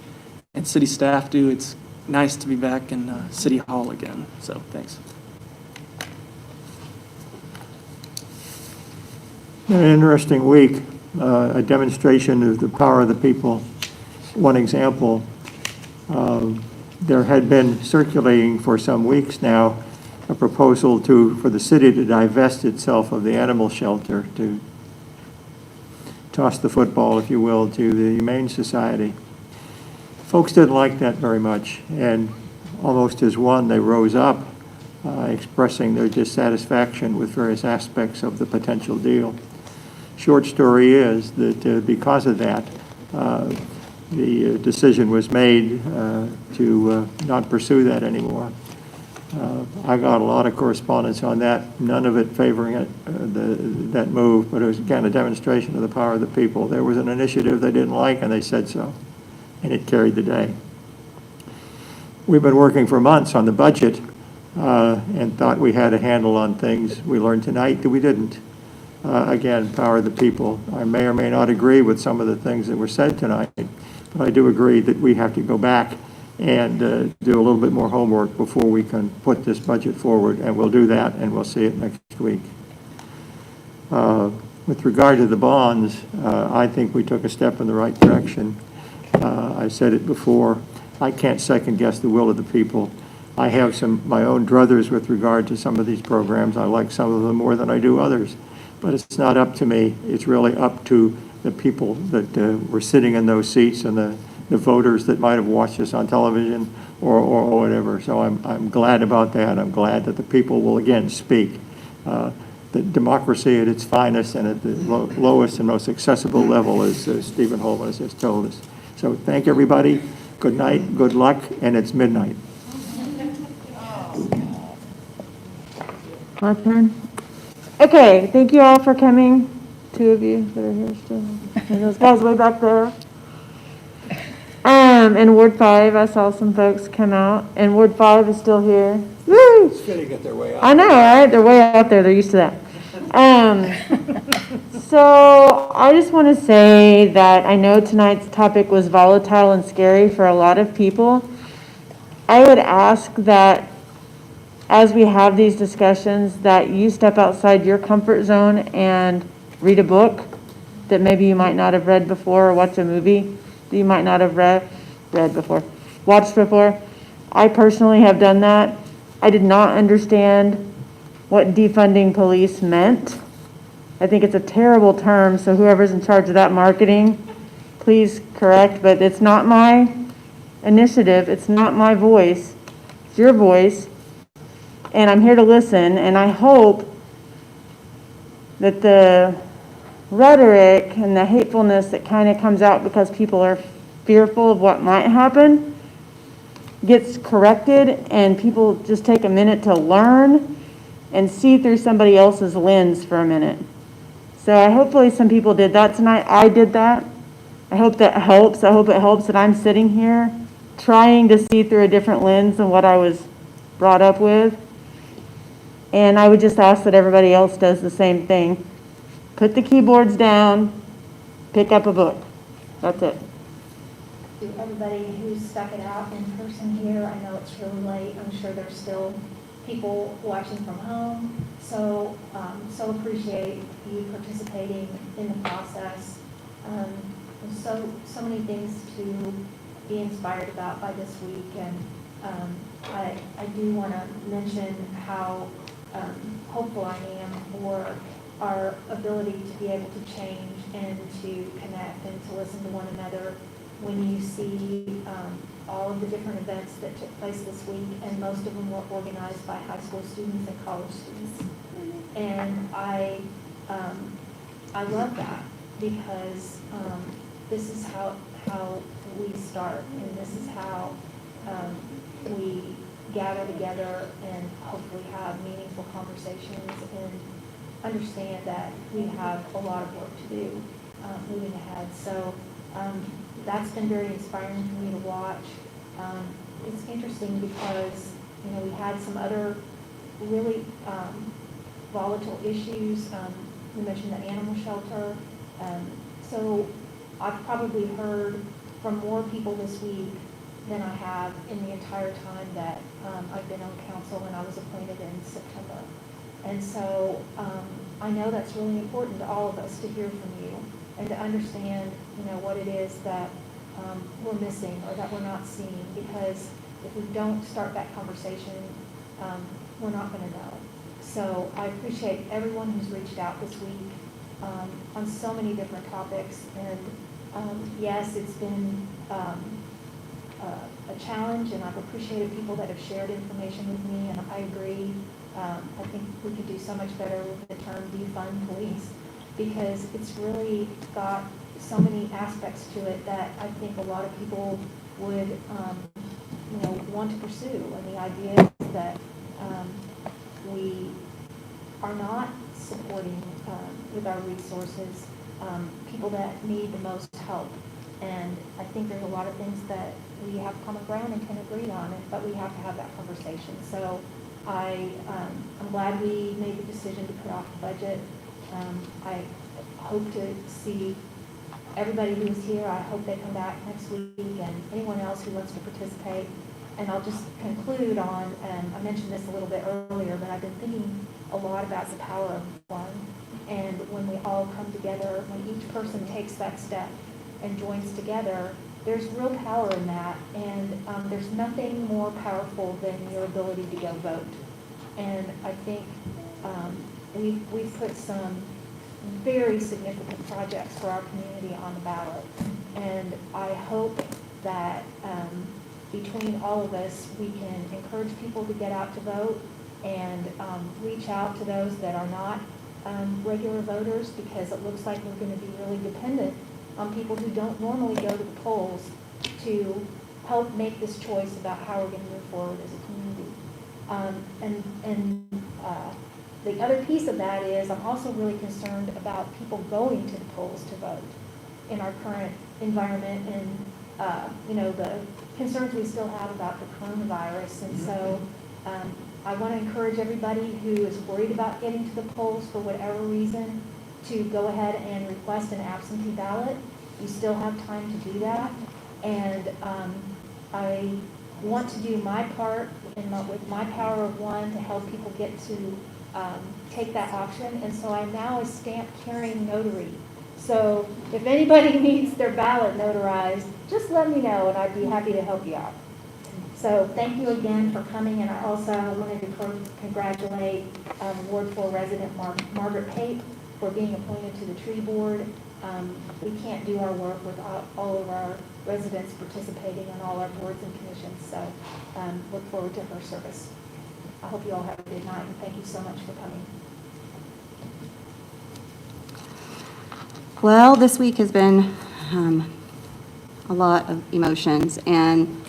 and city staff do. It's nice to be back in City Hall again, so thanks. An interesting week, a demonstration of the power of the people. One example, there had been circulating for some weeks now a proposal for the city to divest itself of the animal shelter, to toss the football, if you will, to the Humane Society. Folks didn't like that very much, and almost as one, they rose up expressing their dissatisfaction with various aspects of the potential deal. Short story is that because of that, the decision was made to not pursue that anymore. I got a lot of correspondence on that, none of it favoring that move, but it was, again, a demonstration of the power of the people. There was an initiative they didn't like, and they said so, and it carried the day. We've been working for months on the budget and thought we had a handle on things. We learned tonight that we didn't. Again, power of the people. I may or may not agree with some of the things that were said tonight, but I do agree that we have to go back and do a little bit more homework before we can put this budget forward, and we'll do that, and we'll see it next week. With regard to the bonds, I think we took a step in the right direction. I said it before, I can't second guess the will of the people. I have my own druthers with regard to some of these programs. I like some of them more than I do others. But it's not up to me. It's really up to the people that were sitting in those seats and the voters that might have watched us on television or whatever. So I'm glad about that. I'm glad that the people will again speak. The democracy at its finest and at the lowest and most accessible level, as Stephen Holman has just told us. So thank everybody. Good night, good luck, and it's midnight. My turn. Okay, thank you all for coming. 2 of you that are here still. And those guys way back there. In Ward 5, I saw some folks come out, and Ward 5 is still here. Woo! It's good to get their way out. I know, right? They're way out there. They're used to that. So I just want to say that I know tonight's topic was volatile and scary for a lot of people. I would ask that as we have these discussions, that you step outside your comfort zone and read a book that maybe you might not have read before, or watch a movie that you might not have watched before. I personally have done that. I did not understand what defunding police meant. I think it's a terrible term, so whoever's in charge of that marketing, please correct, but it's not my initiative, it's not my voice, it's your voice. And I'm here to listen, and I hope that the rhetoric and the hatefulness that kind of comes out because people are fearful of what might happen gets corrected, and people just take a minute to learn and see through somebody else's lens for a minute. So hopefully some people did that tonight. I did that. I hope that helps. I hope it helps that I'm sitting here trying to see through a different lens than what I was brought up with. And I would just ask that everybody else does the same thing. Put the keyboards down, pick up a book. That's it. To everybody who's stuck it out in person here, I know it's really late. I'm sure there's still people watching from home. So, so appreciate you participating in the process. So many things to be inspired about by this week. And I do want to mention how hopeful I am for our ability to be able to change and to connect and to listen to one another when you see all of the different events that took place this week, and most of them were organized by high school students and college students. And I love that, because this is how we start, and this is how we gather together and hopefully have meaningful conversations and understand that we have a lot of work to do moving ahead. So that's been very inspiring for me to watch. It's interesting because, you know, we had some other really volatile issues. We mentioned the animal shelter. So I've probably heard from more people this week than I have in the entire time that I've been on council, when I was appointed in September. And so I know that's really important to all of us to hear from you and to understand, you know, what it is that we're missing or that we're not seeing, because if we don't start that conversation, we're not going to know. So I appreciate everyone who's reached out this week on so many different topics. And yes, it's been a challenge, and I've appreciated people that have shared information with me, and I agree. I think we could do so much better with the term defund police, because it's really got so many aspects to it that I think a lot of people would, you know, want to pursue. And the idea is that we are not supporting with our resources people that need the most help. And I think there's a lot of things that we have common ground and can agree on, but we have to have that conversation. So I'm glad we made the decision to put off the budget. I hope to see everybody who's here. I hope they come back next week, and anyone else who wants to participate. And I'll just conclude on, I mentioned this a little bit earlier, but I've been thinking a lot about the power of one. And when we all come together, when each person takes that step and joins together, there's real power in that. And there's nothing more powerful than your ability to go vote. And I think we've put some very significant projects for our community on the ballot. And I hope that between all of us, we can encourage people to get out to vote and reach out to those that are not regular voters, because it looks like we're going to be really dependent on people who don't normally go to the polls to help make this choice about how we're going to move forward as a community. The other piece of that is I'm also really concerned about people going to the polls to vote in our current environment, and you know, the concerns we still have about the coronavirus. And so I want to encourage everybody who is worried about getting to the polls for whatever reason to go ahead and request an absentee ballot. You still have time to do that. And I want to do my part with my power of one to help people get to take that option. And so I'm now a stamp carrying notary. So if anybody needs their ballot notarized, just let me know, and I'd be happy to help you out. So thank you again for coming, and I also wanted to congratulate Ward 4 resident Margaret Pape for being appointed to the tree board. We can't do our work without all of our residents participating on all our boards and commissions, so look forward to her service. I hope you all have a good night, and thank you so much for coming. Well, this week has been a lot of emotions, and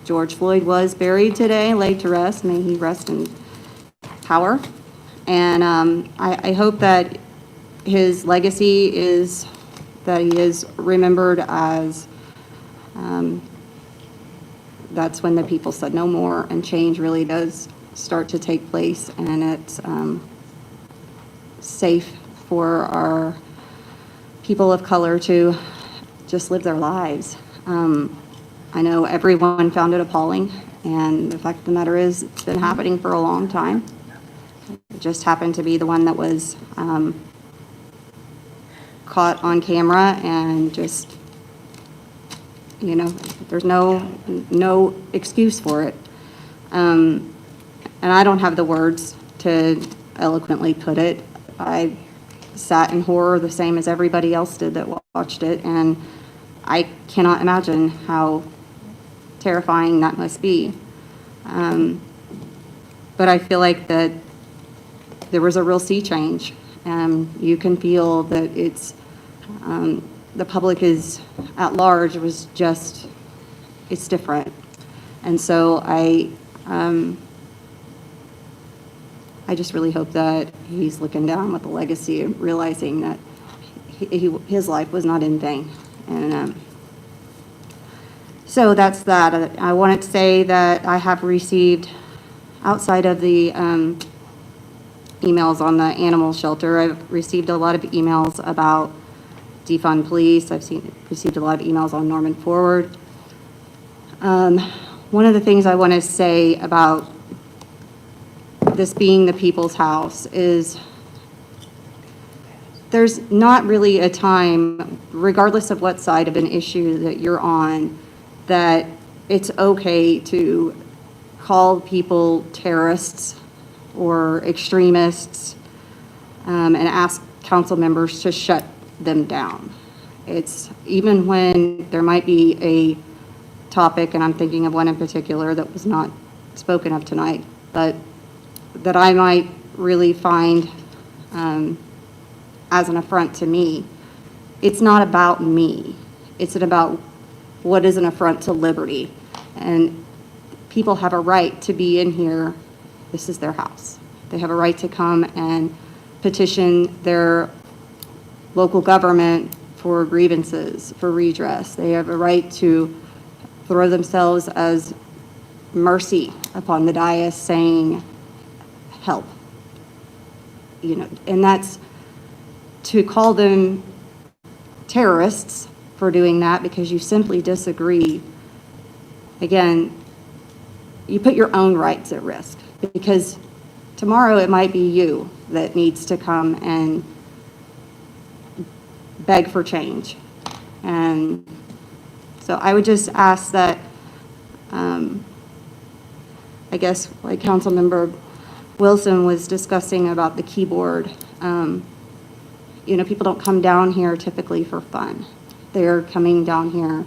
George Floyd was buried today, laid to rest. May he rest in power. And I hope that his legacy is that he is remembered as that's when the people said no more, and change really does start to take place, and it's safe for our people of color to just live their lives. I know everyone found it appalling, and the fact of the matter is it's been happening for a long time. It just happened to be the one that was caught on camera, and just, you know, there's no excuse for it. And I don't have the words to eloquently put it. I sat in horror the same as everybody else did that watched it, and I cannot imagine how terrifying that must be. But I feel like that there was a real sea change. You can feel that it's, the public is at large was just, it's different. And so I just really hope that he's looking down with the legacy and realizing that his life was not in vain. And so that's that. I wanted to say that I have received, outside of the emails on the animal shelter, I've received a lot of emails about defund police. I've received a lot of emails on Norman Forward. One of the things I want to say about this being the people's house is there's not really a time, regardless of what side of an issue that you're on, that it's okay to call people terrorists or extremists and ask council members to shut them down. It's even when there might be a topic, and I'm thinking of one in particular that was not spoken of tonight, but that I might really find as an affront to me. It's not about me. It's about what is an affront to liberty. And people have a right to be in here. This is their house. They have a right to come and petition their local government for grievances, for redress. They have a right to throw themselves as mercy upon the dais saying, help. You know, and that's to call them terrorists for doing that because you simply disagree. Again, you put your own rights at risk because tomorrow it might be you that needs to come and beg for change. And so I would just ask that, I guess like Councilmember Wilson was discussing about the keyboard, you know, people don't come down here typically for fun. They're coming down here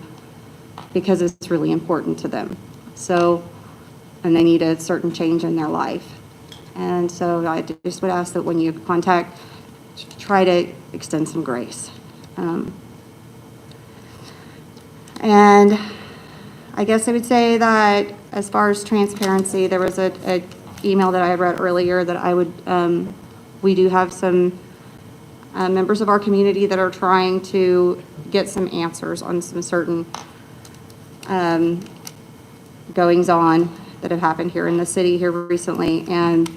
because it's really important to them. So, and they need a certain change in their life. And so I just would ask that when you contact, try to extend some grace. And I guess I would say that as far as transparency, there was a email that I read earlier that I would, we do have some members of our community that are trying to get some answers on some certain goings on that have happened here in the city here recently. And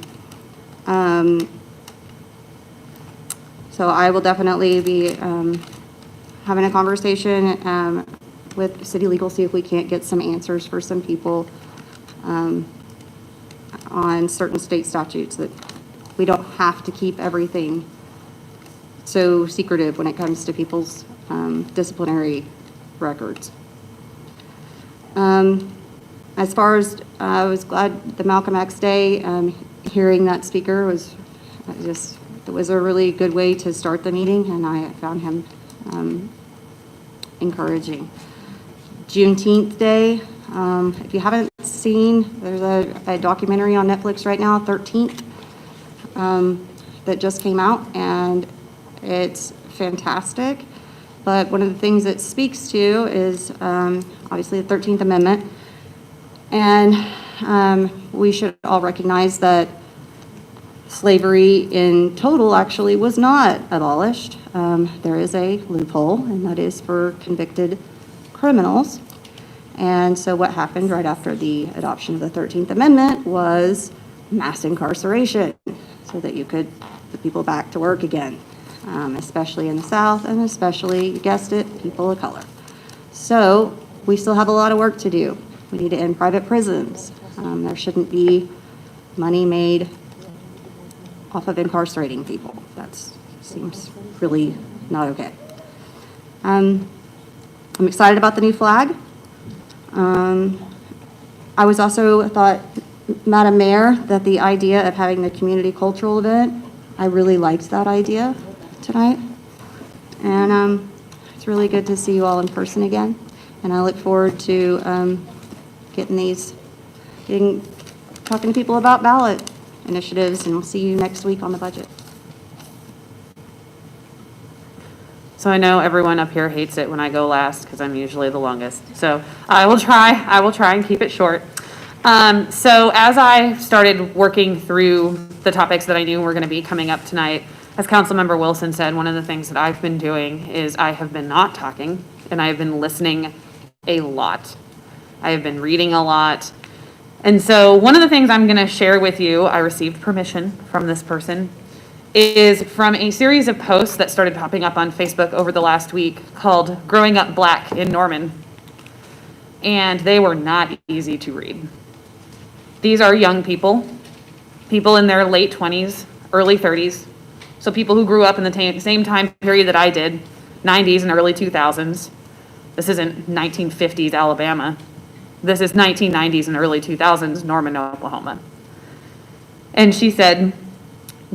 so I will definitely be having a conversation with City Legal, see if we can't get some answers for some people on certain state statutes, that we don't have to keep everything so secretive when it comes to people's disciplinary records. As far as, I was glad the Malcolm X Day, hearing that speaker was just, it was a really good way to start the meeting, and I found him encouraging. Juneteenth Day, if you haven't seen, there's a documentary on Netflix right now, 13th, that just came out, and It's fantastic. But one of the things it speaks to is obviously the 13th Amendment. And we should all recognize that slavery in total actually was not abolished. There is a loophole, and that is for convicted criminals. And so what happened right after the adoption of the 13th Amendment was mass incarceration so that you could put people back to work again, especially in the South and especially, you guessed it, people of color. So we still have a lot of work to do. We need to end private prisons. There shouldn't be money made off of incarcerating people. That seems really not okay. I'm excited about the new flag. I was also thought, Madam Mayor, that the idea of having the community cultural event, I really liked that idea tonight. And it's really good to see you all in person again. And I look forward to talking to people about ballot initiatives, and we'll see you next week on the budget. So I know everyone up here hates it when I go last because I'm usually the longest. So I will try and keep it short. So as I started working through the topics that I knew were going to be coming up tonight, as Councilmember Wilson said, one of the things that I've been doing is I have been not talking, and I have been listening a lot. I have been reading a lot. And so one of the things I'm going to share with you, I received permission from this person, is from a series of posts that started popping up on Facebook over the last week called Growing Up Black in Norman. And they were not easy to read. These are young people in their late 20s, early 30s. So people who grew up in the same time period that I did, 90s and early 2000s. This isn't 1950s Alabama. This is 1990s and early 2000s Norman, Oklahoma. And she said,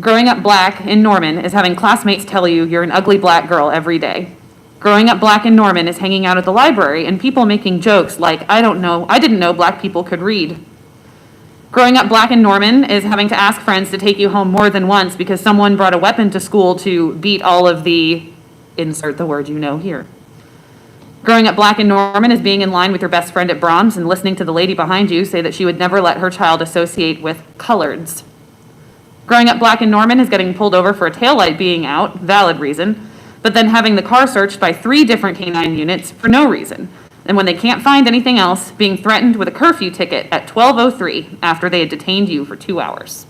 growing up black in Norman is having classmates tell you you're an ugly black girl every day. Growing up black in Norman is hanging out at the library and people making jokes like, I didn't know black people could read. Growing up black in Norman is having to ask friends to take you home more than once because someone brought a weapon to school to beat all of the, insert the word you know here. Growing up black in Norman is being in line with your best friend at Brahms and listening to the lady behind you say that she would never let her child associate with coloreds. Growing up black in Norman is getting pulled over for a taillight being out, valid reason, but then having the car searched by 3 different canine units for no reason. And when they can't find anything else, being threatened with a curfew ticket at 12:03 after they had detained you for 2 hours.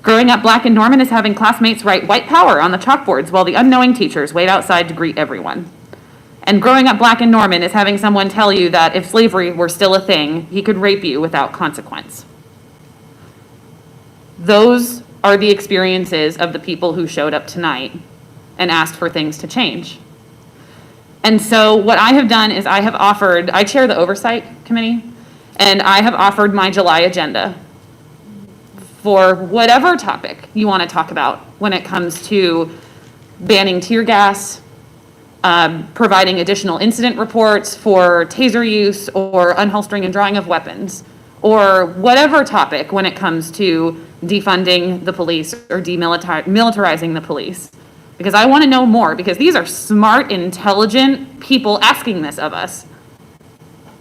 Growing up black in Norman is having classmates write white power on the chalkboards while the unknowing teachers wait outside to greet everyone. And growing up black in Norman is having someone tell you that if slavery were still a thing, he could rape you without consequence. Those are the experiences of the people who showed up tonight and asked for things to change. And so what I have done is I chair the oversight committee, and I have offered my July agenda for whatever topic you want to talk about when it comes to banning tear gas, providing additional incident reports for taser use or unholstering and drawing of weapons, or whatever topic when it comes to defunding the police or demilitarizing the police. Because I want to know more, because these are smart, intelligent people asking this of us.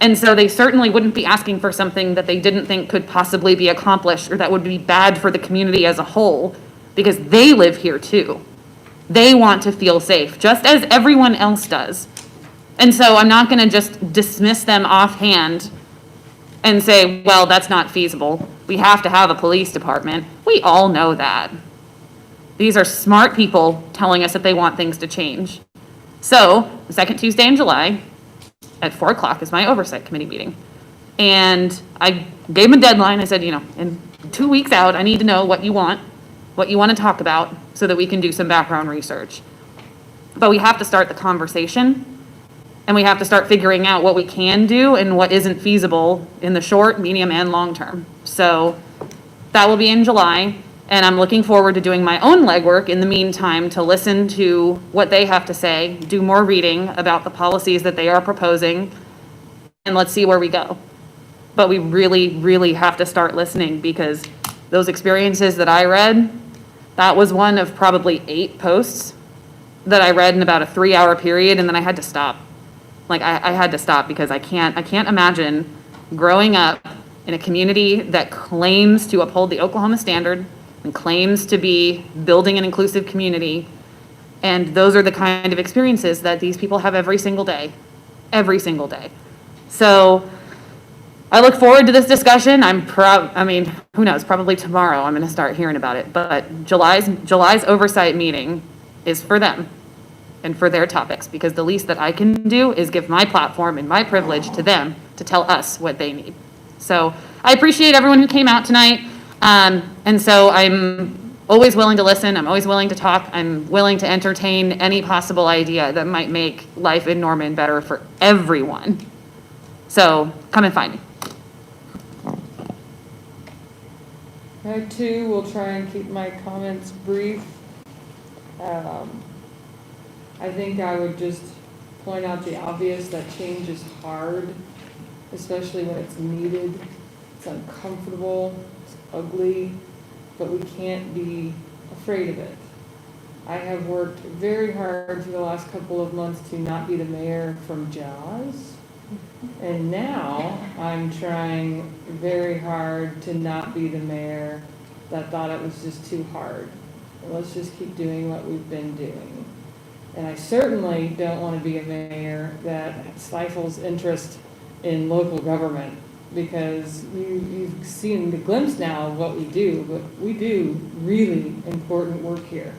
And so they certainly wouldn't be asking for something that they didn't think could possibly be accomplished or that would be bad for the community as a whole, because they live here too. They want to feel safe, just as everyone else does. And so I'm not going to just dismiss them offhand and say, well, that's not feasible. We have to have a police department. We all know that. These are smart people telling us that they want things to change. So the second Tuesday in July at 4 o'clock is my oversight committee meeting. And I gave them a deadline. I said, in 2 weeks out, I need to know what you want to talk about so that we can do some background research. But we have to start the conversation, and we have to start figuring out what we can do and what isn't feasible in the short, medium, and long term. So that will be in July. And I'm looking forward to doing my own legwork in the meantime to listen to what they have to say, do more reading about the policies that they are proposing, and let's see where we go. But we really, really have to start listening, because those experiences that I read, That was one of probably 8 posts that I read in about a 3-hour period, and then I had to stop. Like, I had to stop because I can't imagine growing up in a community that claims to uphold the Oklahoma standard and claims to be building an inclusive community. And those are the kind of experiences that these people have every single day. Every single day. So I look forward to this discussion. I mean, who knows, probably tomorrow I'm gonna start hearing about it. But July's oversight meeting is for them and for their topics, because the least that I can do is give my platform and my privilege to them to tell us what they need. So I appreciate everyone who came out tonight. And so I'm always willing to listen. I'm always willing to talk. I'm willing to entertain any possible idea that might make life in Norman better for everyone. So come and find me. I too will try and keep my comments brief. I think I would just point out the obvious, that change is hard, especially when it's needed. It's uncomfortable, it's ugly, but we can't be afraid of it. I have worked very hard for the last couple of months to not be the mayor from Jaws. And now I'm trying very hard to not be the mayor that thought it was just too hard. And let's just keep doing what we've been doing. And I certainly don't want to be a mayor that stifles interest in local government, because you've seen the glimpse now of what we do, but we do really important work here.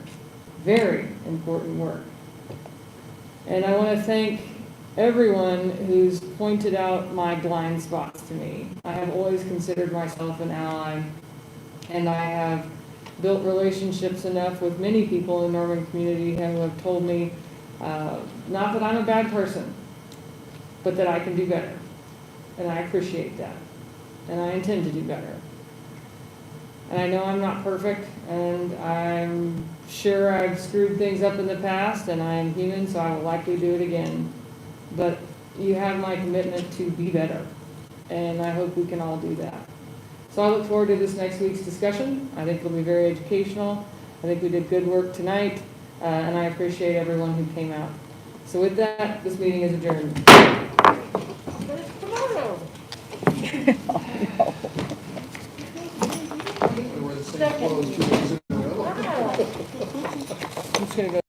Very important work. And I want to thank everyone who's pointed out my blind spots to me. I have always considered myself an ally, and I have built relationships enough with many people in the Norman community who have told me, not that I'm a bad person, but that I can do better. And I appreciate that. And I intend to do better. And I know I'm not perfect, and I'm sure I've screwed things up in the past, and I am human, so I will likely do it again. But you have my commitment to be better, and I hope we can all do that. So I look forward to this next week's discussion. I think it'll be very educational. I think we did good work tonight, and I appreciate everyone who came out. So with that, this meeting is adjourned. Second. I'm just gonna go.